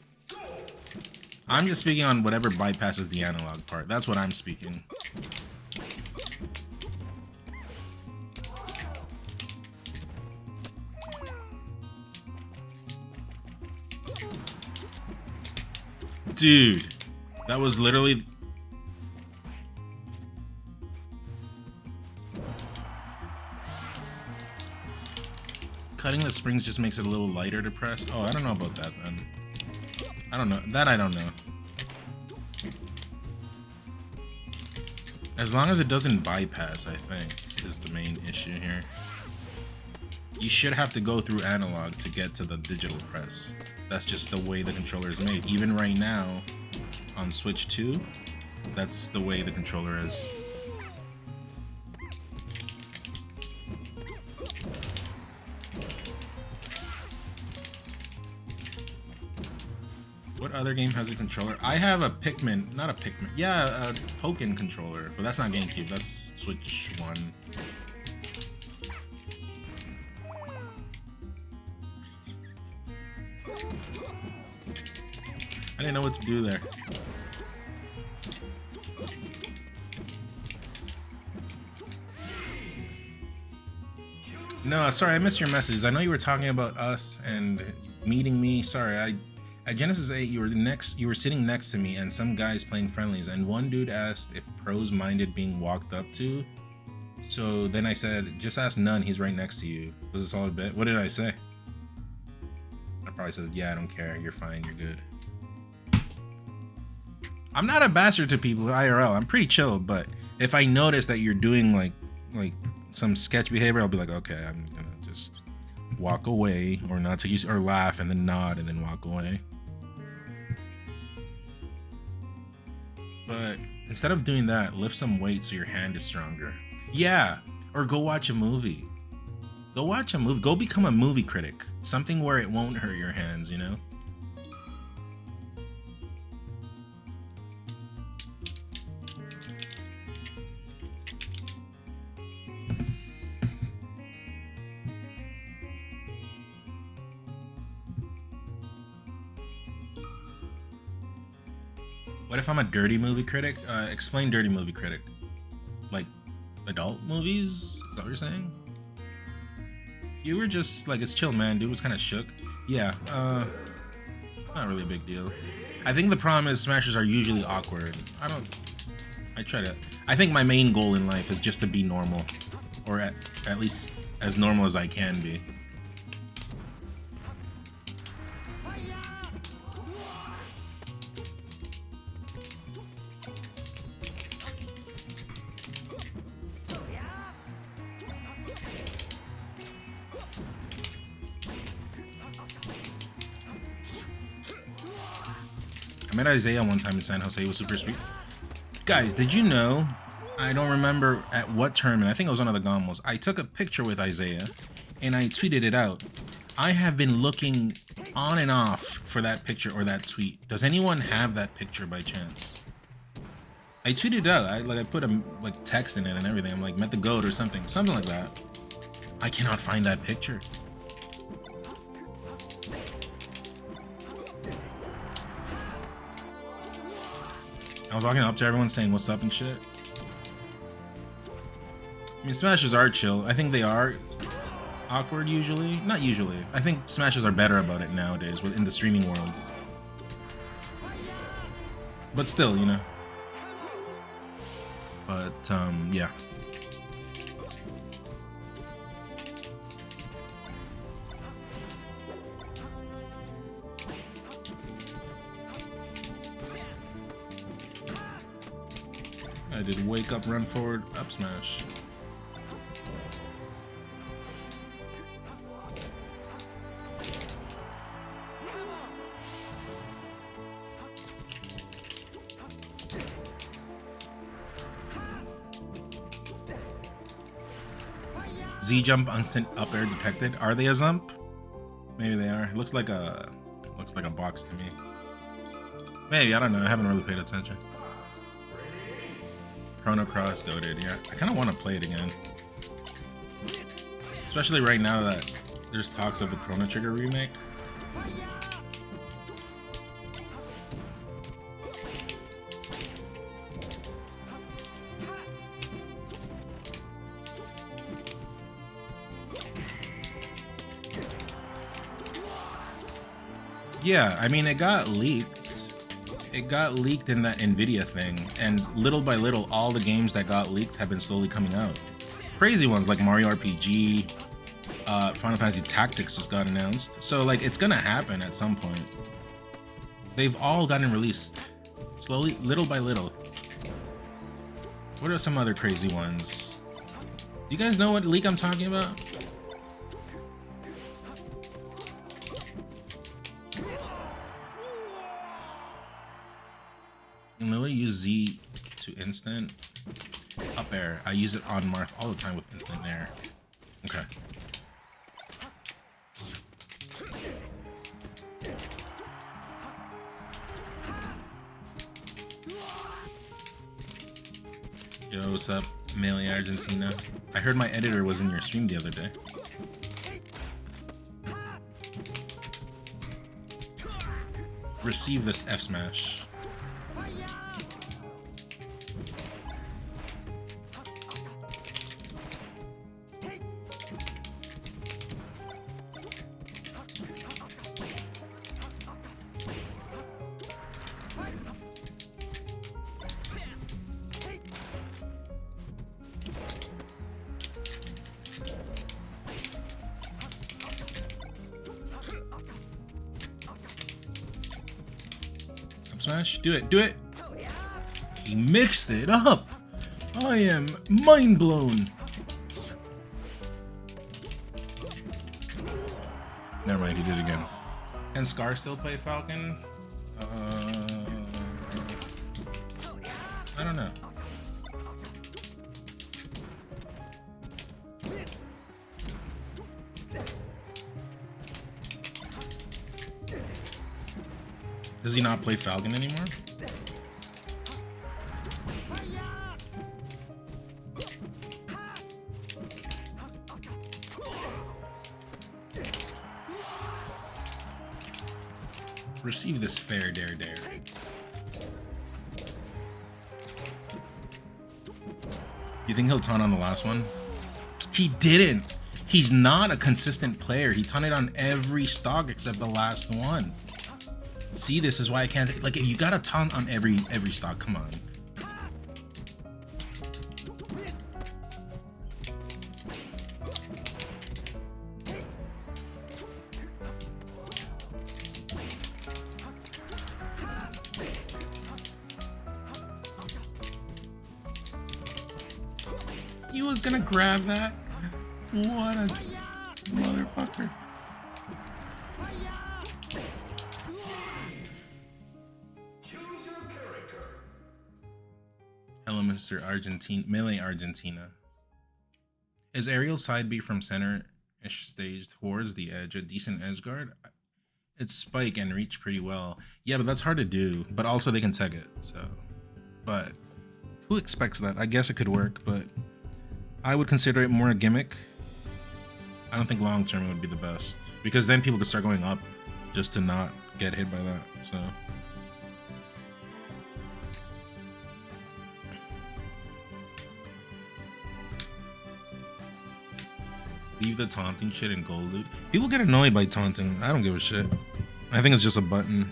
I'm just speaking on whatever bypasses the analog part. That's what I'm speaking. Dude, that was literally... Cutting the springs just makes it a little lighter to press. Oh, I don't know about that then. I don't know. That I don't know. As long as it doesn't bypass, I think, is the main issue here. You should have to go through analog to get to the digital press. That's just the way the controller is made. Even right now, on Switch 2, that's the way the controller is. What other game has a controller? I have a Pikmin, not a Pikmin. Yeah, a Pokken controller, but that's not GameCube. That's Switch 1. didn't know what to do there. No, sorry, I missed your message. I know you were talking about us and meeting me. Sorry, at Genesis 8 you were sitting next to me and some guys playing friendlies, and one dude asked if pros minded being walked up to. So then I said, just ask none, he's right next to you. Was this all a bit? What did I say? I probably said, yeah, I don't care, you're fine, you're good. I'm not a bastard to people IRL. I'm pretty chill, but if I notice that you're doing like some sketch behavior, I'll be like, okay, I'm gonna just walk away, or not to use, or laugh and then nod and then walk away. But instead of doing that, lift some weight so your hand is stronger. Yeah, or go watch a movie. Go watch a movie. Go become a movie critic. Something where it won't hurt your hands, you know? What if I'm a dirty movie critic? Explain dirty movie critic. Like adult movies? Is that what you're saying? You were just like, it's chill, man. Dude was kind of shook. Yeah, not really a big deal. I think the problem is smashers are usually awkward. I think my main goal in life is just to be normal, or at least as normal as I can be. I met Isaiah one time in San Jose. He was super sweet. Guys, did you know? I don't remember at what tournament. I think it was one of the Gommos. I took a picture with Isaiah and I tweeted it out. I have been looking on and off for that picture or that tweet. Does anyone have that picture by chance? I tweeted it out. I put a text in it and everything. I'm like, met the goat or something like that. I cannot find that picture. I was walking up to everyone saying what's up and shit. I mean, smashers are chill. I think they are awkward usually. Not usually. I think smashers are better about it nowadays in the streaming world. But still, you know. But, yeah. I did wake up, run forward, up smash. Z jump instant up air detected. Are they a zump? Maybe they are. It looks like a box to me. Maybe, I don't know. I haven't really paid attention. Chrono Cross goated, yeah. I kind of want to play it again. Especially right now that there's talks of the Chrono Trigger remake. Yeah, I mean, it got leaked. It got leaked in that Nvidia thing, and little by little, all the games that got leaked have been slowly coming out. Crazy ones like Mario RPG, Final Fantasy Tactics just got announced. So like, it's gonna happen at some point. They've all gotten released, slowly, little by little. What are some other crazy ones? You guys know what leak I'm talking about? Lily use Z to instant up air. I use it on Marth all the time with instant air. Okay. Yo, what's up, Melee Argentina? I heard my editor was in your stream the other day. Receive this F smash. Smash, do it, do it. He mixed it up. I am mind blown. Never mind, he did it again. Can Scar still play Falcon? I don't know. Does he not play Falcon anymore? Receive this fair dare. You think he'll taunt on the last one? He didn't. He's not a consistent player. He taunted on every stock except the last one. See, this is why I can't, like, you gotta taunt on every stock, come on. He was gonna grab that? What a motherfucker. Hello, Mr. Argentina, Melee Argentina. Is aerial side B from center-ish stage towards the edge a decent edge guard? It's spike and reach pretty well. Yeah, but that's hard to do. But also they can tech it, so. But who expects that? I guess it could work, but I would consider it more a gimmick. I don't think long term it would be the best because then people could start going up just to not get hit by that. So. Leave the taunting shit in gold loot. People get annoyed by taunting. I don't give a shit. I think it's just a button.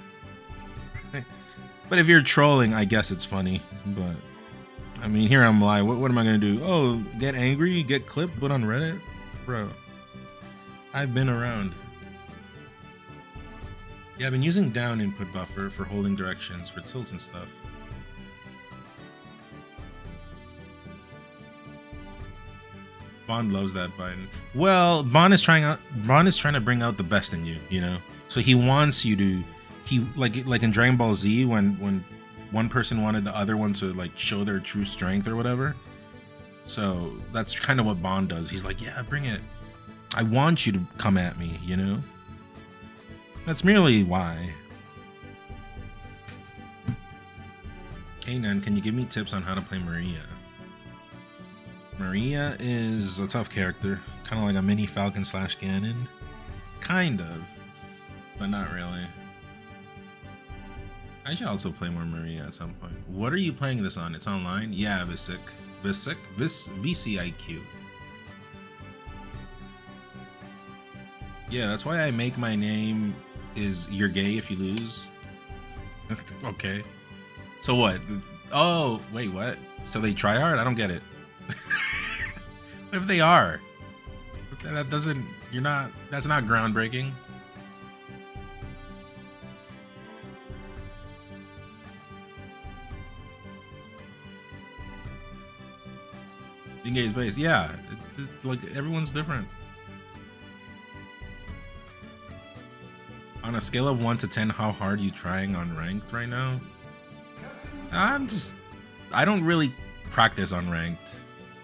But if you're trolling, I guess it's funny. But I mean, here I'm live. What am I gonna do? Oh, get angry, get clipped, put on Reddit, bro. I've been around. Yeah, I've been using down input buffer for holding directions for tilts and stuff. Bond loves that button. Well, Bond is trying to bring out the best in you, you know. So he wants you to, like in Dragon Ball Z when one person wanted the other one to like show their true strength or whatever. So that's kind of what Bond does. He's like, yeah, bring it. I want you to come at me, you know. That's merely why. Hey Nan, can you give me tips on how to play Maria? Maria is a tough character, kind of like a mini Falcon / Ganon. Kind of, but not really. I should also play more Maria at some point. What are you playing this on? It's online? Yeah, VCIQ. Yeah, that's why I make my name is You're Gay If You Lose. Okay. So what? Oh, wait, what? So they try hard? I don't get it. What if they are? That doesn't, that's not groundbreaking. Engage base, yeah. It's like everyone's different. On a scale of 1 to 10, how hard are you trying on ranked right now? I don't really practice on ranked.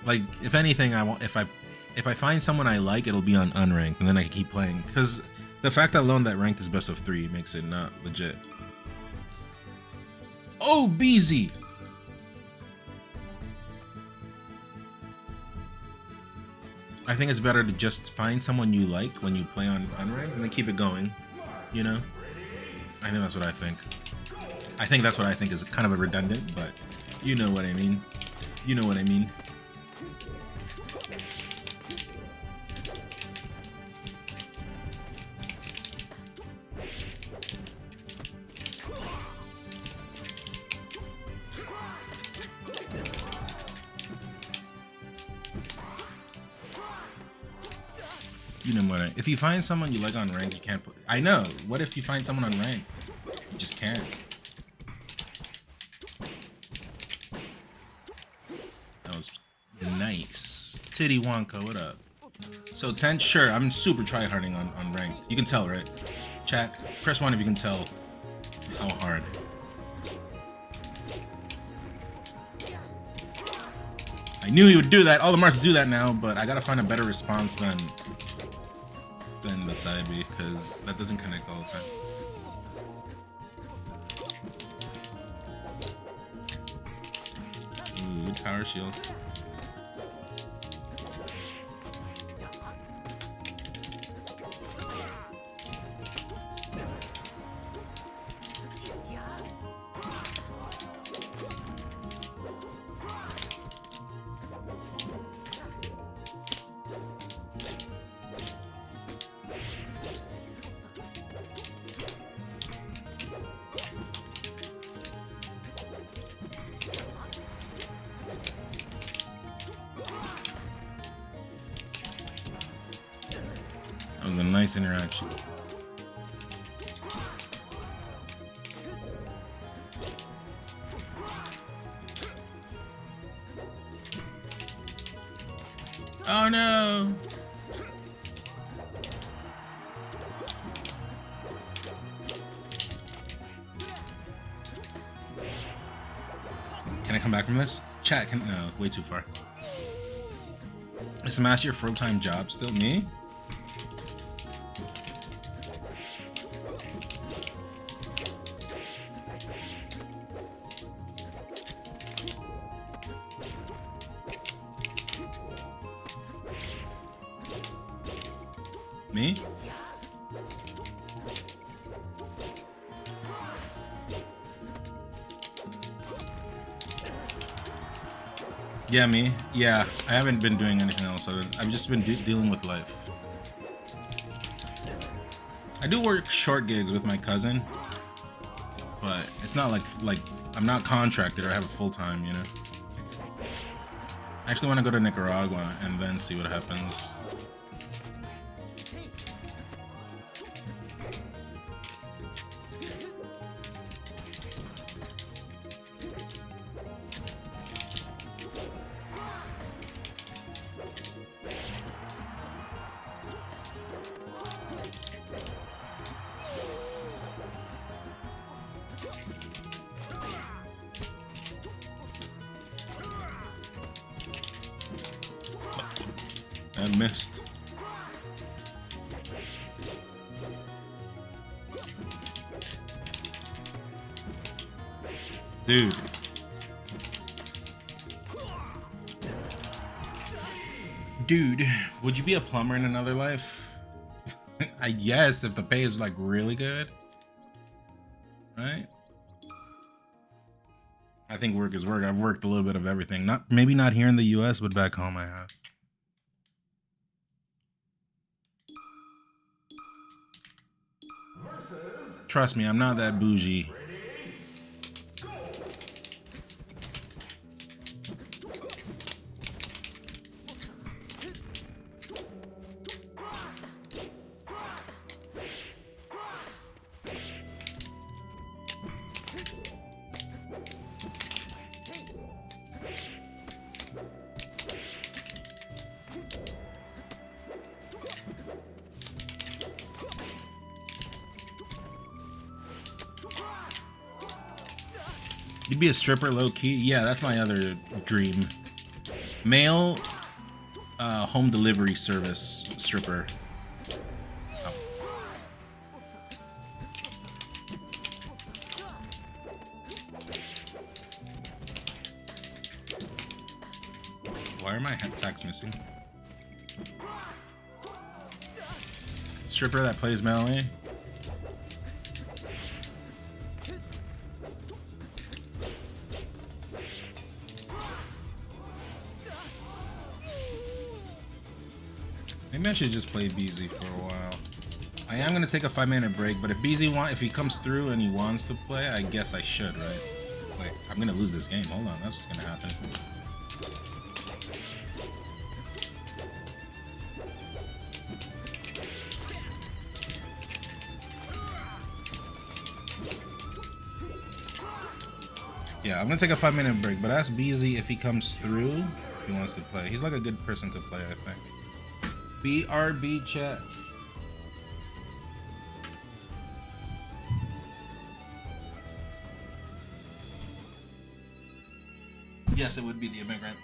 Like, if anything, if I find someone I like, it'll be on unranked, and then I can keep playing. Because the fact alone that ranked is best of 3 makes it not legit. Oh, BZ! I think it's better to just find someone you like when you play on unranked, and then keep it going, you know? I know that's what I think. I think that's what I think is kind of a redundant, but you know what I mean. You know what I mean. You know what? If you find someone you like on rank, you can't. I know. What if you find someone on rank? You just can't. That was nice. Titty Wonka, what up? So 10, sure. I'm super tryharding on rank. You can tell, right? Chat. Press 1 if you can tell how hard. I knew he would do that. All the marks do that now, but I gotta find a better response than the side B, because that doesn't connect all the time. Ooh, good power shield. That was a nice interaction. Oh no! Can I come back from this? Chat can no, way too far. Is Smash your full-time job still? Me? Me? Yeah, me. Yeah, I haven't been doing anything else. I've just been dealing with life. I do work short gigs with my cousin, but it's not like I'm not contracted or I have a full-time, you know. I actually want to go to Nicaragua and then see what happens. I missed. Dude. Dude, would you be a plumber in another life? I guess if the pay is like really good. Right? I think work is work. I've worked a little bit of everything. Maybe not here in the US, but back home I have. Trust me, I'm not that bougie. You'd be a stripper low-key? Yeah, that's my other dream. Male home delivery service stripper. Oh. Why are my attacks missing? Stripper that plays melee? Maybe I should just play BZ for a while. I am gonna take a 5-minute break, but if if he comes through and he wants to play, I guess I should, right? Wait, I'm gonna lose this game. Hold on, that's what's gonna happen. Yeah, I'm gonna take a 5-minute break, but ask BZ if he comes through, if he wants to play. He's like a good person to play, I think. BRB chat. Yes, it would be the immigrant.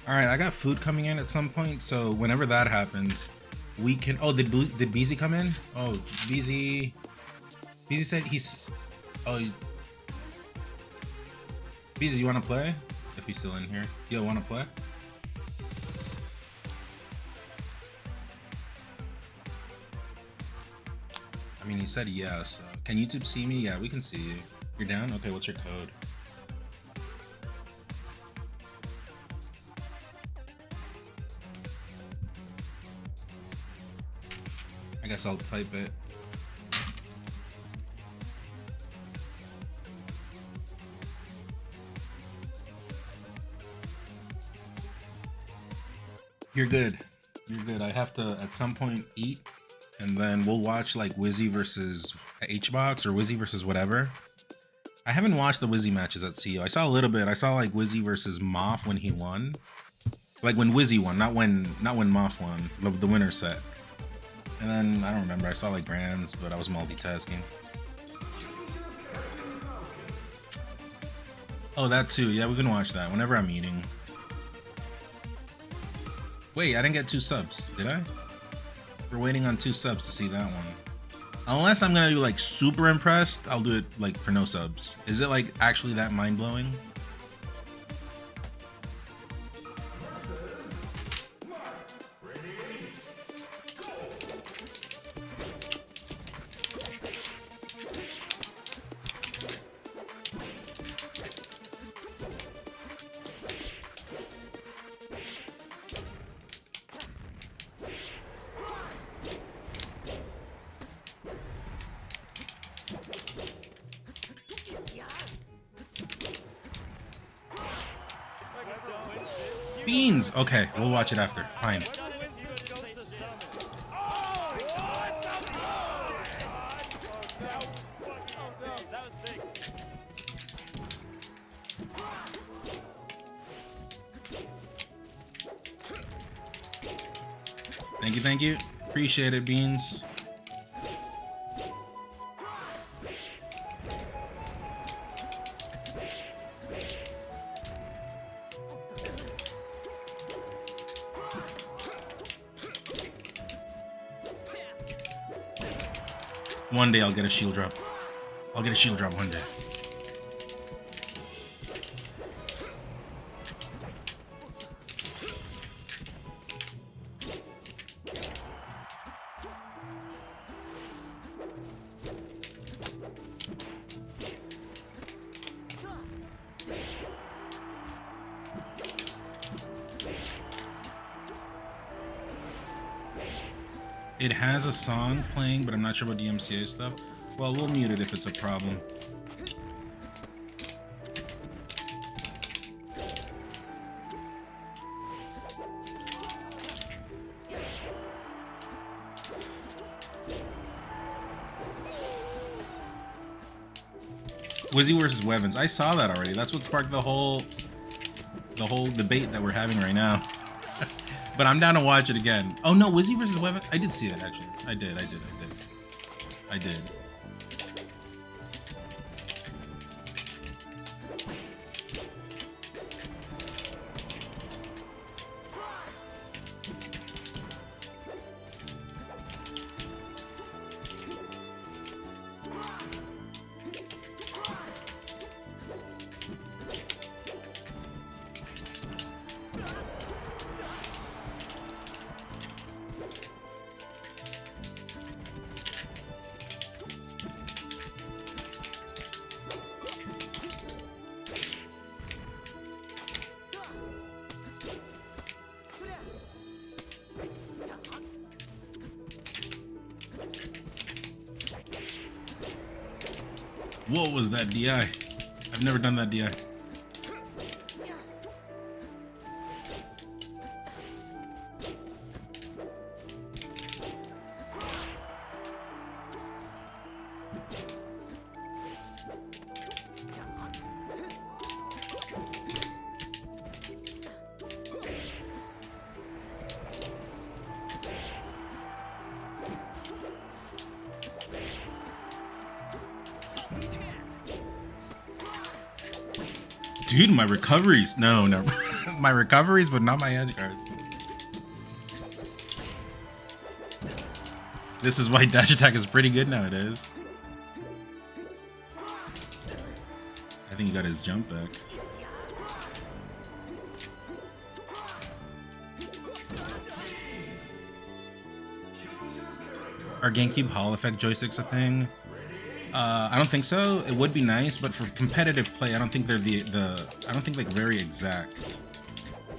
All right, I got food coming in at some point, so whenever that happens, we can. Oh, did BZ come in? Oh, BZ said he's. Oh, BZ, you want to play? If he's still in here, yo, want to play? I mean, he said yes. So. Can YouTube see me? Yeah, we can see you. You're down? Okay, what's your code? I guess I'll type it. You're good. You're good. I have to at some point eat, and then we'll watch like Wizzy versus HBox or Wizzy versus whatever. I haven't watched the Wizzy matches at CEO. I saw a little bit. I saw like Wizzy versus Moff when he won. Like when Wizzy won, not when Moff won, the winner set. And then I don't remember. I saw like Grands, but I was multitasking. Oh, that too. Yeah, we can watch that whenever I'm eating. Wait, I didn't get 2 subs, did I? We're waiting on 2 subs to see that one. Unless I'm gonna be like super impressed, I'll do it like for no subs. Is it like actually that mind-blowing? Beans! Okay, we'll watch it after. Fine. Thank you. Appreciate it, Beans. One day I'll get a shield drop. I'll get a shield drop one day. It has a song playing, but I'm not sure about the MCA stuff. Well, we'll mute it if it's a problem. Wizzy versus Wevins. I saw that already. That's what sparked the whole debate that we're having right now. But I'm down to watch it again. Oh no, Wizzy versus Wevin. I did see it actually. I did. What was that DI? I've never done that DI. Dude, my recoveries. No, no. My recoveries, but not my edge guards. This is why dash attack is pretty good nowadays. I think he got his jump back. Are GameCube Hall Effect joysticks a thing? I don't think so. It would be nice, but for competitive play, I don't think they're I don't think like very exact.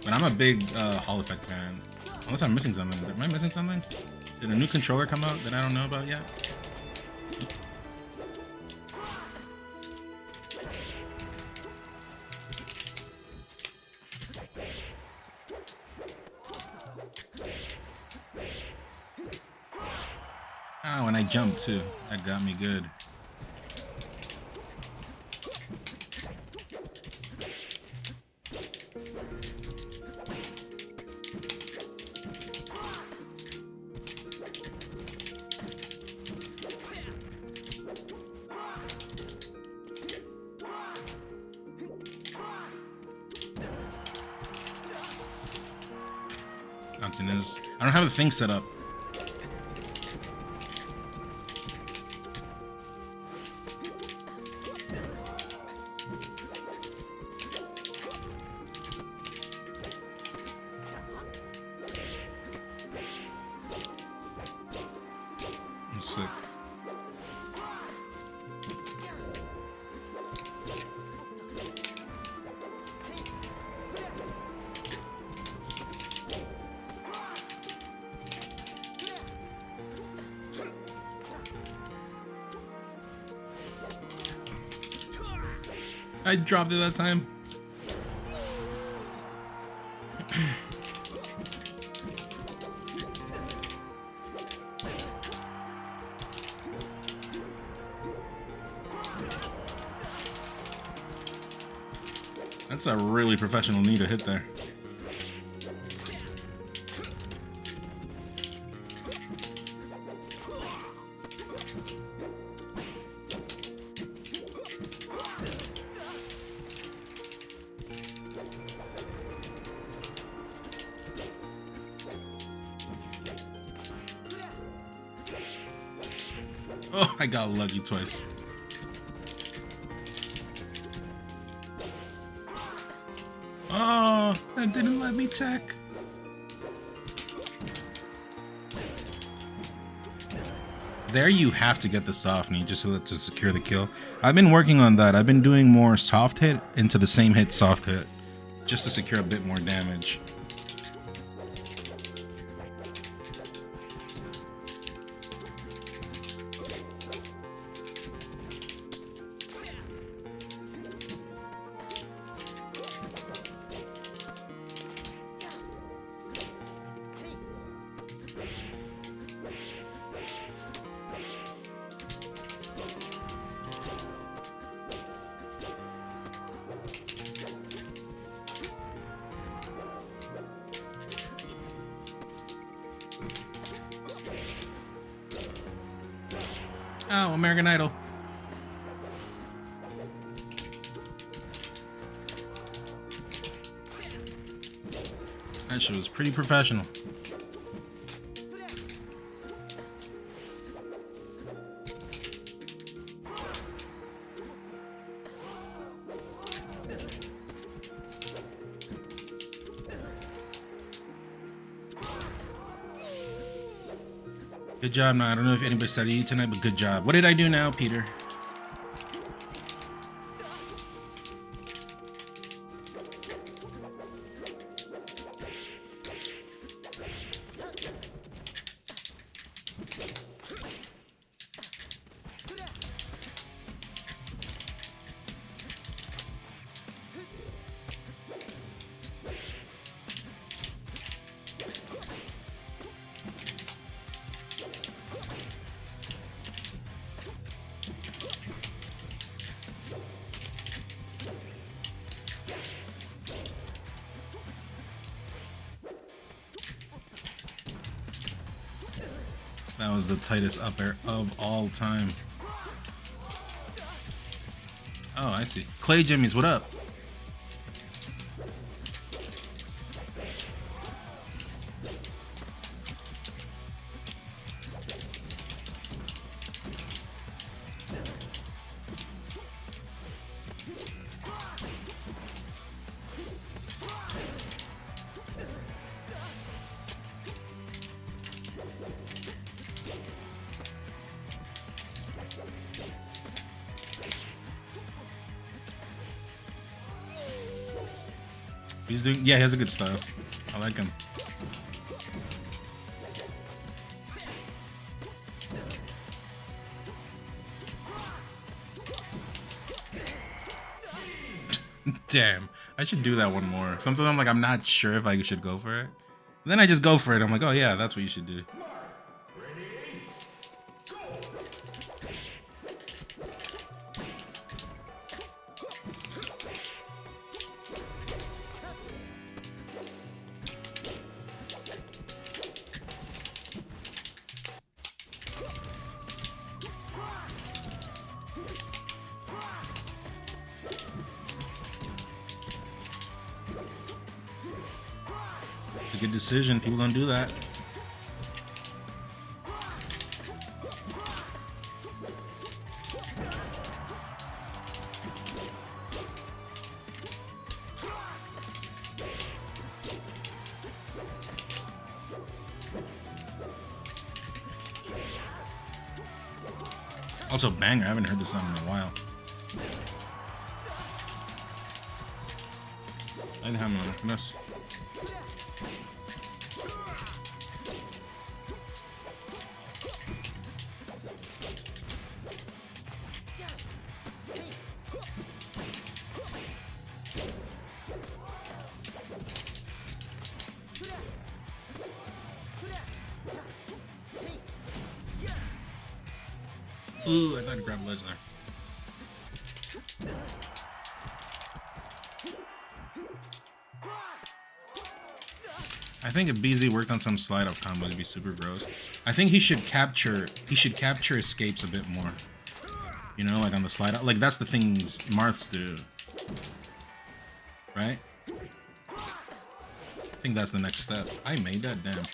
But I'm a big Hall Effect fan. Unless I'm missing something. Am I missing something? Did a new controller come out that I don't know about yet? Oh, and I jumped too. That got me good. I don't have the thing set up. I'm sick. I dropped it that time. That's a really professional knee to hit there. Oh, I got lucky twice. Oh, that didn't let me tech. There you have to get the soft knee just to secure the kill. I've been working on that. I've been doing more soft hit into the same hit soft hit just to secure a bit more damage. Oh, American Idol. That shit was pretty professional. Good job. Now, I don't know if anybody studied you tonight, but good job. What did I do now, Peter? That was the tightest up air of all time. Oh, I see. Clay Jimmy's, what up? He's doing. Yeah, he has a good style. I like him. Damn, I should do that one more. Sometimes I'm like, I'm not sure if I should go for it. Then I just go for it. I'm like, oh yeah, that's what you should do. It's a good decision. People don't do that. Also, banger. I haven't heard this song in a while. I didn't have no finesse. Ooh, I thought I grabbed a ledge there. I think if BZ worked on some slide up combo, it'd be super gross. I think he should capture escapes a bit more. You know, like on the slide up. Like that's the things Marths do. Right? I think that's the next step. I made that, damn.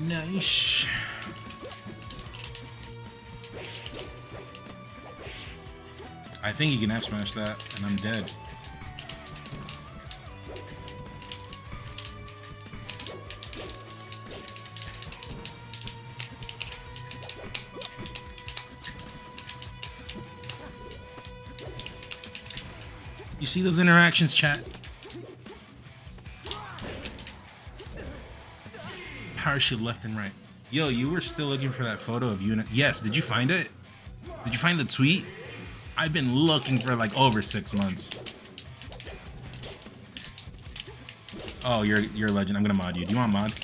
Nice. I think you can F smash that, and I'm dead. You see those interactions, chat? Power shield left and right. Yo, you were still looking for that photo of you. Yes, did you find it? Did you find the tweet? I've been looking for like over 6 months. Oh, you're a legend. I'm gonna mod you. Do you want mod?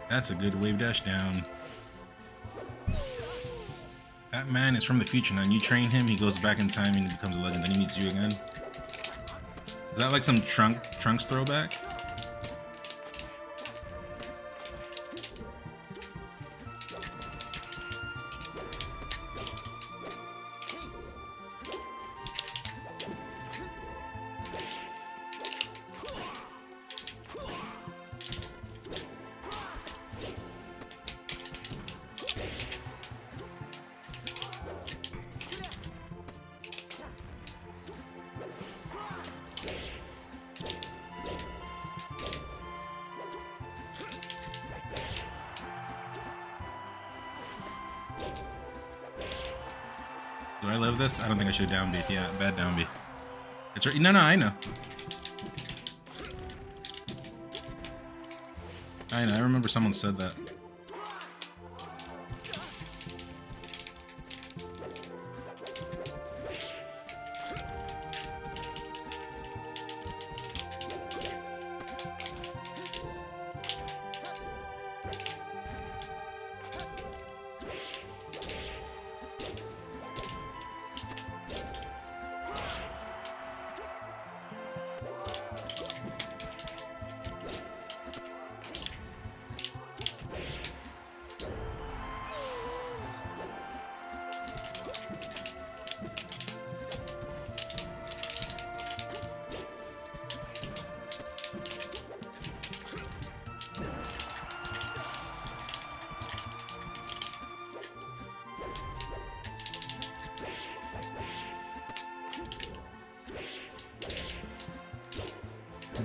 That's a good wave dash down. That man is from the future now. You train him, he goes back in time and he becomes a legend. Then he meets you again. Is that like some Trunks throwback? Do I love this? I don't think I should have down B. Yeah, bad down B. It's right. No, I know. I know. I remember someone said that.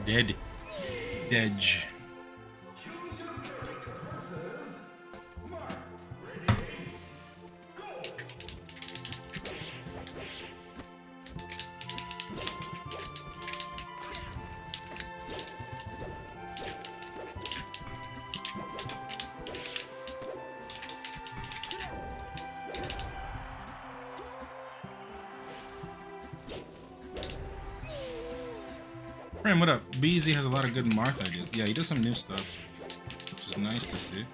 Dead. Dedge. Frame, what up? BZ has a lot of good Marth ideas. Yeah, he does some new stuff, which is nice to see.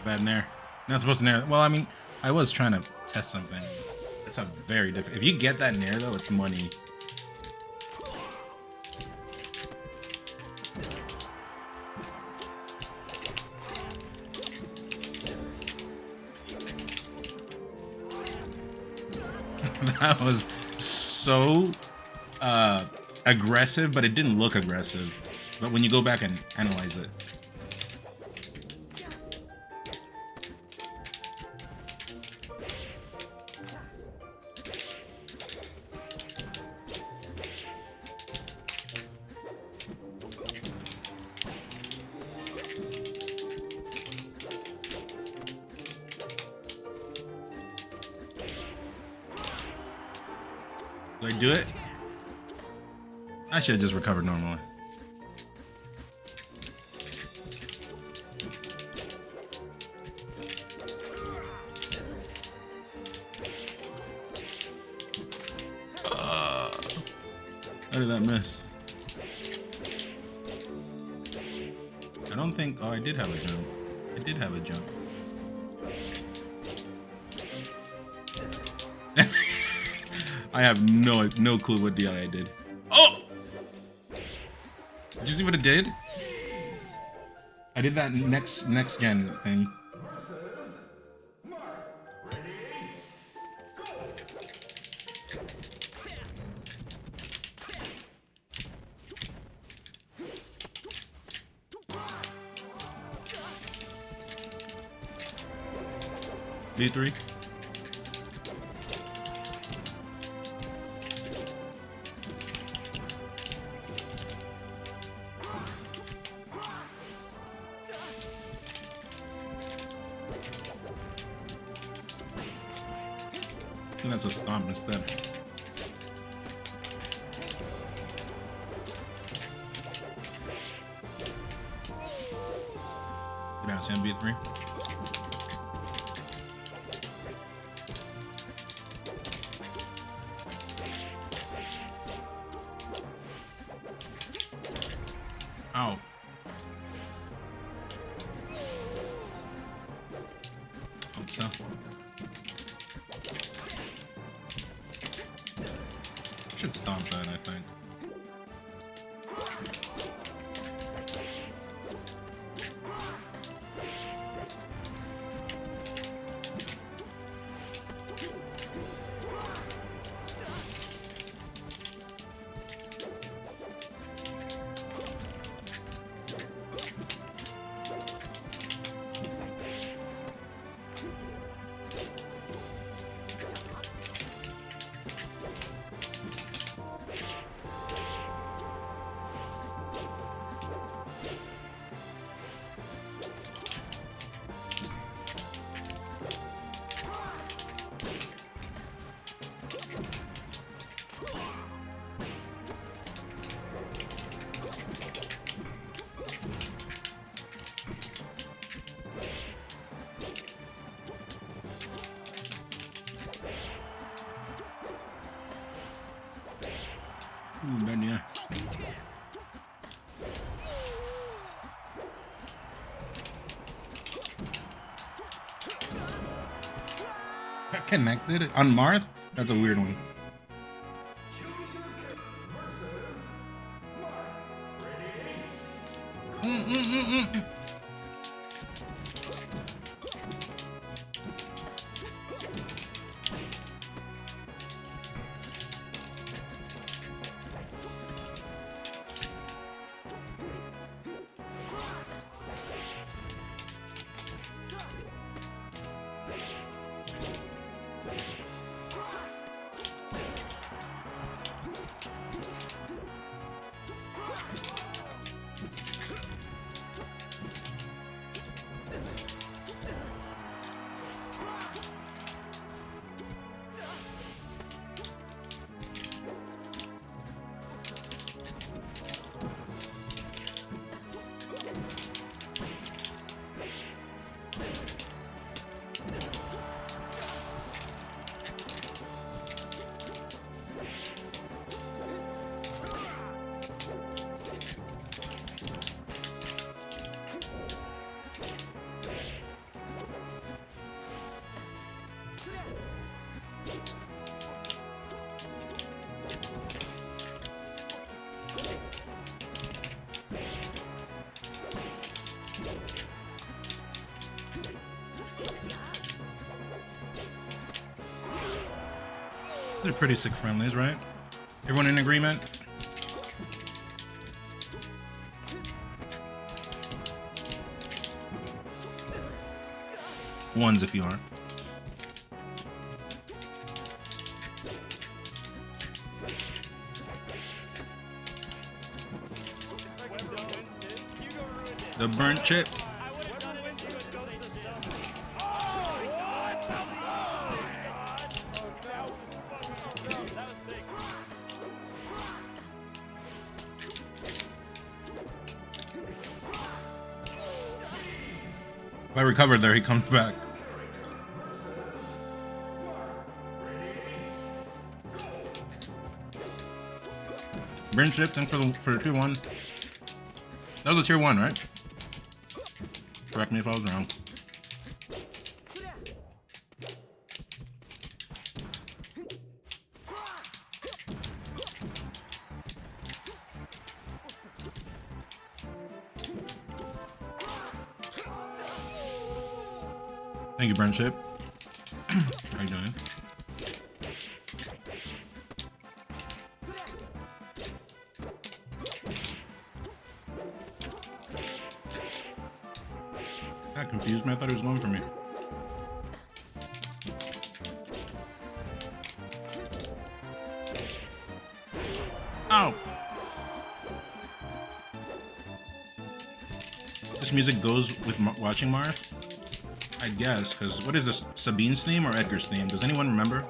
Bad nair. Not supposed to nair. Well, I mean, I was trying to test something. It's a very different. If you get that nair though, it's money. That was so aggressive, but it didn't look aggressive. But when you go back and analyze it. Do I do it? I should have just recovered normally. How did that miss? I don't think. Oh, I did have a jump. I did have a jump. I have no clue what DI I did. Oh! Did you see what it did? I did that next gen thing. D3. I think that's a stomp instead. Get down, Sam B3. Ow. Hope so. Should stomp that, I think. Ooh, bad, yeah. Got connected on Marth? That's a weird one. They're pretty sick friendlies, right? Everyone in agreement? Ones if you aren't. The burnt chip. If I recovered there, he comes back. Burn chip, thanks for the tier 1. That was a tier 1, right? Correct me if I was wrong. Thank you, Burn Chip. How you doing? That confused me. I thought he was going for me. Ow! This music goes with watching Marth? I guess, because what is this, Sabine's theme or Edgar's theme? Does anyone remember?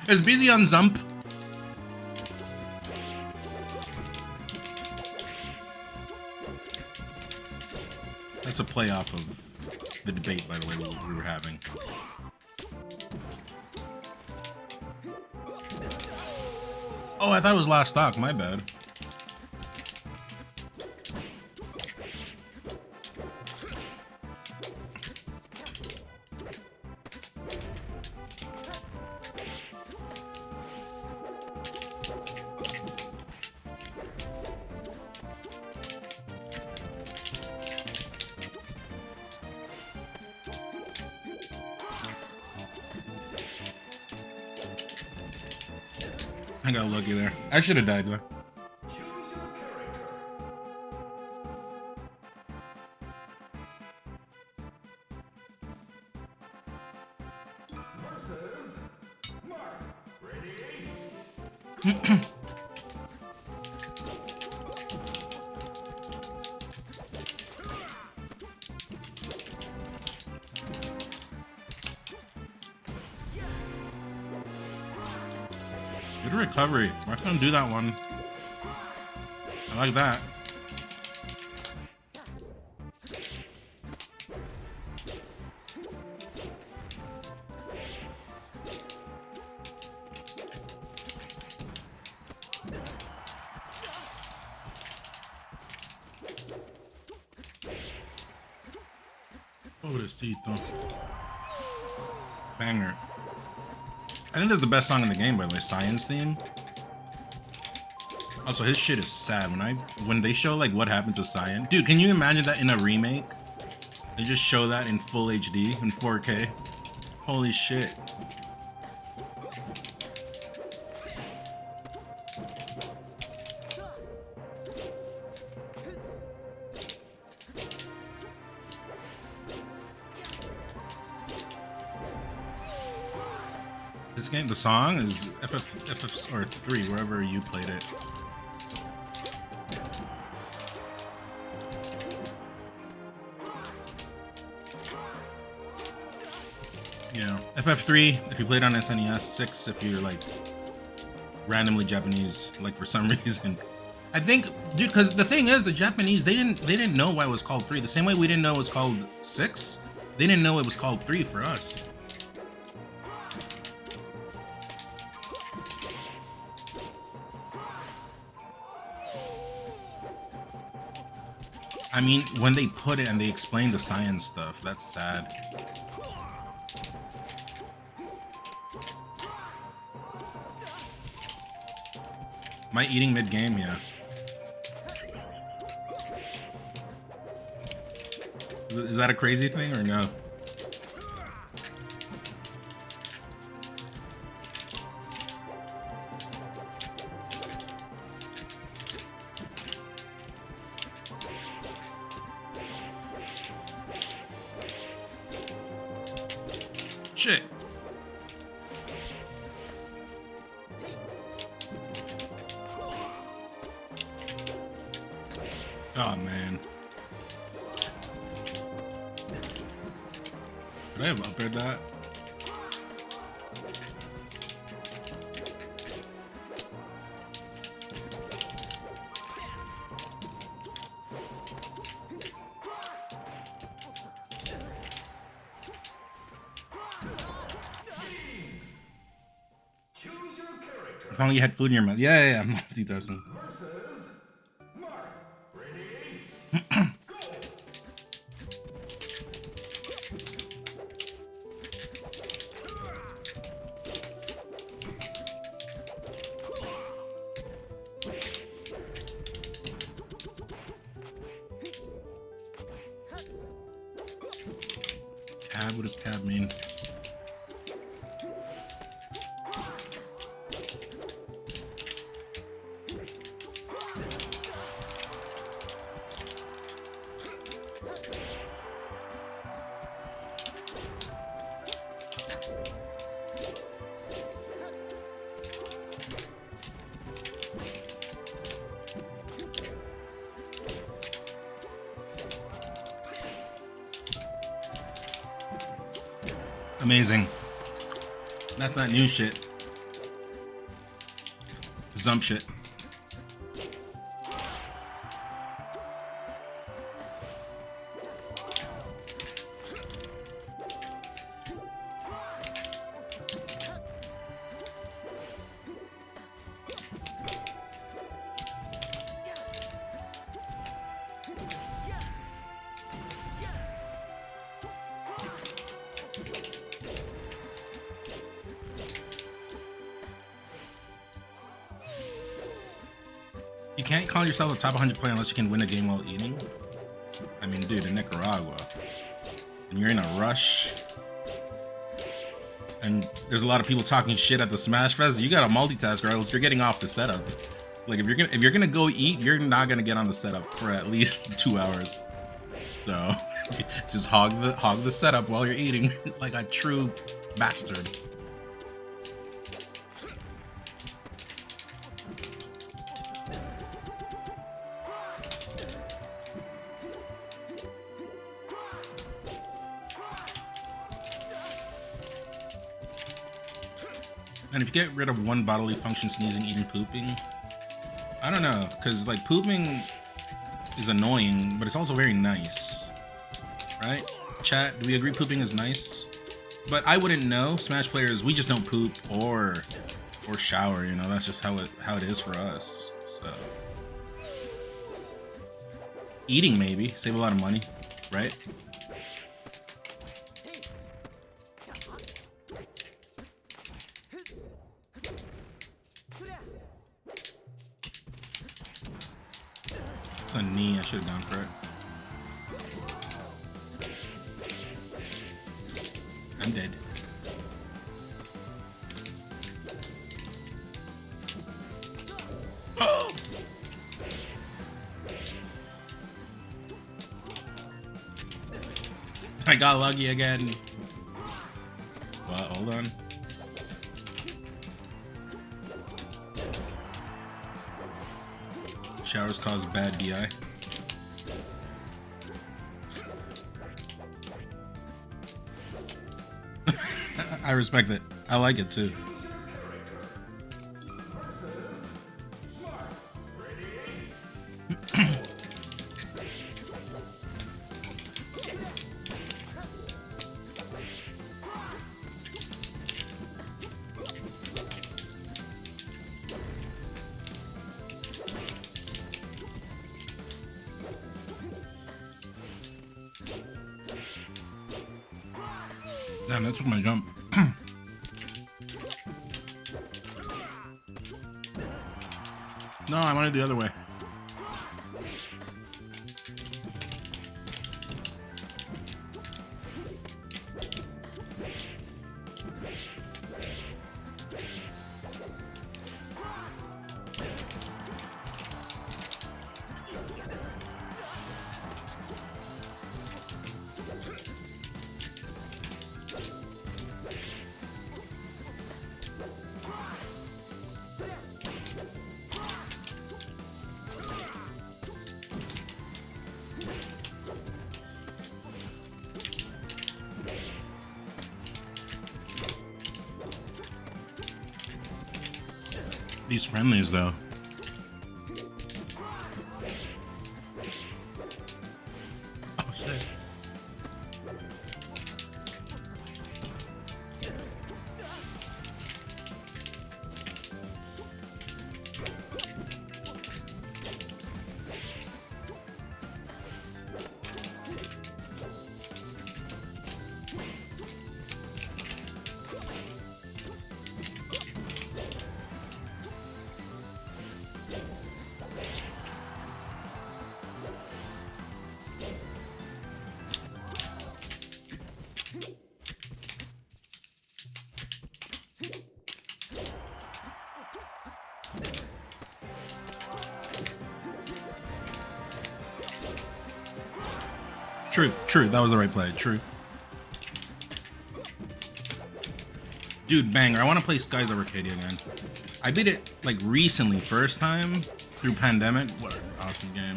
Is busy on Zump? That's a play off of the debate, by the way, we were having. Oh, I thought it was last stock, my bad. I got lucky there. I should have died though. Good recovery. We're not gonna do that one. I like that. Pobrecito. Banger. I think that's the best song in the game, by the way. Science theme. Also, his shit is sad. When they show like what happened to Cyan, dude, can you imagine that in a remake? They just show that in full HD in 4K. Holy shit. This game, the song is FF or 3, wherever you played it. Yeah, FF3 if you played on SNES, 6 if you're like randomly Japanese, like for some reason. I think, dude, because the thing is, the Japanese they didn't know why it was called 3. The same way we didn't know it was called 6, they didn't know it was called 3 for us. I mean, when they put it and they explain the science stuff, that's sad. Am I eating mid-game? Yeah. Is that a crazy thing or no? Shit. Oh man. Could I have upgraded that? As long as you had food in your mouth. Yeah, I'm multitasking. Cab, what does cab mean? Amazing. That's not new shit. Zump shit. You can't call yourself a top 100 player unless you can win a game while eating. I mean, dude, in Nicaragua, and you're in a rush, and there's a lot of people talking shit at the Smash Fest, you gotta multitask or else you're getting off the setup. Like if you're gonna go eat, you're not gonna get on the setup for at least 2 hours. So just hog the setup while you're eating like a true bastard. And if you get rid of one bodily function, sneezing, eating, pooping, I don't know, because like pooping is annoying, but it's also very nice, right? Chat, do we agree pooping is nice? But I wouldn't know. Smash players, we just don't poop or shower, you know. That's just how it is for us. So eating, maybe save a lot of money, right? It's a knee. I should have gone for it. I'm dead. Oh! I got lucky again. Well, hold on. Showers cause bad DI. I respect it. I like it too. Damn, that took my jump. No, I wanted the other way. These friendlies, though. Oh, shit. True. That was the right play. True. Dude, banger. I want to play Skies of Arcadia again. I beat it, like, recently. First time through pandemic. What an awesome game.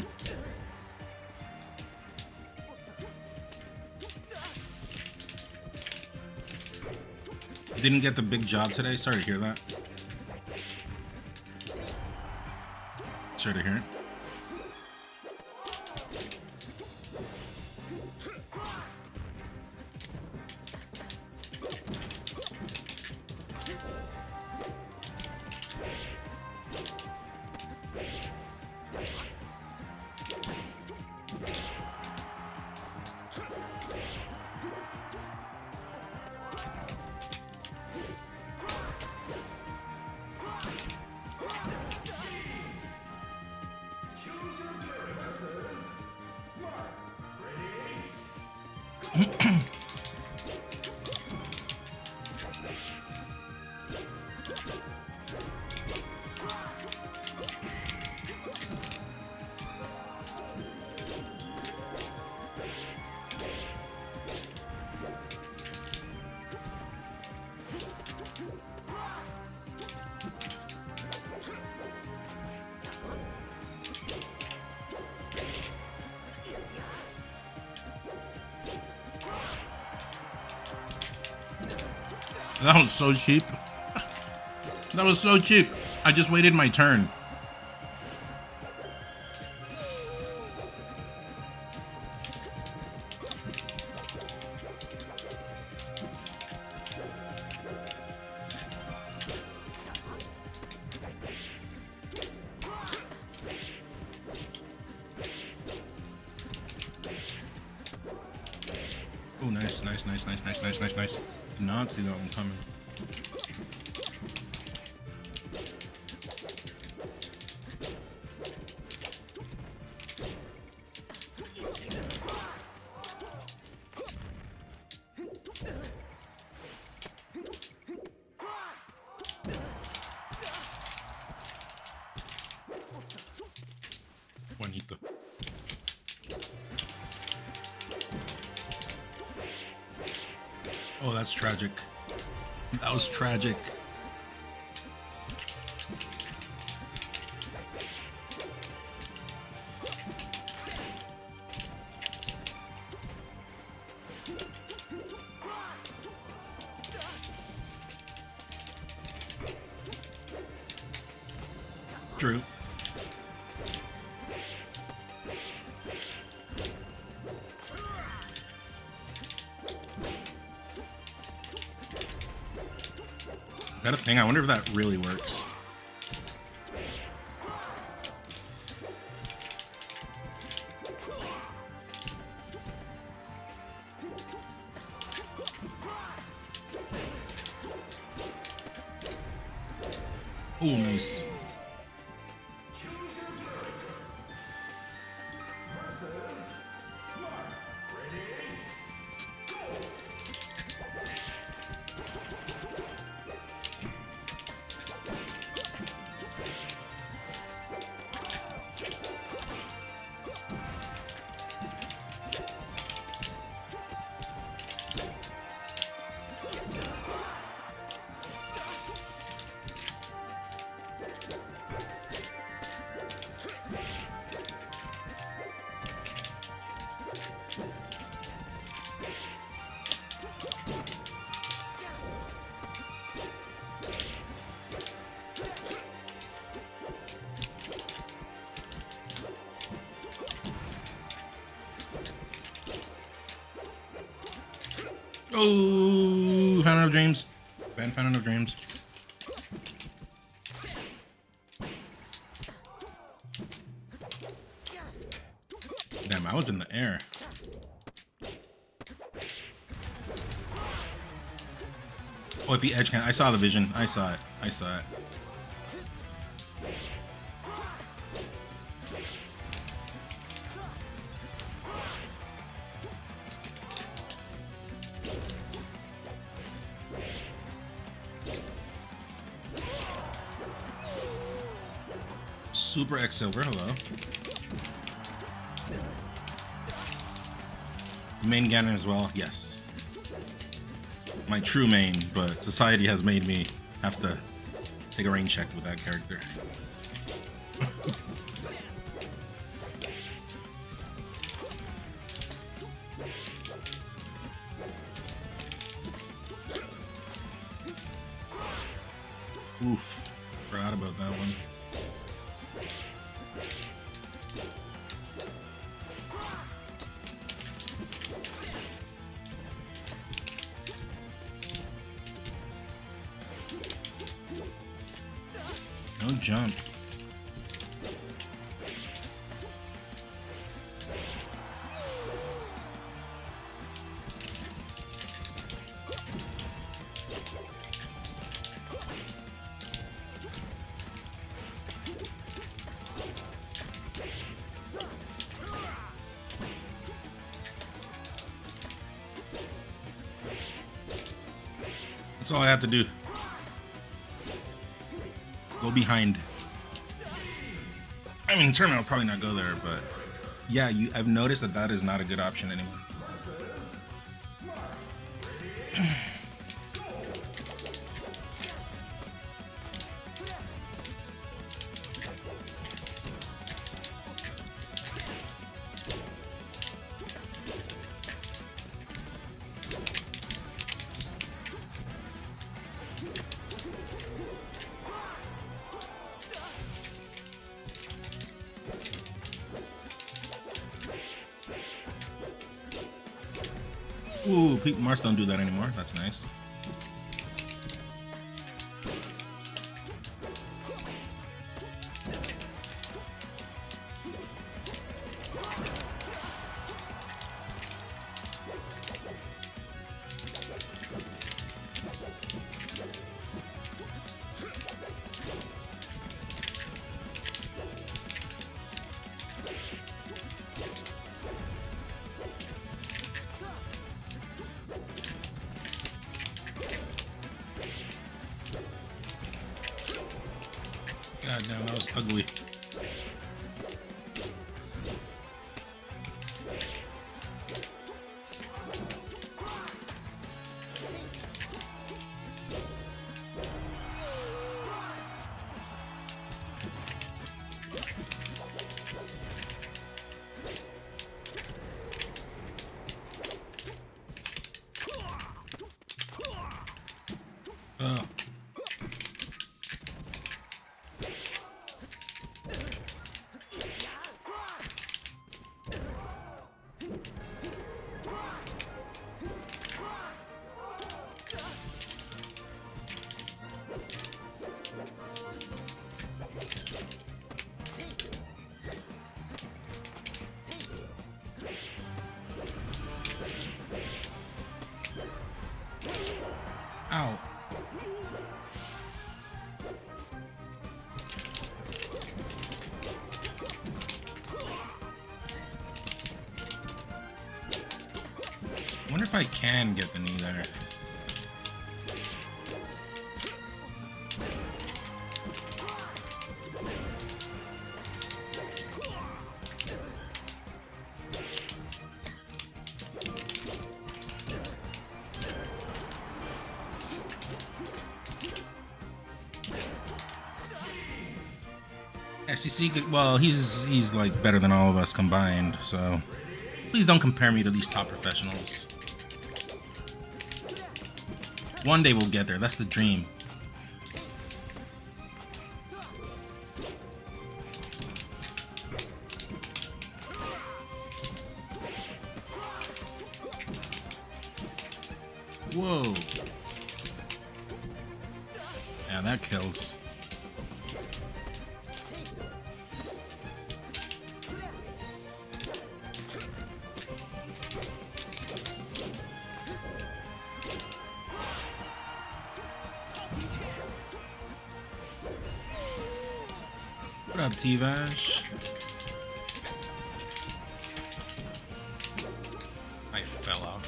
Didn't get the big job today. Sorry to hear that. Sorry to hear it. That was so cheap. That was so cheap. I just waited my turn. Oh, nice, nice, nice, nice, nice, nice, nice, nice. Did not see that one coming. Juanito. Oh, that's tragic. That was tragic. True. Is that a thing? I wonder if that really works. Oh, nice. Oh, Fountain of Dreams. Fountain of Dreams. Damn, I was in the air. Oh, if the edge can, I saw the vision. I saw it. I saw it. Super X Silver, hello. Main Ganon as well, yes. My true main, but society has made me have to take a rain check with that character. Oof, forgot about that one. No jump. That's all I have to do. Go behind. I mean, in tournament, I'll probably not go there, but yeah, I've noticed that is not a good option anymore. Ooh, Pete Mars don't do that anymore. That's nice. God damn, that was ugly. Oh. Ow. I wonder if I can get the knee there. SEC, well, he's like better than all of us combined, so please don't compare me to these top professionals. One day we'll get there. That's the dream. Whoa. Yeah, that kills. What up, T-Vash? I fell off.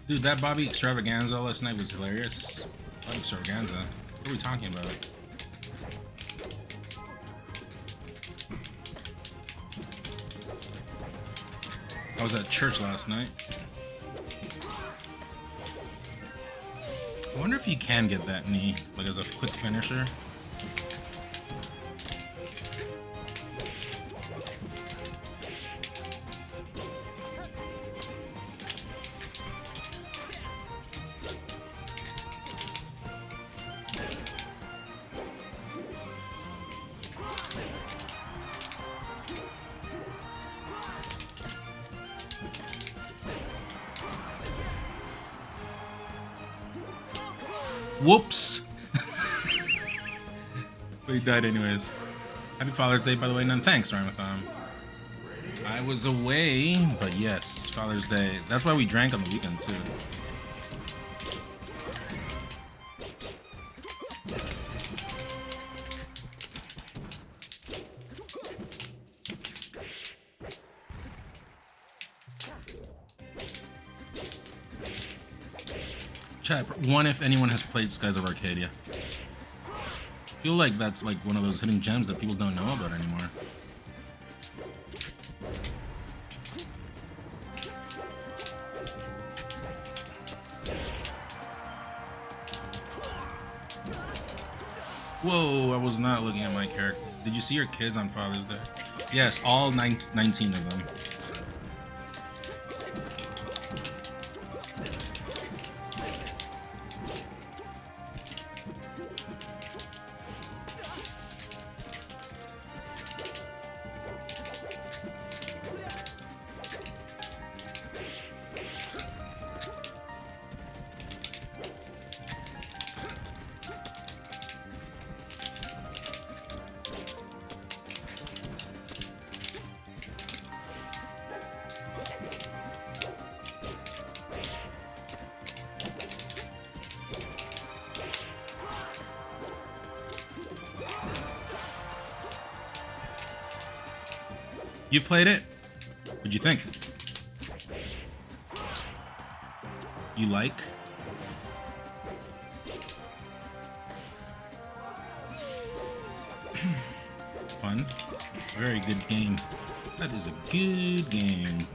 Dude, that Bobby Extravaganza last night was hilarious. Bobby Extravaganza? What are we talking about? I was at church last night. I wonder if you can get that knee, like as a quick finisher. Whoops. But he died anyways. Happy Father's Day, by the way. None thanks, Ramathon. I was away, but yes, Father's Day. That's why we drank on the weekend too. Chat, one if anyone has played Skies of Arcadia. feel like that's like one of those hidden gems that people don't know about anymore. Whoa, I was not looking at my character. Did you see your kids on Father's Day? Yes, all 19 of them. You played it? What'd you think? You like? Fun. Very good game. That is a good game.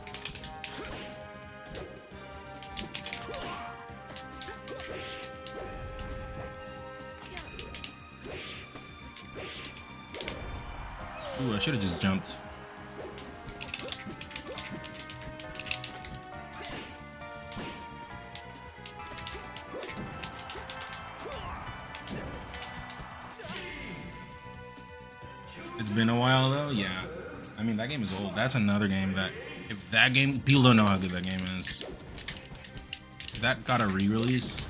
Ooh, I should have just jumped. It's been a while though, yeah. I mean, that game is old. That's another game that, if that game, people don't know how good that game is. If that got a re-release.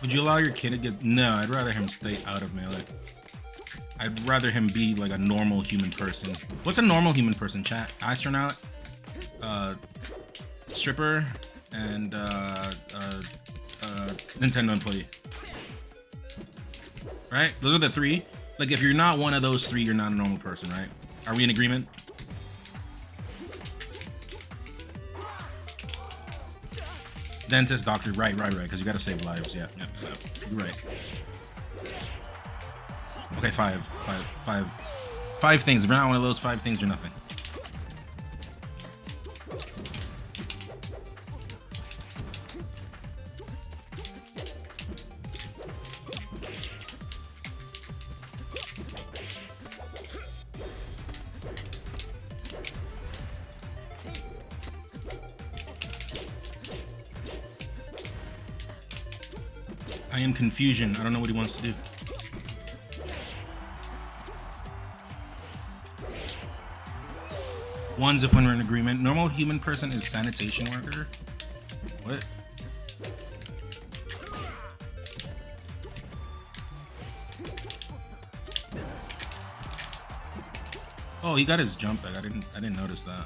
Would you allow your kid to get... No, I'd rather him stay out of melee. I'd rather him be like a normal human person. What's a normal human person, chat? Astronaut, stripper, and Nintendo employee. Right? Those are the three. Like, if you're not one of those three, you're not a normal person, right? Are we in agreement? Dentist, doctor, right, because you gotta save lives. Yeah, you're right. Okay, five things. If you're not one of those 5 things, you're nothing. I am confusion. I don't know what he wants to do. One's if when we're in agreement. Normal human person is sanitation worker. What? Oh, he got his jump back. I didn't notice that.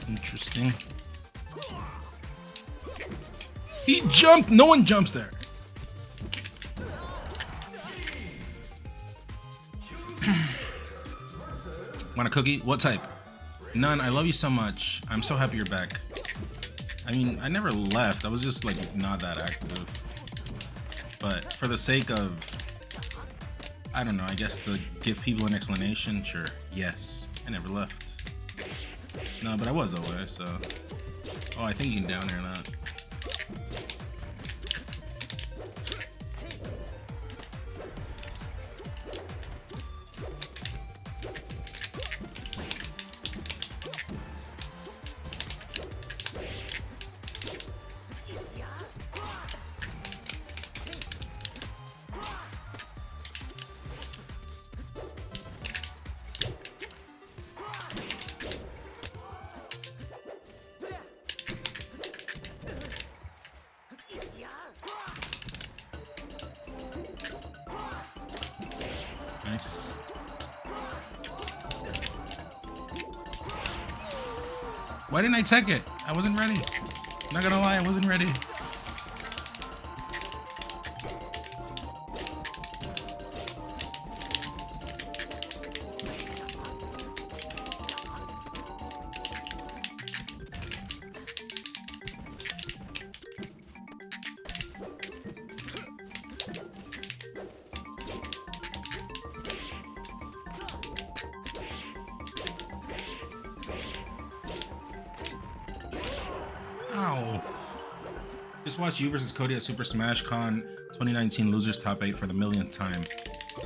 Interesting. He jumped. No one jumps there. Want a cookie? What type? None. I love you so much. I'm so happy you're back. I mean, I never left. I was just like not that active. But for the sake of I don't know, I guess to give people an explanation, sure. Yes, I never left. No, but I was away, so. Oh, I think you can down air that. Nice. Why didn't I tech it? I wasn't ready. Not gonna lie, I wasn't ready. Ow. Just watch you versus Cody at Super Smash Con 2019 Losers Top 8 for the millionth time.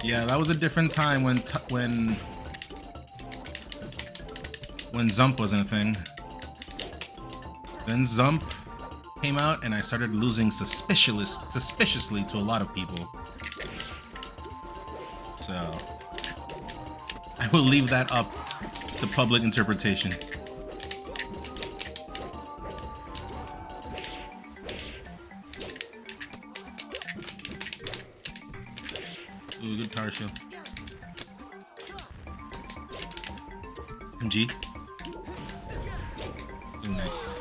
Yeah, that was a different time when Zump wasn't a thing. Then Zump came out and I started losing suspiciously to a lot of people. So I will leave that up to public interpretation. Ooh, good tower shield. MG. Ooh, nice.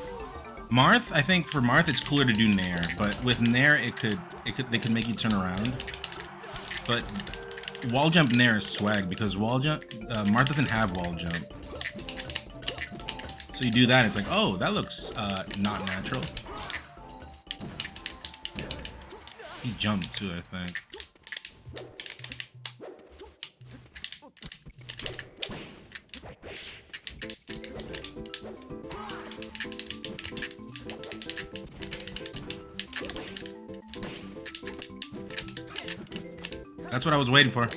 Marth, I think for Marth it's cooler to do Nair, but with Nair they could make you turn around. But wall jump Nair is swag because wall jump Marth doesn't have wall jump. So you do that, it's like, oh, that looks not natural. He jumped too, I think. That's what I was waiting for.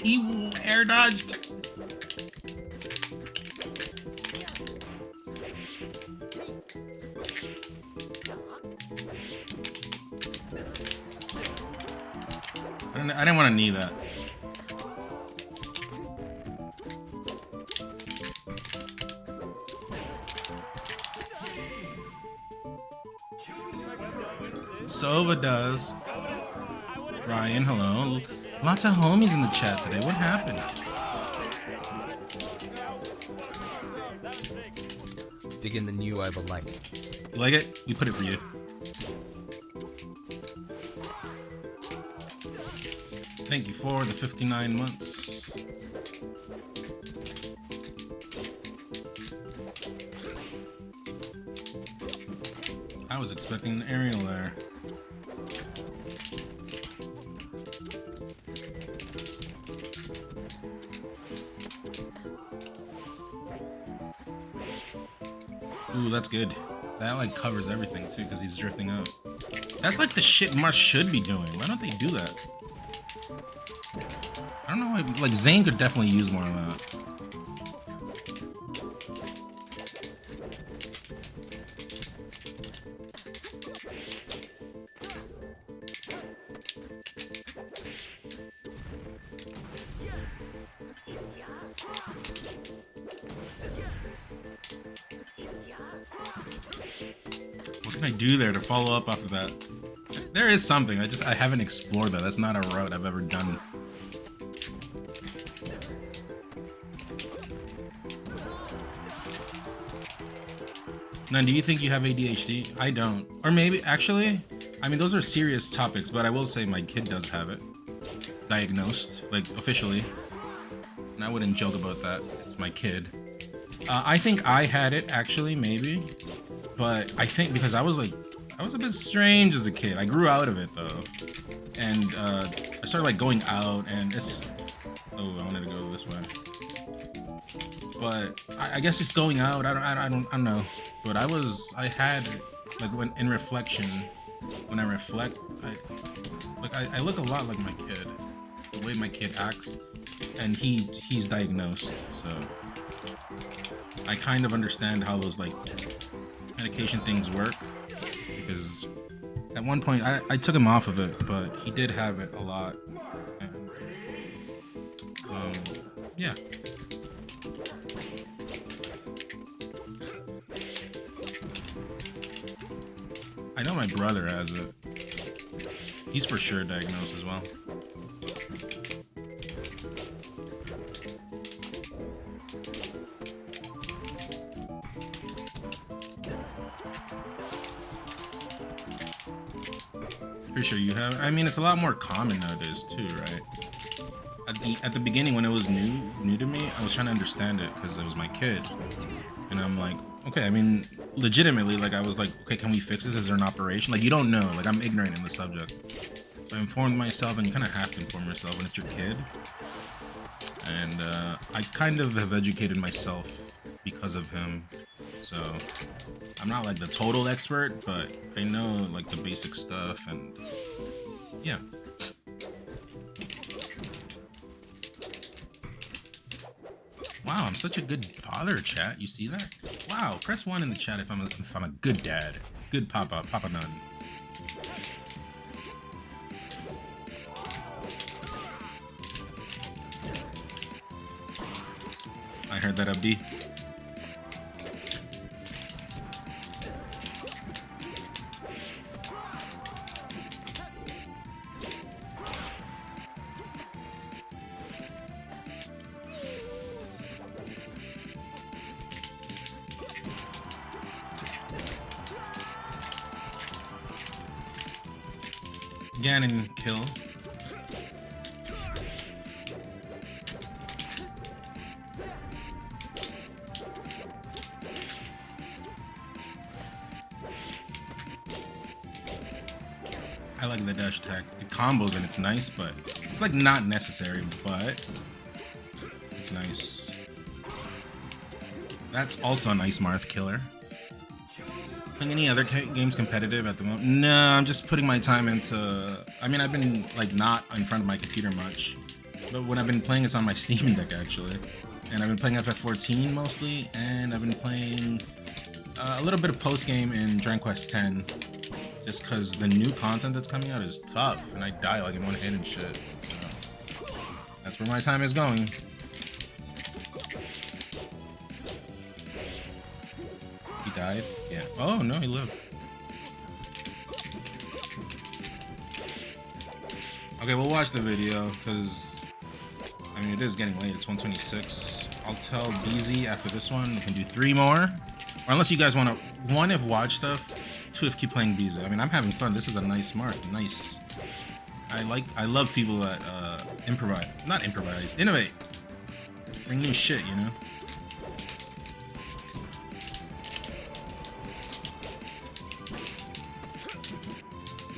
He air dodged. I didn't want to knee that. Sova does. Ryan, hello. Lots of homies in the chat today. What happened? Dig in the new overlay. You like it? We put it for you. Thank you for the 59 months. I was expecting an aerial there. Ooh, that's good. That like covers everything too because he's drifting out. That's like the shit Marsh should be doing. Why don't they do that? I don't know, like Zane could definitely use more of that. What can I do there to follow up off of that? There is something, I haven't explored that. That's not a route I've ever done. Now, do you think you have ADHD? I don't. Or maybe, actually, I mean, those are serious topics, but I will say my kid does have it. Diagnosed, like, officially. and I wouldn't joke about that. It's my kid. I think I had it actually, maybe, but I think because I was a bit strange as a kid. I grew out of it though, and I started like going out, and it's. Oh, I wanted to go this way, but I guess it's going out. I don't know, but I had like when in reflection, when I reflect, I look a lot like my kid, the way my kid acts, and he's diagnosed, so I kind of understand how those like medication things work, because at one point I took him off of it, but he did have it a lot, and yeah. I know my brother has it. He's for sure diagnosed as well. Pretty sure you have. I mean, it's a lot more common nowadays too, right? At the beginning when it was new to me, I was trying to understand it because it was my kid, and I'm like, okay, I mean, legitimately, like I was like, okay, can we fix this? Is there an operation? Like you don't know, like I'm ignorant in the subject, so I informed myself, and you kind of have to inform yourself when it's your kid. And I kind of have educated myself because of him, so I'm not like the total expert, but I know like the basic stuff, and yeah. Wow, I'm such a good father, chat. You see that? Wow, press 1 in the chat if I'm a good dad, good papa nun. I heard that up B. Ganon kill. I like the dash attack. It combos and it's nice, but it's like not necessary, but it's nice. That's also a nice Marth killer. Playing any other games competitive at the moment? No, I'm just putting my time into. I mean, I've been like not in front of my computer much, but when I've been playing, it's on my Steam Deck actually, and I've been playing FF14 mostly, and I've been playing a little bit of post game in Dragon Quest X, just because the new content that's coming out is tough, and I die like in one hit and shit. So that's where my time is going. He died? Yeah. Oh, no, he lived. Okay, we'll watch the video, because, I mean, it is getting late. It's 1:26. I'll tell BZ after this one, we can do 3 more. Or unless you guys want to, 1, if watch stuff, 2, if keep playing BZ. I mean, I'm having fun. This is a nice mark. Nice. I love people that improvise. Not improvise. Innovate. Bring new shit, you know?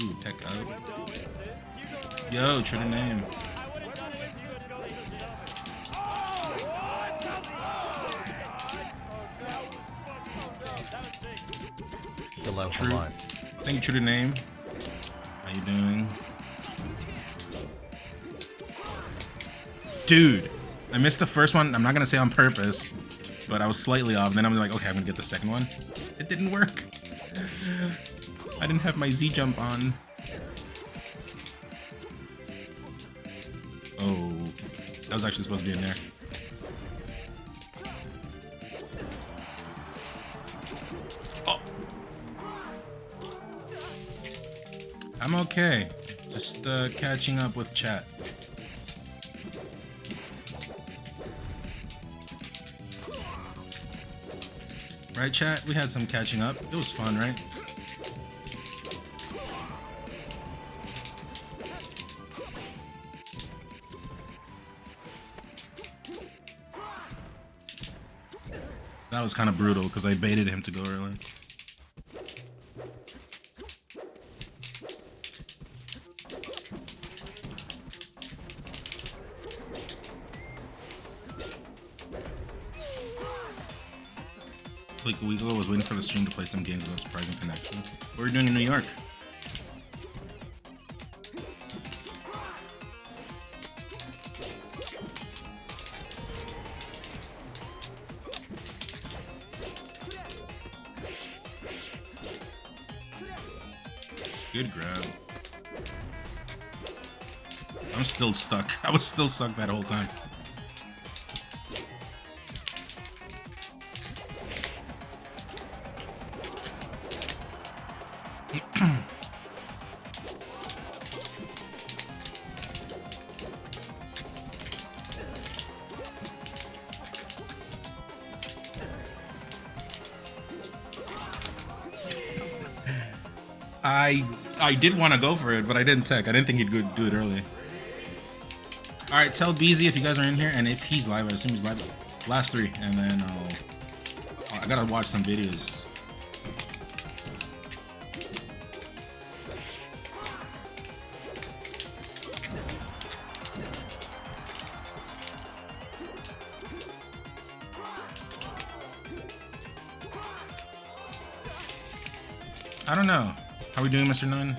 Ooh, tech out. Yo, true to name. Hello, True. hello. Thank you, true to name. How you doing? Dude, I missed the first one. I'm not gonna say on purpose, but I was slightly off. Then I'm like, okay, I'm gonna get the second one. It didn't work. I didn't have my Z jump on. Oh, that was actually supposed to be in there. Oh, I'm okay. Just catching up with chat. Right, chat? We had some catching up. It was fun, right? That was kind of brutal because I baited him to go early. Like a week ago, I was waiting for the stream to play some games with a surprising connection. What are you doing in New York? Good grab. I'm still stuck. I was still stuck that whole time. I did want to go for it, but I didn't tech. I didn't think he'd do it early. All right, tell BZ if you guys are in here, and if he's live, I assume he's live. Last 3, and then I gotta watch some videos. I don't know. How we doing, Mr. Nunn?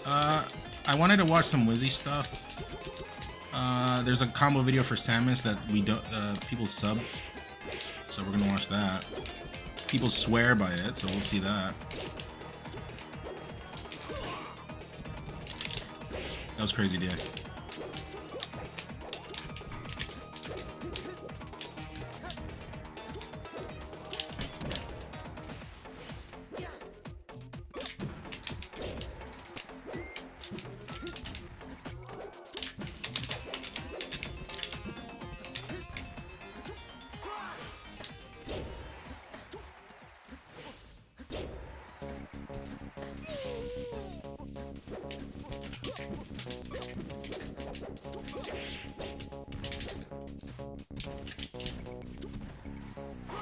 I wanted to watch some Wizzy stuff. There's a combo video for Samus that we don't people sub, so we're gonna watch that. People swear by it, so we'll see that. That was crazy, dude.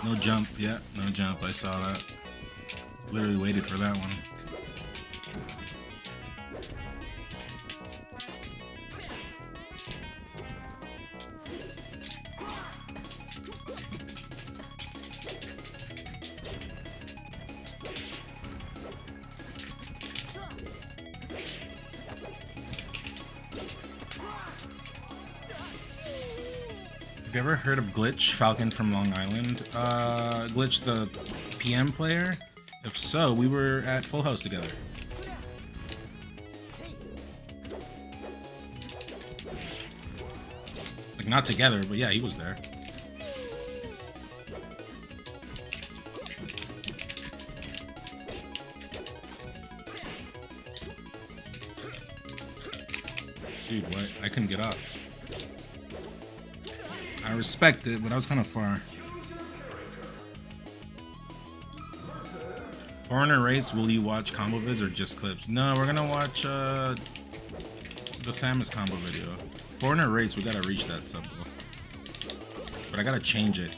No jump, yeah, no jump, I saw that. Literally waited for that one. Have you ever heard of Glitch, Falcon from Long Island? Glitch, the PM player? If so, we were at Full House together. Like, not together, but yeah, he was there. Dude, what? I couldn't get up. I respect it, but I was kind of far. Foreigner race, will you watch combo vids or just clips? No, we're gonna watch the Samus combo video. Foreigner race, we gotta reach that sub goal. But I gotta change it.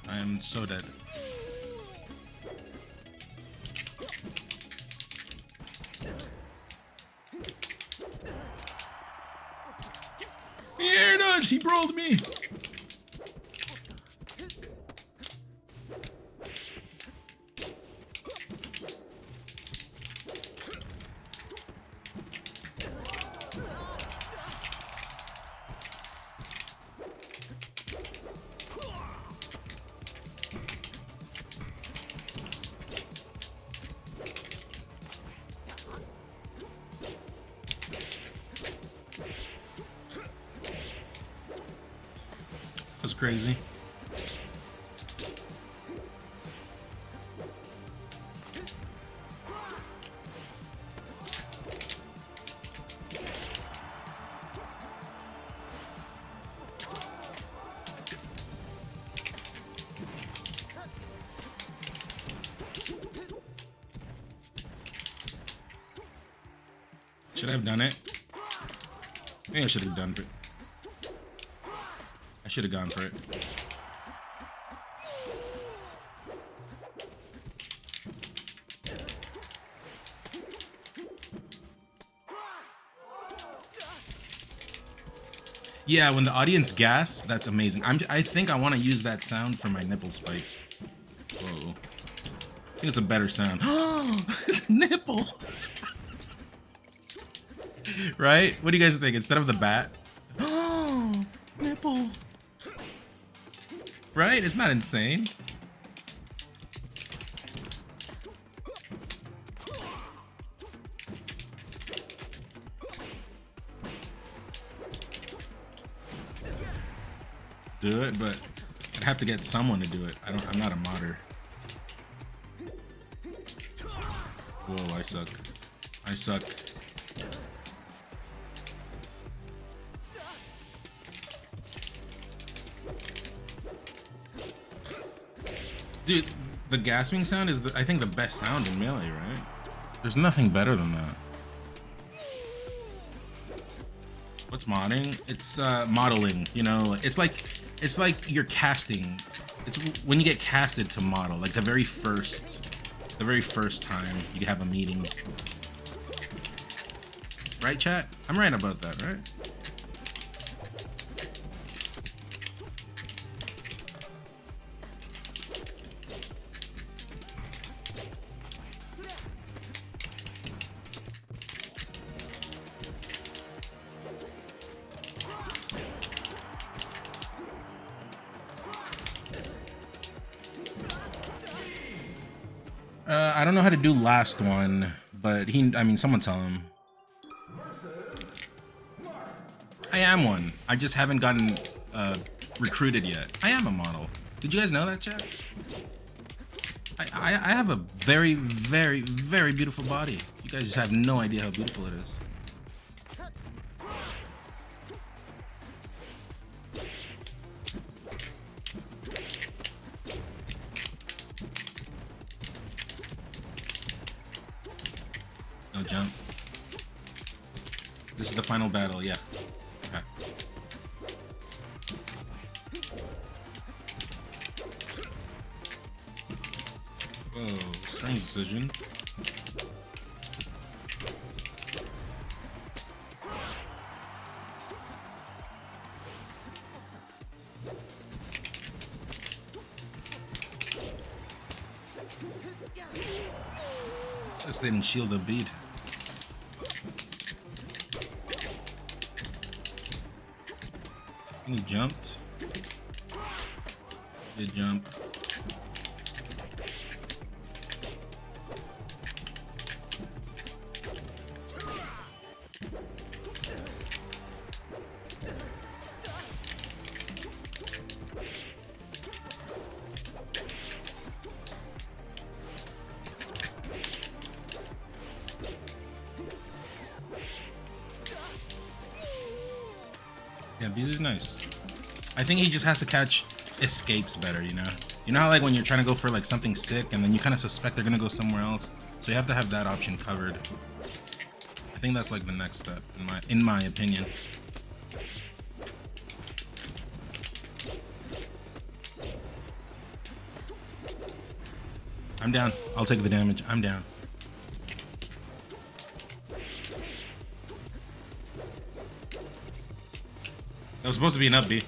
I am so dead. The air dodge! He rolled me! That's crazy. Should I have done it? Maybe I should have done it. I should have gone for it. Yeah, when the audience gasps, that's amazing. I think I want to use that sound for my nipple spike. Whoa. I think it's a better sound. Nipple! Right? What do you guys think? Instead of the bat? Nipple! Right? It's not insane. Do it, but I'd have to get someone to do it. I'm not a modder. Whoa, I suck. I suck. Dude, the gasping sound is, I think, the best sound in Melee, right? There's nothing better than that. What's modding? It's modeling, you know. It's like you're casting. It's when you get casted to model, like the very first time you have a meeting. Right, chat? I'm right about that, right? I don't know how to do last one, but I mean, someone tell him. I am one. I just haven't gotten recruited yet. I am a model. Did you guys know that, chat? I have a very, very, very beautiful body. You guys have no idea how beautiful it is. No jump. This is the final battle, yeah. Okay. Whoa, strange decision. Just didn't shield the beat. He jumped. Did jump. Yeah, Bees is nice. I think he just has to catch escapes better, you know? You know how like when you're trying to go for like something sick and then you kind of suspect they're gonna go somewhere else? So you have to have that option covered. I think that's like the next step, in my opinion. I'm down. I'll take the damage. I'm down. That was supposed to be an up B.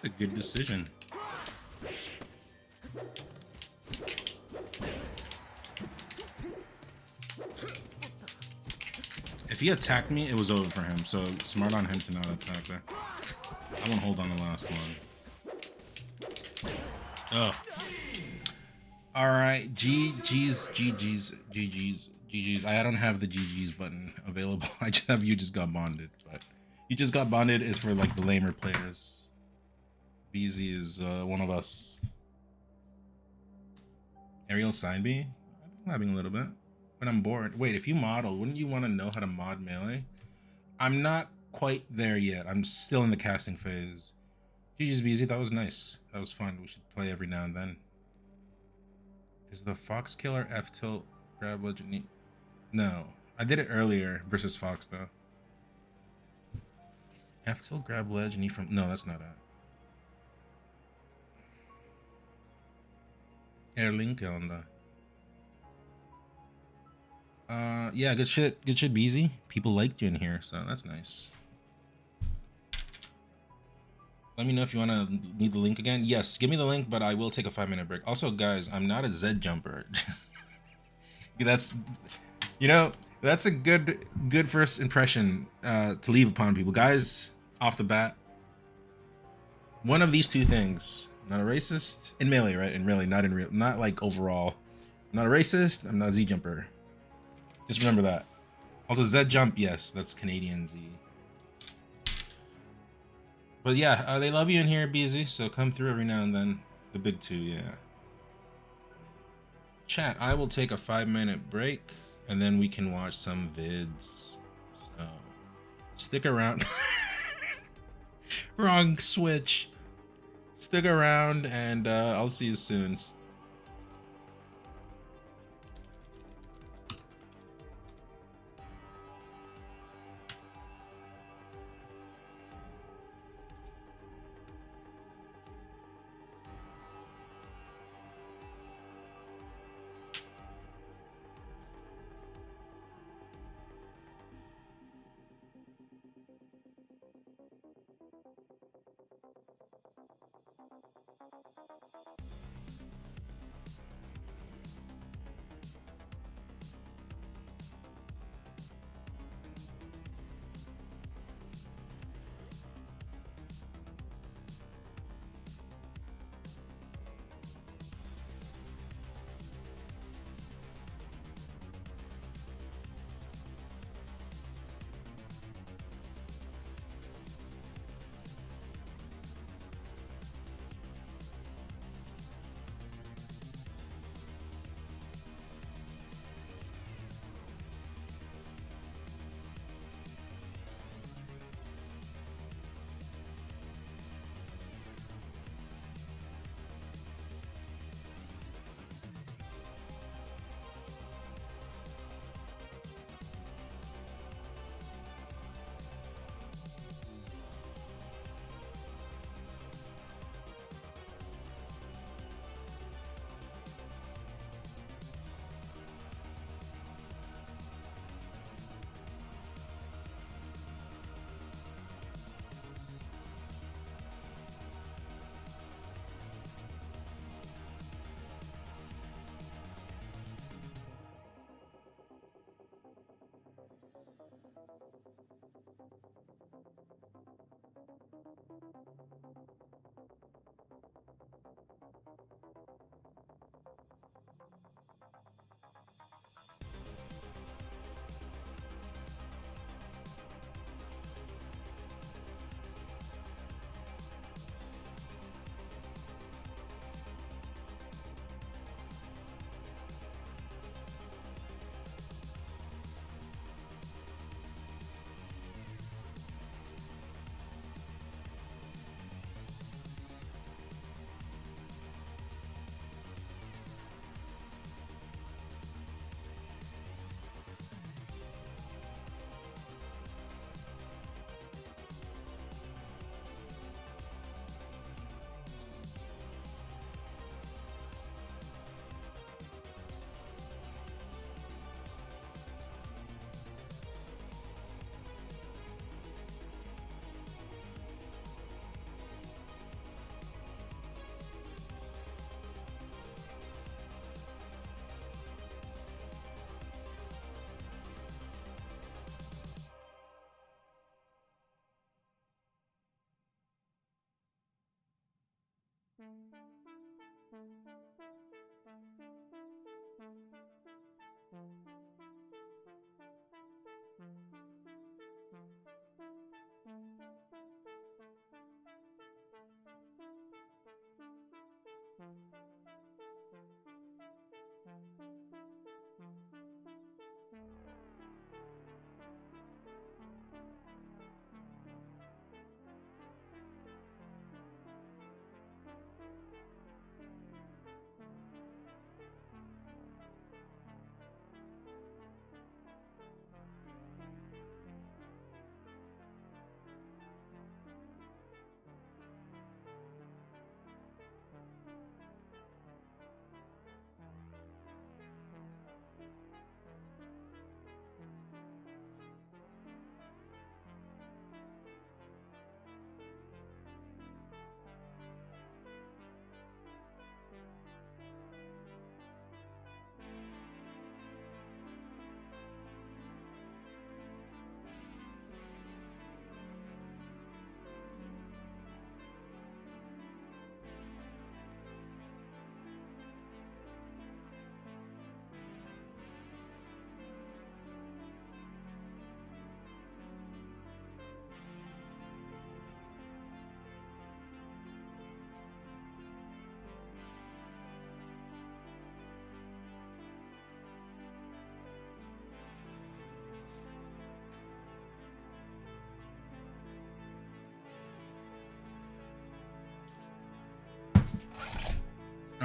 That's a good decision. If he attacked me, it was over for him, so smart on him to not attack there. I won't hold on the last one. Oh. Alright, GG's. I don't have the GG's button available. I just have You Just Got Bonded, but You Just Got Bonded is for like the lamer players. BZ is one of us. Aerial side B? I'm having a little bit. When I'm bored. Wait, if you model, wouldn't you want to know how to mod Melee? I'm not quite there yet. I'm still in the casting phase. GG's BZ, that was nice. That was fun. We should play every now and then. Is the Fox Killer F tilt grab legend? No. I did it earlier versus Fox though. F tilt grab legend from no, that's not it. Air link on the yeah, good shit, BZ. People liked you in here, so that's nice. Let me know if you want to need the link again. Yes, give me the link, but I will take a 5-minute break. Also, guys, I'm not a Z jumper. That's, you know, that's a good first impression to leave upon people. Guys, off the bat, one of these two things. I'm not a racist in melee, right? In melee, not in real, not like overall. I'm not a racist. I'm not a Z jumper. Just remember that. Also, Z jump, yes, that's Canadian Z. But yeah, they love you in here, BZ, so come through every now and then. The big two, yeah. Chat, I will take a 5-minute break, and then we can watch some vids. So, stick around. Wrong switch. Stick around, and I'll see you soon.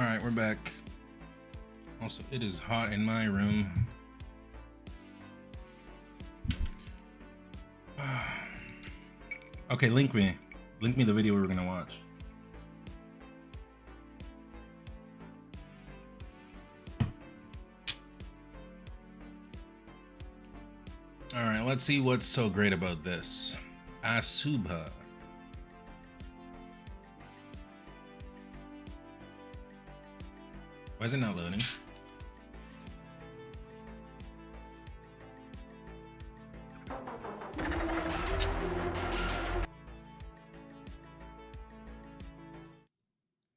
All right, we're back. Also, it is hot in my room. Okay, link me the video we were gonna watch. All right, let's see what's so great about this. Asuba. Why is it not loading?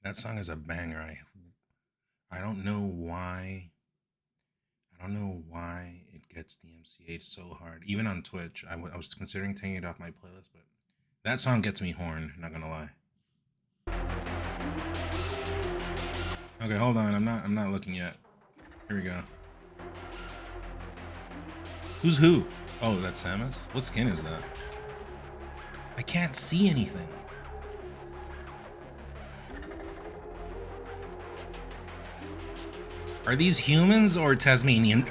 That song is a banger. I don't know why. I don't know why it gets the MCA so hard. Even on Twitch, I was considering taking it off my playlist, but that song gets me horned, not gonna lie. Okay, hold on. I'm not looking yet. Here we go. Who's who? Oh, that's Samus? What skin is that? I can't see anything. Are these humans or Tasmanian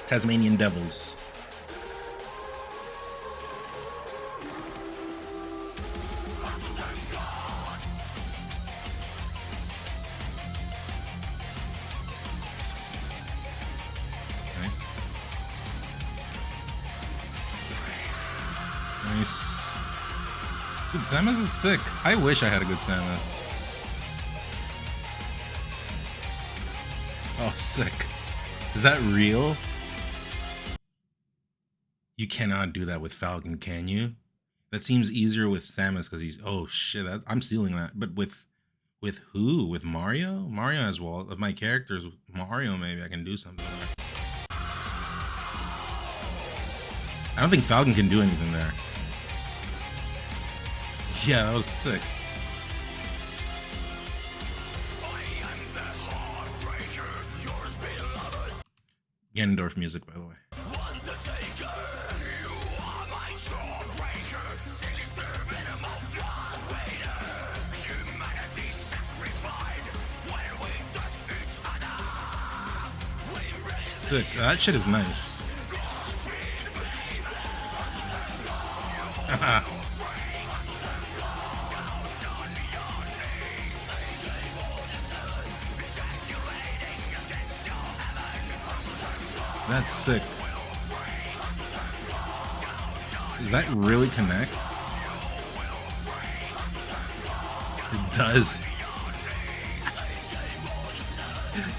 Tasmanian devils? Nice. Dude, Samus is sick. I wish I had a good Samus. Oh, sick. Is that real? You cannot do that with Falcon, can you? That seems easier with Samus because he's... Oh, shit. I'm stealing that. But with who? With Mario? Mario has wall. Of my characters, Mario, maybe I can do something there. I don't think Falcon can do anything there. Yeah, that was sick. Ganondorf music, by the way. Sick. That shit is nice. That's sick. Does that really connect? It does.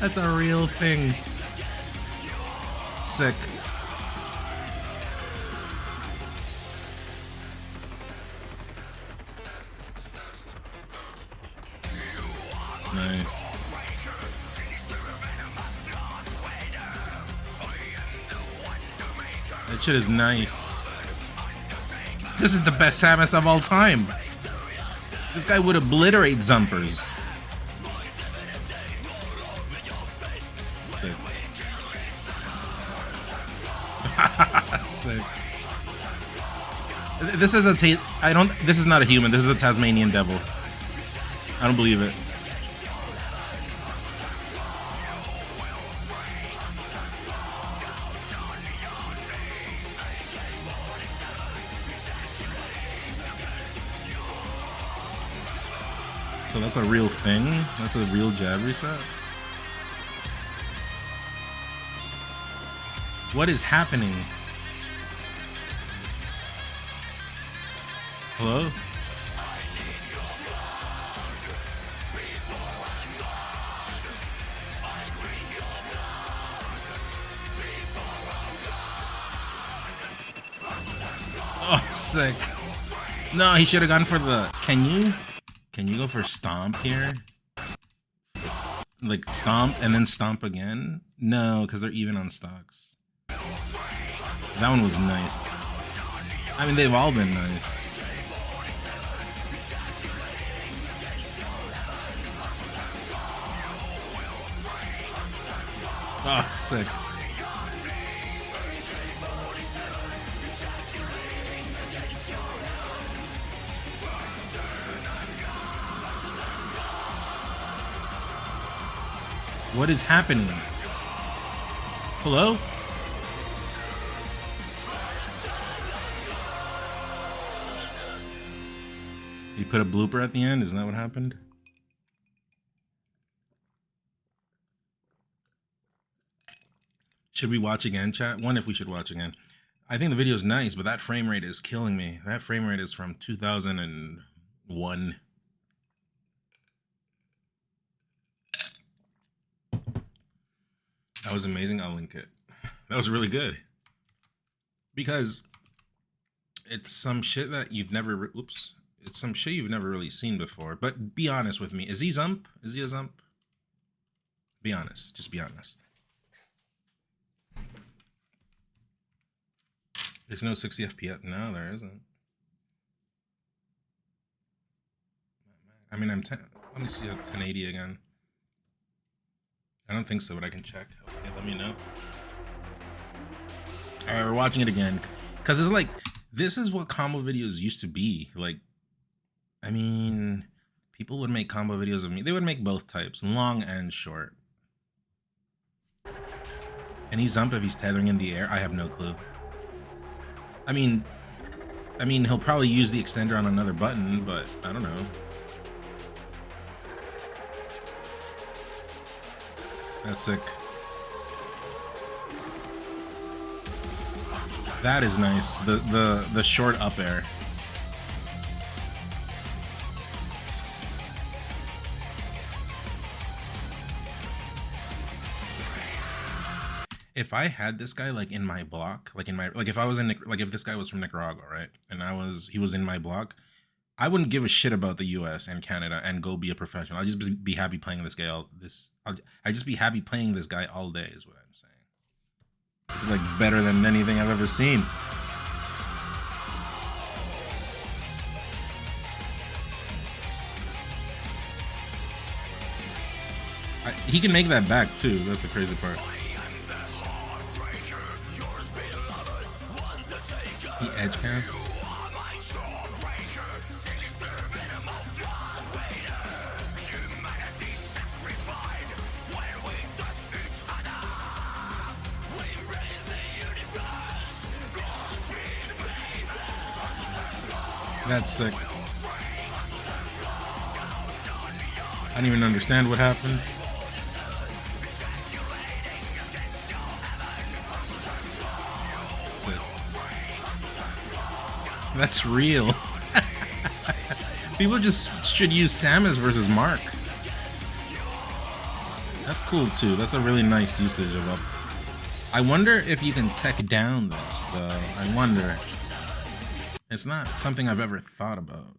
That's a real thing. Sick. Nice. That shit is nice. This is the best Samus of all time. This guy would obliterate Zumpers. Sick. This is this is not a human. This is a Tasmanian devil. I don't believe it. So that's a real thing? That's a real jab reset? What is happening? Hello? Oh, sick. No, he should have gone for the... Can you go for stomp here? Like stomp and then stomp again? No, because they're even on stocks. That one was nice. I mean, they've all been nice. Oh, sick. What is happening? Hello? You put a blooper at the end? Isn't that what happened? Should we watch again, chat? One, if we should watch again. I think the video is nice, but that frame rate is killing me. That frame rate is from 2001. That was amazing. I'll link it. That was really good. Because it's some shit that you've never... Oops. It's some shit you've never really seen before. But be honest with me. Is he Zump? Is he a Zump? Be honest. Just be honest. There's no 60 FPS. No, there isn't. I mean, let me see a 1080 again. I don't think so, but I can check. Okay, let me know. All right, we're watching it again. Because it's like, this is what combo videos used to be. Like, I mean, people would make combo videos of me. They would make both types, long and short. And he's Zump if he's tethering in the air. I have no clue. I mean, he'll probably use the extender on another button, but I don't know. That's sick. That is nice. The short up air. If I had this guy like in my block, like if I was in like if this guy was from Nicaragua, right, and he was in my block, I wouldn't give a shit about the U.S. and Canada and go be a professional. I'd just be happy playing this guy. I'd just be happy playing this guy all day. Is what I'm saying. It's like better than anything I've ever seen. He can make that back too. That's the crazy part. He edge cast. That's sick. I don't even understand what happened. That's real. People just should use Samus versus Mark. That's cool too. That's a really nice usage of up. I wonder if you can tech down this though. I wonder. It's not something I've ever thought about.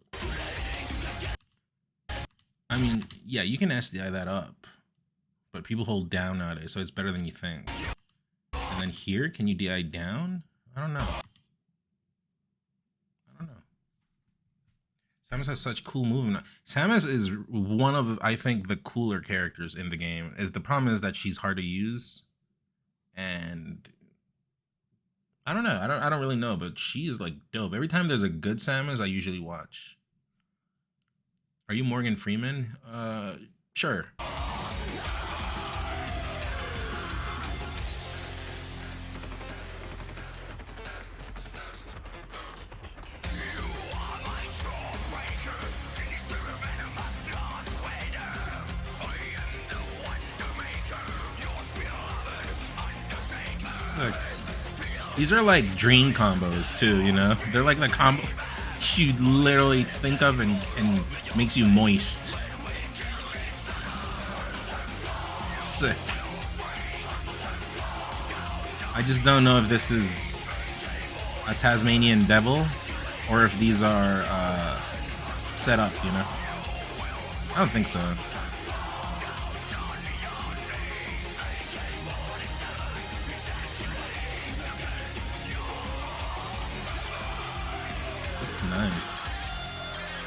I mean, yeah, you can SDI that up, but people hold down nowadays, so it's better than you think. And then here, can you DI down? I don't know. Samus has such cool movement. Samus is one of, I think, the cooler characters in the game. The problem is that she's hard to use, and I don't know. I don't really know, but she is like dope. Every time there's a good Samus, I usually watch. Are you Morgan Freeman? Sure. Sick. These are like dream combos too, you know? They're like the combo you literally think of and makes you moist. Sick. I just don't know if this is a Tasmanian devil or if these are set up, you know? I don't think so. Nice.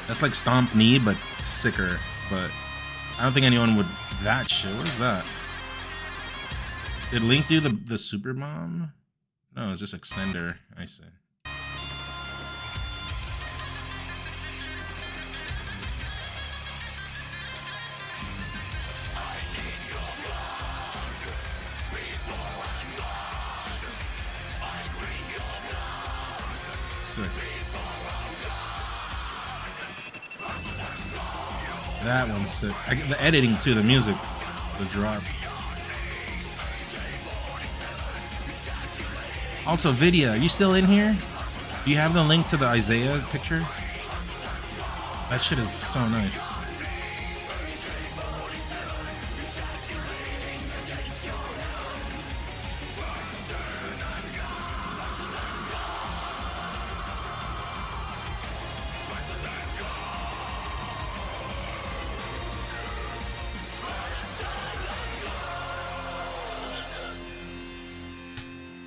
That's like Stomp Knee, but sicker. But I don't think anyone would... That shit, what is that? Did Link do the super bomb? No, it's just extender. I see. That one's sick. The editing too, the music, the drop. Also, Vidya, are you still in here? Do you have the link to the Isaiah picture? That shit is so nice.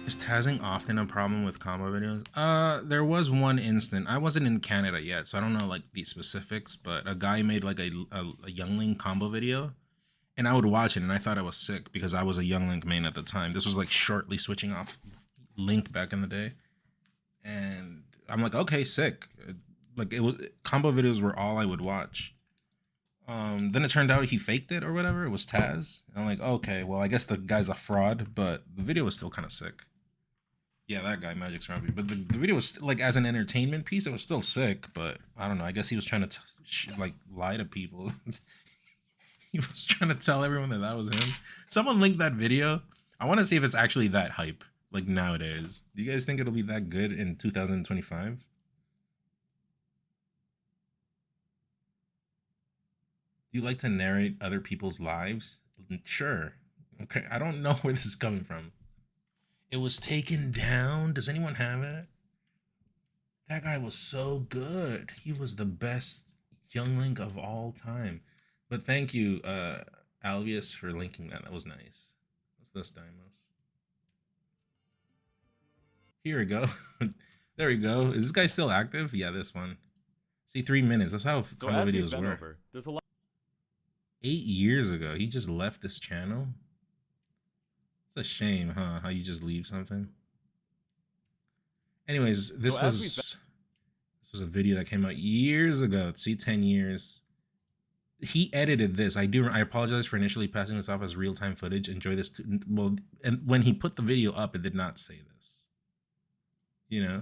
Is tazzing often a problem with combo videos? There was one instant. I wasn't in Canada yet, so I don't know like the specifics, but a guy made like a Youngling combo video, and I would watch it, and I thought it was sick because I was a Youngling main at the time. This was like shortly switching off Link back in the day, and I'm like, okay, sick. Like it was combo videos were all I would watch. Then it turned out he faked it or whatever. It was Taz. And I'm like, okay, well, I guess the guy's a fraud, but the video was still kind of sick. Yeah, that guy, Magic's Ruby. But the video was, like, as an entertainment piece, it was still sick, but I don't know. I guess he was trying to, like, lie to people. He was trying to tell everyone that that was him. Someone linked that video. I want to see if it's actually that hype, like, nowadays. Do you guys think it'll be that good in 2025? Do you like to narrate other people's lives? Sure. Okay, I don't know where this is coming from. It was taken down. Does anyone have it? That guy was so good. He was the best Youngling of all time. But thank you, Alvius, for linking that. That was nice. What's this, Dimos? Here we go. There we go. Is this guy still active? Yeah, this one. See, 3 minutes. That's how combo videos work. There's a lot. 8 years ago, he just left this channel. It's a shame, huh? How you just leave something. Anyways, this was a video that came out years ago. See, 10 years. He edited this. I apologize for initially passing this off as real-time footage. Enjoy this. Well, and when he put the video up, it did not say this. You know?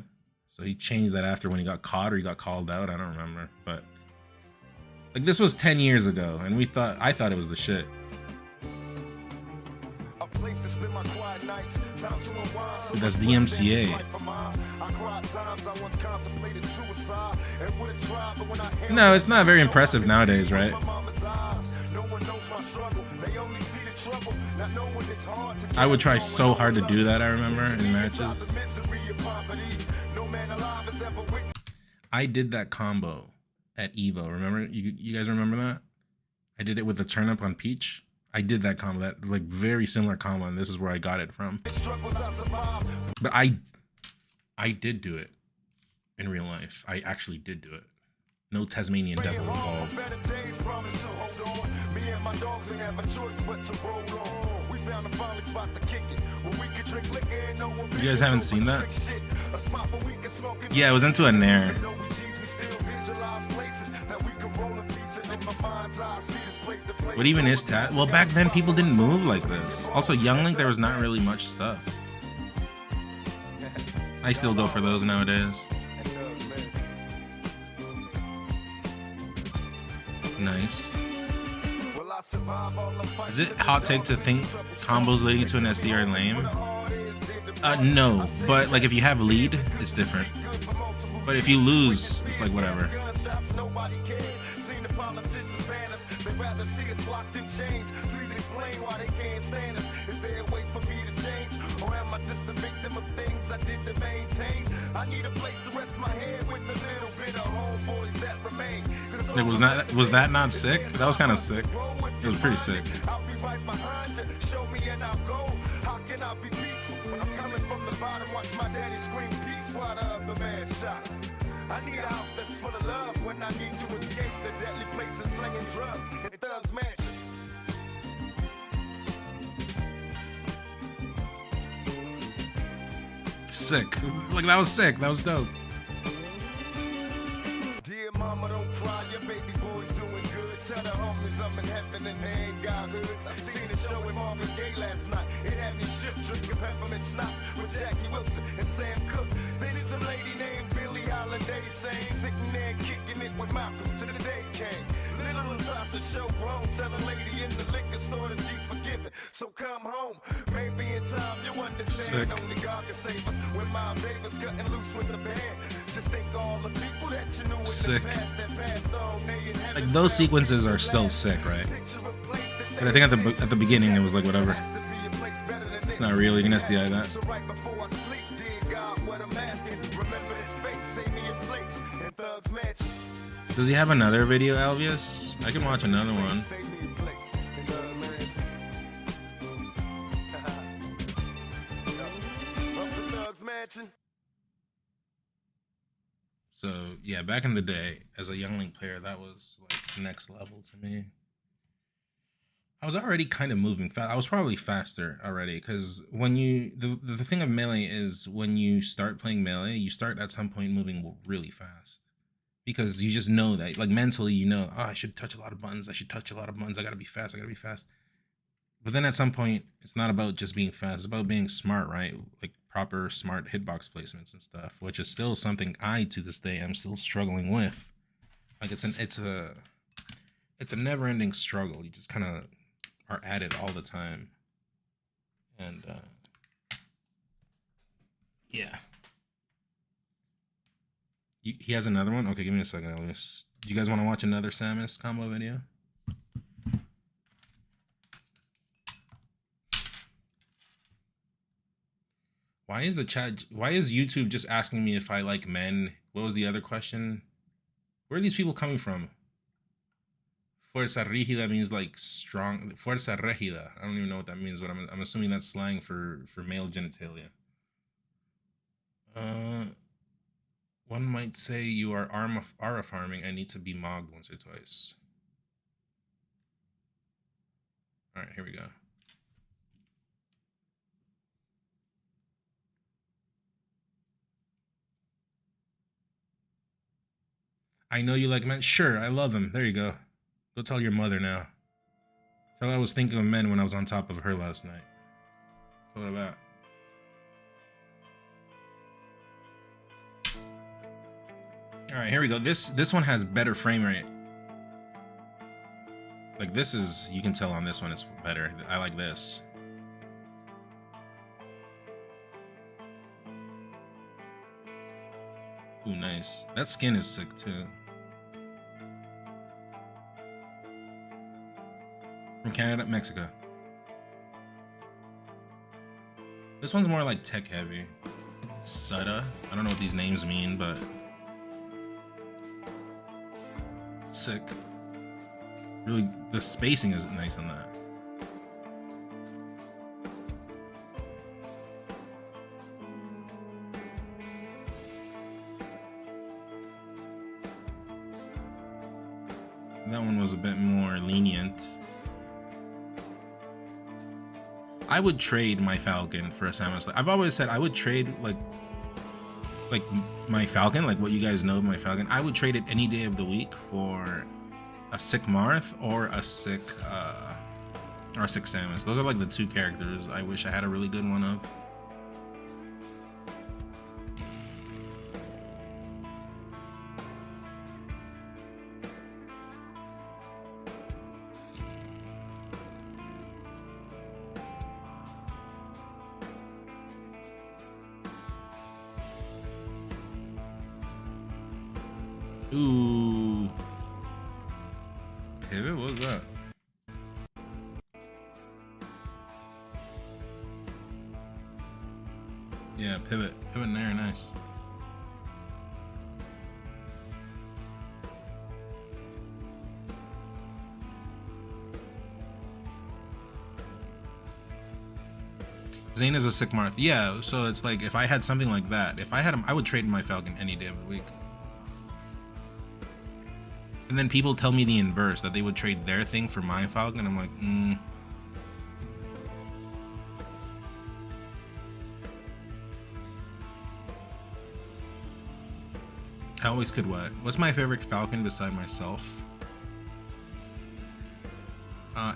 So he changed that after when he got caught or he got called out. I don't remember, but like this was 10 years ago, and I thought it was the shit. But that's DMCA. No, it's not very impressive nowadays, right? I would try so hard to do that, I remember, in matches. I did that combo at Evo, remember? You guys remember that? I did it with the turnip on Peach. I did that combo, that like very similar combo, and this is where I got it from. But I did do it in real life. I actually did do it. No Tasmanian devil involved. You guys haven't seen that? Yeah, it was into a Nair. What even is that? Well, back then people didn't move like this. Also, Youngling, there was not really much stuff. I still go for those nowadays. Nice. Is it hot take to think combos leading to an SD are lame? No, but like if you have lead, it's different. But if you lose, it's like whatever. Was that not sick? That was kind of sick. It was pretty sick. I need a house that's full of love when I need to escape the deadly places slinging drugs and thugs mansion. Sick. Like that was sick. That was dope. Dear mama, don't cry. Your baby boy's doing good. Tell the homies I'm in heaven and they ain't got hoods. I seen a show with Marvin Gaye last night. It had me shook, drinking peppermint schnapps with Jackie Wilson and Sam Cooke. Then some lady named Billie island days same, sitting there kicking it with Malcolm till the day came. Little Tasha show grown, tell a lady in the liquor store that she's forgiven. So come home, maybe in time you understand. Sick. Only God can save us. When my baby's cutting loose with the band, just think all the people that you knew in Sick. the past that passed on. They in heaven. Like those sequences are still sick, right? But I think at the beginning it was like whatever. It's not real. You can SDI that. So right before I sleep, dear God, what I'm asking, remember this face, save me a place in Thug's Mansion. Does he have another video, Alvius? I can watch another one. Save me a place in Thug's Mansion. Up to Thug's Mansion. So yeah, back in the day, as a youngling player, that was like next level to me. I was already kind of moving fast. I was probably faster already, because when you the thing of Melee is when you start playing Melee, you start at some point moving really fast, because you just know that, like mentally, you know, oh, I should touch a lot of buttons. I should touch a lot of buttons. I gotta be fast. I gotta be fast. But then at some point, it's not about just being fast. It's about being smart, right? Like proper smart hitbox placements and stuff, which is still something I to this day am still struggling with. Like it's a never-ending struggle. You just kind of are at it all the time. And yeah. He has another one? Okay, give me a second, Elvis. Do you guys want to watch another Samus combo video? Why is YouTube just asking me if I like men? What was the other question? Where are these people coming from? Fuerza rígida means like strong. Fuerza rígida. I don't even know what that means, but I'm assuming that's slang for male genitalia. One might say you are Ara farming. I need to be mogged once or twice. All right, here we go. I know you like men. Sure, I love him. There you go. Go tell your mother now. Tell her I was thinking of men when I was on top of her last night. Tell her that. All right, here we go. This one has better frame rate. Like this is, you can tell on this one it's better. I like this. Ooh, nice. That skin is sick too. From Canada, Mexico. This one's more like tech heavy. Sutta. I don't know what these names mean, but sick. Really, the spacing is nice on that. That one was a bit more lenient. I would trade my Falcon for a Samus. I've always said I would trade like my Falcon, like what you guys know of my Falcon. I would trade it any day of the week for a sick Marth or a sick Samus. Those are like the two characters I wish I had a really good one of. Ooh. Pivot? What was that? Yeah, pivot. Pivot in there, nice. Zane is a sick Marth. Yeah, so it's like if I had something like that, if I had him, I would trade my Falcon any day of the week. And then people tell me the inverse, that they would trade their thing for my Falcon. I'm like, I always could what? What's my favorite Falcon beside myself?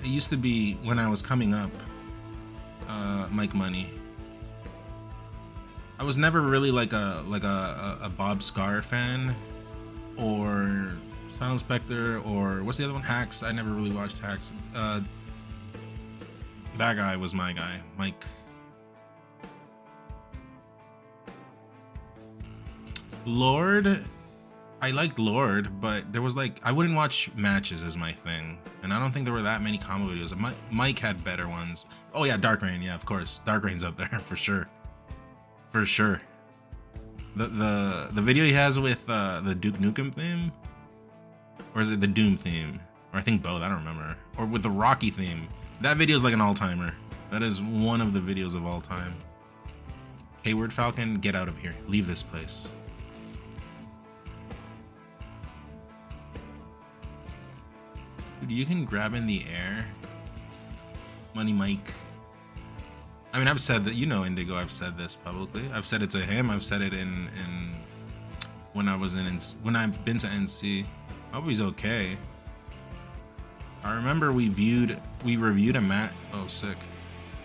It used to be when I was coming up, Mike Money. I was never really like a Bob Scar fan or Silent Spectre or what's the other one? Hacks. I never really watched Hacks. That guy was my guy, Mike. Lord, I liked Lord, but there was like I wouldn't watch matches as my thing, and I don't think there were that many combo videos. Mike had better ones. Oh yeah, Dark Reign, yeah, of course, Dark Reign's up there for sure, for sure. The video he has with the Duke Nukem theme, or is it the Doom theme, or I think both, I don't remember, or with the Rocky theme. That video is like an all-timer. That is one of the videos of all time. Hayward Falcon, get out of here, leave this place. Dude, you can grab in the air. Money Mike. I mean, I've said that, you know, Indigo, I've said this publicly. I've said it to him. I've said it in when I was when I've been to NC. I hope he's okay. I remember we reviewed a match. Oh, sick.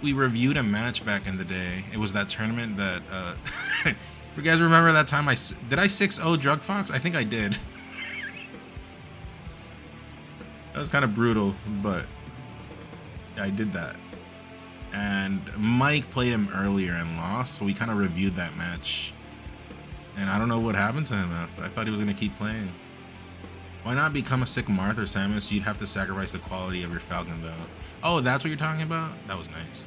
We reviewed a match back in the day. It was that tournament that, you guys remember that time did I 6-0 Drug Fox? I think I did. That was kind of brutal, but I did that. And Mike played him earlier and lost, so we kind of reviewed that match. And I don't know what happened to him after. I thought he was going to keep playing. Why not become a sick Marth or Samus? You'd have to sacrifice the quality of your Falcon, though. Oh, that's what you're talking about? That was nice.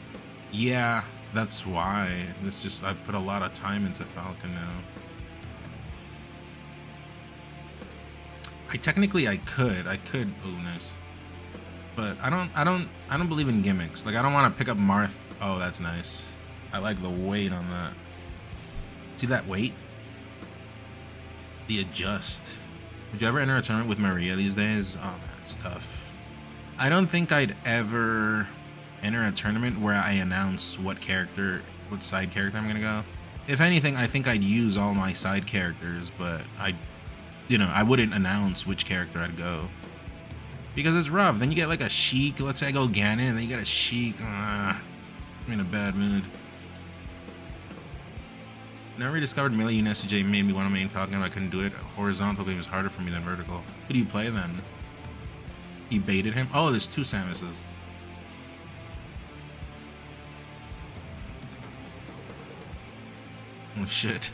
Yeah, that's why. It's just, I put a lot of time into Falcon now. I could. Oh, nice. But I don't believe in gimmicks. Like, I don't want to pick up Marth. Oh, that's nice. I like the weight on that. See that weight? The adjust. Would you ever enter a tournament with Maria these days? Oh man, it's tough. I don't think I'd ever enter a tournament where I announce what side character I'm gonna go. If anything, I think I'd use all my side characters, but I wouldn't announce which character I'd go. Because it's rough. Then you get like a Sheik. Let's say I go Ganon, and then you get a Sheik. I'm in a bad mood. Never rediscovered melee and SJ made me want to main Falcon. I couldn't do it. Horizontal game was harder for me than vertical. Who do you play then? He baited him. Oh, there's two Samuses. Oh shit.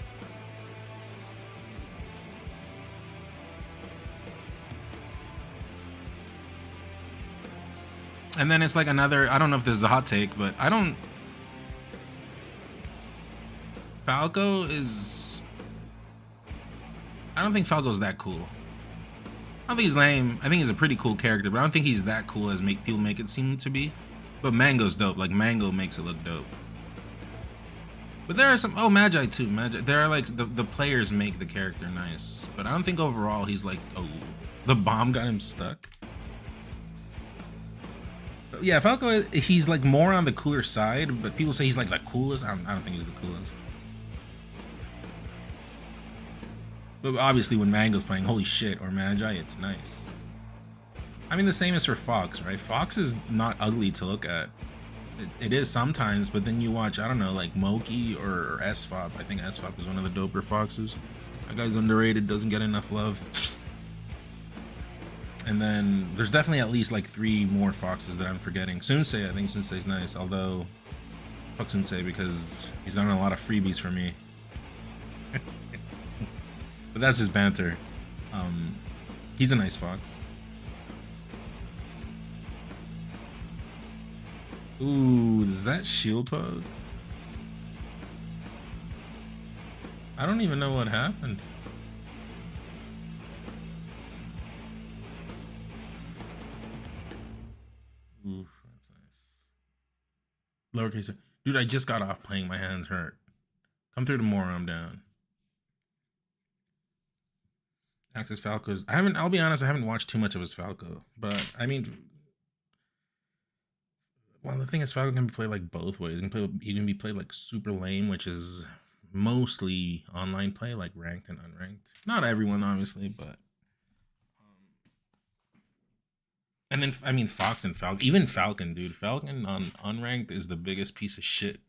And then it's like another, I don't know if this is a hot take, but Falco is, I don't think Falco's that cool. I don't think he's lame. I think he's a pretty cool character, but I don't think he's that cool as people make it seem to be. But Mango's dope. Like, Mango makes it look dope. But there are some, oh, Magi too. There are like, the players make the character nice. But I don't think overall he's like, oh, the bomb got him stuck. Yeah, Falco, he's like more on the cooler side, but people say he's like the coolest. I don't think he's the coolest. But obviously when Mango's playing, holy shit, or Magi, it's nice. I mean, the same is for Fox, right? Fox is not ugly to look at. It is sometimes, but then you watch, I don't know, like Moki or SFOP. I think SFOP is one of the doper Foxes. That guy's underrated, doesn't get enough love. And then there's definitely at least like 3 more Foxes that I'm forgetting. Sunsei, I think Sunsei's nice, although fuck Sunsei because he's gotten a lot of freebies for me. But that's just banter. He's a nice Fox. Ooh, is that shield pug? I don't even know what happened. Oof, that's nice. Lowercase. Dude, I just got off playing. My hands hurt. Come through tomorrow. I'm down. Axis Falco's. I'll be honest, I haven't watched too much of his Falco. But, I mean, well, the thing is, Falco can be played like both ways. He can be played like super lame, which is mostly online play, like ranked and unranked. Not everyone, obviously, but. And then, I mean, Fox and Falcon. Even Falcon, dude. Falcon on unranked is the biggest piece of shit.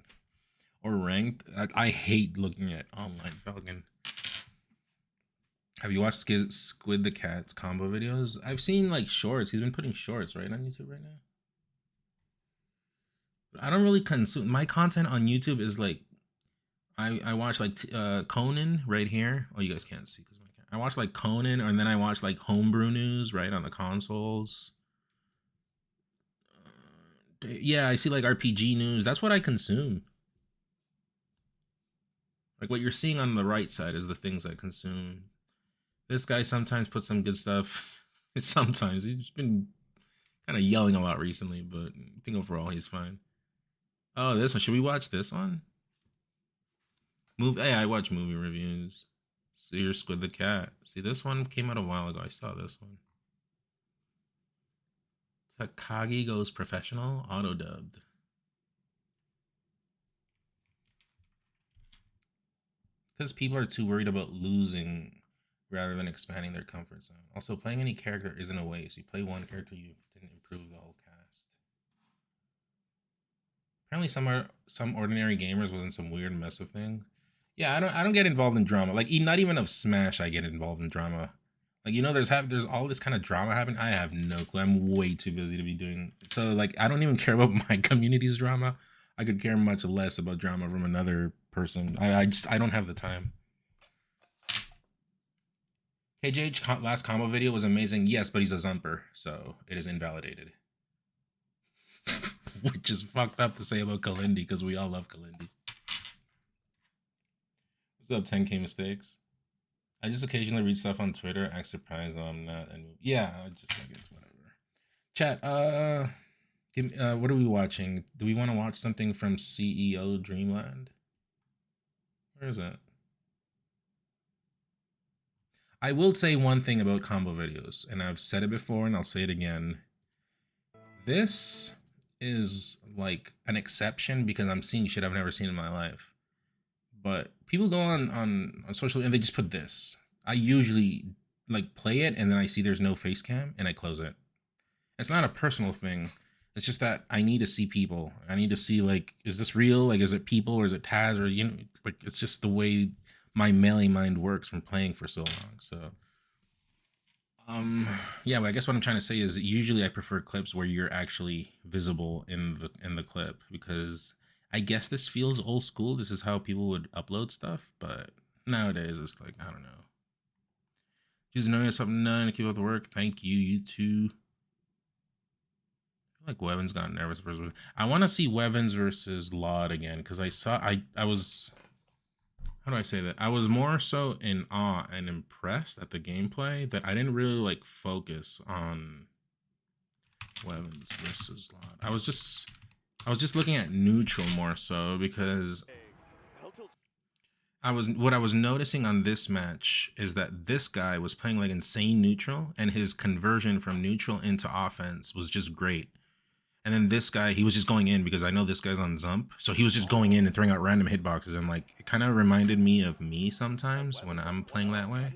or ranked. I hate looking at online Falcon. Have you watched Squid the Cat's combo videos? I've seen like shorts. He's been putting shorts right on YouTube right now. I don't really consume my content on YouTube. Is like I watch like Conan right here. Oh, you guys can't see because I watch like Conan, and then I watch like homebrew news right on the consoles. Yeah, I see like RPG news. That's what I consume. Like what you're seeing on the right side is the things I consume. This guy sometimes puts some good stuff. Sometimes he's been kind of yelling a lot recently, but I think overall he's fine. Oh, this one. Should we watch this one? Hey, I watch movie reviews. So you're Squid the Cat. See, this one came out a while ago. I saw this one. Takagi Goes Professional, auto-dubbed. Because people are too worried about losing rather than expanding their comfort zone. Also, playing any character isn't a waste. You play one character, you didn't improve the whole cast. Apparently some ordinary gamers wasn't some weird mess of things. Yeah, I don't get involved in drama. Like, not even of Smash I get involved in drama. Like, you know, there's all this kind of drama happening. I have no clue. I'm way too busy to be doing. So, like, I don't even care about my community's drama. I could care much less about drama from another person. I don't have the time. KJH last combo video was amazing. Yes, but he's a Zumper, so it is invalidated. Which is fucked up to say about Kalindi, because we all love Kalindi. What's up, 10K mistakes? I just occasionally read stuff on Twitter, act surprised though I'm not. And yeah, I just like it's whatever. Chat, what are we watching? Do we want to watch something from CEO Dreamland? Where is that? I will say one thing about combo videos, and I've said it before and I'll say it again. This is like an exception because I'm seeing shit I've never seen in my life. But people go on social and they just put this. I usually like play it and then I see there's no face cam and I close it. It's not a personal thing. It's just that I need to see people. I need to see, like, is this real? Like, is it people or is it Taz? Or, you know, like, it's just the way my melee mind works from playing for so long. So, yeah, but I guess what I'm trying to say is usually I prefer clips where you're actually visible in the clip, because I guess this feels old school. This is how people would upload stuff, but nowadays it's like, I don't know. Just notice something done to keep up the work. Thank you, you too. I feel like Wevins got nervous versus. I want to see Wevins versus Laud again, because I was. How do I say that? I was more so in awe and impressed at the gameplay that I didn't really like focus on Wevins versus Laud. I was just looking at neutral more so, because what I was noticing on this match is that this guy was playing like insane neutral, and his conversion from neutral into offense was just great. And then this guy, he was just going in because I know this guy's on Zump. So he was just going in and throwing out random hitboxes. And like, it kind of reminded me of me sometimes when I'm playing that way.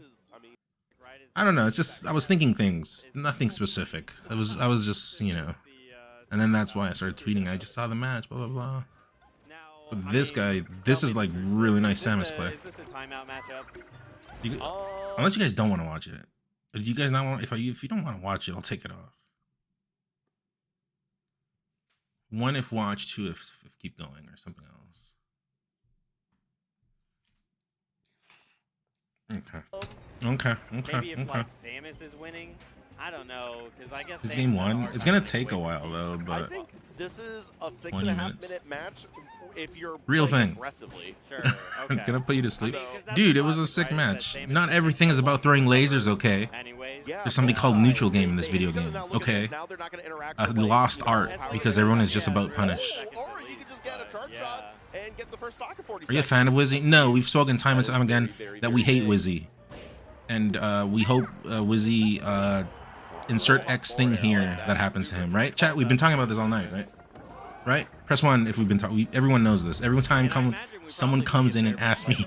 I don't know. It's just, I was thinking things, nothing specific. I was just, you know, and then that's why I started tweeting. I just saw the match, blah, blah, blah. But this guy, this is like really nice Samus play. Is this a timeout matchup? Unless you guys don't want to watch it. But you guys not want, if you don't want to watch it, I'll take it off. 1 if watch, 2 if keep going, or something else. Okay. Maybe if like Samus is winning, I don't know, because I guess this game 1. It's gonna take a while though, but I think this is a 6.5-minute match. If you're real thing. Aggressively. Sure. Okay. It's gonna put you to sleep. So, Dude, it was a sick match. Not everything is about throwing lasers, okay? Anyways, There's something called neutral game in this video game, okay? A lost art, because everyone is just about punish. Or you can just get a charge shot and get the first stock of 40 Are you a fan of Wizzy? No, we've spoken time and time again that we hate Wizzy. And we hope Wizzy insert X thing here that happens to him, right? Chat, we've been talking about this all night, right? Right? Press 1 if we've been talking. Everyone knows this. Every time someone comes in and asks me,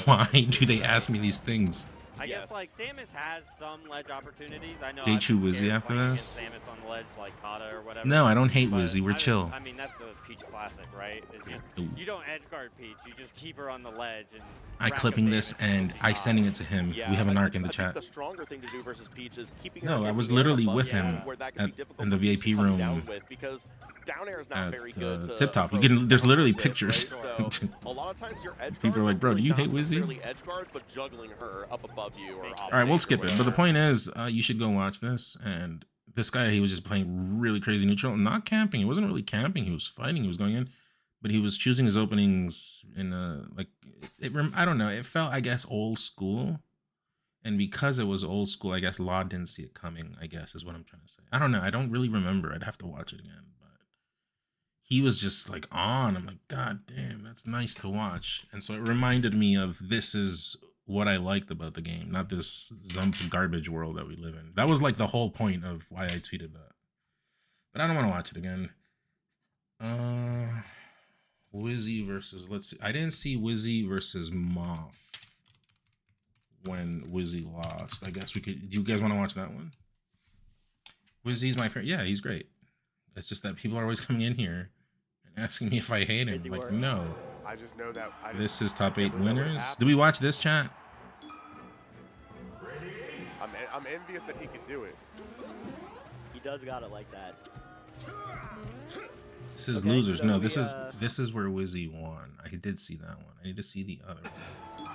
why do they ask me these things? I Yes. guess like Samus has some ledge opportunities. I know. Hate I've you, been Wizzy, scared after playing this? against Samus on the ledge like Kata or whatever. No, I don't hate But Wizzy. We're chill. I mean, that's the Peach classic, right? Is Ooh. you don't edge guard Peach. You just keep her on the ledge and. I rack clipping up this damage and until she I dies. sending it to him. Yeah, We have an I arc think- in the I think chat. the stronger thing to do versus Peach is keeping No, her I in was the air literally above with you, him where that can at be difficult in the for Peach VIP to come room down with, because down air is not at very good to Tip Top. You approach can. There's literally with, pictures. right? So a lot of times your edge People are guards like, "Bro, do really you not hate Wizzy?" necessarily edge guards, but juggling her up above you or off All right, we'll stage or skip it. But the whatever. point is, you should go watch this. And this guy, he was just playing really crazy neutral, not camping. He wasn't really camping. He was fighting. He was going in, but he was choosing his openings in a like. I don't know. It felt, I guess, old school, and because it was old school, I guess Law didn't see it coming. I guess is what I'm trying to say. I don't know. I don't really remember. I'd have to watch it again. But he was just like on. I'm like, God damn, that's nice to watch. And so it reminded me of this is what I liked about the game, not this Zump garbage world that we live in. That was like the whole point of why I tweeted that. But I don't want to watch it again. Wizzy versus, let's see. I didn't see Wizzy versus Moth when Wizzy lost. I guess we could. Do you guys want to watch that one? Wizzy's my favorite. Yeah, he's great. It's just that people are always coming in here and asking me if I hate him. Like, no. I just know that. This is top 8 winners. Did we watch this, chat? I'm envious that he could do it. He does got it like that. This is Okay, losers. so No, we, this is where Wizzy won. I did see that one. I need to see the other one.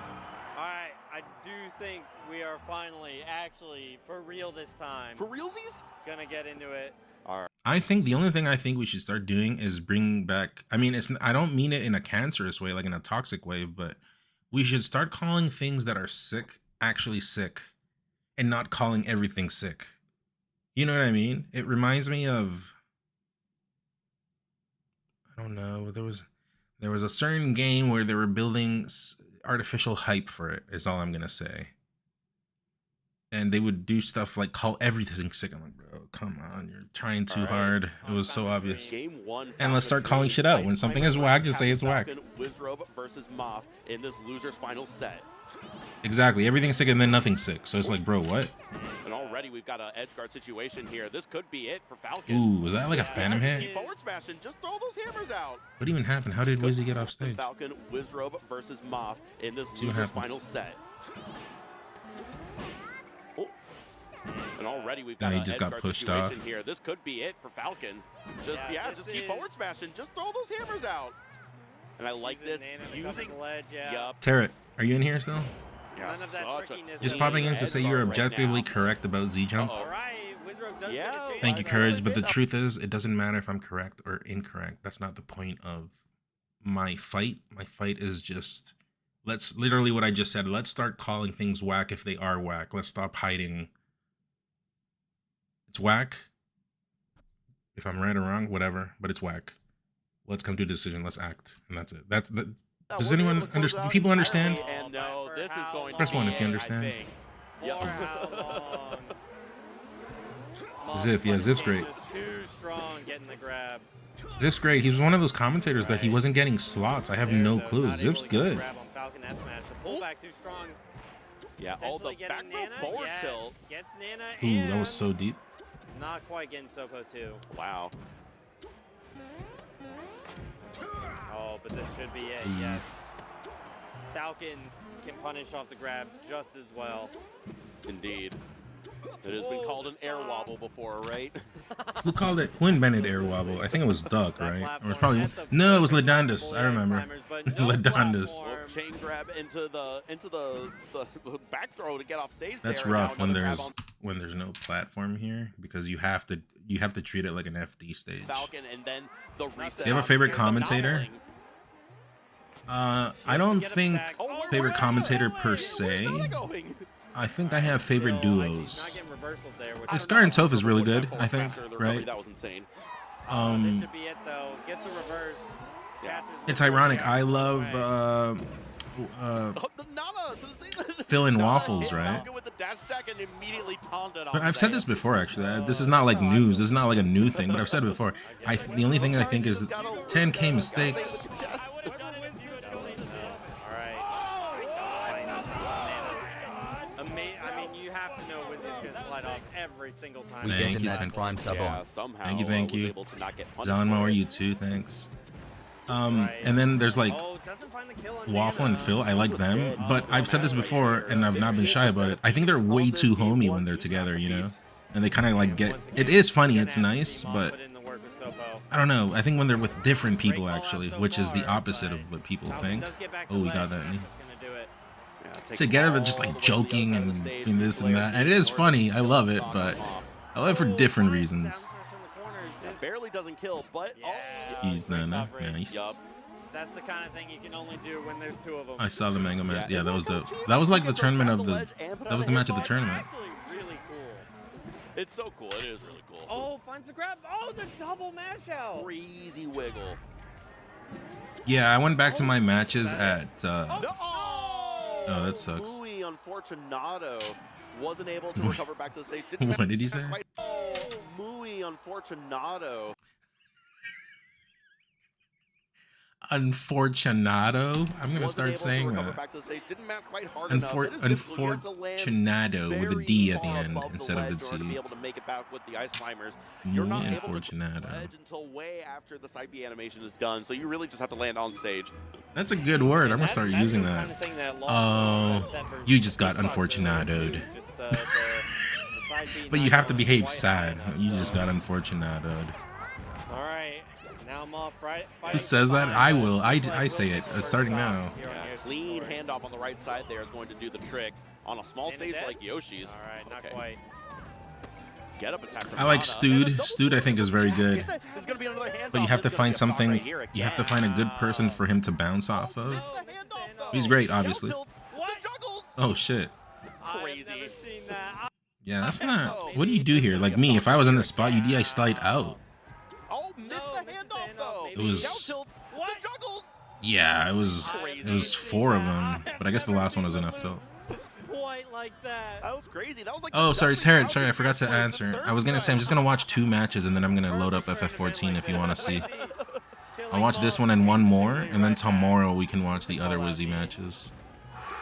All right, I do think we are finally, actually, for real this time, For realsies? gonna get into it. I think the only thing I think we should start doing is bring back. I mean, I don't mean it in a cancerous way, like in a toxic way, but we should start calling things that are sick actually sick, and not calling everything sick. You know what I mean? It reminds me of. I don't know. There was a certain game where they were building artificial hype for it. Is all I'm gonna say. And they would do stuff like call everything sick. I'm like, bro, come on, you're trying too hard. It was so obvious. Game 1. And let's start calling shit out. When something is whack, just say it's whack. Wizrobe versus Moth in this loser's final set. Exactly. Everything's sick and then nothing's sick. So it's like, bro, what? And already we've got an edge guard situation here. This could be it for Falcon. Ooh, was that like a phantom hit? Keep forward smashing. Just throw those hammers out. What even happened? How did Wizzy get off stage? Falcon, Wizrobe versus Moth in this See what loser's happened. final set. Oh. And already we've got Yeah, he an just edge got guard pushed situation off. here. This could be it for Falcon. Just just keep forward smashing. Just throw those hammers out. And I like this using yup. Tarot, are you in here still? None of that such a trickiness. Just clean popping in to edge say you're guard right objectively now. correct about Z Jump. Uh-oh. All right, Wizrobe does Yeah. get a chance. Thank you, That's Courage. what But I the said. truth is, it doesn't matter if I'm correct or incorrect. That's not the point of my fight. My fight is just, let's literally what I just said. Let's start calling things whack if they are whack. Let's stop hiding. It's whack. If I'm right or wrong, whatever, but it's whack. Let's come to a decision. Let's act. And that's it. Does We'll be anyone able to close understand? out People entirely, understand? And no, this is going to Press be one if you it, understand. I think. For Yep. how long? Ziff, yeah, Ziff's great. Just too strong getting the grab. Ziff's great. He was one of those commentators that he wasn't getting slots. I have There, no though, clue. not able Ziff's to get the good. grab on Falcon S smash. The pullback too strong. Yeah, all the Potentially back getting throw Nana. forward Yes, tilt. gets Nana. Ooh, that was and so deep. not quite getting Soko too. Wow. Oh, but this should be it. Yes. Falcon can punish off the grab just as well. Indeed. It has been Oh, called the an air stop. wobble before, right? Who called it? Who invented air wobble? I think it was Duck, That right? Or it was platform probably at the no. It was foot of Ledandus. the I remember. climbers, but no Ledandus. platform. Chain grab into the back throw to get off stage. That's there. rough Now when another there's grab no platform here because you have to treat it like an FD stage. on Falcon and then the reset. Do you have a on favorite here, commentator? phenomenaling. I don't Get him think back. Oh, where favorite are commentator they? per Where's se. Nana going? I think I have favorite No, I see. He's duos. not getting reversal there. Which Like is Scar and Toph is really Forward good, back I forward think, faster, the recovery, right? That was insane. this should be it though. Gets the reverse. Catches It's the ironic. grab. I love The Nana to the Fill in Nana waffles, hit right? Falcon with the dash attack and immediately taunted But off I've his said this ass. before, actually. This is not like news. This is not like a new thing, but I've said it before. The only thing I think is 10K mistakes. I would have done it with you. All right. Amazing slide off every single time. We Thank get in you, that 10. prime sub Yeah, on. somehow Thank was you. able to not get punished Zanmo, for are it. you too? Thanks. Right. And then there's like Oh, doesn't find the kill on Waffle and Nana. Phil. I like them, dead but I've said this right before, here. and I've not been shy about it. I think they're way too homey when they're together, you know? And they kind of like And get. once It again, is funny, gonna it's have to nice, see Mom but put in the work with Sopo. I don't know. I think when they're with different people, Great call out actually, so which is the far, opposite but of what people Falcon think. does get back Oh, to we ledge, got that. and that's what's gonna do it. Yeah, take Together, they're all just the like way to the other joking side of and the stage, doing this and player that. And it is in funny. order I to love kill it, stock but off. I love it for Oh, different finds the reasons. down smash in the corner. This- Barely doesn't kill, but Yeah, He's great done it. coverage. Nice. Yup. That's the kind of thing you can only do when there's two of them. I saw the Manga Man. Yeah, and that was Marco dope. Chief That was like the gets tournament around of the the. ledge and put That out was a the match of the hitbox. tournament. Actually, really cool. It's so cool. It is really cool. Oh, finds the grab. Oh, the double mash out. Crazy wiggle. Yeah, I went back to my matches at. No! Oh, that sucks. Louis Unfortunato wasn't able to recover back to the stage. Didn't What did he say? quite- Muy Unfortunato. Unfortunato. I'm gonna Wasn't start able to saying recover that. back to the stage. Didn't match quite hard enough. That is difficult. You have to land Unfortunato with a very D at the far end above instead of ledge the in order to be T. able to make it back with the ice climbers. You're not Muy able to Unfortunato. ledge until way after the side B animation is done. So you really just have to land on stage. That's a good word. I'm gonna And start that's using the that. kind of thing that Oh, Lost set versus you just got Xbox are unfortunatoed. into. Just the side B But you not have to going behave quite sad. high enough, You just so- got unfortunatoed. All right, now I'm off right. Who says that? I will. I say it. Starting now. Yeah, clean handoff on the right side there is going to do the trick on a small stage like Yoshi's. All right, not Okay. quite. Get up attack from I like Nana. Stewed. And a double Stewed I think is very good. There's gonna be another handoff. But you have to This is gonna find be a spot something. right here You have to again. find a good person for him to bounce off Oh, of. missed the handoff, though. He's great, Down obviously. tilts. What? The juggles. Oh shit. Crazy. I've never seen that. Yeah, that's not. What do you do here? Like me, if I was in the spot, you DI slide out. Oh, missed No, the missed the handoff handoff, though. maybe. It was- Down tilts. What? The juggles. Yeah, it was. Crazy. It was 4 of them, but I guess the last one was enough tilt. Quite like that. That was crazy. That was like. Oh, the sorry, Dudley Taryn. Sorry, I Rousey forgot to match where it's answer. the I was gonna say I'm just gonna watch 2 matches and then I'm gonna load up Perfect for an FF14 event if you like want to this. see. Killing I'll watch this Mom one and one more, instantly and then right back. tomorrow we can watch the other Oh, Wizzy I mean. matches.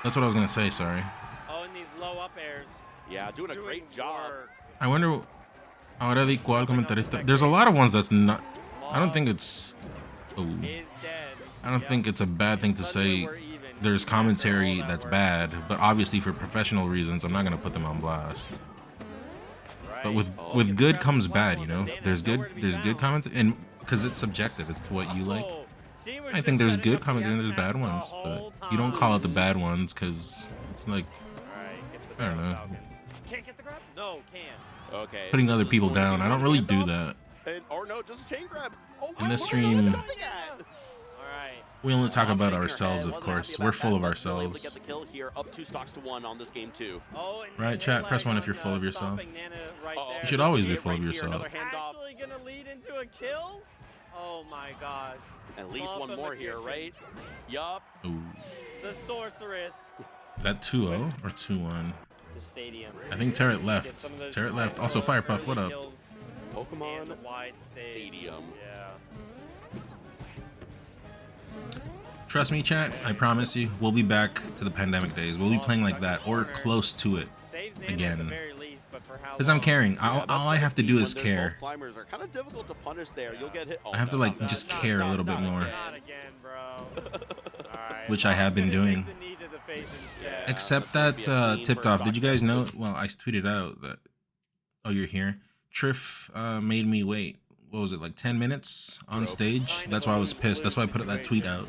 That's what I was gonna say. Sorry. Oh, and these low up airs. Yeah, doing a great job. work. I wonder. Ahora di cuál comentarista. There's a lot of ones that's not. I don't think it's. Oh. Is dead. I don't Yep. think it's a bad thing to Suddenly say. we're even. There's After commentary all that that's work. bad, but obviously for professional reasons, I'm not gonna put them on blast. Right. But with Oh, with gets good grabbed comes with bad, one you on know. the Dana, There's good nowhere to be there's good found. comments, and because it's subjective, it's to what you like. Oh, see, we're I just think there's setting good up the comments and F there's bad match the ones, whole but you don't call it the time. bad ones because it's like Alright, gets the I don't grab, know. Falcon. Can't get the grab? No, can. Okay. putting this other is people going to down. be I don't one really do handoff. that. And, or no, just a chain grab. Oh, In this what stream- are you jumping at? Alright. We only talk Mom about shaking her ourselves, head, of wasn't course. happy We're about full that, of but still able to ourselves. get the kill here, up 2 stocks to 1 on this game too. Oh, and Right, the chat, press leg 1 if you're on, full of yourself. stopping Nana right Uh-oh. there. You should This always could be it full of right here, yourself. Another handoff. Actually gonna lead into a kill? Oh my gosh. At least Off one a more here, magician. right? Yup. Ooh. The sorceress. Is that 2-0 or 2-1? To stadium. I think Tarot Get left. some of those Tarot left. nice Also, little Firepuff, what early up? kills and Pokemon the wide stage. Stadium. Yeah. Trust me, chat. I promise you, we'll be back to the pandemic days. We'll be playing like that or close to it. Saves Nana at Again. the very least, but for how Because I'm long? caring. Yeah, All that's I the have to key do when is there's care. both climbers are kind of difficult to punish there. You'll get hit. Oh, I have to no, like no, just Not- care a not- little bit not more. again. Not again, bro. Alright, Which I have been I'm gonna doing. take the knee to the face instead. Except that's gonna that be a clean tipped first off. Did you stock guys kill. know? Well, I tweeted out that. Oh, you're here. Triff made me wait. What was it, like 10 minutes on stage? Kind That's of why I a was pissed. That's why I put that tweet situation. out.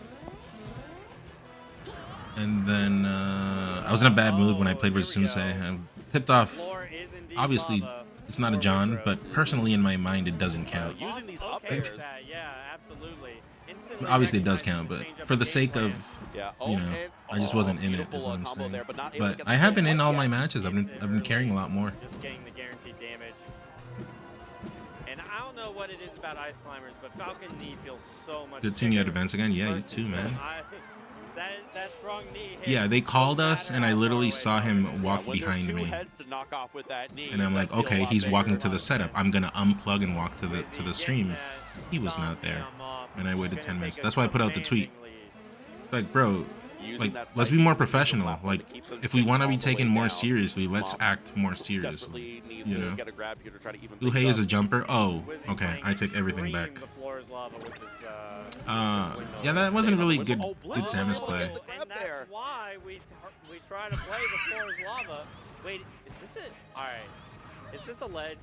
And then I was in a bad mood when I played here versus we Sensei. go. I tipped off. Floor is indeed Obviously, lava. it's not a Floor John, retro. but personally in my mind, it doesn't count. Using these up Okay with airs. that, yeah, absolutely. Instantly Obviously, it does recognizing count, the but change up for in the game sake plan. of, Yeah. you know, and- I just wasn't in it, is beautiful, what I'm combo saying. there, but not able to But get the I have kill been in all yet. my matches. I've been caring a lot more. Just getting the guaranteed damage. And I don't know what it is about ice climbers, but Falcon knee feels so much Good seeing you at bigger events again. Yeah, you versus too, man. them. that strong knee hits Yeah, they no called us, matter and I how far literally away saw Falcon him is. walk When there's behind two me. heads to knock off with that knee, And I'm it like, does feel a okay, lot he's walking bigger. to the setup. I'm gonna unplug and walk to the Wizzy stream. getting that He was stomp not there, jam off. and I waited Gonna 10 minutes. take a That's why I put out the tweet. commanding lead. It's like, bro, Like, let's be more professional. Like, if we want to be taken more seriously, let's act more seriously. You know, Uhei is a jumper. Oh, okay. I take everything back. Yeah, that wasn't really good Samus play. And that's why we try to play the floor is lava. Wait, is this it? All right. Is this a ledge?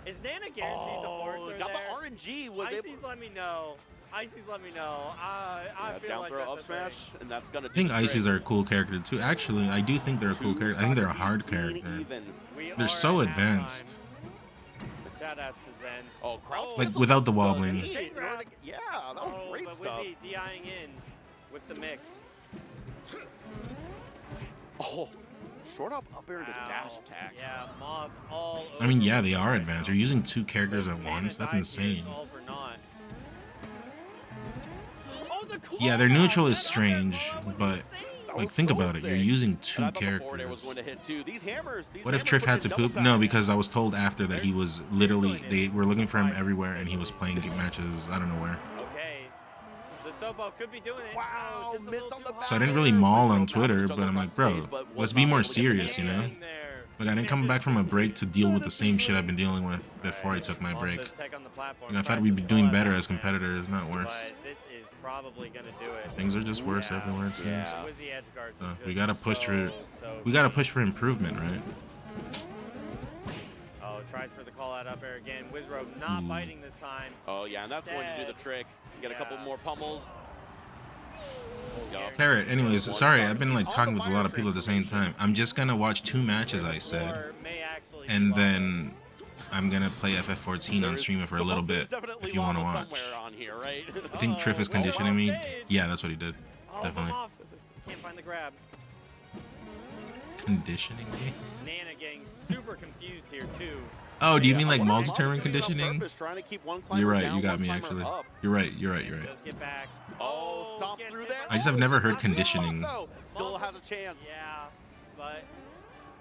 Is Nana guaranteed the forward through got there? the RNG. Was Icy's let me know. Icy's let me know. I feel down like throw that's up a smash, thing. and that's gonna. I think Icy's are a cool character too. Actually, I do think they're a cool character. I think they're a hard character. They're so advanced. Shout outs to Zen. Oh, Like without the wobbling. Yeah, that was great but stuff. Wizzy DIing in with the mix. Oh, short up air to dash attack. Yeah, Moth all over. I mean, yeah, they are advanced. They're using 2 characters at once. That's insane. All for naught. Yeah, their neutral is strange, but like think about it. You're using 2 characters. What if Triff had to poop? No, because I was told after that he was literally, they were looking for him everywhere and he was playing matches, I don't know where. Okay. The Sobo could be doing it. Wow, just a missed little on the too back. So I didn't really maul on Twitter, but I'm like, bro, let's be more serious, you know? Like, I didn't come back from a break to deal with the same shit I've been dealing with before I took my break. And I thought we'd be doing better as competitors, not worse. Probably gonna do it. Things are just worse everywhere, it seems. Yeah. We gotta push for improvement, right? Oh, tries for the call out up air again. Wizrobe not biting this time. Oh yeah, and that's going to do the trick. You get a couple more pummels. Parrot, anyways, sorry, I've been like talking with a lot of people at the same time. I'm just gonna watch 2 matches, I said, and then I'm gonna play FF14 on stream for a little bit if you want to watch. I think Triff is conditioning me. Yeah, that's what he did. Definitely. Can't find the grab. Conditioning me? Nana getting super confused here too. Oh, do you mean like multi-turn conditioning? You're right, you got me actually. You're right. Just get back. Oh, stop through there. I just have never heard conditioning. Still has a chance. Yeah, but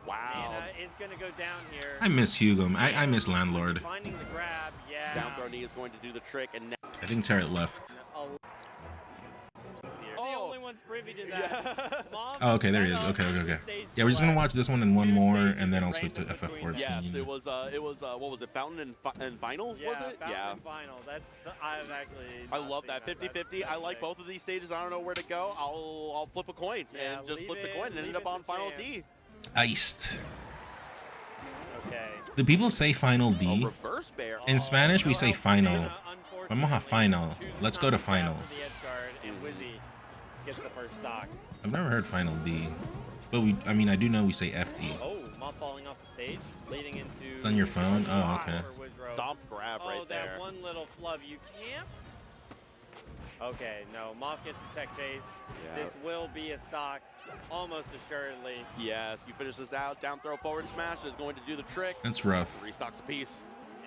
wow. Nana is gonna go down here. I miss Hugo. I miss Landlord. Finding the grab, yeah. Down throw knee is going to do the trick, and now I think Tarrant left. The only one's privy to that. Oh, okay, there he is. Okay. Yeah, we're just gonna watch this one and one more, and then I'll switch to FF14. Yes, it was what was it? Fountain and Final? Yeah, was it? Fountain and Final. That's I've actually. I love that 50-50. I like both of these stages. I don't know where to go. I'll flip a coin and just flip the coin and end up on Final D. Iced. Okay. Do people say Final D? Reverse bear. In Spanish, we say Final. Vamos a Final. Let's go to Final. And Wizzy gets the first stock. I've never heard Final D, but I mean, I do know we say FD. Oh, Moth falling off the stage, leading into. It's on your phone? Oh, okay. Stomp grab right there. Oh, that one little flub. You can't. Okay, no. Moth gets the tech chase. Yeah. This will be a stock, almost assuredly. Yes, you finish this out. Down throw forward smash is going to do the trick. That's rough. 3 stocks apiece.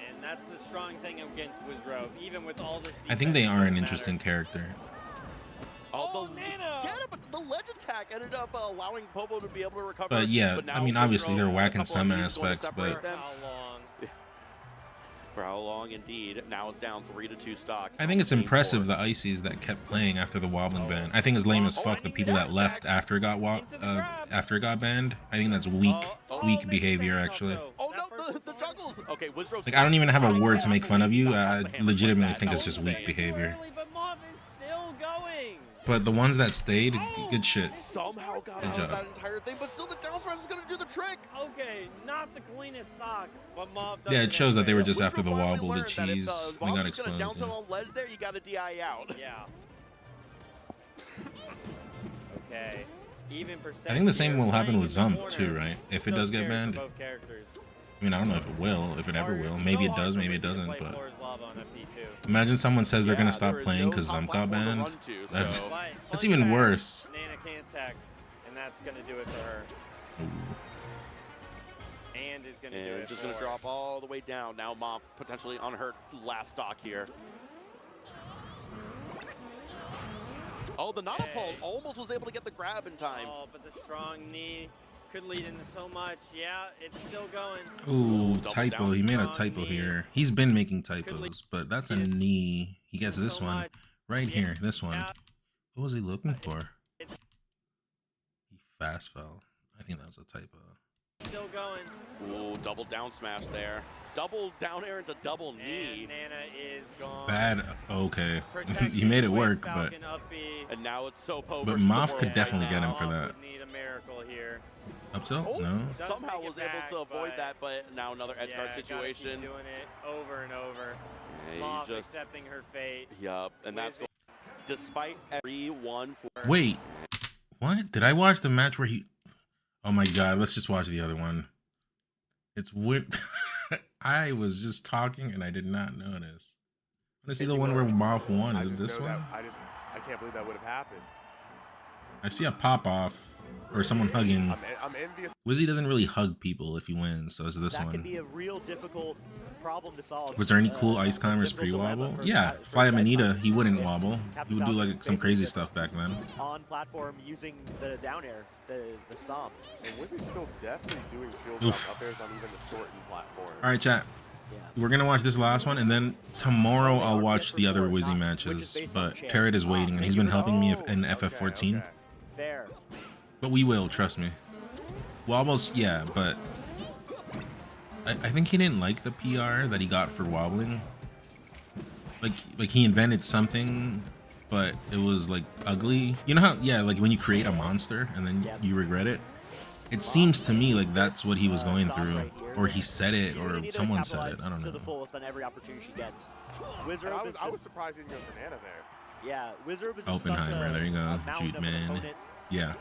And that's the strong thing against Wizrobe, even with all this. I think they are an interesting character. Oh, Nana! Get it, but the ledge attack ended up allowing Popo to be able to recover. But yeah, I mean, obviously they're whacking some aspects, but. For how long, indeed. Now it's down 3-2 stocks. I think it's impressive the Icies that kept playing after the wobbling ban. I think it's lame as fuck the people that left after it got banned. I think that's weak behavior actually. Oh no, the juggles. Okay, Wizrobe. Like I don't even have a word to make fun of you. I legitimately think it's just weak behavior. But the ones that stayed, good shit. Somehow got out of that entire thing, but still the down smash is going to do the trick. Okay, not the cleanest stock, but Moth. Yeah, it shows that they were just after the wobble, the cheese. We got exposed. Down on ledge there, you got to DI out. Yeah. Okay. Even percent. I think the same will happen with Zump too, right? If it does get banned. I mean, I don't know if it will, if it ever will. Maybe it does, maybe it doesn't, but. Imagine someone says they're gonna stop playing because Zump got banned. That's even worse. Nana can't tech, and that's gonna do it for her. And is gonna do it. Just gonna drop all the way down. Now Moth potentially on her last stock here. Oh, the Nanopole almost was able to get the grab in time. Oh, but the strong knee could lead into so much. Yeah, it's still going. Ooh, typo. He made a typo here. He's been making typos, but that's a knee. He gets this one right here. This one. What was he looking for? fast fell. I think that was a typo. Still going. Ooh, double down smash there. Double down air into double knee. And Nana is gone. Bad. Okay. You made it work, but. And now it's Soap over. But Moff could definitely get him for that. Need a miracle here. Up tilt? Oh, No. somehow was able to avoid that, but now another edge guard situation. Keep doing it over and over. Yeah, Moff just accepting her fate. Yup, and that's despite every 1-4. Wait. What? Did I watch the match where he? Oh my god! Let's just watch the other one. It's weird. I was just talking and I did not notice. Let's see the one where Moff won. Is it this one? I can't believe that would have happened. I see a pop off or someone hugging. I'm envious. Wizzy doesn't really hug people if he wins, so it's this That one. can be a real difficult problem to solve. Was there any cool ice climbers pre-wobble? Yeah, Fly Manita, he wouldn't wobble. He would do like some crazy stuff back then. On platform using the down air, the stomp. And Wizard's still definitely doing shield drop up airs on even the shortened platform. All right, chat. Yeah. We're gonna watch this last one, and then tomorrow I'll watch the other Wizzy matches. But Tarot is waiting, and he's been helping me in FF14. Okay. Fair. But we will, trust me. Wobbles, yeah, but I think he didn't like the PR that he got for wobbling. Like he invented something, but it was like ugly. You know how, yeah, like when you create a monster and then you regret it. It seems to me like that's what he was going through, or he said it, or someone said it. I don't To the know. fullest on every opportunity she gets. Wizard I was surprised he didn't go for Nana there. Yeah, Wizard was just Oppenheimer, there you go, a mountain Jude of an man. opponent. Yeah.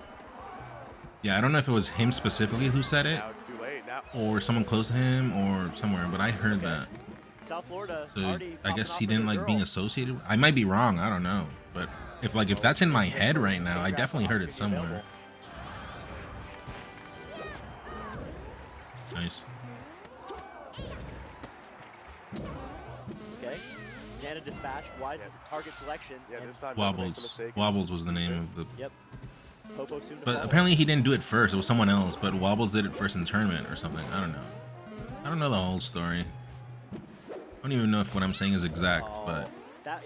Yeah, I don't know if it was him specifically who said it, Now it's too late. Now or someone close to him, or somewhere, but I heard that. South Florida So already I guess popping he off didn't with a like being girl. associated. I might be wrong, I don't know. But if that's in my head right now, I definitely heard it somewhere. Nice. Okay. Nana dispatched. Wise target selection. yeah, and this time doesn't make the Wobbles. mistake. Wobbles was the name of the. Yep. Popo soon to But follow. apparently he didn't do it first. It was someone else. But Wobbles did it first in the tournament or something. I don't know. I don't know the whole story. I don't even know if what I'm saying is exact. But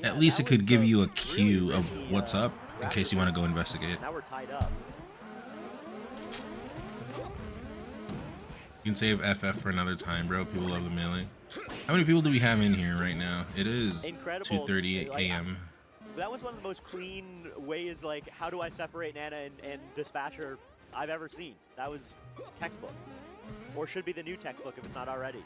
at least it could give you a cue of what's up in case you want to go investigate. Now we're tied up. You can save FF for another time, bro. People love the melee. How many people do we have in here right now? It is Incredible. 2:38 a.m. That was one of the most clean ways, like, how do I separate Nana and Dispatcher I've ever seen. That was textbook. Or should be the new textbook if it's not already.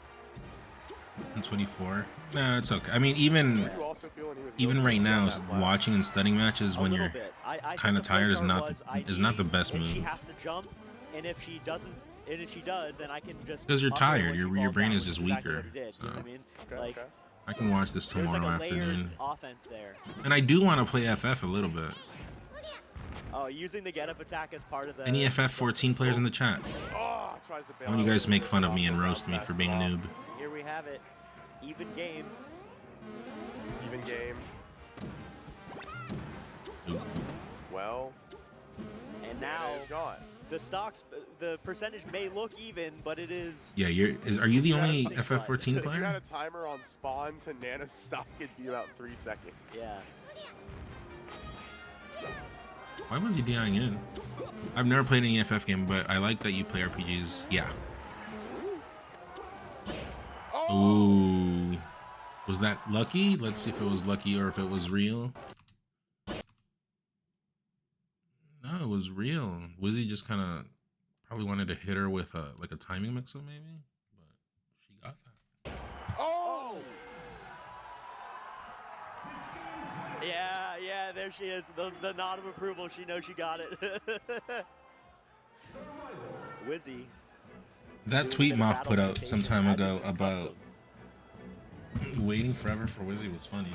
24. No, it's okay. I mean, even Were you also feeling he was even really right now, on that platform? watching and studying matches A when little you're bit. I think kinda the tired is flow not chart the- was is not the ID, best if she move. has to jump, and if she doesn't, and if she does, then I can just. Because you're bump her when tired, she your falls brain down, is which just exactly weaker, what it did, you know what I mean? Okay, Like, okay. I can watch this there's like tomorrow a layered afternoon. offense there. And I do want to play FF a little bit. Oh, using the get up attack as part of the. Any FF14 players in the chat? Oh, tries to bail When you out. guys make fun of me and roast me for being a noob. Here we have it. Even game. Even game. Ooh. Well, And Nana now is gone. the stocks, the percentage may look even, but it is. Yeah, are you the only If you FF14 If you had player? a timer on spawn to Nana's stop, it'd be about 3 seconds. Yeah. Why was he dying in? I've never played any FF game, but I like that you play RPGs. Yeah. Ooh. Was that lucky? Let's see if it was lucky or if it was real. No, it was real. Wizzy just kind of probably wanted to hit her with a timing mixer maybe, but she got that. Oh! Yeah, there she is. The nod of approval. She knows she got it. Wizzy. That tweet Moff put out some time ago about waiting forever for Wizzy was funny.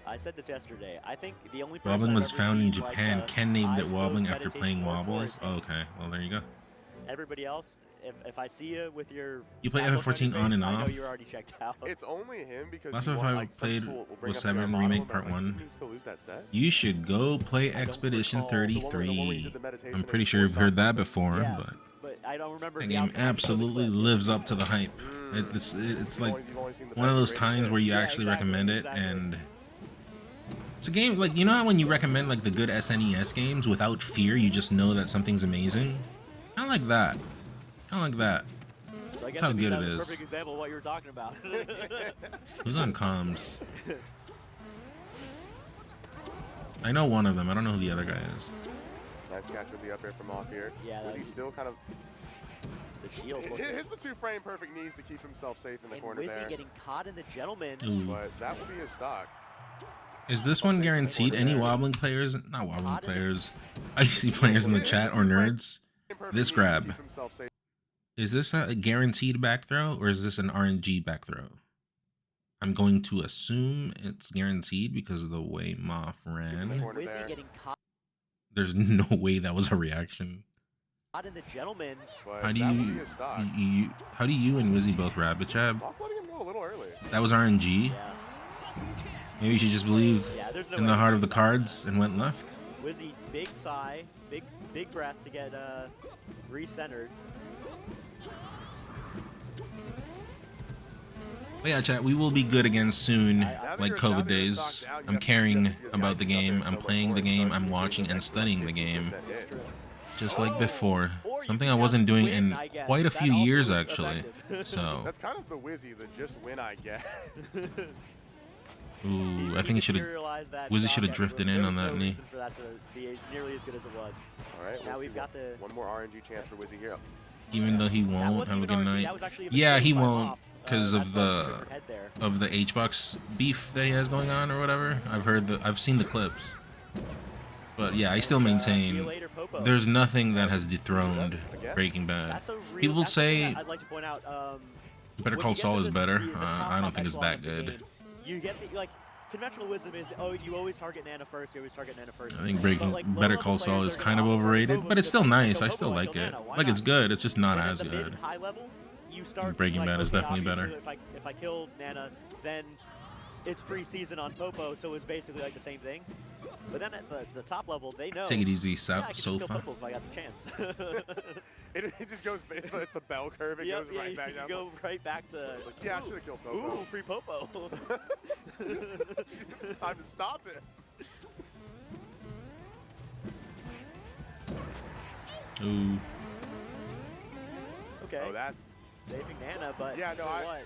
I said this yesterday. I think the only person Wobbling I've was ever found in seen, like, Japan. Ken named it eyes Wobbling closed after meditation playing work for Wobbles. is Oh, okay, well there you go. Everybody else, if I see you with your You play that look FF14 your on face, and I know off? you're already checked out. It's only him because Last you FF want, I like, some played people will bring was up their 7 model, Remake and I was Part like, 1. didn't you still lose that set? You should go play don't Expedition recall. The one where you 33. did the meditation I'm and pretty it sure you've forced heard off that the- before, Yeah, but I don't remember that the game outcome of the absolutely clip. lives up to the hype. It's like You've only seen the one of those greatest times where you Yeah, actually exactly, recommend it, exactly. and It's a game, like, you know how when you recommend, like, the good SNES games without fear, you just know that something's amazing? Kind of like that. Kind of like that. So I guess That's how good it that's a is. perfect example of what you were talking about. Who's on comms? I know one of them. I don't know who the other guy is. Nice catch with the up air from off here. Yeah, Was he still kind of... The shield. Hits the 2 frame perfect knees to keep himself safe in the corner Wizzy there. getting caught in the gentleman. Ooh. But that will be his stock. Is this one guaranteed? Any wobbling players? Not wobbling players. Icy players in the chat or nerds? This grab. Is this a guaranteed back throw or is this an RNG back throw? I'm going to assume it's guaranteed because of the way Moff ran. Wizzy getting caught There's no way that was a reaction. in the gentleman. How do you and Wizzy both rabbit jab? Moff letting him go a little early. That was RNG. Yeah. Maybe she just believed There's no in way. the heart of the cards and went left. Wizzy, big sigh, big breath to get re-centered. But yeah, chat, we will be good again soon, like COVID days. I'm caring about the game, I'm playing the game, I'm watching and studying the game. Just like before. Something I wasn't doing in quite a few years, actually. So. That's kind of the Wizzy, the just win I get. Ooh, I think he should have. Wizzy should have drifted in on that knee. For that to be nearly as good as it was. All right, now we've got the one more RNG chance for Wizzy here. Even though he won't have a good night. Yeah, he won't because of the HBox beef that he has going on or whatever. I've seen the clips. But yeah, I still maintain there's nothing that has dethroned Breaking Bad. People say I'd like to point out, Better Call Saul is better. I don't think it's that good. You get the, like, conventional wisdom is, oh, you always target Nana first. You always target Nana first. I think Better Call Saul is kind of overrated, but it's still nice. I still like it. Like, it's good. It's just not as good. High level, you start Breaking Bad is definitely better. If I kill Nana, then it's free season on Popo, so it's basically like the same thing. But then at the top level, they know. Take it easy, I can just kill Sofa. Popo if I got the chance. It just goes, it's the bell curve, it goes right back down. You go right back to, it's like, yeah, I should have killed Popo. Ooh, free Popo. Time to stop it. Ooh. Okay. Oh, that's saving Nana, but yeah, no, what?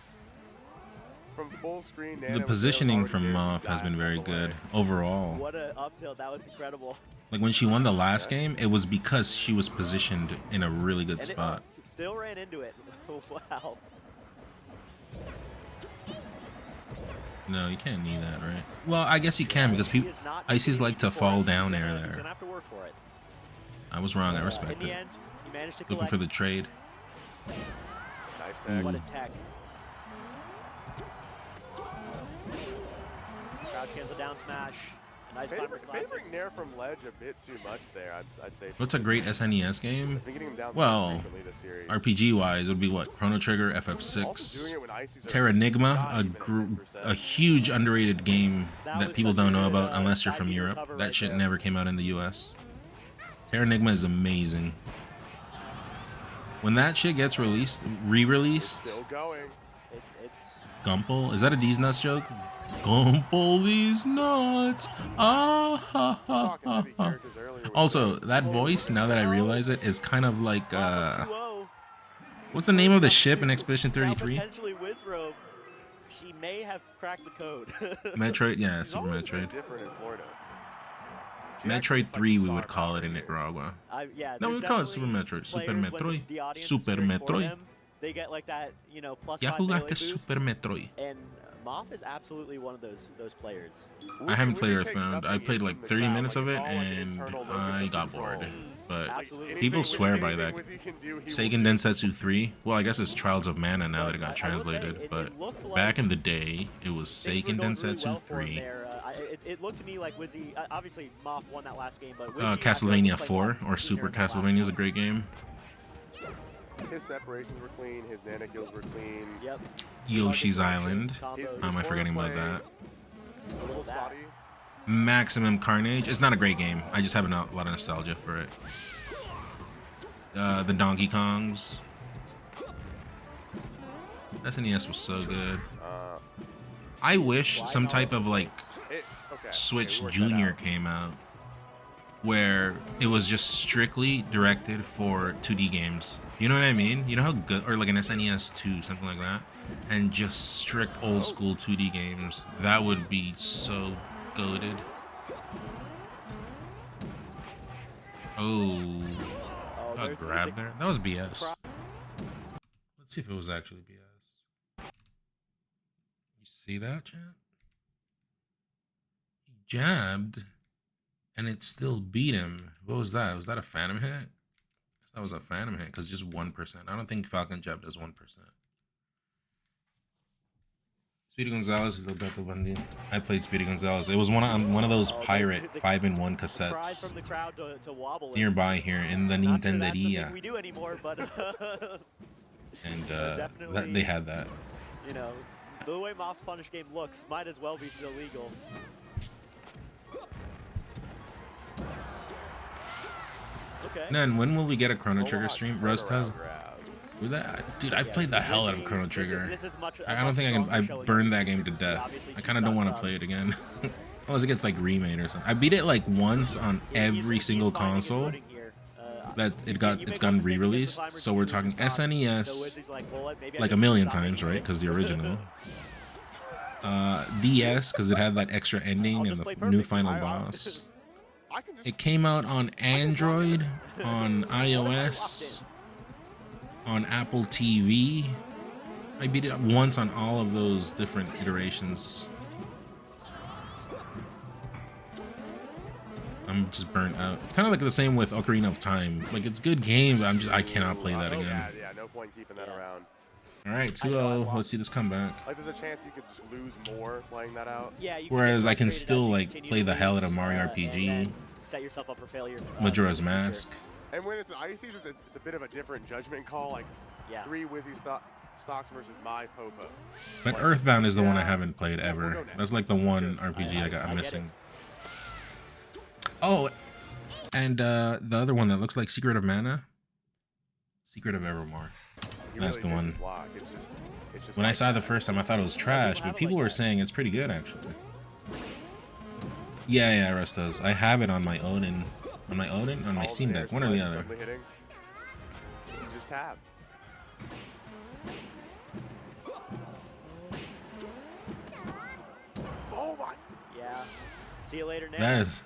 From full screen, Nana The positioning from Moff has been very good overall. What a up tilt, that was incredible. Like when she won the last game, it was because she was positioned in a really good spot. It still ran into it. Wow. No, you can't knee that, right? Well, I guess you can because people, Icy's like to fall down air He's there. gonna have to work for it. I was wrong. I respect In the it. end, he managed to Looking collect. for the trade. Nice tag. What a tech. Crouch against a down smash. A nice climber's classic. Favoring Nair from ledge a bit too much there, I'd say. What's a great SNES game? It's been getting him down Well, frequently this series. RPG-wise, it would be what? Chrono Trigger, Also FF6, doing it when Icy's Terranigma, a huge underrated game that people don't know about unless you're from Europe. That shit never came out in the US. Terranigma is amazing. When that shit gets released, re-released, still going. It's Gumple, is that a D's Nuts joke? Gumple these nuts. Ah ha ha ha ha. Also, that voice, now that I realize it, is kind of like what's the name of the ship in Expedition 33? Potentially Wizrobe. She may have cracked the code. Metroid, yeah, Super Metroid. Different in Florida. Metroid 3 we would call it in Nicaragua. Yeah, No, we would call it Super Metroid. Super Metroid. Super Metroid. They get like that, you know, plus Ya 5 melee jugaste boost. Super Metroid. And Moff is absolutely one of those players. I haven't played Earthbound. I played like 30 minutes of it and I got bored. But people swear by that. Seiken Densetsu 3. Well, I guess it's Trials of Mana now that it got translated. But back in the day, it was Seiken Densetsu 3. It looked to me like Wizzy, obviously Moff won that last game, but Wizzy Castlevania 4 or Super Castlevania is a great game. His separations were clean, his nana kills were clean. Yep. Yoshi's Island. How am I forgetting about that? A little spotty. Maximum Carnage. It's not a great game. I just have a lot of nostalgia for it. The Donkey Kongs. SNES was so good. I wish some type of like Switch we worked that Junior out. came out, where it was just strictly directed for 2D games. You know what I mean? You know how good, or like an SNES 2, something like that, and just strict old school 2D games. That would be so goated. Oh, got there's grabbed there. That was BS. Let's see if it was actually BS. You see that, chat? He jabbed, and it still beat him. What was that? Was that a phantom hit? That was a phantom hit because just 1%. I don't think Falcon jab does 1%. Speedy Gonzalez is Roberto Bandit. I played Speedy Gonzalez. It was one of those pirate 5-in-1 cassettes from the crowd to Wobbling. nearby here in the Not sure that's the Nintenderia. thing we do anymore, but And definitely, they had that. You know, the way Moff's punish game looks, might as well be still legal. Okay. Then when will we get a Chrono Trigger Full-on stream? Rust has. turnaround grab. Dude, I've played the hell out of Chrono Trigger. This is much, I don't think I can. I burned that game to death. Obviously, I kind of don't want to play it again, unless it gets like remade or something. I beat it like once on every single console that it's gotten re-released. So we're talking SNES like a million times, right? Because the original. DS because it had that extra ending and the new final boss. It came out on Android, on iOS, on Apple TV. I beat it once on all of those different iterations. I'm just burnt out. It's kind of like the same with Ocarina of Time. Like, it's a good game, but I cannot play that again. Yeah, no point keeping that around. All right, 2-0. Let's see this comeback. Like, there's a chance you could just lose more playing that out. Yeah, Whereas I can still like play the hell out of Mario RPG, set yourself up for failure. Majora's Mask. And when it's an ice season, it's a bit of a different judgment call. Like, 3 Wizzy stocks versus my Popo. But Earthbound is the one I haven't played ever. That's like the one RPG I'm missing. Oh, and the other one that looks like Secret of Mana, Secret of Evermore. That's the one. It's just When I saw it the first time, I thought it was trash, but people were saying it's pretty good actually. Yeah, Russ does. I have it on my Odin, on my Steam Deck, one or the other. He's just tapped. Oh my! Yeah. See you later, Nick. That is.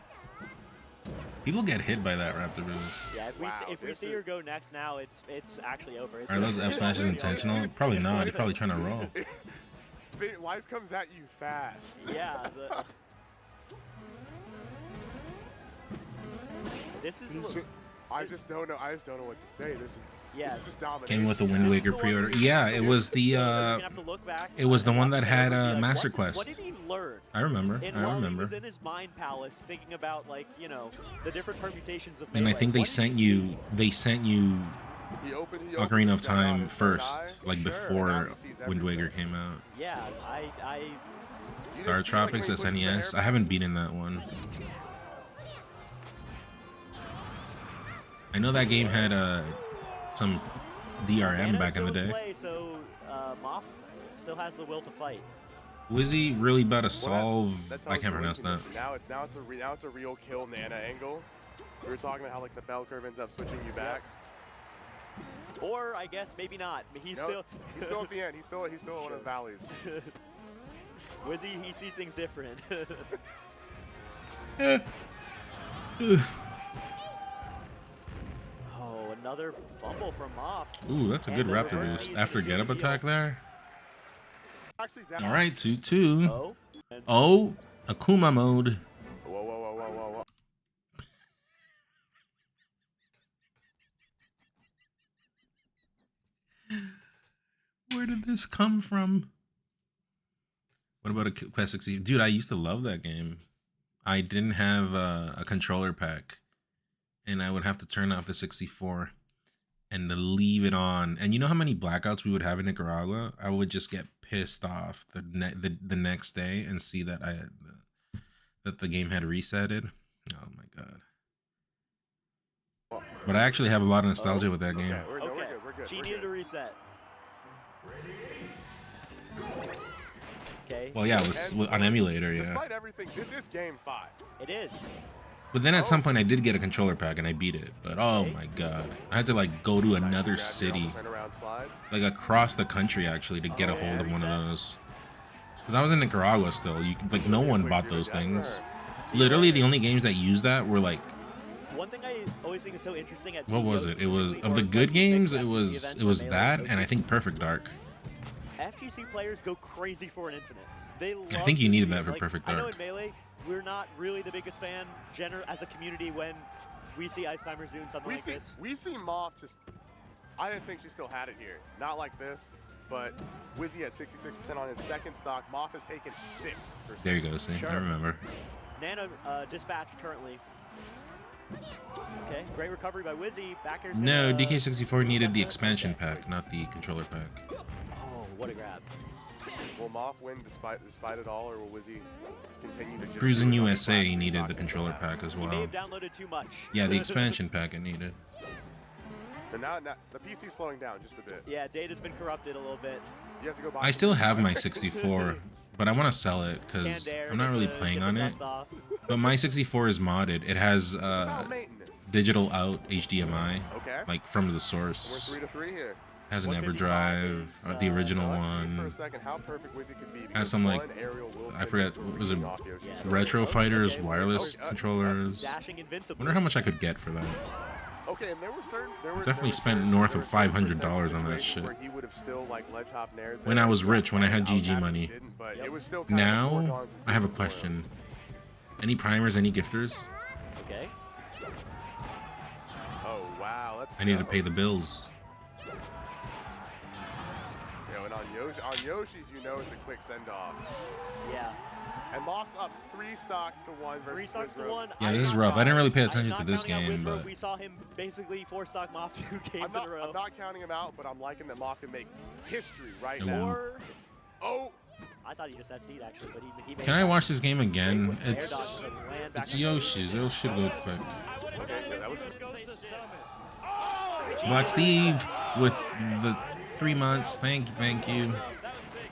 People get hit by that Raptor boost. Yeah, if we see her go next now, it's actually over. Are those F smashes intentional? Probably not. He's probably trying to roll. Life comes at you fast. Yeah. This is. I just don't know. what to say. This is just domination. Came with a Wind Waker pre-order. Yeah, it was the one that had Master Quest. What did he learn? I remember. He was in his mind palace thinking about, like, you know, the different permutations of And I think they sent you Ocarina of Time first, like before Wind Waker came out. Yeah, Star Tropics SNES. I haven't beaten that one. I know that game had some DRM back in the day. So Moff still has the will to fight. Wizzy really about to solve. I can't pronounce that. Now it's a real kill Nana angle. We were talking about how like the bell curve ends up switching you back. Or I guess maybe not. He's still at the end. He's still one of the valleys. Wizzy, he sees things different. Oh, another fumble from Moff. Ooh, that's a good Raptor boost. After get up attack there. All right, 2-2. Oh, Akuma mode. Whoa. Where did this come from? What about a Quest 60? Dude, I used to love that game. I didn't have a controller pack, and I would have to turn off the 64 and to leave it on. And you know how many blackouts we would have in Nicaragua? I would just get pissed off the next day and see that that the game had resetted. Oh my god! But I actually have a lot of nostalgia with that game. We're good. She needed a reset. Okay. Well, yeah, it was on emulator, yeah. Despite everything, this is game 5. It is. But then at some point I did get a controller pack and I beat it. But oh my god, I had to like go to another city, like across the country actually, to get a hold of one of those. Because I was in Nicaragua still. Like no one bought those things. Literally the only games that used that were like. One thing I always think is so interesting at what was it? It was of the good games. It was that, and I think Perfect Dark. FGC players go crazy for an Infinite. They love I think you needed that for Perfect Dark. I know in Melee, we're not really the biggest fan as a community when we see Ice Climbers doing something like this. We see Moth just, I didn't think she still had it here. Not like this, but Wizzy at 66% on his second stock. Moth has taken 6%. There you go, see, I remember. Nana dispatched currently. Okay, great recovery by Wizzy. Back air's No, DK64 needed the expansion pack, not the controller pack. Oh, what a grab. Will Moth win despite it all, or will Wizzy continue to just... Cruising USA needed the controller pack as well. He may have downloaded too much. Yeah, the expansion pack it needed. But now the PC's slowing down just a bit. Yeah, data's been corrupted a little bit. You have to go buy I still have my 64, but I want to sell it because I'm not really playing on it. But my 64 is modded. It has digital out HDMI, like from the source. We're 3-3 here. Has an EverDrive, the original one. Has some like, I forget, what was it? Retro Fighters wireless controllers. Wonder how much I could get for that. Okay, and there were definitely spent north of $500 on that shit. Where he would have still like ledge hop nared when I was rich, when I had GG money. But it was still kind now, I have a question. Any primers, any gifters? Okay. Oh wow, let's. I need to pay the bills. Yo, and on Yoshi's, you know it's a quick send off. Yeah. And Moth's up 3 stocks to 1 versus 3 stocks to 1. Yeah, this is rough. I didn't really pay attention to this game, but but we saw him basically 4-stock Moth 2 games in a row. I'm not counting him out, but I'm liking that Moth can make history right I now. won't. Oh. I thought he just SD'd actually, but he made Can I watch this game again? It's Yoshi's. It should go quick. Black Steve with the 3 months. Thank you.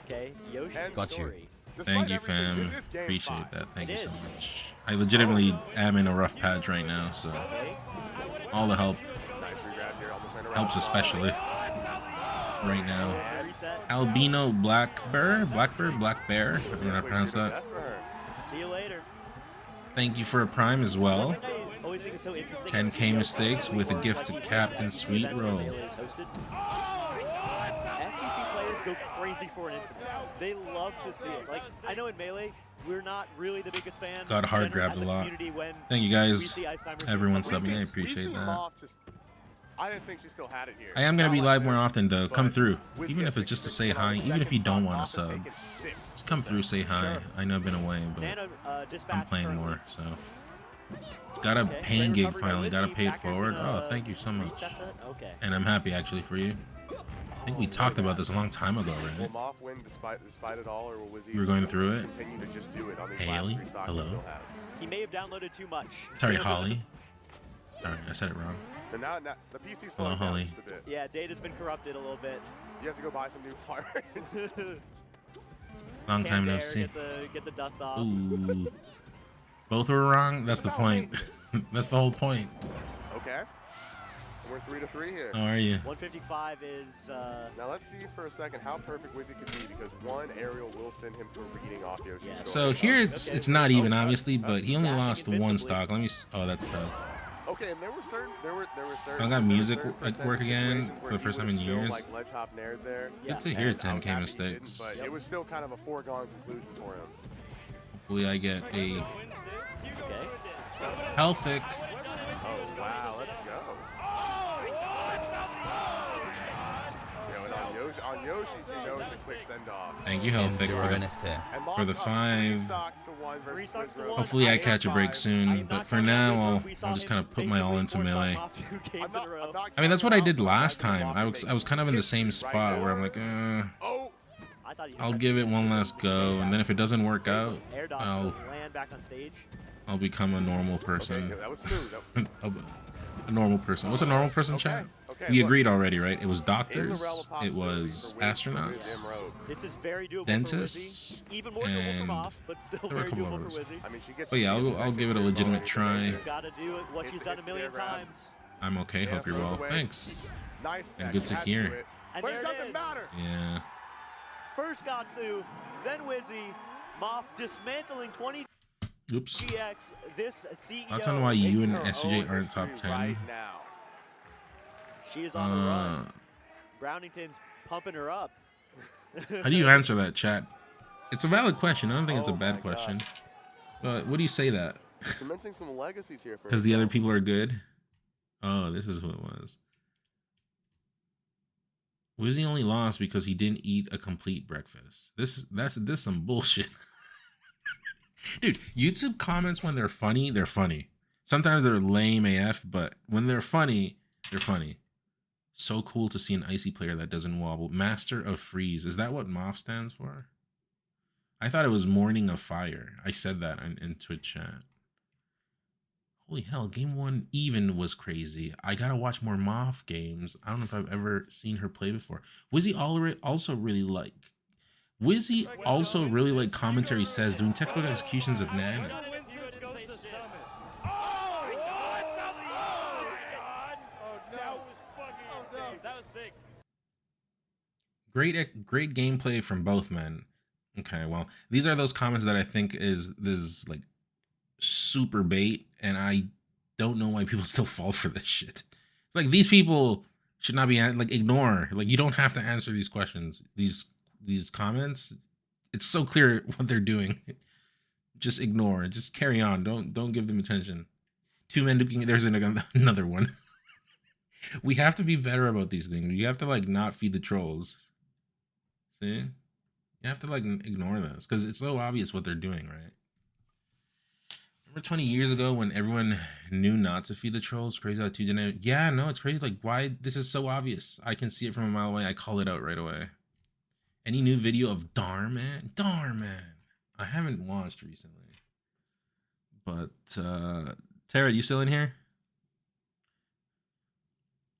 Okay, Yoshi. Got you. Thank you, fam. Appreciate that. Thank you so much. I legitimately am in a rough patch right now, so all the help helps, especially right now. Albino Black Bear? I don't know how to pronounce that. See you later. Thank you for a prime as well. 10K mistakes with a gift to Captain Sweet Roll. FGC players go crazy for an Infinite. They love to see it. Like, I know in Melee, we're not really the biggest fan. Got hard grabbed a lot. Thank you guys. Everyone subbing. I appreciate that. I didn't think she still had it here. I am going to be live more often, though. Come through. Even if it's just to say hi. Even if you don't want to sub. Just come through, say hi. I know I've been away, but I'm playing more, so. Got a paying gig finally. Got to pay it forward. Oh, thank you so much. And I'm happy, actually, for you. I think we talked about this a long time ago, right? Will Moth win despite it all, or will Wizzy we were going through it. Continue to just do it on these Haley, hello. He may have downloaded too much. Sorry, Holly. Sorry, I said it wrong. And now the PC's hello, Holly. Just a bit. Yeah, data's been corrupted a little bit. You have to go buy some new parts. Long time no see. Get the dust off. Ooh. Both were wrong? That's the point. That's the whole point. Okay. We're 3-3 here. How are you? 155 is. Now let's see for a second how perfect Wizzy could be, because one aerial will send him to a reading off Yoshi's shoulder. So here it's not even, obviously, but he only lost 1 stock. Let me. Oh, that's tough. Okay, and there were certain. I got music at work again for the first time in years. Like ledge hop nared there. Good to hear 10K mistakes. But it was still kind of a foregone conclusion for him. Hopefully, I get a Helfic. Oh wow, let's go. On Yoshi's, you know it's a quick send-off. Thank you, Helfic, for the 5. Hopefully I catch a break soon, but for now, I'll just kind of put my all into Melee. I mean, that's what I did last time. I was kind of in the same spot where I'm like, I thought I'll give it one last go, and then if it doesn't work out, I'll become a normal person. Okay, that was smooth. A normal person. What's a normal person, chat? Okay, We look. agreed already, right? It was In the doctors, realm of it possibilities was for wins for astronauts, Wiz Emerald. This is very doable dentists, for Wizzy. Even more doable for and Moff, but still there were a very couple doable others. for Wizzy. I mean, she gets But yeah, I'll give it a legitimate try. You gotta do it, what she's done a million times. I'm okay. Hope you're well. Thanks. Nice. And good to hear. And But there it it doesn't is. matter. Yeah. First Gatsu, then Wizzy. Moff dismantling 20 Oops. GX. This CEO. I'll tell you why you and Making her SJ own aren't top history 10. right now. She is on the run. Brownington's pumping her up. How do you answer that, chat? It's a valid question. I don't think it's a Oh bad my question. gosh. But what do you say that? Cementing some legacies here for Because the other herself. people are good? Oh, this is who it was. Wizzy only lost because he didn't eat a complete breakfast. This some bullshit. Dude, YouTube comments when they're funny, they're funny. Sometimes they're lame AF, but when they're funny, they're funny. So cool to see an icy player that doesn't wobble. Master of Freeze. Is that what MOF stands for? I thought it was Morning of Fire. I said that in Twitch chat. Holy hell, game 1 even was crazy. I gotta watch more MOF games. I don't know if I've ever seen her play before. Wizzy also really like commentary says doing textbook executions of Nan. Great gameplay from both men. Okay, well, these are those comments that I think is like super bait, and I don't know why people still fall for this shit. Like, these people should not be like, ignore. Like, you don't have to answer these questions. These comments, it's so clear what they're doing. Just ignore. Just carry on. Don't give them attention. Two men duking. There's another one. We have to be better about these things. You have to like not feed the trolls. See? You have to like ignore this because it's so obvious what they're doing, right? Remember 20 years ago when everyone knew not to feed the trolls? Crazy how Tuesday night. Yeah, no, it's crazy. Like, why? This is so obvious. I can see it from a mile away. I call it out right away. Any new video of Darman? Darman. I haven't watched recently. But Tara, you still in here?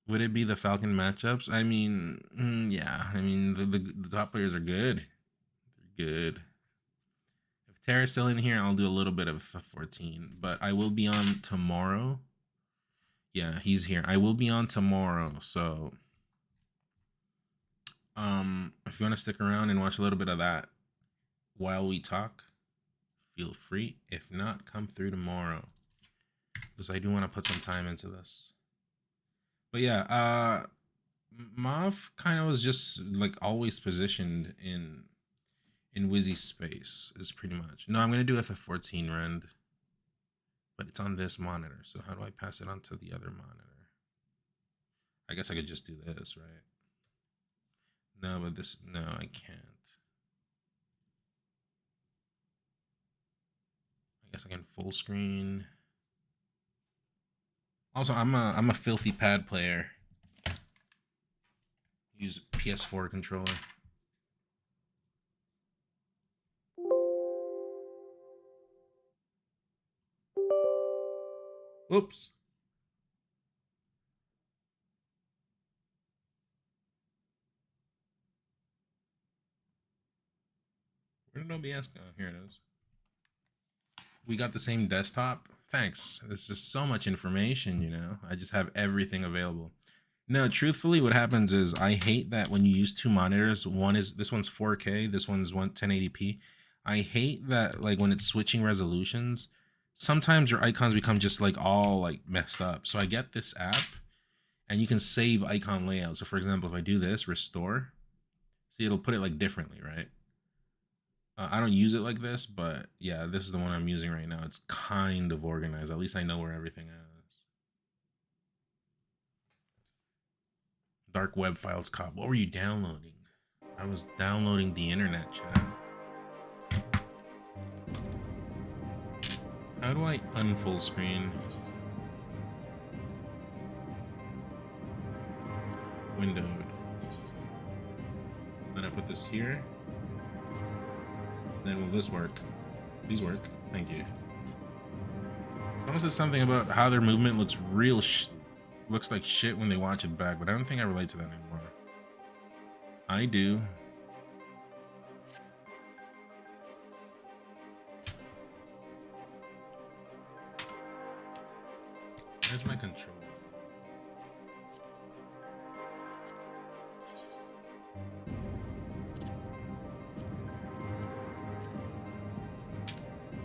Would it be the Falcon matchups? I mean, yeah. I mean, the top players are good. They're good. If Tara's still in here, I'll do a little bit of 14. But I will be on tomorrow. Yeah, he's here. I will be on tomorrow. So, if you want to stick around and watch a little bit of that while we talk, feel free. If not, come through tomorrow. Because I do want to put some time into this. But yeah, Mav kind of was just like always positioned in Wizzy's space is pretty much. No, I'm gonna do FF14 Rend, but it's on this monitor. So how do I pass it onto the other monitor? I guess I could just do this, right? No, but this, no, I can't. I guess I can full screen. Also, I'm a filthy pad player. Use a PS4 controller. Whoops. Where did OBS go? Here it is. We got the same desktop. Thanks. There's just so much information, you know. I just have everything available. No, truthfully, what happens is I hate that when you use two monitors. This one's 4K, this one's 1080p. I hate that like when it's switching resolutions, sometimes your icons become just like all like messed up. So I get this app and you can save icon layout. So for example, if I do this, restore, see, it'll put it like differently, right? I don't use it like this, but yeah, this is the one I'm using right now. It's kind of organized. At least I know where everything is. Dark web files cop. What were you downloading? I was downloading the internet, chat. How do I unfull screen? Windowed. Then I put this here. Then will this work? Please work. Thank you. Someone said something about how their movement looks looks like shit when they watch it back, but I don't think I relate to that anymore. I do. Where's my controller?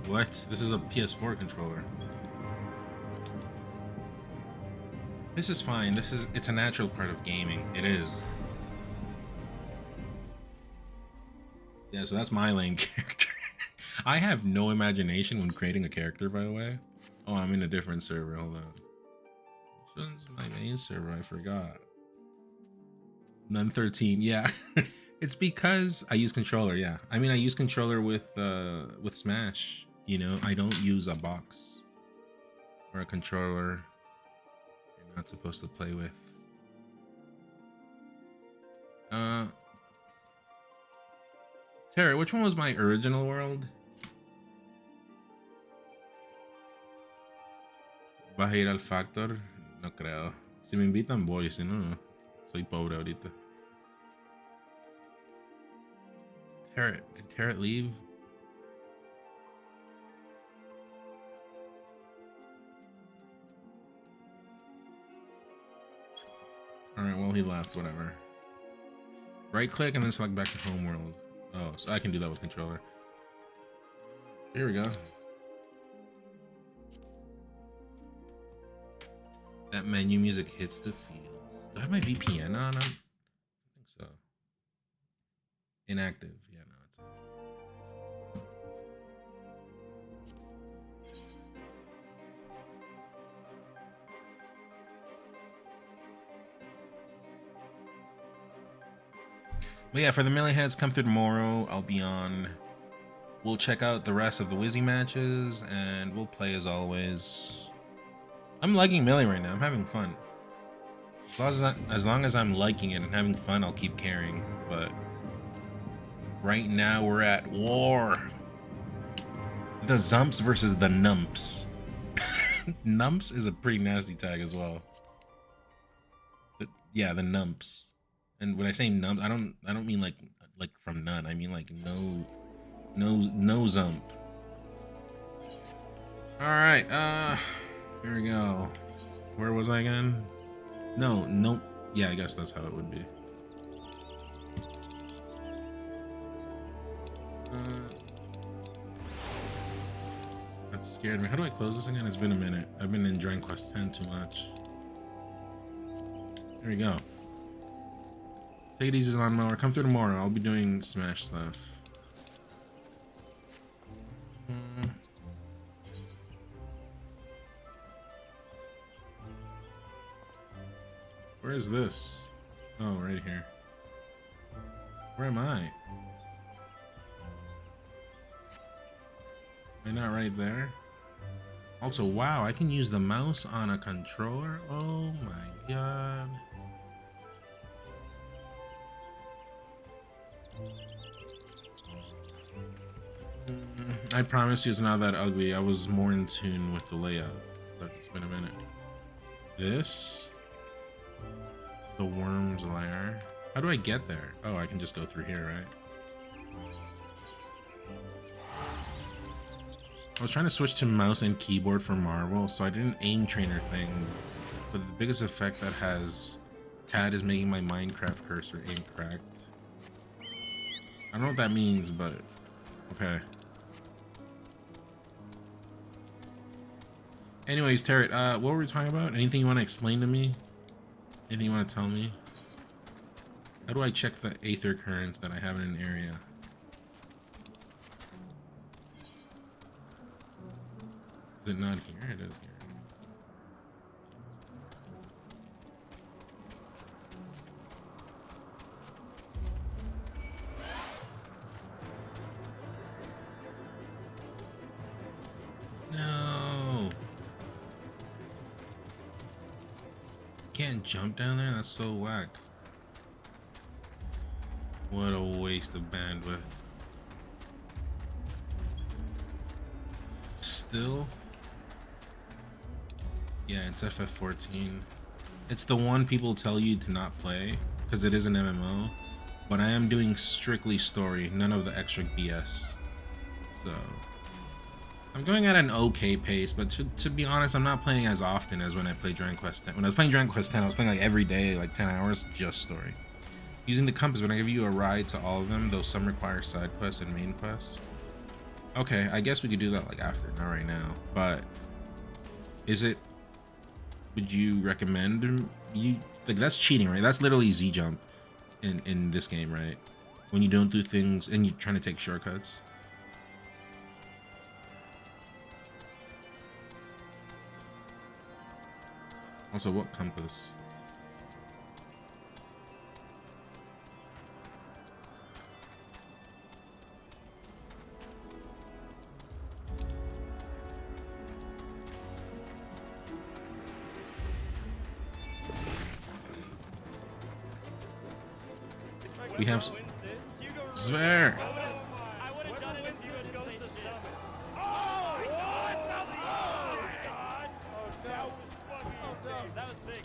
What? This is a PS4 controller. This is fine. It's a natural part of gaming. It is. Yeah, so that's my lane character. I have no imagination when creating a character, by the way. Oh, I'm in a different server. Hold on. Which one's my main server? I forgot. None 13. Yeah. It's because I use controller. Yeah. I mean, I use controller with Smash. You know, I don't use a box or a controller you're not supposed to play with. Tara, which one was my original world? ¿Vas a ir al Factor? No creo. Si me invitan voy, si no, no. Soy pobre ahorita. Did Tarot leave? Alright, well he left, whatever. Right click and then select back to home world. Oh, so I can do that with controller. Here we go. That menu music hits the fields. Do I have my VPN on? I think so. Inactive. Yeah, no, it's on. But yeah, for the melee heads, come through tomorrow. I'll be on. We'll check out the rest of the Wizzy matches, and we'll play as always. I'm liking melee right now. I'm having fun. As long as I'm liking it and having fun, I'll keep caring. But right now, we're at war. The Zumps versus the Numps. Numps is a pretty nasty tag as well. Yeah, the Numps. And when I say Numps, I don't mean like from none. I mean like no Zump. All right, here we go. Where was I again? No. Yeah, I guess that's how it would be. That scared me. How do I close this again? It's been a minute. I've been enjoying Quest 10 too much. There we go. Take it easy, Lawnmower. Come through tomorrow. I'll be doing Smash stuff. Where is this? Oh, right here. Where am I? Am I not right there? Also, wow, I can use the mouse on a controller? Oh my god. I promise you it's not that ugly. I was more in tune with the layout, but it's been a minute. This? The worm's lair. How do I get there? Oh, I can just go through here, right? I was trying to switch to mouse and keyboard for Marvel, so I did an aim trainer thing, but the biggest effect that has had is making my Minecraft cursor incorrect. I don't know what that means, but okay. Anyways, Tarot, what were we talking about? Anything you want to explain to me? Anything you want to tell me? How do I check the aether currents that I have in an area? Is it not here? It is here. No. Can't jump down there? That's so whack. What a waste of bandwidth. Still? Yeah, it's FF14. It's the one people tell you to not play because it is an MMO, but I am doing strictly story, none of the extra BS. So I'm going at an okay pace, but to be honest, I'm not playing as often as when I played Dragon Quest 10. When I was playing Dragon Quest 10, I was playing like every day, like 10 hours, just story. Using the compass, when I give you a ride to all of them, though some require side quests and main quests. Okay, I guess we could do that like after, not right now. But would you recommend like that's cheating, right? That's literally Z jump in this game, right? When you don't do things and you're trying to take shortcuts. Also, what compass? We have Swear. I would have done it if you had done the summon. That was sick.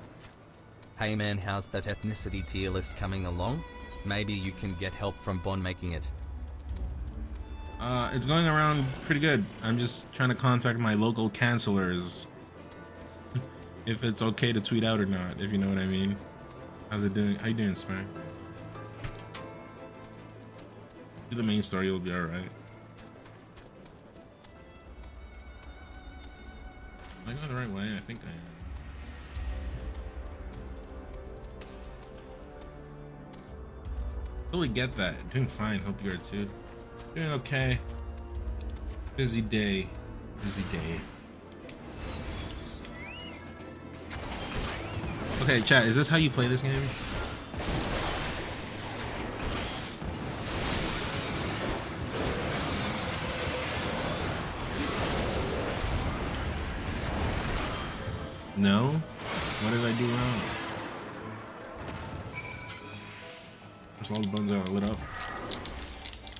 Hey man, how's that ethnicity tier list coming along? Maybe you can get help from Bon making it. It's going around pretty good. I'm just trying to contact my local cancelers. If it's okay to tweet out or not, if you know what I mean. How's it doing? How you doing, Swear? Do the main story, you'll be alright. Am I going the right way? I think I am. Totally get that. Doing fine. Hope you are too. Doing okay. Busy day. Busy day. Okay, chat, is this how you play this game? No? What did I do wrong? Just all the buttons are lit up.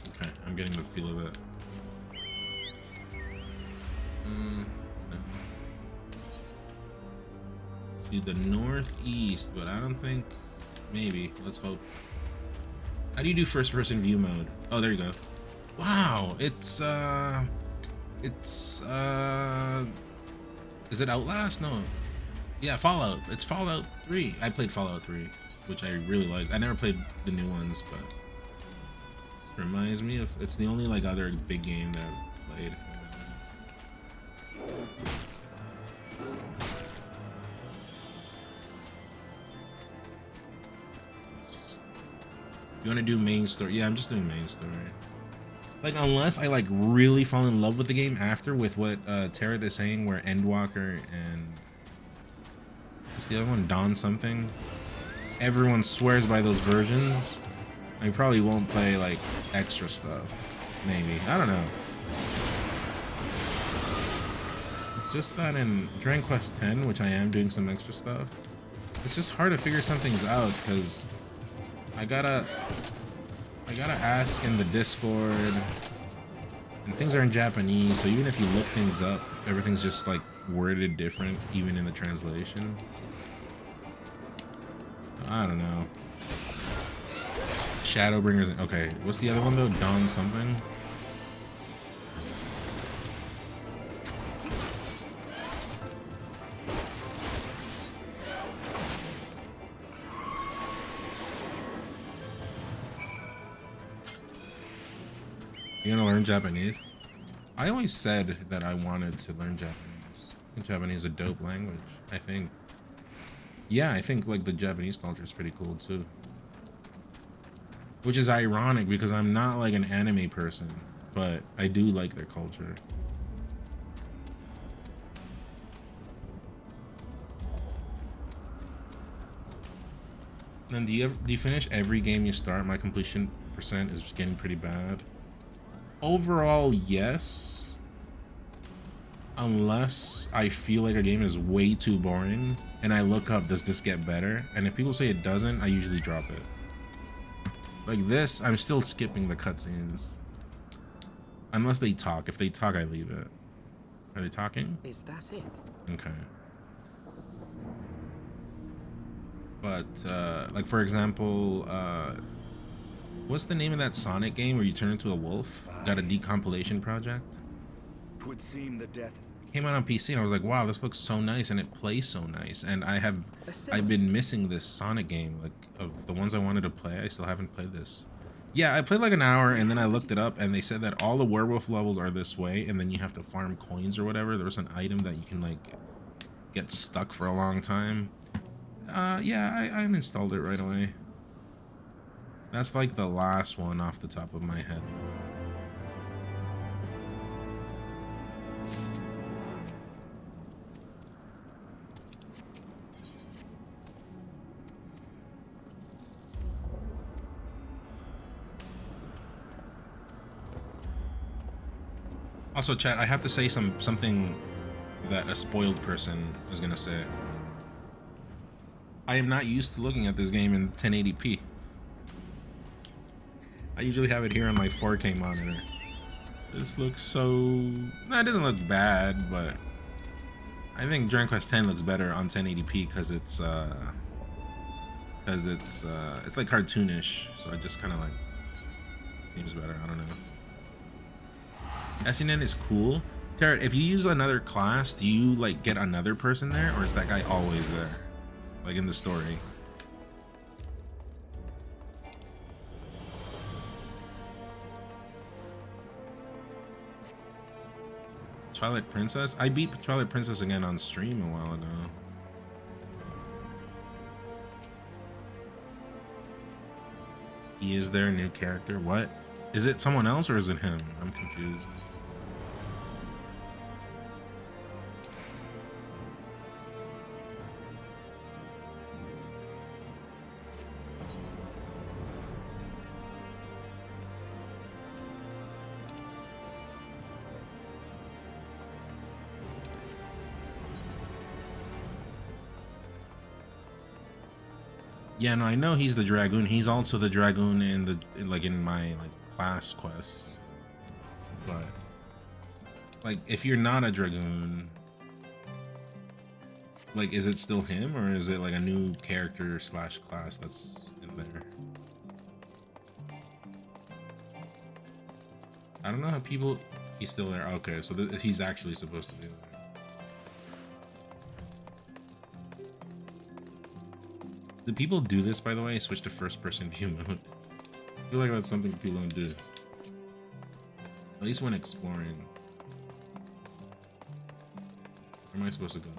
Okay, I'm getting the feel of it. No. To the northeast, but I don't think. Maybe. Let's hope. How do you do first-person view mode? Oh, there you go. Wow, it's is it Outlast? No. Yeah, Fallout. It's Fallout 3. I played Fallout 3, which I really liked. I never played the new ones, but it reminds me of, it's the only like other big game that I've played. You want to do main story? Yeah, I'm just doing main story. Like, unless I like really fall in love with the game after, with what Tarot is saying, where Endwalker and what's the other one, Dawn something, everyone swears by those versions. I probably won't play like extra stuff. Maybe, I don't know. It's just that in Dragon Quest 10, which I am doing some extra stuff, it's just hard to figure some things out because I gotta ask in the Discord, and things are in Japanese, so even if you look things up, everything's just like worded different, even in the translation. I don't know. Shadowbringers. Okay, what's the other one though? Dawn something. You're gonna learn Japanese? I always said that I wanted to learn Japanese. I think Japanese is a dope language, I think. Yeah, I think like the Japanese culture is pretty cool too. Which is ironic because I'm not like an anime person, but I do like their culture. Then do you finish every game you start? My completion percent is getting pretty bad. Overall, yes. Unless I feel like a game is way too boring and I look up, does this get better? And if people say it doesn't, I usually drop it. Like this, I'm still skipping the cutscenes. Unless they talk. If they talk, I leave it. Are they talking? Is that it? Okay. But like for example, what's the name of that Sonic game where you turn into a wolf? Got a decompilation project. Twould seem the death. Came out on PC and I was like, wow, this looks so nice and it plays so nice. And I've been missing this Sonic game, like of the ones I wanted to play. I still haven't played this. Yeah, I played like an hour and then I looked it up and they said that all the werewolf levels are this way and then you have to farm coins or whatever. There was an item that you can like get stuck for a long time. Yeah, I uninstalled it right away. That's like the last one off the top of my head. Also, chat, I have to say something that a spoiled person is gonna say. I am not used to looking at this game in 1080p. I usually have it here on my 4K monitor. This looks so... No, it doesn't look bad, but I think Dragon Quest X looks better on 1080p because it's like cartoonish, so it just kind of like seems better. I don't know. SNN is cool. Tarot, if you use another class, do you like get another person there, or is that guy always there? Like in the story? Twilight Princess? I beat Twilight Princess again on stream a while ago. He is their new character? What? Is it someone else or is it him? I'm confused. Yeah, no, I know he's the Dragoon. He's also the Dragoon in my class quests. But like if you're not a Dragoon, like is it still him or is it like a new character / class that's in there? I don't know how people... He's still there. Okay, so he's actually supposed to be there. Do people do this, by the way? Switch to first-person view mode? I feel like that's something people don't do. At least when exploring. Where am I supposed to go?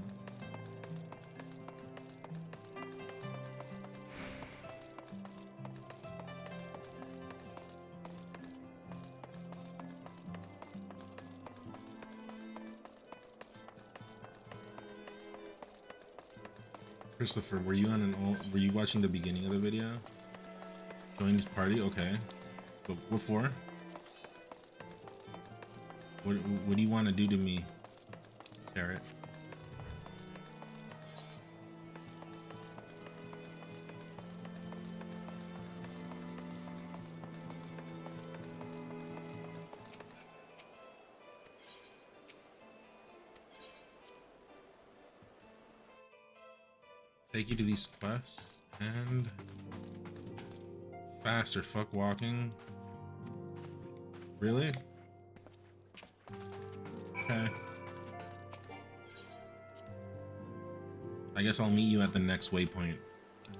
Christopher, were you watching the beginning of the video? Joined his party? Okay. But what for? What do you want to do to me, Carrot? Take you to these quests and faster. Fuck walking. Really? Okay. I guess I'll meet you at the next waypoint.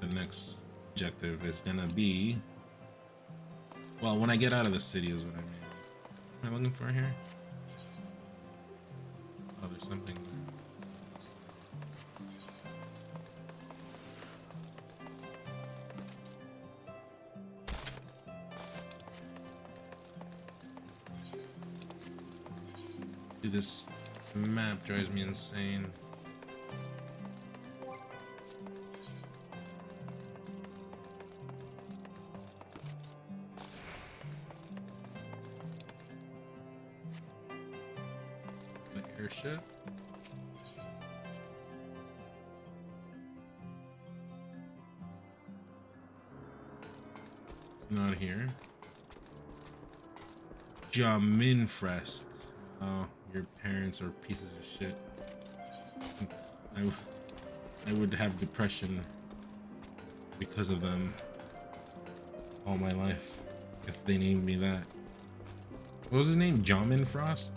The next objective is gonna be, well, when I get out of the city is what I mean. What am I looking for here? Oh, there's something there. This map drives me insane. The airship? Not here. Jaminfrest. Oh. Your parents are pieces of shit. I would have depression because of them all my life. If they named me that. What was his name? Jamin Frost?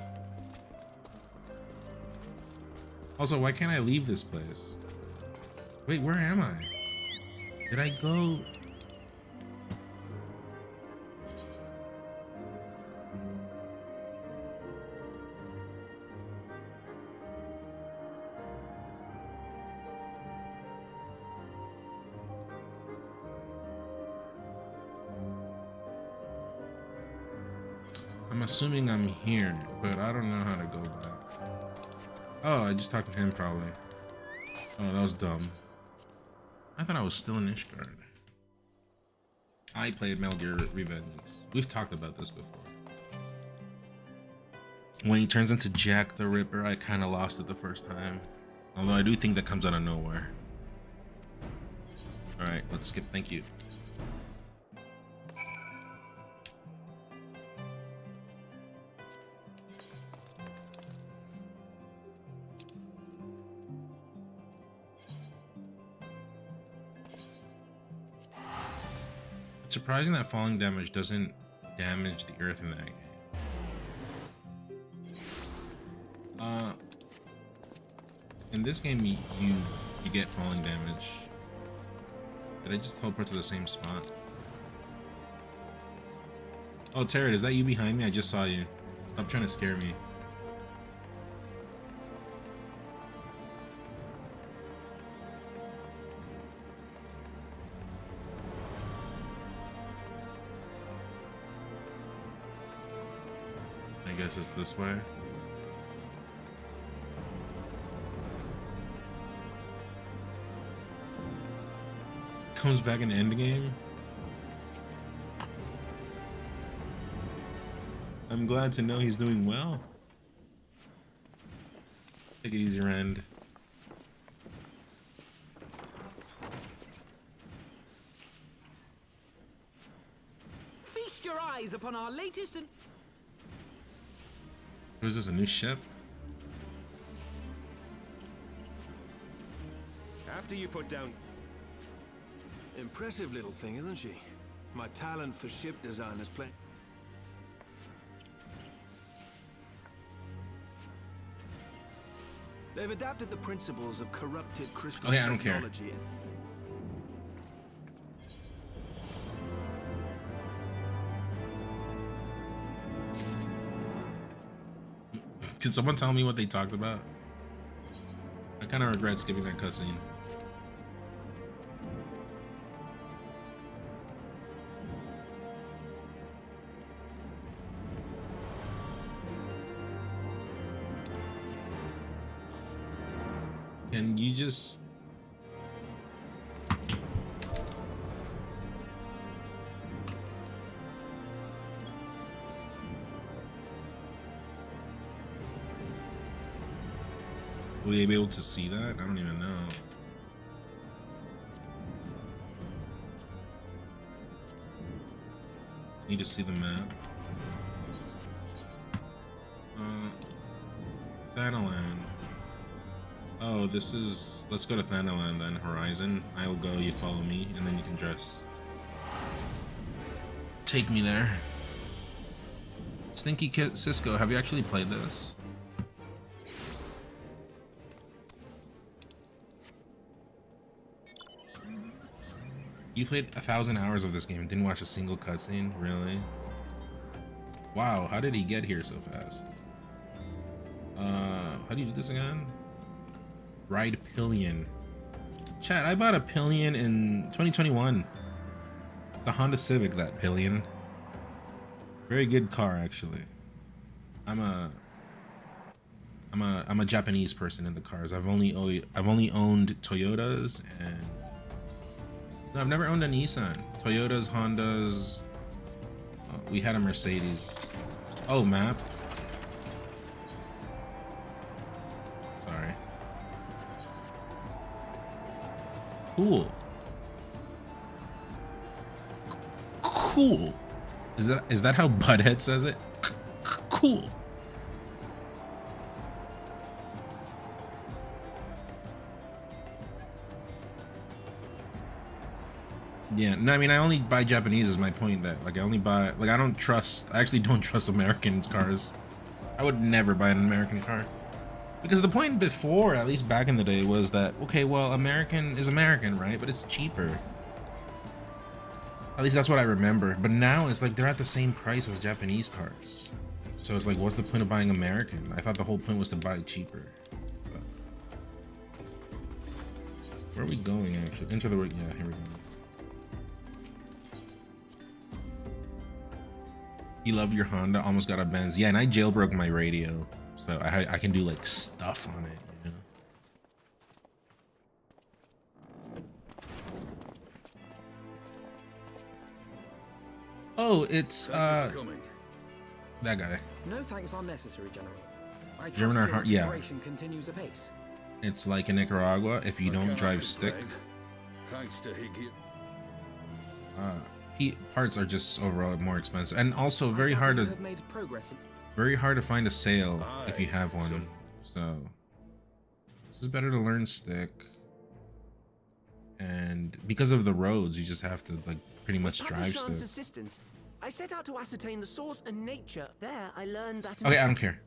Also, why can't I leave this place? Wait, where am I? Did I go? I'm assuming I'm here, but I don't know how to go back. Oh, I just talked to him probably. Oh, that was dumb. I thought I was still in Ishgard. I played Metal Gear Revengeance. We've talked about this before. When he turns into Jack the Ripper, I kind of lost it the first time. Although I do think that comes out of nowhere. Alright, let's skip. Thank you. It's surprising that falling damage doesn't damage the earth in that game. In this game, you get falling damage. Did I just teleport to the same spot? Oh, Tarot, is that you behind me? I just saw you. Stop trying to scare me. I guess it's this way. Comes back in the end game. I'm glad to know he's doing well. Take it easy, Rand. Feast your eyes upon our latest and... What is this, a new ship? After you put down... Impressive little thing, isn't she? My talent for ship design is playing. They've adapted the principles of corrupted crystal Okay, I don't care. technology. Can someone tell me what they talked about? I kind of regret skipping that cutscene. Can you just... Will they be able to see that? I don't even know. Need to see the map. Thanaland. Oh, this is... Let's go to Thanaland then. Horizon. I'll go, you follow me, and then you can just... take me there. Stinky Cisco, have you actually played this? You played 1,000 hours of this game and didn't watch a single cutscene? Really? Wow, how did he get here so fast? How do you do this again? Ride Pillion. Chat, I bought a Pillion in 2021. It's a Honda Civic, that Pillion. Very good car, actually. I'm a Japanese person in the cars. I've only owned Toyotas and... No, I've never owned a Nissan. Toyotas, Hondas. We had a Mercedes. Oh, map. Sorry. Cool. Cool. Is that how Butthead says it? Cool. Yeah, no, I mean, I only buy Japanese is my point. That like I only buy, like, I actually don't trust American cars. I would never buy an American car. Because the point before, at least back in the day, was that, okay, well, American is American, right? But it's cheaper. At least that's what I remember. But now it's like they're at the same price as Japanese cars. So it's like, what's the point of buying American? I thought the whole point was to buy cheaper. But where are we going, actually? Into the... Yeah, here we go. You love your Honda, almost got a Benz. Yeah, and I jailbroke my radio, so I can do like stuff on it, you know. Oh, it's that guy. No thanks are necessary, General. I German trust are your hard, yeah. operation continues apace. It's like in Nicaragua, if you don't drive stick. Thanks to Higgy. Parts are just overall more expensive, and also very hard to find a sale if you have one. So this is better to learn stick, and because of the roads, you just have to like pretty much drive stick. Assistance, I set out to ascertain the source and nature. There, I learned that. Okay, I don't care.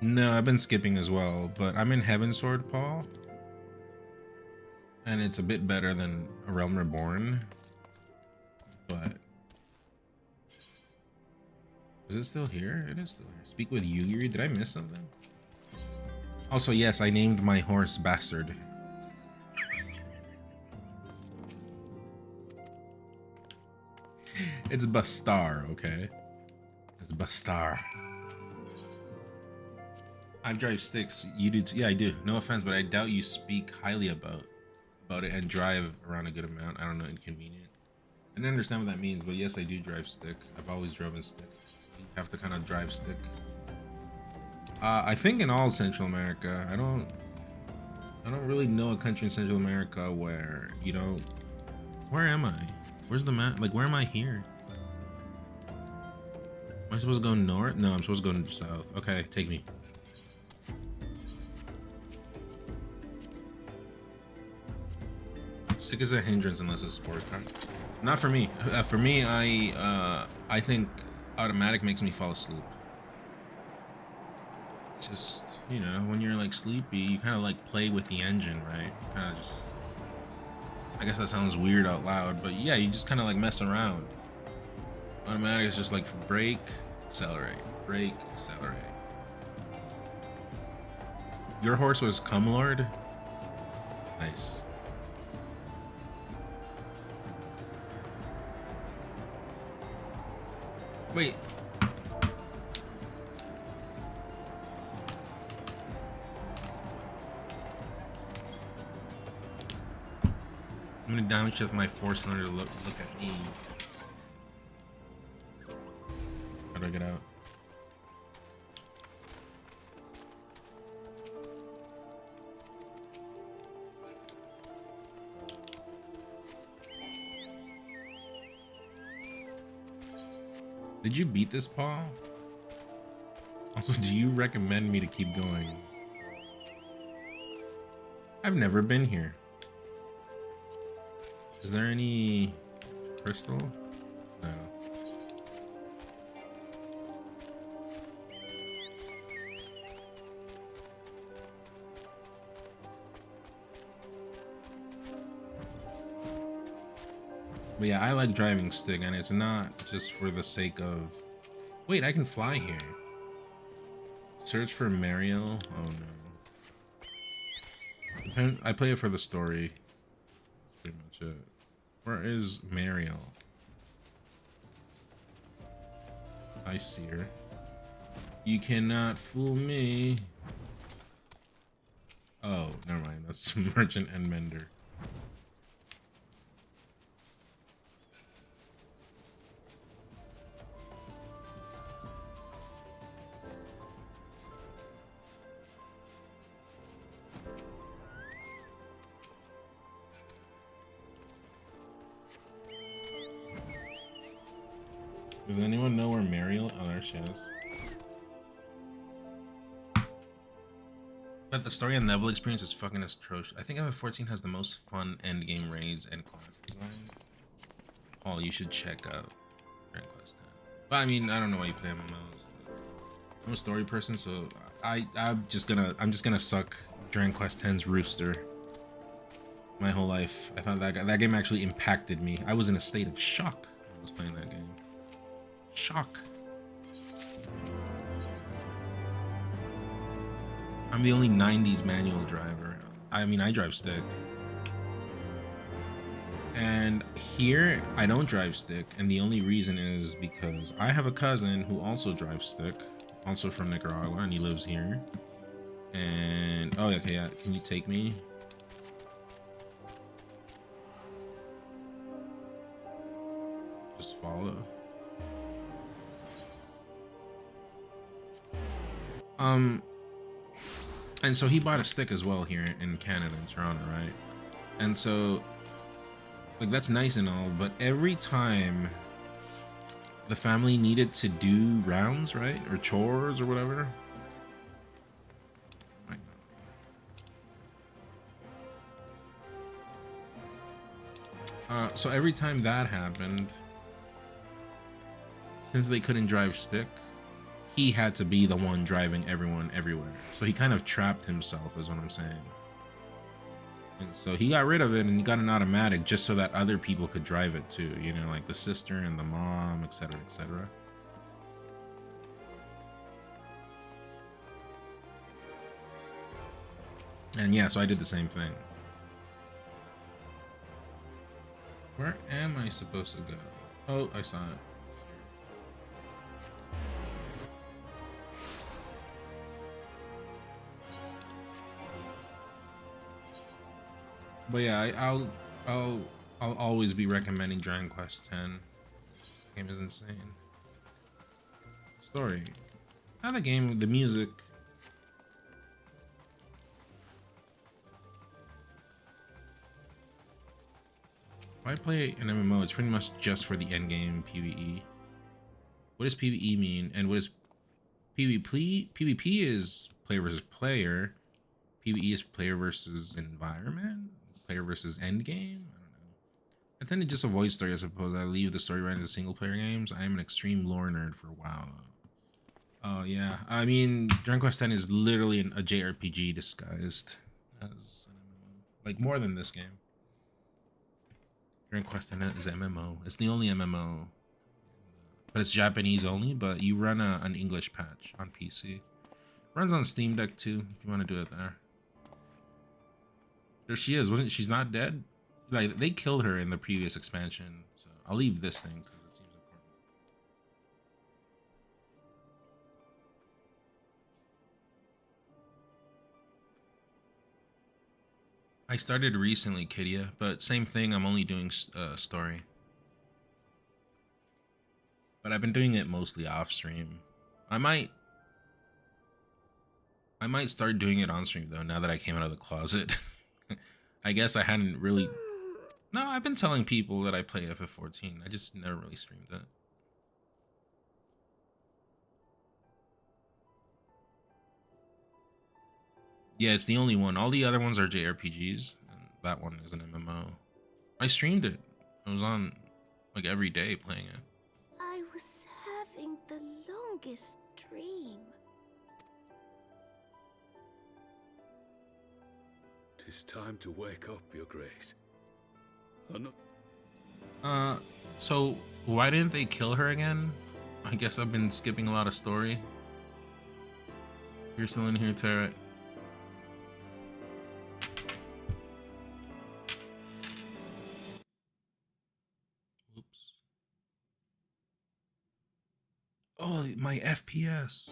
No, I've been skipping as well, but I'm in Heaven Sword, Paul. And it's a bit better than A Realm Reborn. But... is it still here? It is still here. Speak with Yugiri. Did I miss something? Also, yes, I named my horse Bastard. It's Bastar, okay? It's Bastar. I drive sticks. You do too. Yeah, I do. No offense, but I doubt you speak highly about it and drive around a good amount. I don't know, inconvenient. I don't understand what that means, but yes, I do drive stick. I've always driven stick. You have to kind of drive stick. I think in all Central America, I don't really know a country in Central America where you don't. Where am I? Where's the map? Like, where am I here? Am I supposed to go north? No, I'm supposed to go south. Okay, take me. Stick is a hindrance unless it's a sports car. Not for me. For me, I think automatic makes me fall asleep. It's just, you know, when you're like sleepy, you kind of like play with the engine, right? Kind of just. I guess that sounds weird out loud, but yeah, you just kind of like mess around. Automatic is just like brake, accelerate, brake, accelerate. Your horse was Cumlord? Nice. Wait. I'm gonna downshift my four-cylinder to look at me. How do I get out? Did you beat this, Paul? Also, do you recommend me to keep going? I've never been here. Is there any crystal? No. But yeah, I like driving stick, and it's not just for the sake of... Wait, I can fly here. Search for Mario? Oh no. I play it for the story. That's pretty much it. Where is Mario? I see her. You cannot fool me. Oh, never mind. That's Merchant and Mender. Does anyone know where Mariel? Oh, there she is. But the story and level experience is fucking atrocious. I think FF14 has the most fun endgame raids and class design. Oh, you should check out Dragon Quest 10. But I mean, I don't know why you play MMOs. I'm a story person, so I'm just gonna suck Dragon Quest 10's rooster my whole life. I thought that game actually impacted me. I was in a state of shock when I was playing that game. Shock. I'm the only 90s manual driver. I mean, I drive stick. And here, I don't drive stick, and the only reason is because I have a cousin who also drives stick, also from Nicaragua, and he lives here. And, oh, okay, yeah, can you take me? Just follow. And so he bought a stick as well here in Canada, in Toronto, right? And so, like, that's nice and all, but every time the family needed to do rounds, right? Or chores or whatever. So every time that happened, since they couldn't drive stick, he had to be the one driving everyone everywhere. So he kind of trapped himself, is what I'm saying. And so he got rid of it and he got an automatic just so that other people could drive it too, you know, like the sister and the mom, etc., etc. And yeah, so I did the same thing. Where am I supposed to go? Oh, I saw it. But yeah, I'll always be recommending Dragon Quest 10. This game is insane. Story. How the game, the music. Why play an MMO? It's pretty much just for the endgame PvE. What does PvE mean? And what is PvP? PvP is player versus player. PvE is player versus environment. Player versus end game. I don't know. I tend to just avoid story, I suppose. I leave the story right into single player games. I am an extreme lore nerd for WoW. Oh yeah, I mean, Dragon Quest 10 is literally a JRPG disguised as an MMO. Like more than this game. Dragon Quest 10 is MMO. It's the only MMO, but it's Japanese only. But you run an English patch on PC. Runs on Steam Deck too, if you want to do it there. There she is. She's not dead? Like, they killed her in the previous expansion. So I'll leave this thing because it seems important. I started recently, Kidia, but same thing. I'm only doing story. But I've been doing it mostly off stream. I might start doing it on stream though, now that I came out of the closet. I guess I hadn't really... No, I've been telling people that I play FF14. I just never really streamed it. Yeah, it's the only one. All the other ones are JRPGs, and that one is an MMO. I streamed it. I was on, like, every day playing it. I was having the longest dream. 'Tis time to wake up, Your Grace. So why didn't they kill her again? I guess I've been skipping a lot of story. You're still in here, Tarot. Oops. Oh, my FPS.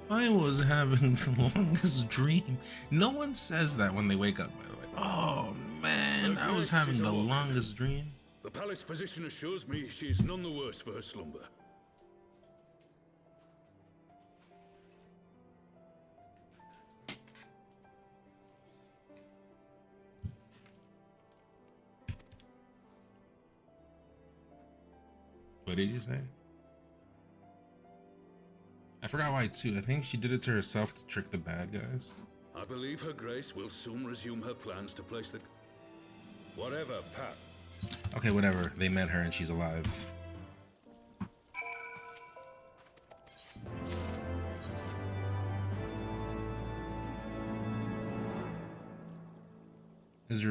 I was having the longest dream. No one says that when they wake up, by the way. Oh man, I was having the longest dream. The palace physician assures me she's none the worse for her slumber. What did you say? I forgot why too. I think she did it to herself to trick the bad guys. I believe Her Grace will soon resume her plans to place the... Whatever, Pat. Okay, whatever. They met her and she's alive. Is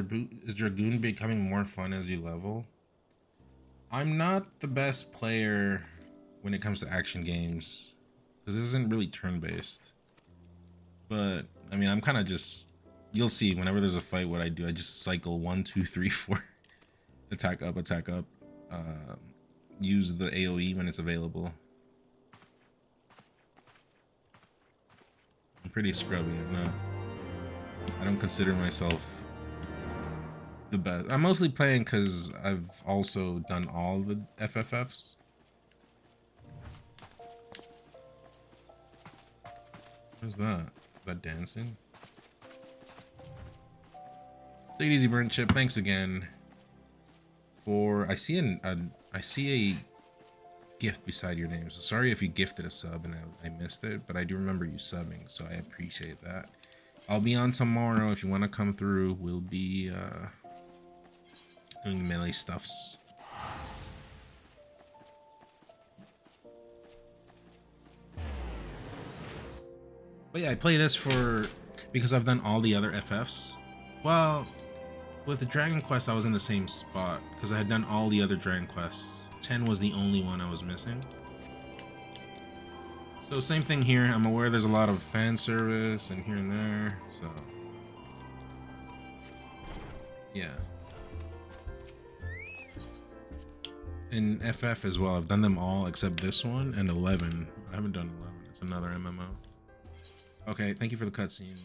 Dragoon becoming more fun as you level? I'm not the best player when it comes to action games, because this isn't really turn-based. But, I mean, I'm kind of just... You'll see, whenever there's a fight, what I do, I just cycle 1, 2, 3, 4. Attack up, attack up. Use the AoE when it's available. I'm pretty scrubby, I don't consider myself the best. I'm mostly playing because I've also done all the FFFs. What's that? Is that dancing? Take it easy, Burnt Chip. Thanks again. I see a gift beside your name. So sorry if you gifted a sub and I missed it, but I do remember you subbing, so I appreciate that. I'll be on tomorrow if you want to come through. We'll be doing melee stuffs. But yeah, I play this because I've done all the other FFs. Well, with the Dragon Quest, I was in the same spot because I had done all the other Dragon Quests. 10 was the only one I was missing. So same thing here. I'm aware there's a lot of fan service and here and there. So yeah. In FF as well, I've done them all except this one and 11. I haven't done 11. It's another MMO. Okay, thank you for the cutscene.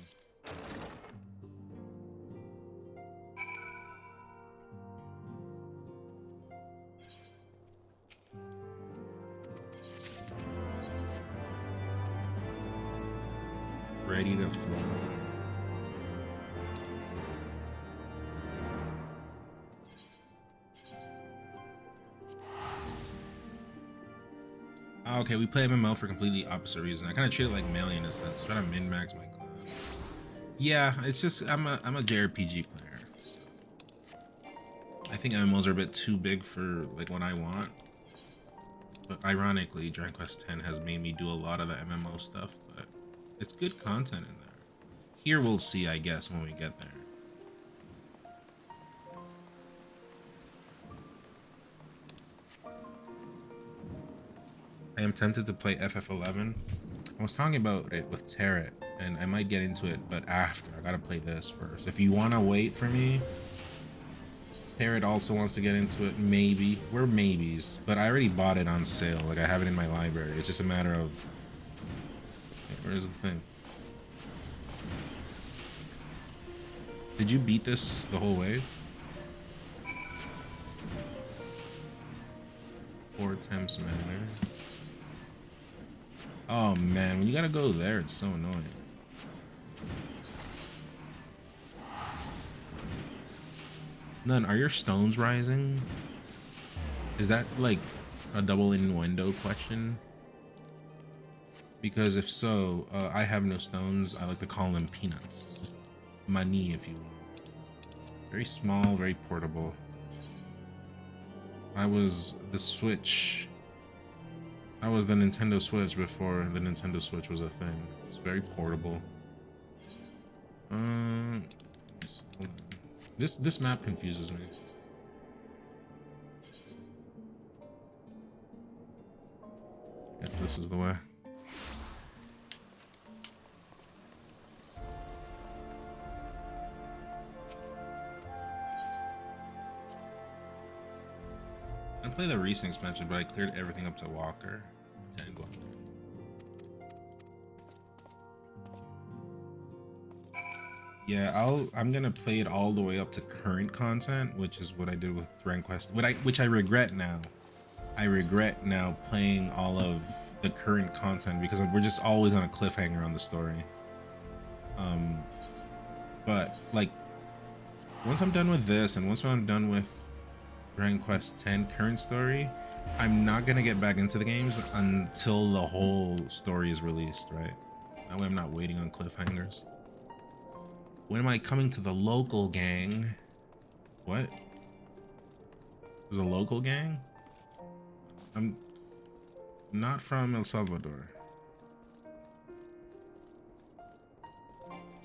Ready to fly. Okay, we play MMO for completely opposite reason. I kind of treat it like melee in a sense. Try to min-max my class. Yeah, it's just I'm a JRPG player. So I think MMOs are a bit too big for like what I want. But ironically, Dragon Quest X has made me do a lot of the MMO stuff. But it's good content in there. Here we'll see, I guess, when we get there. I am tempted to play FF11. I was talking about it with Tarot, and I might get into it, but after. I gotta play this first. If you wanna wait for me, Tarot also wants to get into it, maybe. We're maybes, but I already bought it on sale. Like, I have it in my library. It's just a matter of... Where's the thing? Did you beat this the whole way? 4 attempts, man. Oh man, when you gotta go there, it's so annoying. None, are your stones rising? Is that like a double innuendo question? Because if so, I have no stones. I like to call them peanuts. Money, if you will. Very small, very portable. I was the Switch. I was the Nintendo Switch before the Nintendo Switch was a thing. It's very portable. This map confuses me. If this is the way. I played the recent expansion, but I cleared everything up to Walker. Yeah, I'm gonna play it all the way up to current content, which is what I did with Dragon Quest, which I regret now. I regret now playing all of the current content because we're just always on a cliffhanger on the story. But like, once I'm done with this, and once I'm done with Dragon Quest X current story, I'm not gonna get back into the games until the whole story is released, right? That way I'm not waiting on cliffhangers. When am I coming to the local gang? What? There's a local gang? I'm not from El Salvador.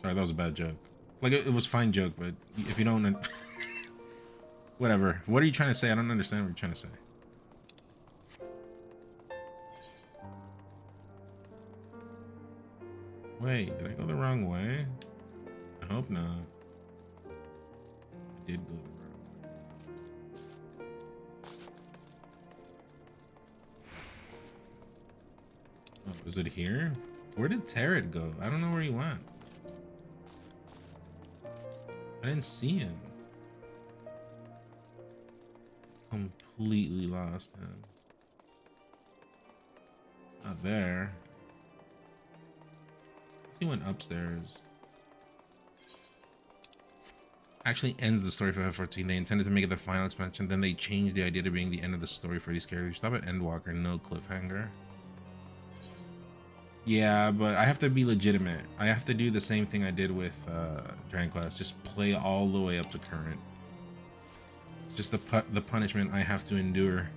Sorry, that was a bad joke. Like, it was a fine joke, but if you don't... Whatever. What are you trying to say? I don't understand what you're trying to say. Wait, did I go the wrong way? I hope not. I did go the wrong way. Oh, is it here? Where did Tarot go? I don't know where he went. I didn't see him. Completely lost him. It's not there. He went upstairs. Actually ends the story for F14. They intended to make it the final expansion, then they changed the idea to being the end of the story for these characters. Stop at Endwalker, no cliffhanger. Yeah, but I have to be legitimate. I have to do the same thing I did with Dragon Quest. Just play all the way up to current. It's just the punishment I have to endure.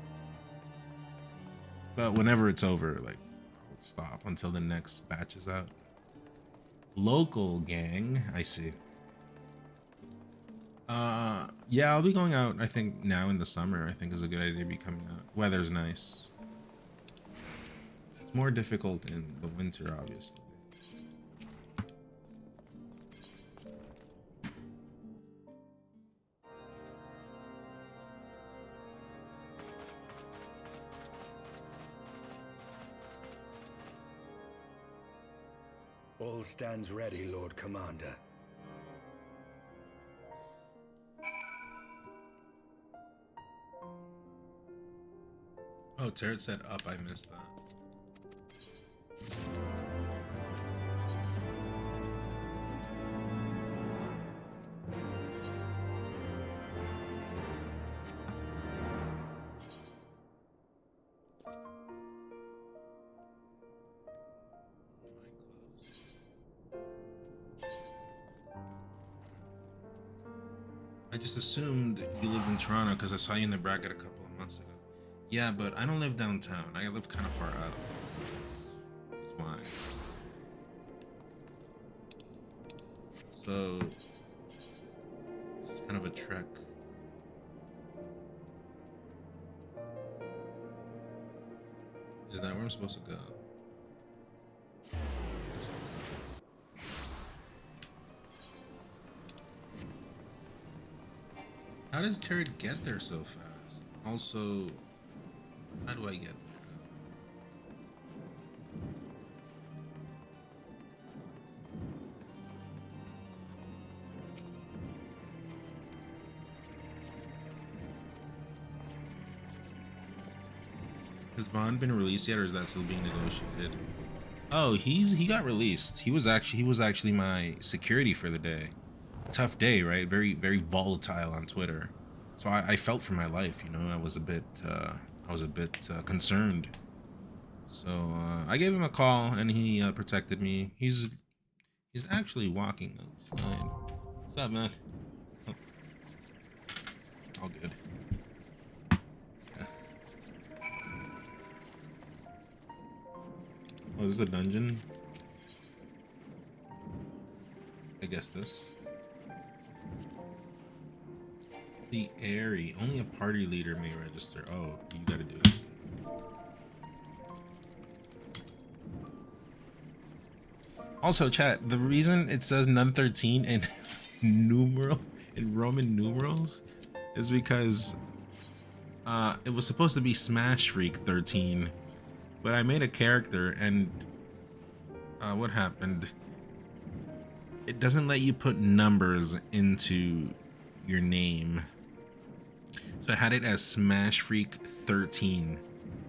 But whenever it's over, like, I'll stop until the next batch is out. Local gang, I see. Yeah, I'll be going out, I think, now in the summer. I think is a good idea to be coming out. Weather's nice. It's more difficult in the winter, obviously. All stands ready, Lord Commander. Oh, Tarot said up. I missed that. I just assumed you lived in Toronto because I saw you in the bracket a couple of months ago. Yeah, but I don't live downtown. I live kind of far out. That's why. So, it's kind of a trek. Is that where I'm supposed to go? How does Tarot get there so fast? Also, how do I get there? Has Bond been released yet, or is that still being negotiated? Oh, he got released. He was actually my security for the day. Tough day, right? Very volatile on Twitter. So I felt for my life, you know. I was a bit concerned. So I gave him a call, and he protected me. He's actually walking outside. What's up, man? Oh. All good. Yeah. Oh, is this a dungeon? I guess this. The Airy. Only a party leader may register. Oh, you gotta do it. Also, chat, the reason it says none 13 in Roman numerals is because it was supposed to be Smash Freak 13, but I made a character and what happened? It doesn't let you put numbers into your name. So I had it as Smash Freak 13,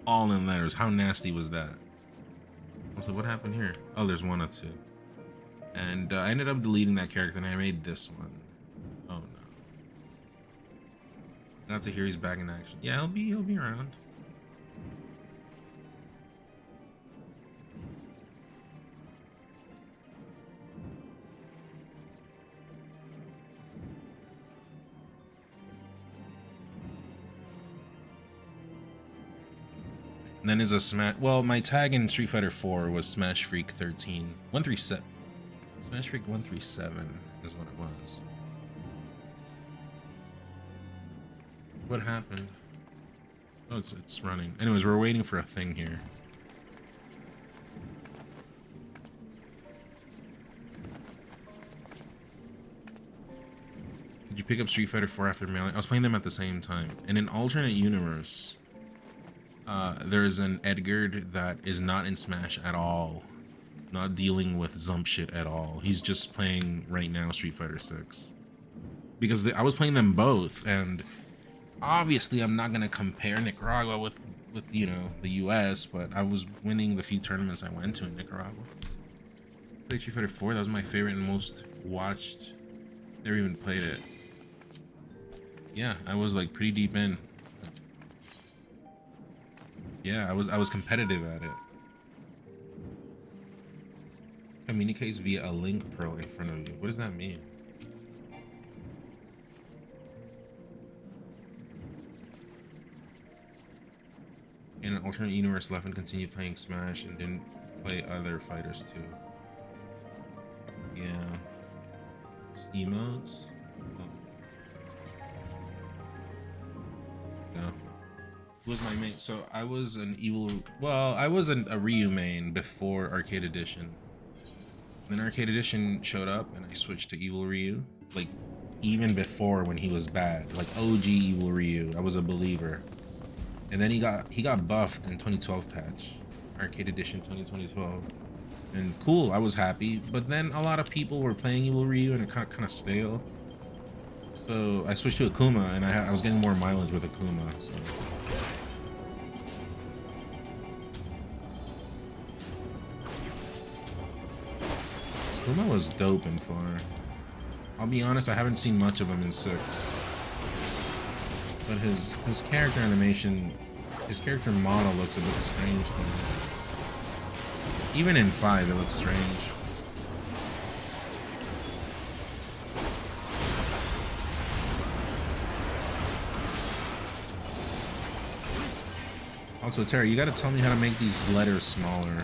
all in letters. How nasty was that? Also, what happened here? Oh, there's one of two. And I ended up deleting that character, and I made this one. Oh no! Got to hear he's back in action. Yeah, he'll be around. And then is a Smash. Well, my tag in Street Fighter 4 was Smash Freak 13. 137. Smash Freak 137 is what it was. What happened? Oh, it's running. Anyways, we're waiting for a thing here. Did you pick up Street Fighter 4 after mailing? I was playing them at the same time. In an alternate universe, there's an Edgar that is not in Smash at all. Not dealing with Zump shit at all. He's just playing right now Street Fighter 6. Because I was playing them both, and obviously I'm not gonna compare Nicaragua with you know, the US, but I was winning the few tournaments I went to in Nicaragua. Played Street Fighter 4, that was my favorite and most watched. Never even played it. Yeah, I was like pretty deep in. Yeah, I was competitive at it. Communicates via a link pearl in front of you. What does that mean? In an alternate universe, Leffen continued playing Smash and didn't play other fighters too. Yeah. Emotes? Oh. No. Who was my main? So I was an I was a Ryu main before Arcade Edition. Then Arcade Edition showed up and I switched to Evil Ryu. Like, even before when he was bad. Like OG Evil Ryu. I was a believer. And then he got buffed in 2012 patch. Arcade Edition 2012. And cool, I was happy. But then a lot of people were playing Evil Ryu and it kind of stale. So I switched to Akuma and I was getting more mileage with Akuma. So. Akuma was dope in 4. I'll be honest, I haven't seen much of him in 6. But his character animation, his character model looks a bit strange to me. Even in 5, it looks strange. Also, Terry, you gotta tell me how to make these letters smaller.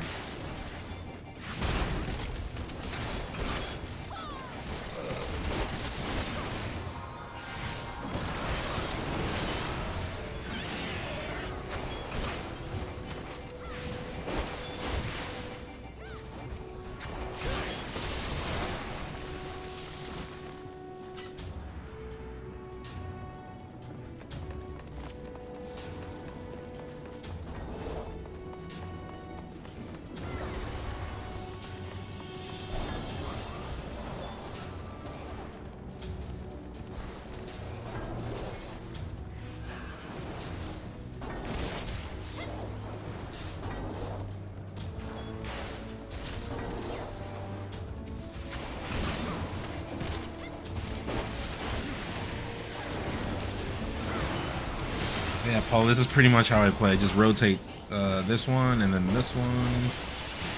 Yeah, Paul, this is pretty much how I play. I just rotate this one, and then this one,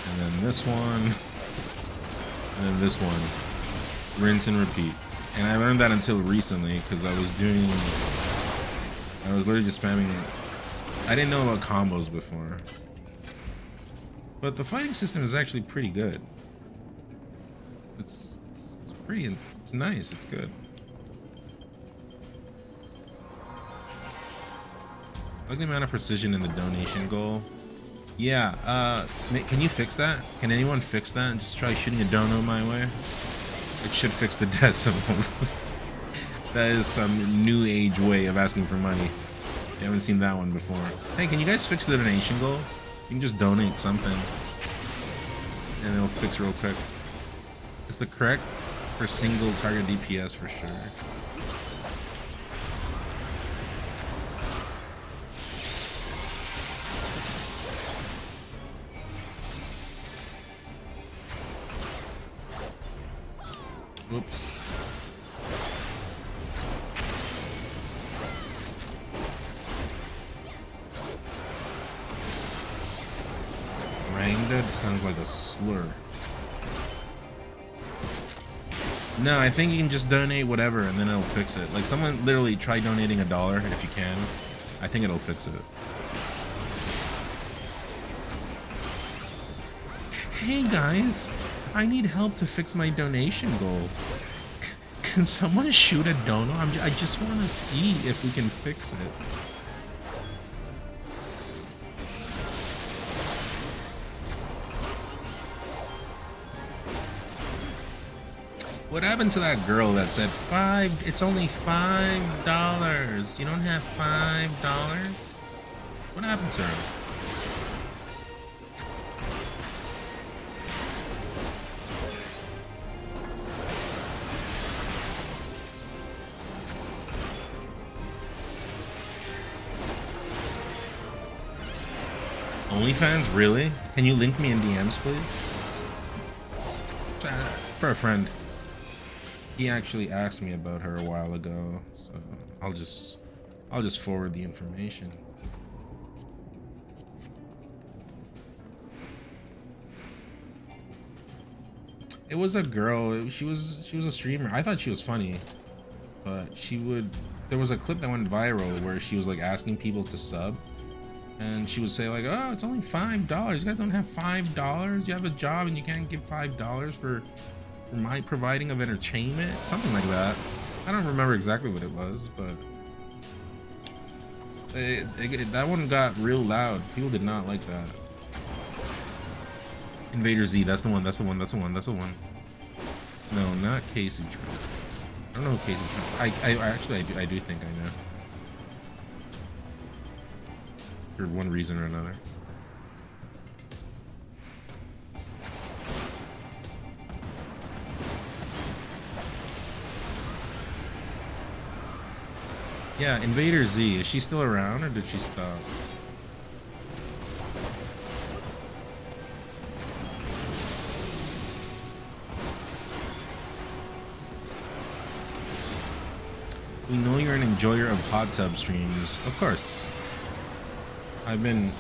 and then this one, and then this one. Rinse and repeat. And I learned that until recently, because I was literally just spamming. I didn't know about combos before. But the fighting system is actually pretty good. It's nice, it's good. I like the amount of precision in the donation goal. Yeah, can you fix that? Can anyone fix that? And just try shooting a dono my way? It should fix the decimals. That is some new age way of asking for money. You haven't seen that one before. Hey, can you guys fix the donation goal? You can just donate something. And it'll fix real quick. It's the correct for single target DPS for sure. Whoops. Ranged sounds like a slur. No, I think you can just donate whatever and then it'll fix it. Like, someone literally try donating $1 if you can. I think it'll fix it. hey guys, I need help to fix my donation goal. Can someone shoot a dono? I just want to see if we can fix it. What happened to that girl that said it's only $5? You don't have $5? What happened to her? OnlyFans, really? Can you link me in DMs, please? For a friend. He actually asked me about her a while ago, so I'll just forward the information. It was a girl. She was a streamer. I thought she was funny, but there was a clip that went viral where she was like asking people to sub, and she would say like, "Oh, it's only $5. You guys don't have $5? You have a job and you can't give $5 for my providing of entertainment?" Something like that. I don't remember exactly what it was, but that one got real loud. People did not like that. Invader Z, that's the one. No, not Casey Trump. I don't know who Casey Trump. I do think I know. For one reason or another. Yeah, Invader Z, is she still around or did she stop? We know you're an enjoyer of hot tub streams. Of course. I've been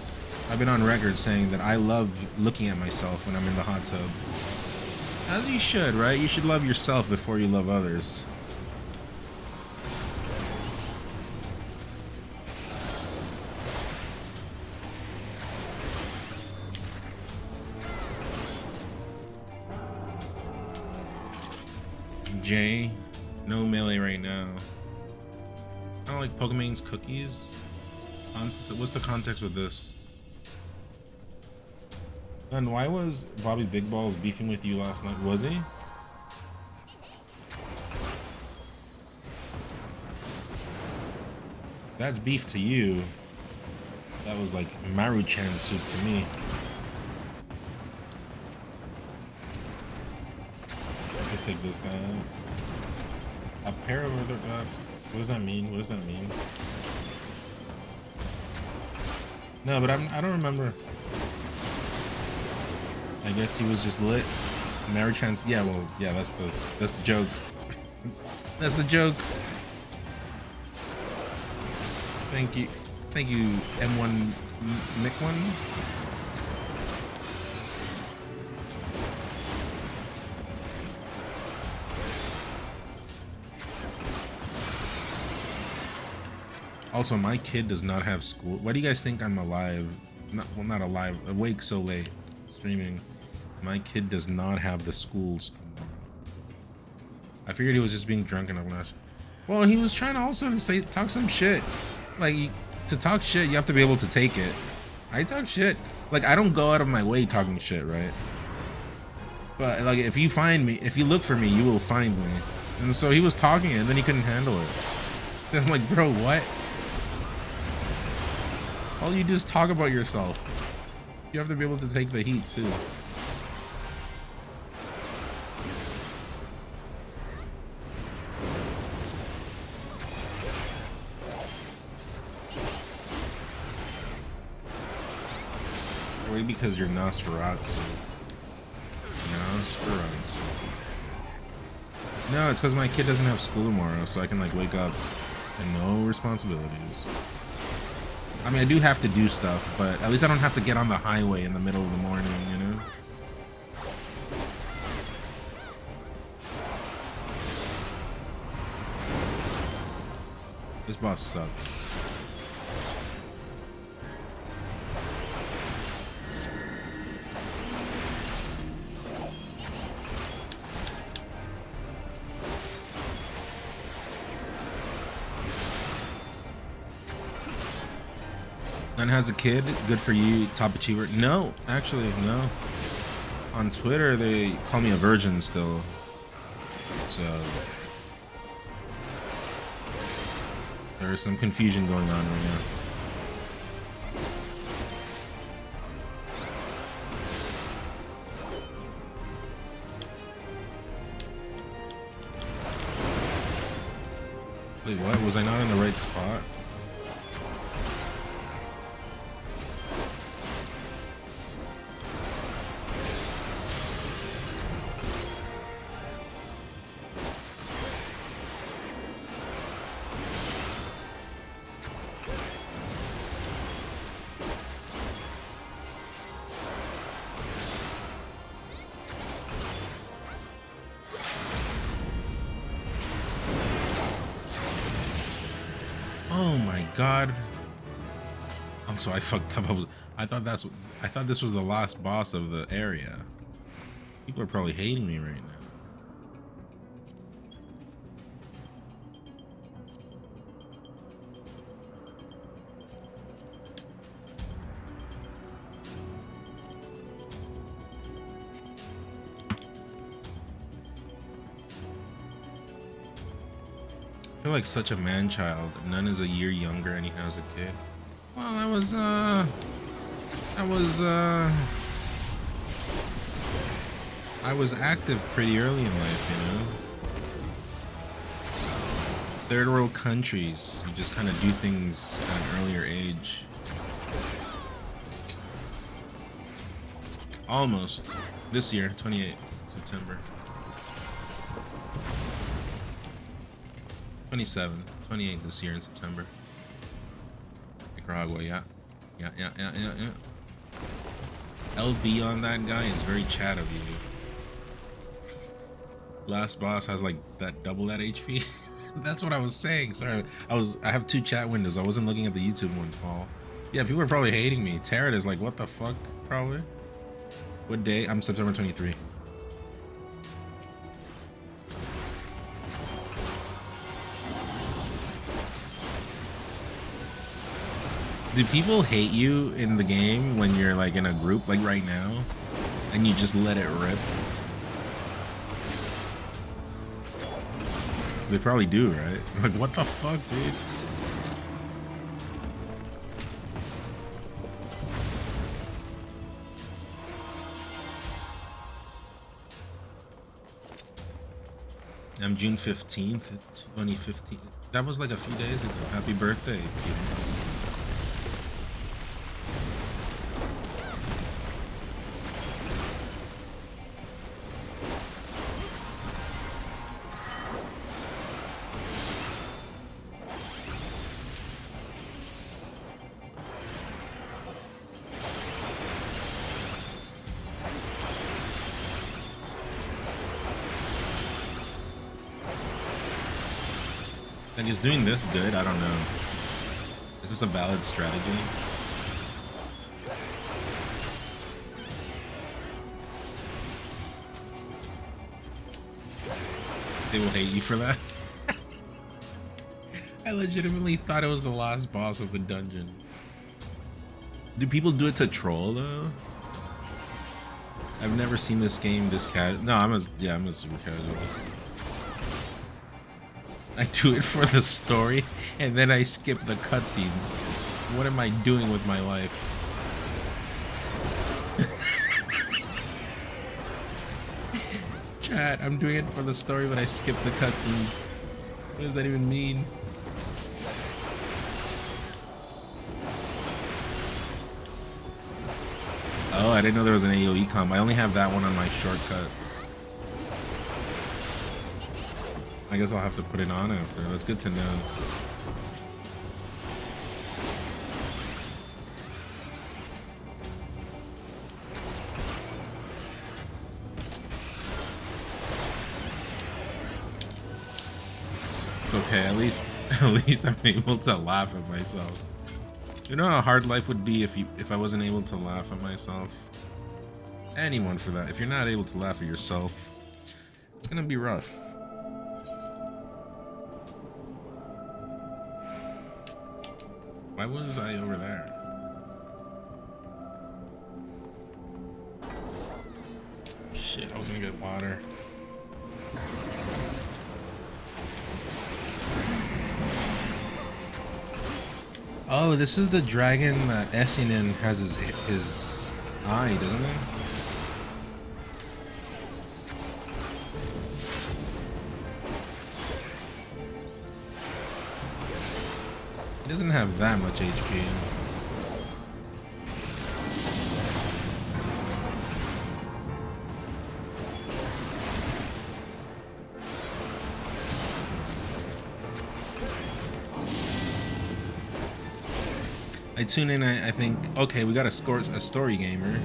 on record saying that I love looking at myself when I'm in the hot tub. As you should, right? You should love yourself before you love others. Jay, no melee right now. I don't like Pokemon's cookies. What's the context with this? And why was Bobby Big Balls beefing with you last night? Was he? That's beef to you. That was like Maruchan soup to me. Let's take this guy out. A pair of other dogs. What does that mean? What does that mean? No, but I don't remember. I guess he was just lit. Maruchan's, yeah, well, yeah, that's the joke. That's the joke. Thank you, M1 Nick one. Also, my kid does not have school. Why do you guys think I'm alive? Not alive. Awake so late, streaming. My kid does not have the schools tomorrow. I figured he was just being drunk and obnoxious. Well, he was trying to also talk some shit. Like, to talk shit, you have to be able to take it. I talk shit. Like, I don't go out of my way talking shit, right? But like, if you look for me, you will find me. And so he was talking and then he couldn't handle it. I'm like, bro, what? All you do is talk about yourself. You have to be able to take the heat too. Wait, because you're Nosferatu. Nosferatu. No, it's because my kid doesn't have school tomorrow, so I can like wake up and no responsibilities. I mean, I do have to do stuff, but at least I don't have to get on the highway in the middle of the morning, you know? This boss sucks. None has a kid. Good for you, top achiever. No, actually, no. On Twitter, they call me a virgin still. So there is some confusion going on right now. Wait, what? Was I not in the right spot? Oh my god. Also, I fucked up. I thought this was the last boss of the area. People are probably hating me right now. I feel like such a man-child. None is a year younger and he has a kid. Well, I was active pretty early in life, you know? Third world countries, you just kind of do things at an earlier age. Almost. This year, 28 September. 28 this year in September. Nicaragua, yeah. Yeah. LB on that guy is very chat of you. Last boss has like double that HP. That's what I was saying. Sorry, I have two chat windows. I wasn't looking at the YouTube one, Paul. Yeah, people are probably hating me. Tarot is like, what the fuck? Probably. What day? I'm September 23. Do people hate you in the game when you're like in a group like right now and you just let it rip? They probably do, right? Like, what the fuck, dude? I'm June 15th, 2015. That was like a few days ago. Happy birthday, Peter. And he's doing this good, I don't know. Is this a valid strategy? They will hate you for that. I legitimately thought it was the last boss of the dungeon. Do people do it to troll though? I've never seen this game this casual. No, I'm a super casual. I do it for the story, and then I skip the cutscenes. What am I doing with my life? Chat, I'm doing it for the story, but I skip the cutscenes. What does that even mean? Oh, I didn't know there was an AoE combo. I only have that one on my shortcuts. I guess I'll have to put it on after. That's good to know. It's okay. At least I'm able to laugh at myself. You know how hard life would be if I wasn't able to laugh at myself? Anyone for that. If you're not able to laugh at yourself, it's gonna be rough. Why was I over there? Shit, I was gonna get water. Oh, this is the dragon that Essinen has his eye, doesn't it? He doesn't have that much HP. I tune in, I think, okay, we got a story gamer.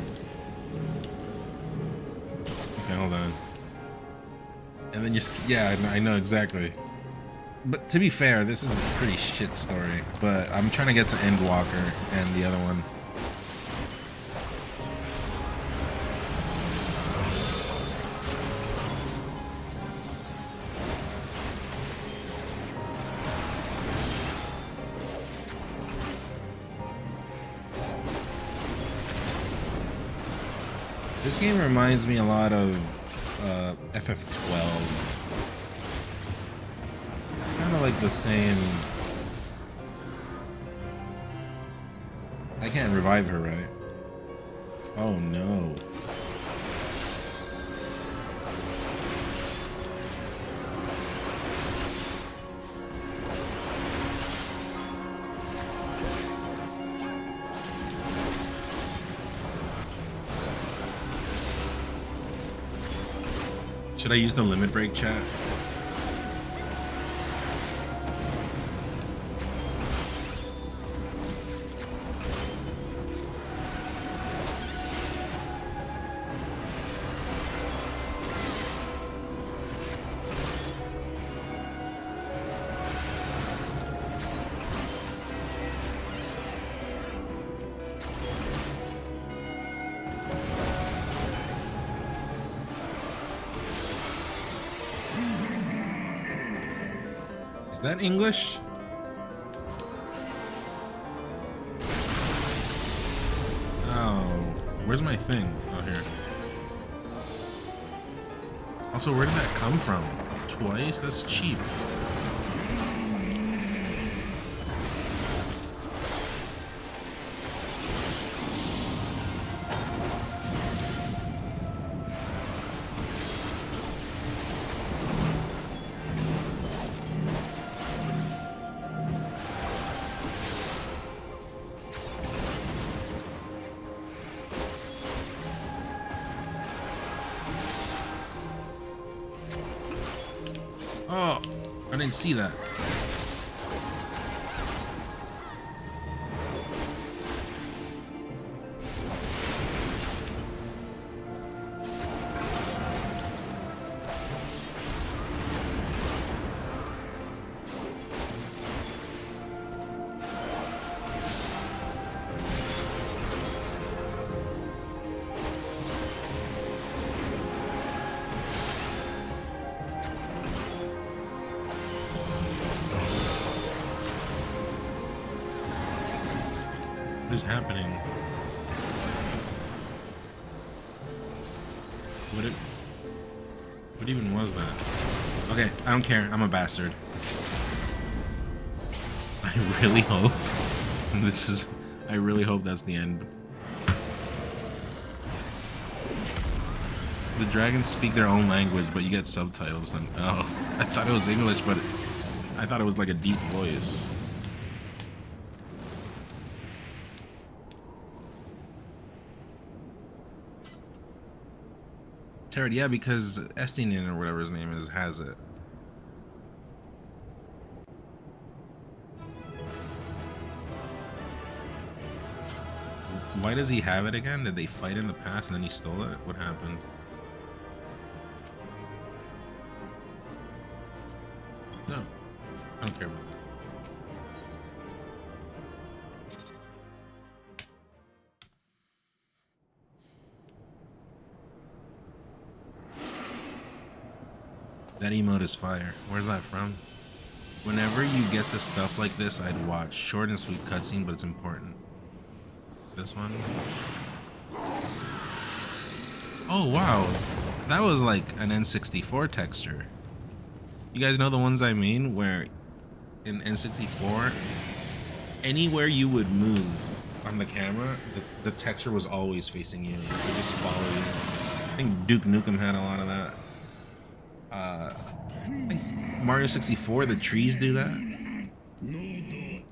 Okay, hold on. And then just, yeah, I know exactly. But to be fair, this is a pretty shit story. But I'm trying to get to Endwalker and the other one. This game reminds me a lot of FF12. Kind of like the same. I can't revive her, right? Oh no. Should I use the limit break chat? Is that English? Oh, where's my thing? Oh, here. Also, where did that come from? Twice? That's cheap. Oh, I didn't see that. What is happening? What even was that? Okay, I don't care. I'm a bastard. I really hope this is. I really hope that's the end. The dragons speak their own language, but you get subtitles. And oh, I thought it was English, but I thought it was like a deep voice. Jared, yeah, because Estinian or whatever his name is has it. Why does he have it again? Did they fight in the past and then he stole it? What happened? No, I don't care about that. That emote is fire. Where's that from? Whenever you get to stuff like this, I'd watch. Short and sweet cutscene, but it's important. This one. Oh, wow. That was like an N64 texture. You guys know the ones I mean, where in N64, anywhere you would move on the camera, the texture was always facing you. It would just follow you. I think Duke Nukem had a lot of that. I think Mario 64, the trees do that. It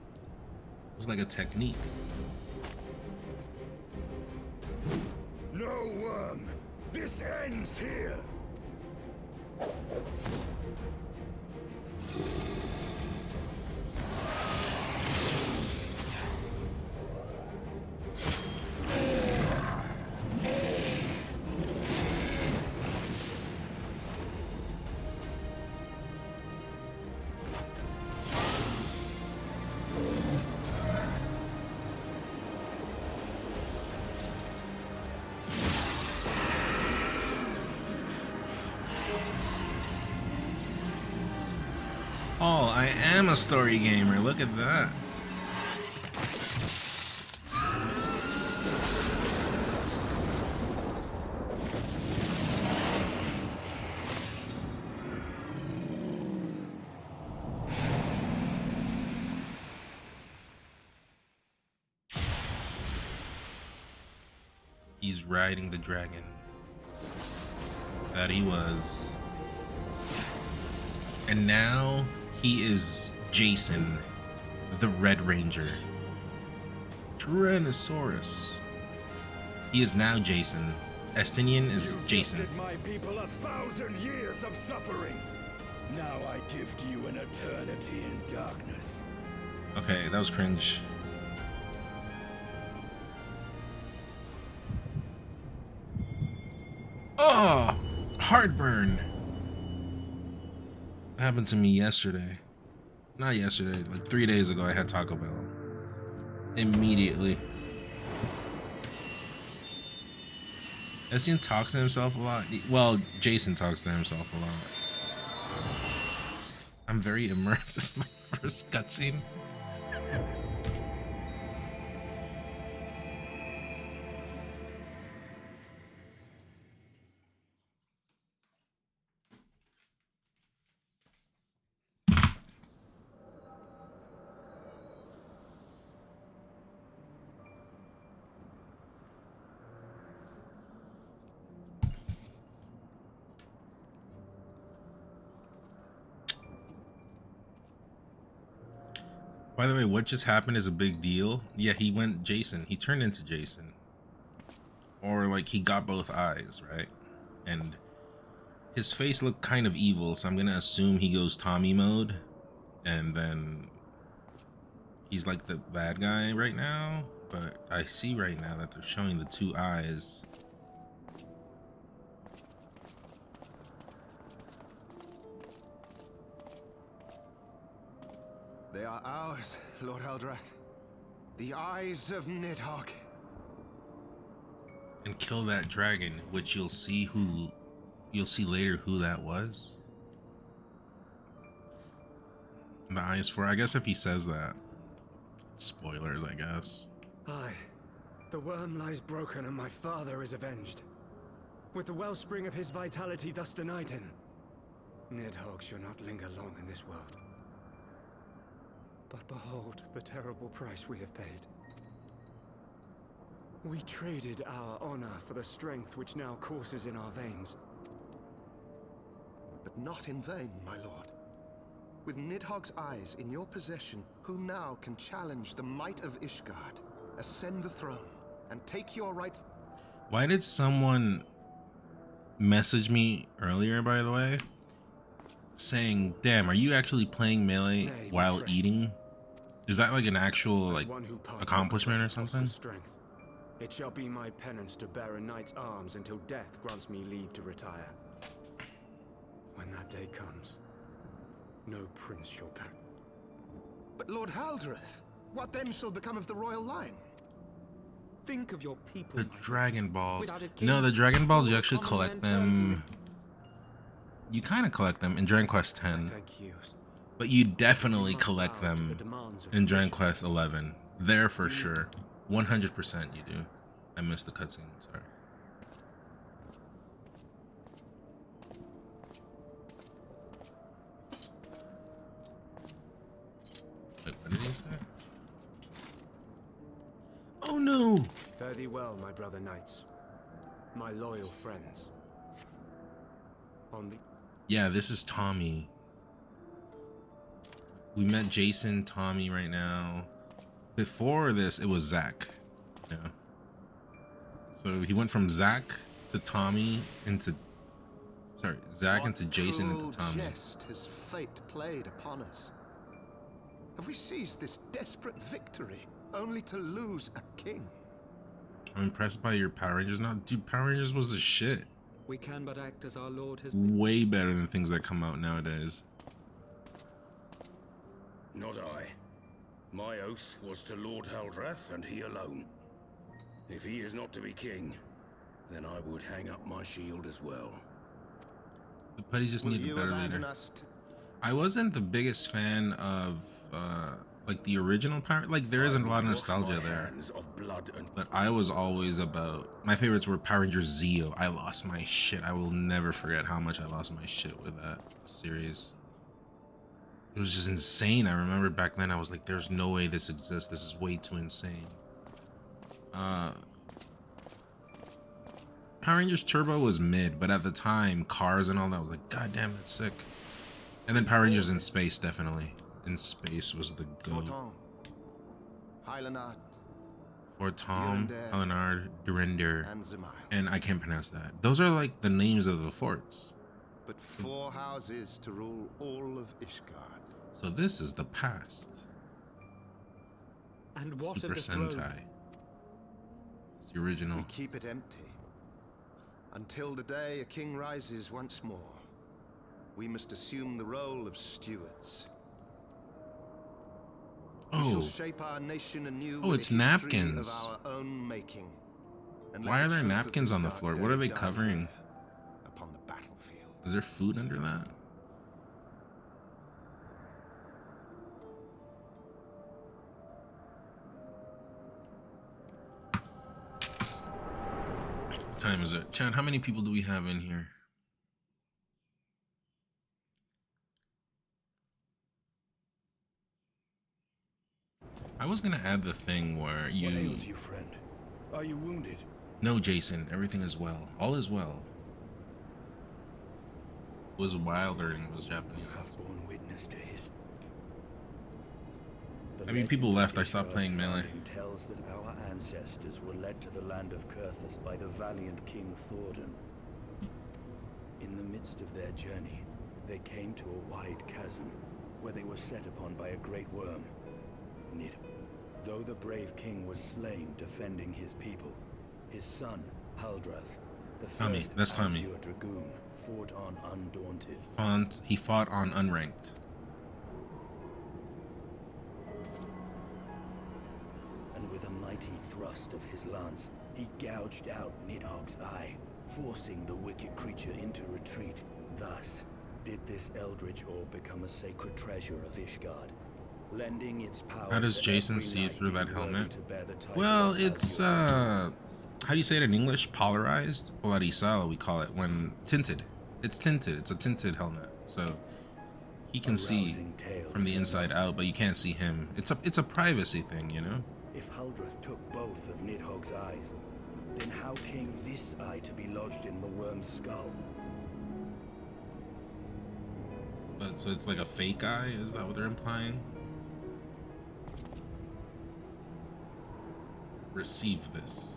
was like a technique. No worm. This ends here. Oh, I am a story gamer. Look at that. He's riding the dragon that he was. And now he is Jason, the Red Ranger. Tyrannosaurus. He is now Jason. Estinian is Jason. You gifted my people 1,000 years of suffering. Now I gift you an eternity in darkness. Okay, that was cringe. Oh, heartburn. That happened to me yesterday. Not yesterday, like 3 days ago I had Taco Bell. Immediately. Essien talks to himself a lot. Well, Jason talks to himself a lot. I'm very immersed. This is my first cutscene. By the way, what just happened is a big deal. Yeah, he went Jason. He turned into Jason. Or like he got both eyes, right? And his face looked kind of evil, so I'm gonna assume he goes Tommy mode. And then he's like the bad guy right now. But I see right now that they're showing the two eyes. They are ours, Lord Eldrath. The eyes of Nidhogg. And kill that dragon, which you'll see later who that was. The eyes for, I guess if he says that. Spoilers, I guess. Aye. The worm lies broken and my father is avenged. With the wellspring of his vitality thus denied him, Nidhogg shall not linger long in this world. But behold the terrible price we have paid. We traded our honor for the strength which now courses in our veins. But not in vain, my lord. With Nidhogg's eyes in your possession, who now can challenge the might of Ishgard, ascend the throne, and take your right... Why did someone message me earlier, by the way, saying, damn, are you actually playing Melee while eating? Is that like an actual like accomplishment or something? Strength. It shall be my penance to bear a knight's arms until death grants me leave to retire. When that day comes, no prince shall pass. But Lord Haldreth, what then shall become of the royal line? Think of your people. The Dragon Balls. No, the Dragon Balls, you actually collect them. You kind of collect them in Dragon Quest X. But you definitely collect them in Dragon Quest XI. There for sure. 100% you do. I missed the cutscene, sorry. say? Oh no! Fare thee well, my brother knights, my loyal friends. On the Yeah, this is Tommy. We met Jason, Tommy right now. Before this, it was Zach. Yeah. So he went from Zach to Tommy into... Sorry, Zach into Jason into Tommy. Jest has fate played upon us? Have we seized this desperate victory only to lose a king? I'm impressed by your Power Rangers now. Dude, Power Rangers was the shit. we can but act as our Lord has Way better than things that come out nowadays. Not I. My oath was to Lord Haldrath and he alone. If he is not to be king, then I would hang up my shield as well. The putties just need a better leader. I wasn't the biggest fan of like the original Power. Like there isn't a lot of nostalgia there. But I was always about, my favorites were Power Rangers Zeo. I lost my shit. I will never forget how much I lost my shit with that series. It was just insane. I remember back then I was like, there's no way this exists. This is way too insane. Power Rangers Turbo was mid, but at the time, Cars and all that was like, god damn, that's sick. And then Power Rangers in Space, definitely. In Space was the go. For Tom, Helenard, Durender, and I can't pronounce that. Those are like the names of the forts. But 4 houses to rule all of Ishgard. So this is the past. And what Super of the throne? Sentai. It's the original. We keep it empty until the day a king rises once more. We must assume the role of stewards. We shall shape our nation anew. Oh, it's napkins. Of our own making. And Why are there napkins on the floor? What are they covering? Upon the battlefield. Is there food under that? What time is it? Chad, how many people do we have in here? I was gonna add the thing where you... What ails you, friend? Are you wounded? No, Jason. Everything is well. All is well. It was Wilder and it was Japanese. You have borne witness to his... I mean, people left. I stopped playing Melee. Tells that our ancestors were led to the land of Kurthus by the valiant King Thordan. In the midst of their journey, they came to a wide chasm where they were set upon by a great worm, Nid. Though the brave king was slain defending his people, his son, Haldrath, the first Azure Dragoon, fought on undaunted. He fought on unranked. And with a mighty thrust of his lance, he gouged out Nidhogg's eye, forcing the wicked creature into retreat. Thus, did this eldritch orb become a sacred treasure of Ishgard, lending its power. How does Jason see through that helmet? Well, it's how do you say it in English? Polarized? Polarizado, we call it when tinted. It's tinted. It's a tinted helmet, so he can see from the inside out, but you can't see him. It's a privacy thing, you know. If Haldrath took both of Nidhogg's eyes, then how came this eye to be lodged in the worm's skull? But so it's like a fake eye? Is that what they're implying? Receive this.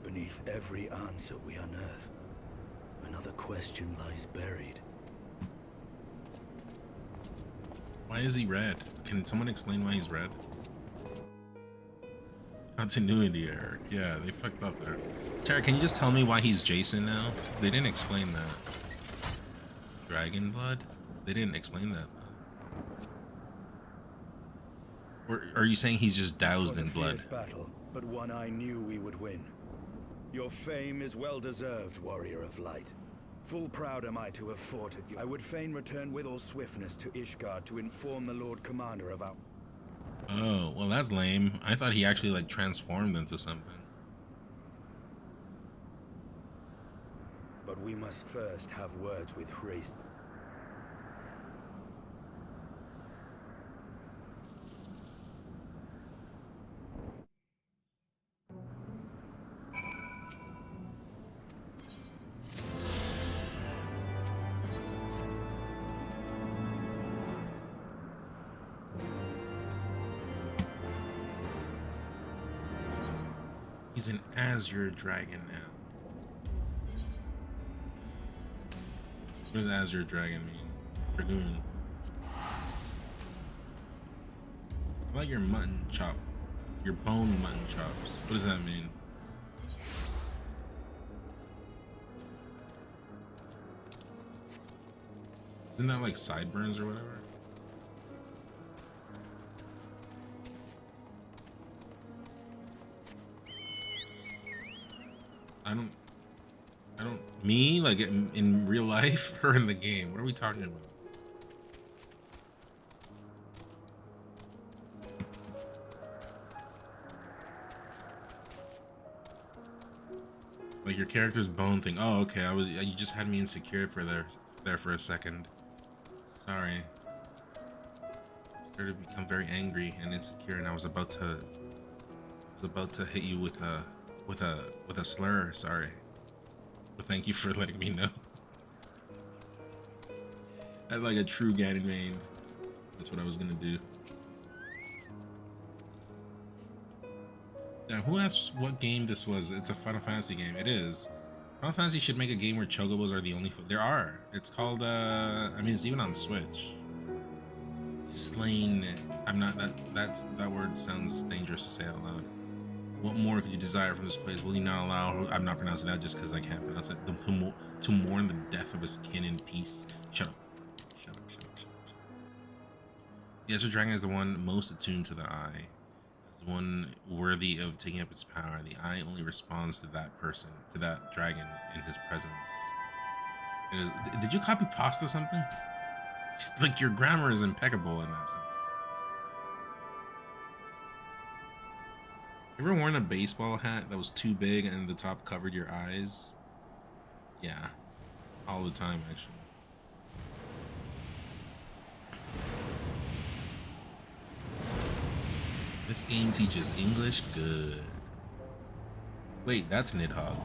Beneath every answer we unearth, another question lies buried. Why is he red? Can someone explain why he's red? Continuity error. Yeah, they fucked up there. Tara, can you just tell me why he's Jason now? They didn't explain that. Dragon blood? They didn't explain that. Or are you saying he's just doused in blood? It was a fierce battle, but one I knew we would win. Your fame is well deserved, warrior of light. Full proud am I to have fought at you. I would fain return with all swiftness to Ishgard to inform the Lord Commander of our... Oh, well that's lame. I thought he actually like transformed into something. But we must first have words with Hraest. He's an Azure Dragon now. What does Azure Dragon mean? Dragoon. I like your mutton chop. Your bone mutton chops. What does that mean? Isn't that like sideburns or whatever? I don't, me? Like in real life or in the game? What are we talking about? Like your character's bone thing. Oh, okay. You just had me insecure for there for a second. Sorry. Started to become very angry and insecure, and I was about to hit you with a slur. Sorry. But thank you for letting me know. I had like a true Ganon main. That's what I was gonna do. Now, who asked what game this was? It's a Final Fantasy game. It is. Final Fantasy should make a game where chocobos are the only food. There are. It's called, I mean, it's even on Switch. Slain. I'm not, that word sounds dangerous to say out loud. What more could you desire from this place? Will you not allow, I'm not pronouncing that just because I can't pronounce it, to mourn the death of his kin in peace? Shut up. Shut up, shut up, shut up, shut up. The Azure Dragon is the one most attuned to the eye. The one worthy of taking up its power. The eye only responds to that person, to that dragon in his presence. Did you copy pasta something? Like your grammar is impeccable in that sense. You ever worn a baseball hat that was too big and the top covered your eyes? Yeah, all the time actually. This game teaches English good. Wait, that's Nidhogg.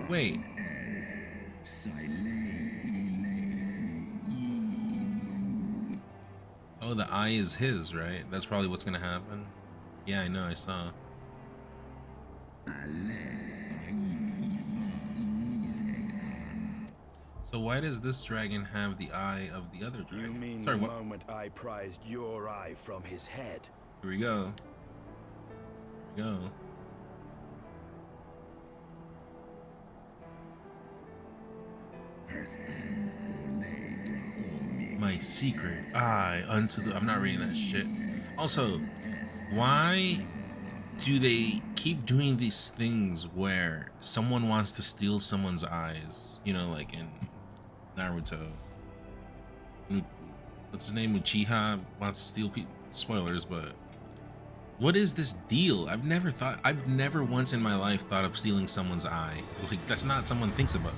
Wait. Oh, the eye is his, right? That's probably what's gonna happen. Yeah, I know, I saw. So why does this dragon have the eye of the other dragon? You mean Sorry, the what? moment I prized your eye from his head? Here we go. Here we go. My secret eye unto the... I'm not reading that shit. Also, why do they keep doing these things where someone wants to steal someone's eyes? You know, like in Naruto. What's his name? Uchiha wants to steal people. Spoilers, but what is this deal? I've never once in my life thought of stealing someone's eye. Like, that's not someone thinks about.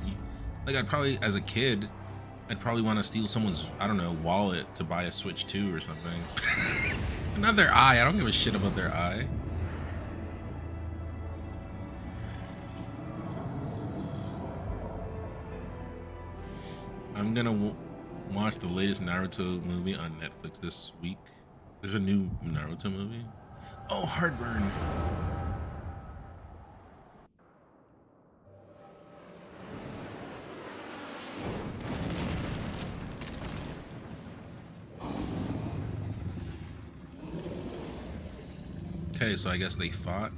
Like, I'd probably, as a kid, I'd probably want to steal someone's, I don't know, wallet to buy a Switch 2 or something. Not their eye. I don't give a shit about their eye. I'm gonna watch the latest Naruto movie on Netflix this week. There's a new Naruto movie. Oh, Heartburn. Okay, so I guess they fought.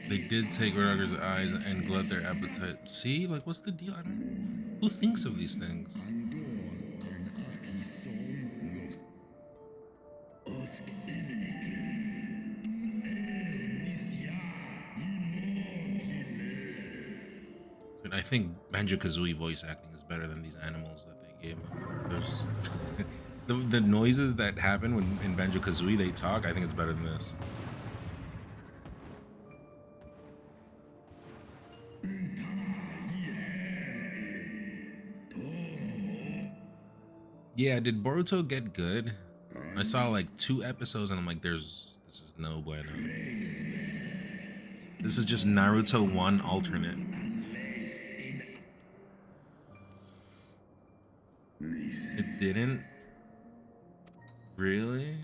They did take Rodogger's eyes and glut their appetite. See, like, what's the deal? Who thinks of these things? Dude, I think Banjo-Kazooie voice acting is better than these animals that they gave them. There's the noises that happen when in Banjo-Kazooie they talk. I think it's better than this. Yeah, did Boruto get good? I saw like 2 episodes and I'm like, this is no bueno. This is just Naruto 1 alternate. It didn't? Really?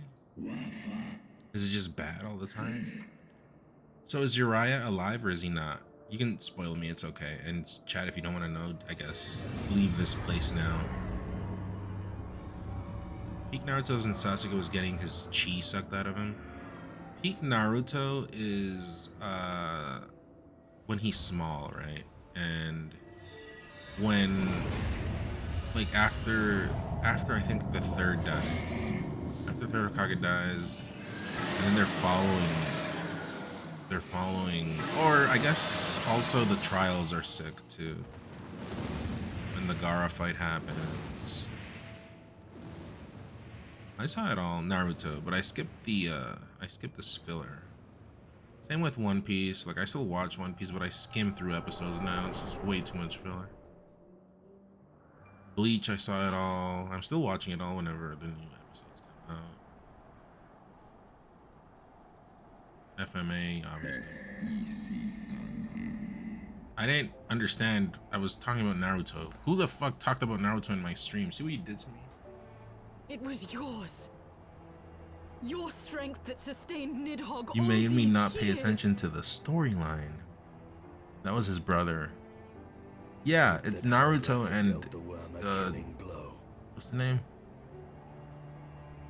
Is it just bad all the time? So is Uriah alive or is he not? You can spoil me, it's okay. And chat, if you don't want to know, I guess, leave this place now. Peak Naruto's and Sasuke was getting his chi sucked out of him. Peak Naruto is when he's small, right? And when, like, after I think the third dies, after the third Hokage dies, and then they're following, or I guess also the trials are sick too. When the Gaara fight happens, I saw it all Naruto, but I skipped this filler. Same with One Piece. Like, I still watch One Piece, but I skim through episodes now. It's just way too much filler. Bleach, I saw it all. I'm still watching it all whenever the new episodes come out. FMA, obviously. I didn't understand. I was talking about Naruto. Who the fuck talked about Naruto in my stream? See what you did to me? It was yours. Your strength that sustained Nidhogg. You made me not pay attention to the storyline. That was his brother. Yeah, it's Naruto and what's the name?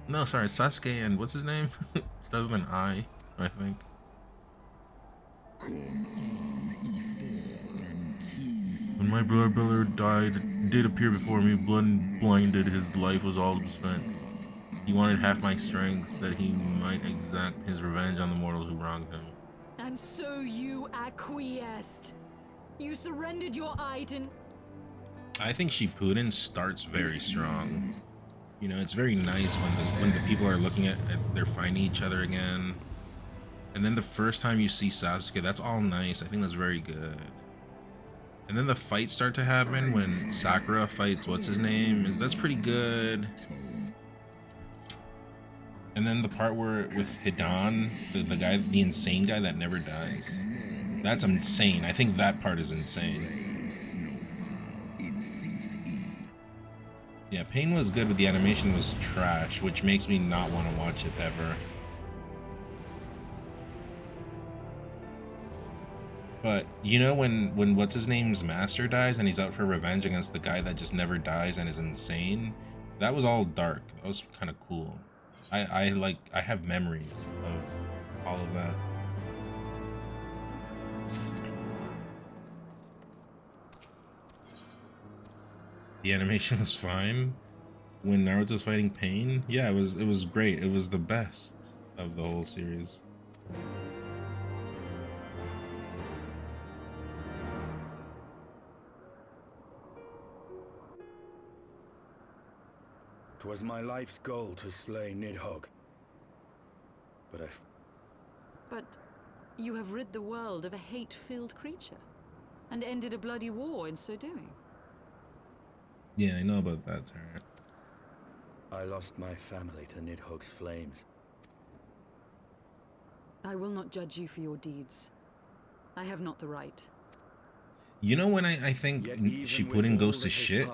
No, sorry, Sasuke and what's his name? Starts with an I think. When my brother did appear before me, blinded, his life was all spent. He wanted half my strength that he might exact his revenge on the mortals who wronged him. And so you acquiesced. You surrendered your item. I think Shippuden starts very strong. You know, it's very nice when the people are looking at they're finding each other again. And then the first time you see Sasuke, that's all nice. I think that's very good. And then the fights start to happen when Sakura fights what's his name. That's pretty good. And then the part where with Hidan, the guy, the insane guy that never dies. That's insane. I think that part is insane. Yeah, Pain was good, but the animation was trash, which makes me not want to watch it ever. But you know when what's his name's master dies and he's out for revenge against the guy that just never dies and is insane? That was all dark. That was kind of cool. I have memories of all of that. The animation was fine when Naruto's fighting Pain. Yeah, it was great. It was the best of the whole series. 'Twas my life's goal to slay Nidhogg. But you have rid the world of a hate-filled creature, and ended a bloody war in so doing. Yeah, I know about that, Tara. I lost my family to Nidhogg's flames. I will not judge you for your deeds. I have not the right. You know when I think Shippuden goes to shit?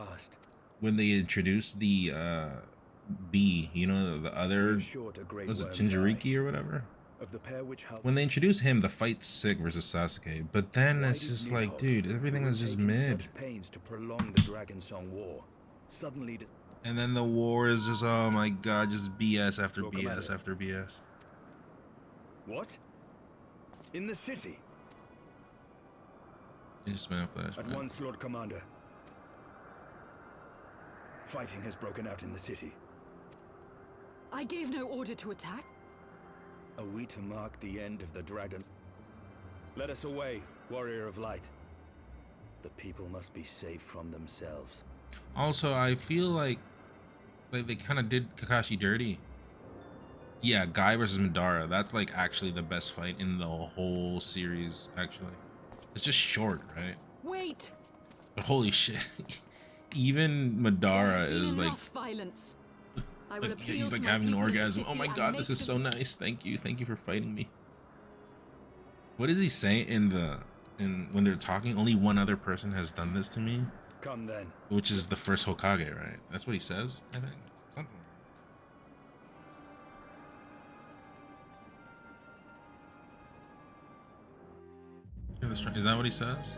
When they introduced the B, you know, the other, was it Jinchuriki or whatever? When they introduce him, the fight's sick versus Sasuke, but then it's just like, dude, everything is just mid. Pains to prolong the Dragon Song War. Suddenly, and then the war is just, oh my god, just BS after BS after BS. What? In the city? Just man flash. At once, Lord Commander. Fighting has broken out in the city. I gave no order to attack. Are we to mark the end of the dragons? Let us away, warrior of light. The people must be saved from themselves. Also, I feel like they kind of did Kakashi dirty. Yeah, Guy versus Madara. That's like actually the best fight in the whole series, actually. It's just short, right? Wait! But holy shit. Even Madara is like... violence. I will appeal he's like having an orgasm. Oh my god, this is so nice. Thank you for fighting me. What does he say in when they're talking? Only one other person has done this to me. Come then. Which is the first Hokage, right? That's what he says, I think. Something. Is that what he says?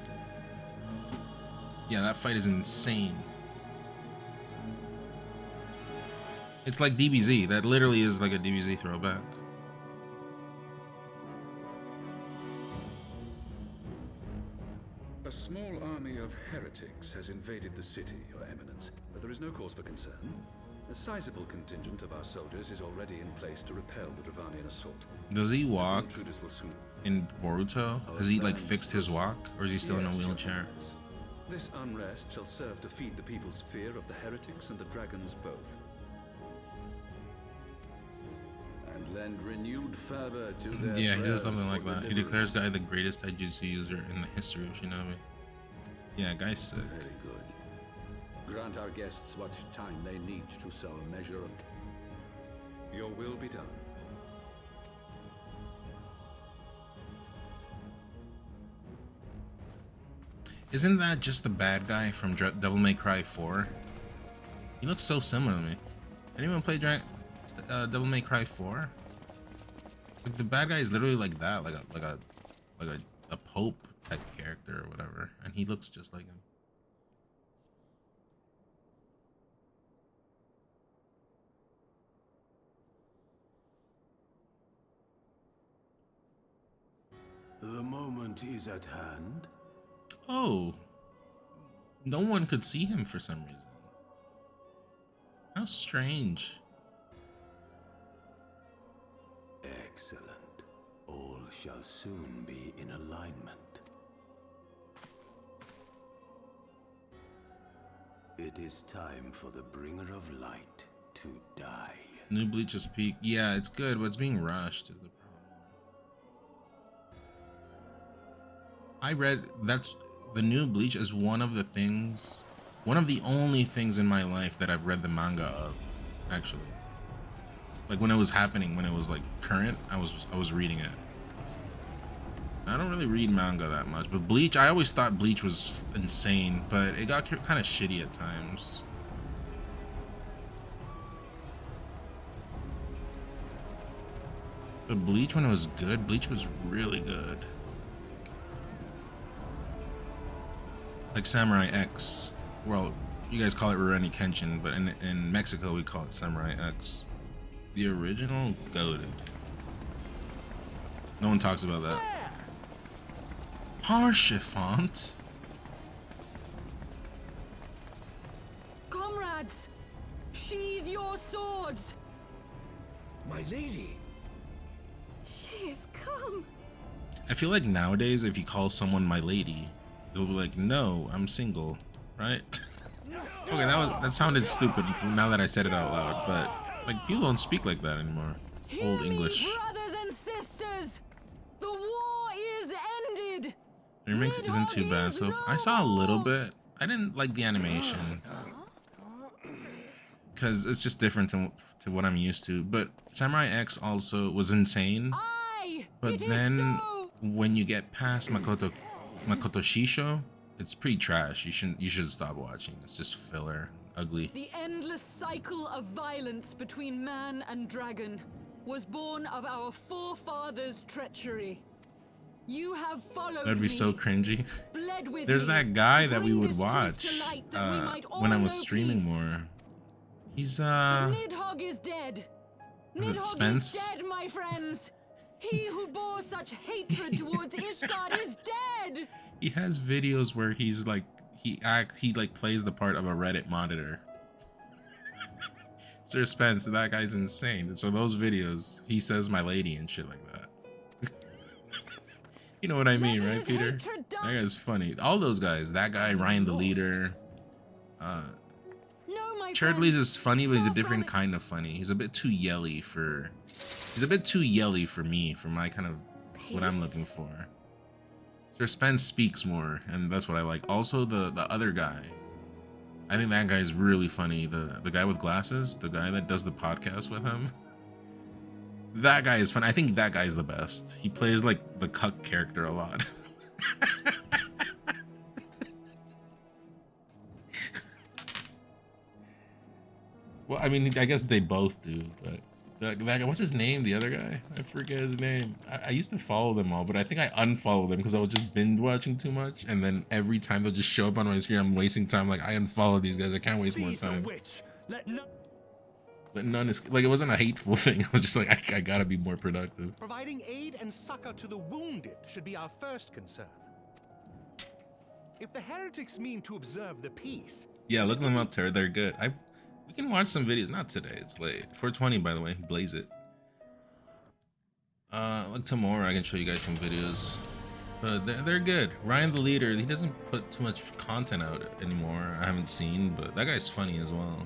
Yeah, that fight is insane. It's like DBZ. That literally is like a DBZ throwback. A small army of heretics has invaded the city, Your Eminence, but there is no cause for concern. A sizable contingent of our soldiers is already in place to repel the Dravanian assault. Does he walk Intruders will soon... in Boruto? Has he like fixed his walk, or is he still in a wheelchair? This unrest shall serve to feed the people's fear of the heretics and the dragons both. And lend renewed fervor to their Yeah, he does prayers something for like that. He declares Guy the greatest taijutsu user in the history of Shinobi. Yeah, Guy's sick. Very good. Grant our guests what time they need to sow a measure of... Your will be done. Isn't that just the bad guy from Devil May Cry 4? He looks so similar to me. Anyone play Devil May Cry 4? Like the bad guy is literally like that, like a pope type character or whatever, and he looks just like him. The moment is at hand. Oh, no one could see him for some reason. How strange. Excellent. All shall soon be in alignment. It is time for the bringer of light to die. New Bleach's peak. Yeah, it's good, but it's being rushed is the problem. I read that's the new Bleach is one of the only things in my life that I've read the manga of, actually. Like when it was happening, when it was like current, I was reading it. I don't really read manga that much, but Bleach, I always thought Bleach was insane, but it got kind of shitty at times. But Bleach, when it was good, Bleach was really good. Like Samurai X. Well, you guys call it Rurouni Kenshin, but in Mexico we call it Samurai X. The original, goated. No one talks about that. Harschiffant. Comrades, sheathe your swords. My lady. She has come. I feel like nowadays, if you call someone my lady, they'll be like, "No, I'm single," right? Okay, that sounded stupid now that I said it out loud, but like people don't speak like that anymore. It's old English. Brothers and sisters, the war is ended. The remake isn't too bad, so I saw a little bit. I didn't like the animation because it's just different to what I'm used to. But Samurai X also was insane. But then when you get past Makoto Shisho, it's pretty trash. You should stop watching. It's just filler, ugly. The endless cycle of violence between man and dragon was born of our forefathers' treachery. You have followed That'd be so me, cringy. bled with There's me, that guy to that we bring would this truth watch to light that we might all when I was know streaming peace. more. He's But Nidhogg is dead. Was it Nidhogg Spence? is dead, my friends. He who bore such hatred towards Ishgard is dead. He has videos where he's like he like plays the part of a Reddit monitor. Sir Spence, that guy's insane. So those videos, he says my lady and shit like that. You know what I mean, right, Peter? That guy's funny. All those guys. That guy, Ryan the Leader. Churdley's is funny, but he's a different kind of funny. He's a bit too yelly for me, for my kind of what I'm looking for. Sir Spence speaks more, and that's what I like. Also, the other guy. I think that guy is really funny. The guy with glasses, the guy that does the podcast with him. That guy is fun. I think that guy's the best. He plays like the cuck character a lot. Well, I mean, I guess they both do, but that guy, what's his name? The other guy? I forget his name. I used to follow them all, but I think I unfollowed them because I was just binge watching too much. And then every time they'll just show up on my screen, I'm wasting time. Like, I unfollowed these guys. I can't waste more time. Let none is like, it wasn't a hateful thing. I was just like, I gotta be more productive. Providing aid and succor to the wounded should be our first concern. If the heretics mean to observe the peace. Yeah, look them up, Terry. They're good. We can watch some videos. Not today. It's late. 420, by the way. Blaze it. Like tomorrow, I can show you guys some videos. But they're good. Ryan the Leader, he doesn't put too much content out anymore. I haven't seen, but that guy's funny as well.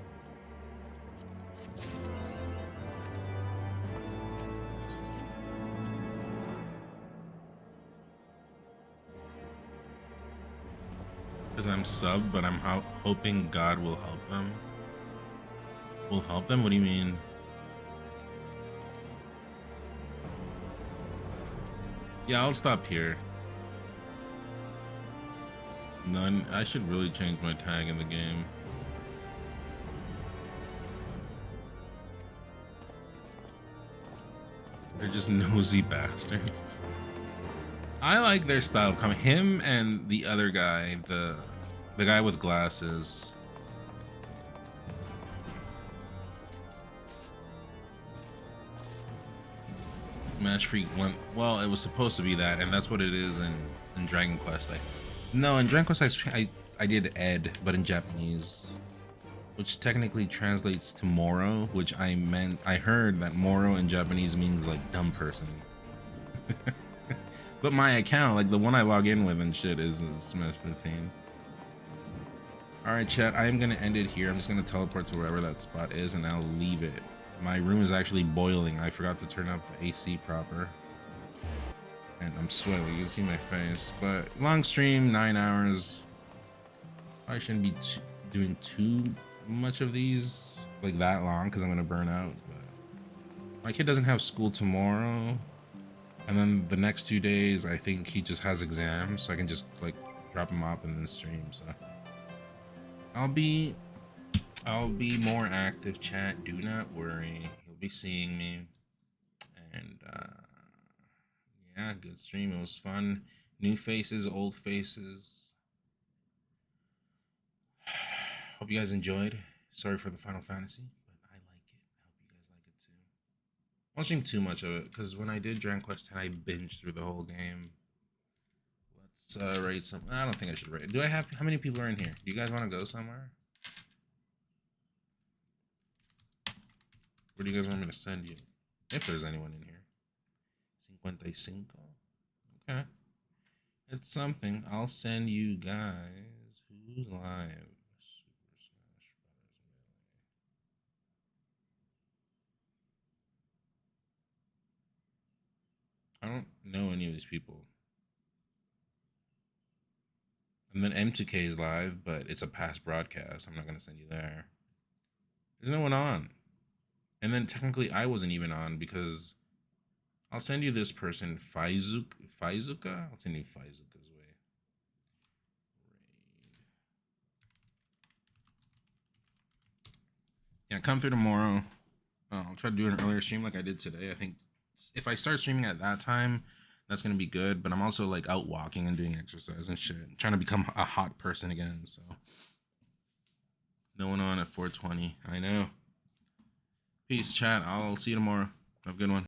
Because I'm sub, but I'm hoping God will help them. Will help them? What do you mean? Yeah, I'll stop here. None. I should really change my tag in the game. They're just nosy bastards. I like their style of coming. Him and the other guy, the guy with glasses. Match Freak went, well, it was supposed to be that, and that's what it is in Dragon Quest. No, in Dragon Quest I did Ed, but in Japanese, which technically translates to Moro, which I heard that Moro in Japanese means like dumb person. But my account, like the one I log in with and shit, is Smash 13. Alright, chat, I am gonna end it here. I'm just gonna teleport to wherever that spot is and I'll leave it. My room is actually boiling. I forgot to turn up the AC proper. And I'm sweating. You can see my face. But long stream, 9 hours. I shouldn't be doing too much of these like that long because I'm gonna burn out. But my kid doesn't have school tomorrow. And then the next 2 days, I think he just has exams. So I can just like drop him off and then stream. So I'll be more active, chat. Do not worry. You'll be seeing me. And yeah, good stream. It was fun. New faces, old faces. Hope you guys enjoyed. Sorry for the Final Fantasy, but I like it. I hope you guys like it too. I won't stream too much of it because when I did Dragon Quest 10, I binged through the whole game. Let's rate some. I don't think I should rate. Do I have? How many people are in here? Do you guys want to go somewhere? Where do you guys want me to send you? If there's anyone in here. 55. Okay. It's something. I'll send you guys who's live. Super Smash Bros. Melee. I don't know any of these people. And then M2K is live, but it's a past broadcast. I'm not going to send you there. There's no one on. And then technically I wasn't even on because I'll send you this person, Faizuka. I'll send you Faizuka's way. Yeah, come through tomorrow. I'll try to do an earlier stream like I did today. I think if I start streaming at that time, that's going to be good. But I'm also like out walking and doing exercise and shit. I'm trying to become a hot person again. So no one on at 420. I know. Peace, chat. I'll see you tomorrow. Have a good one.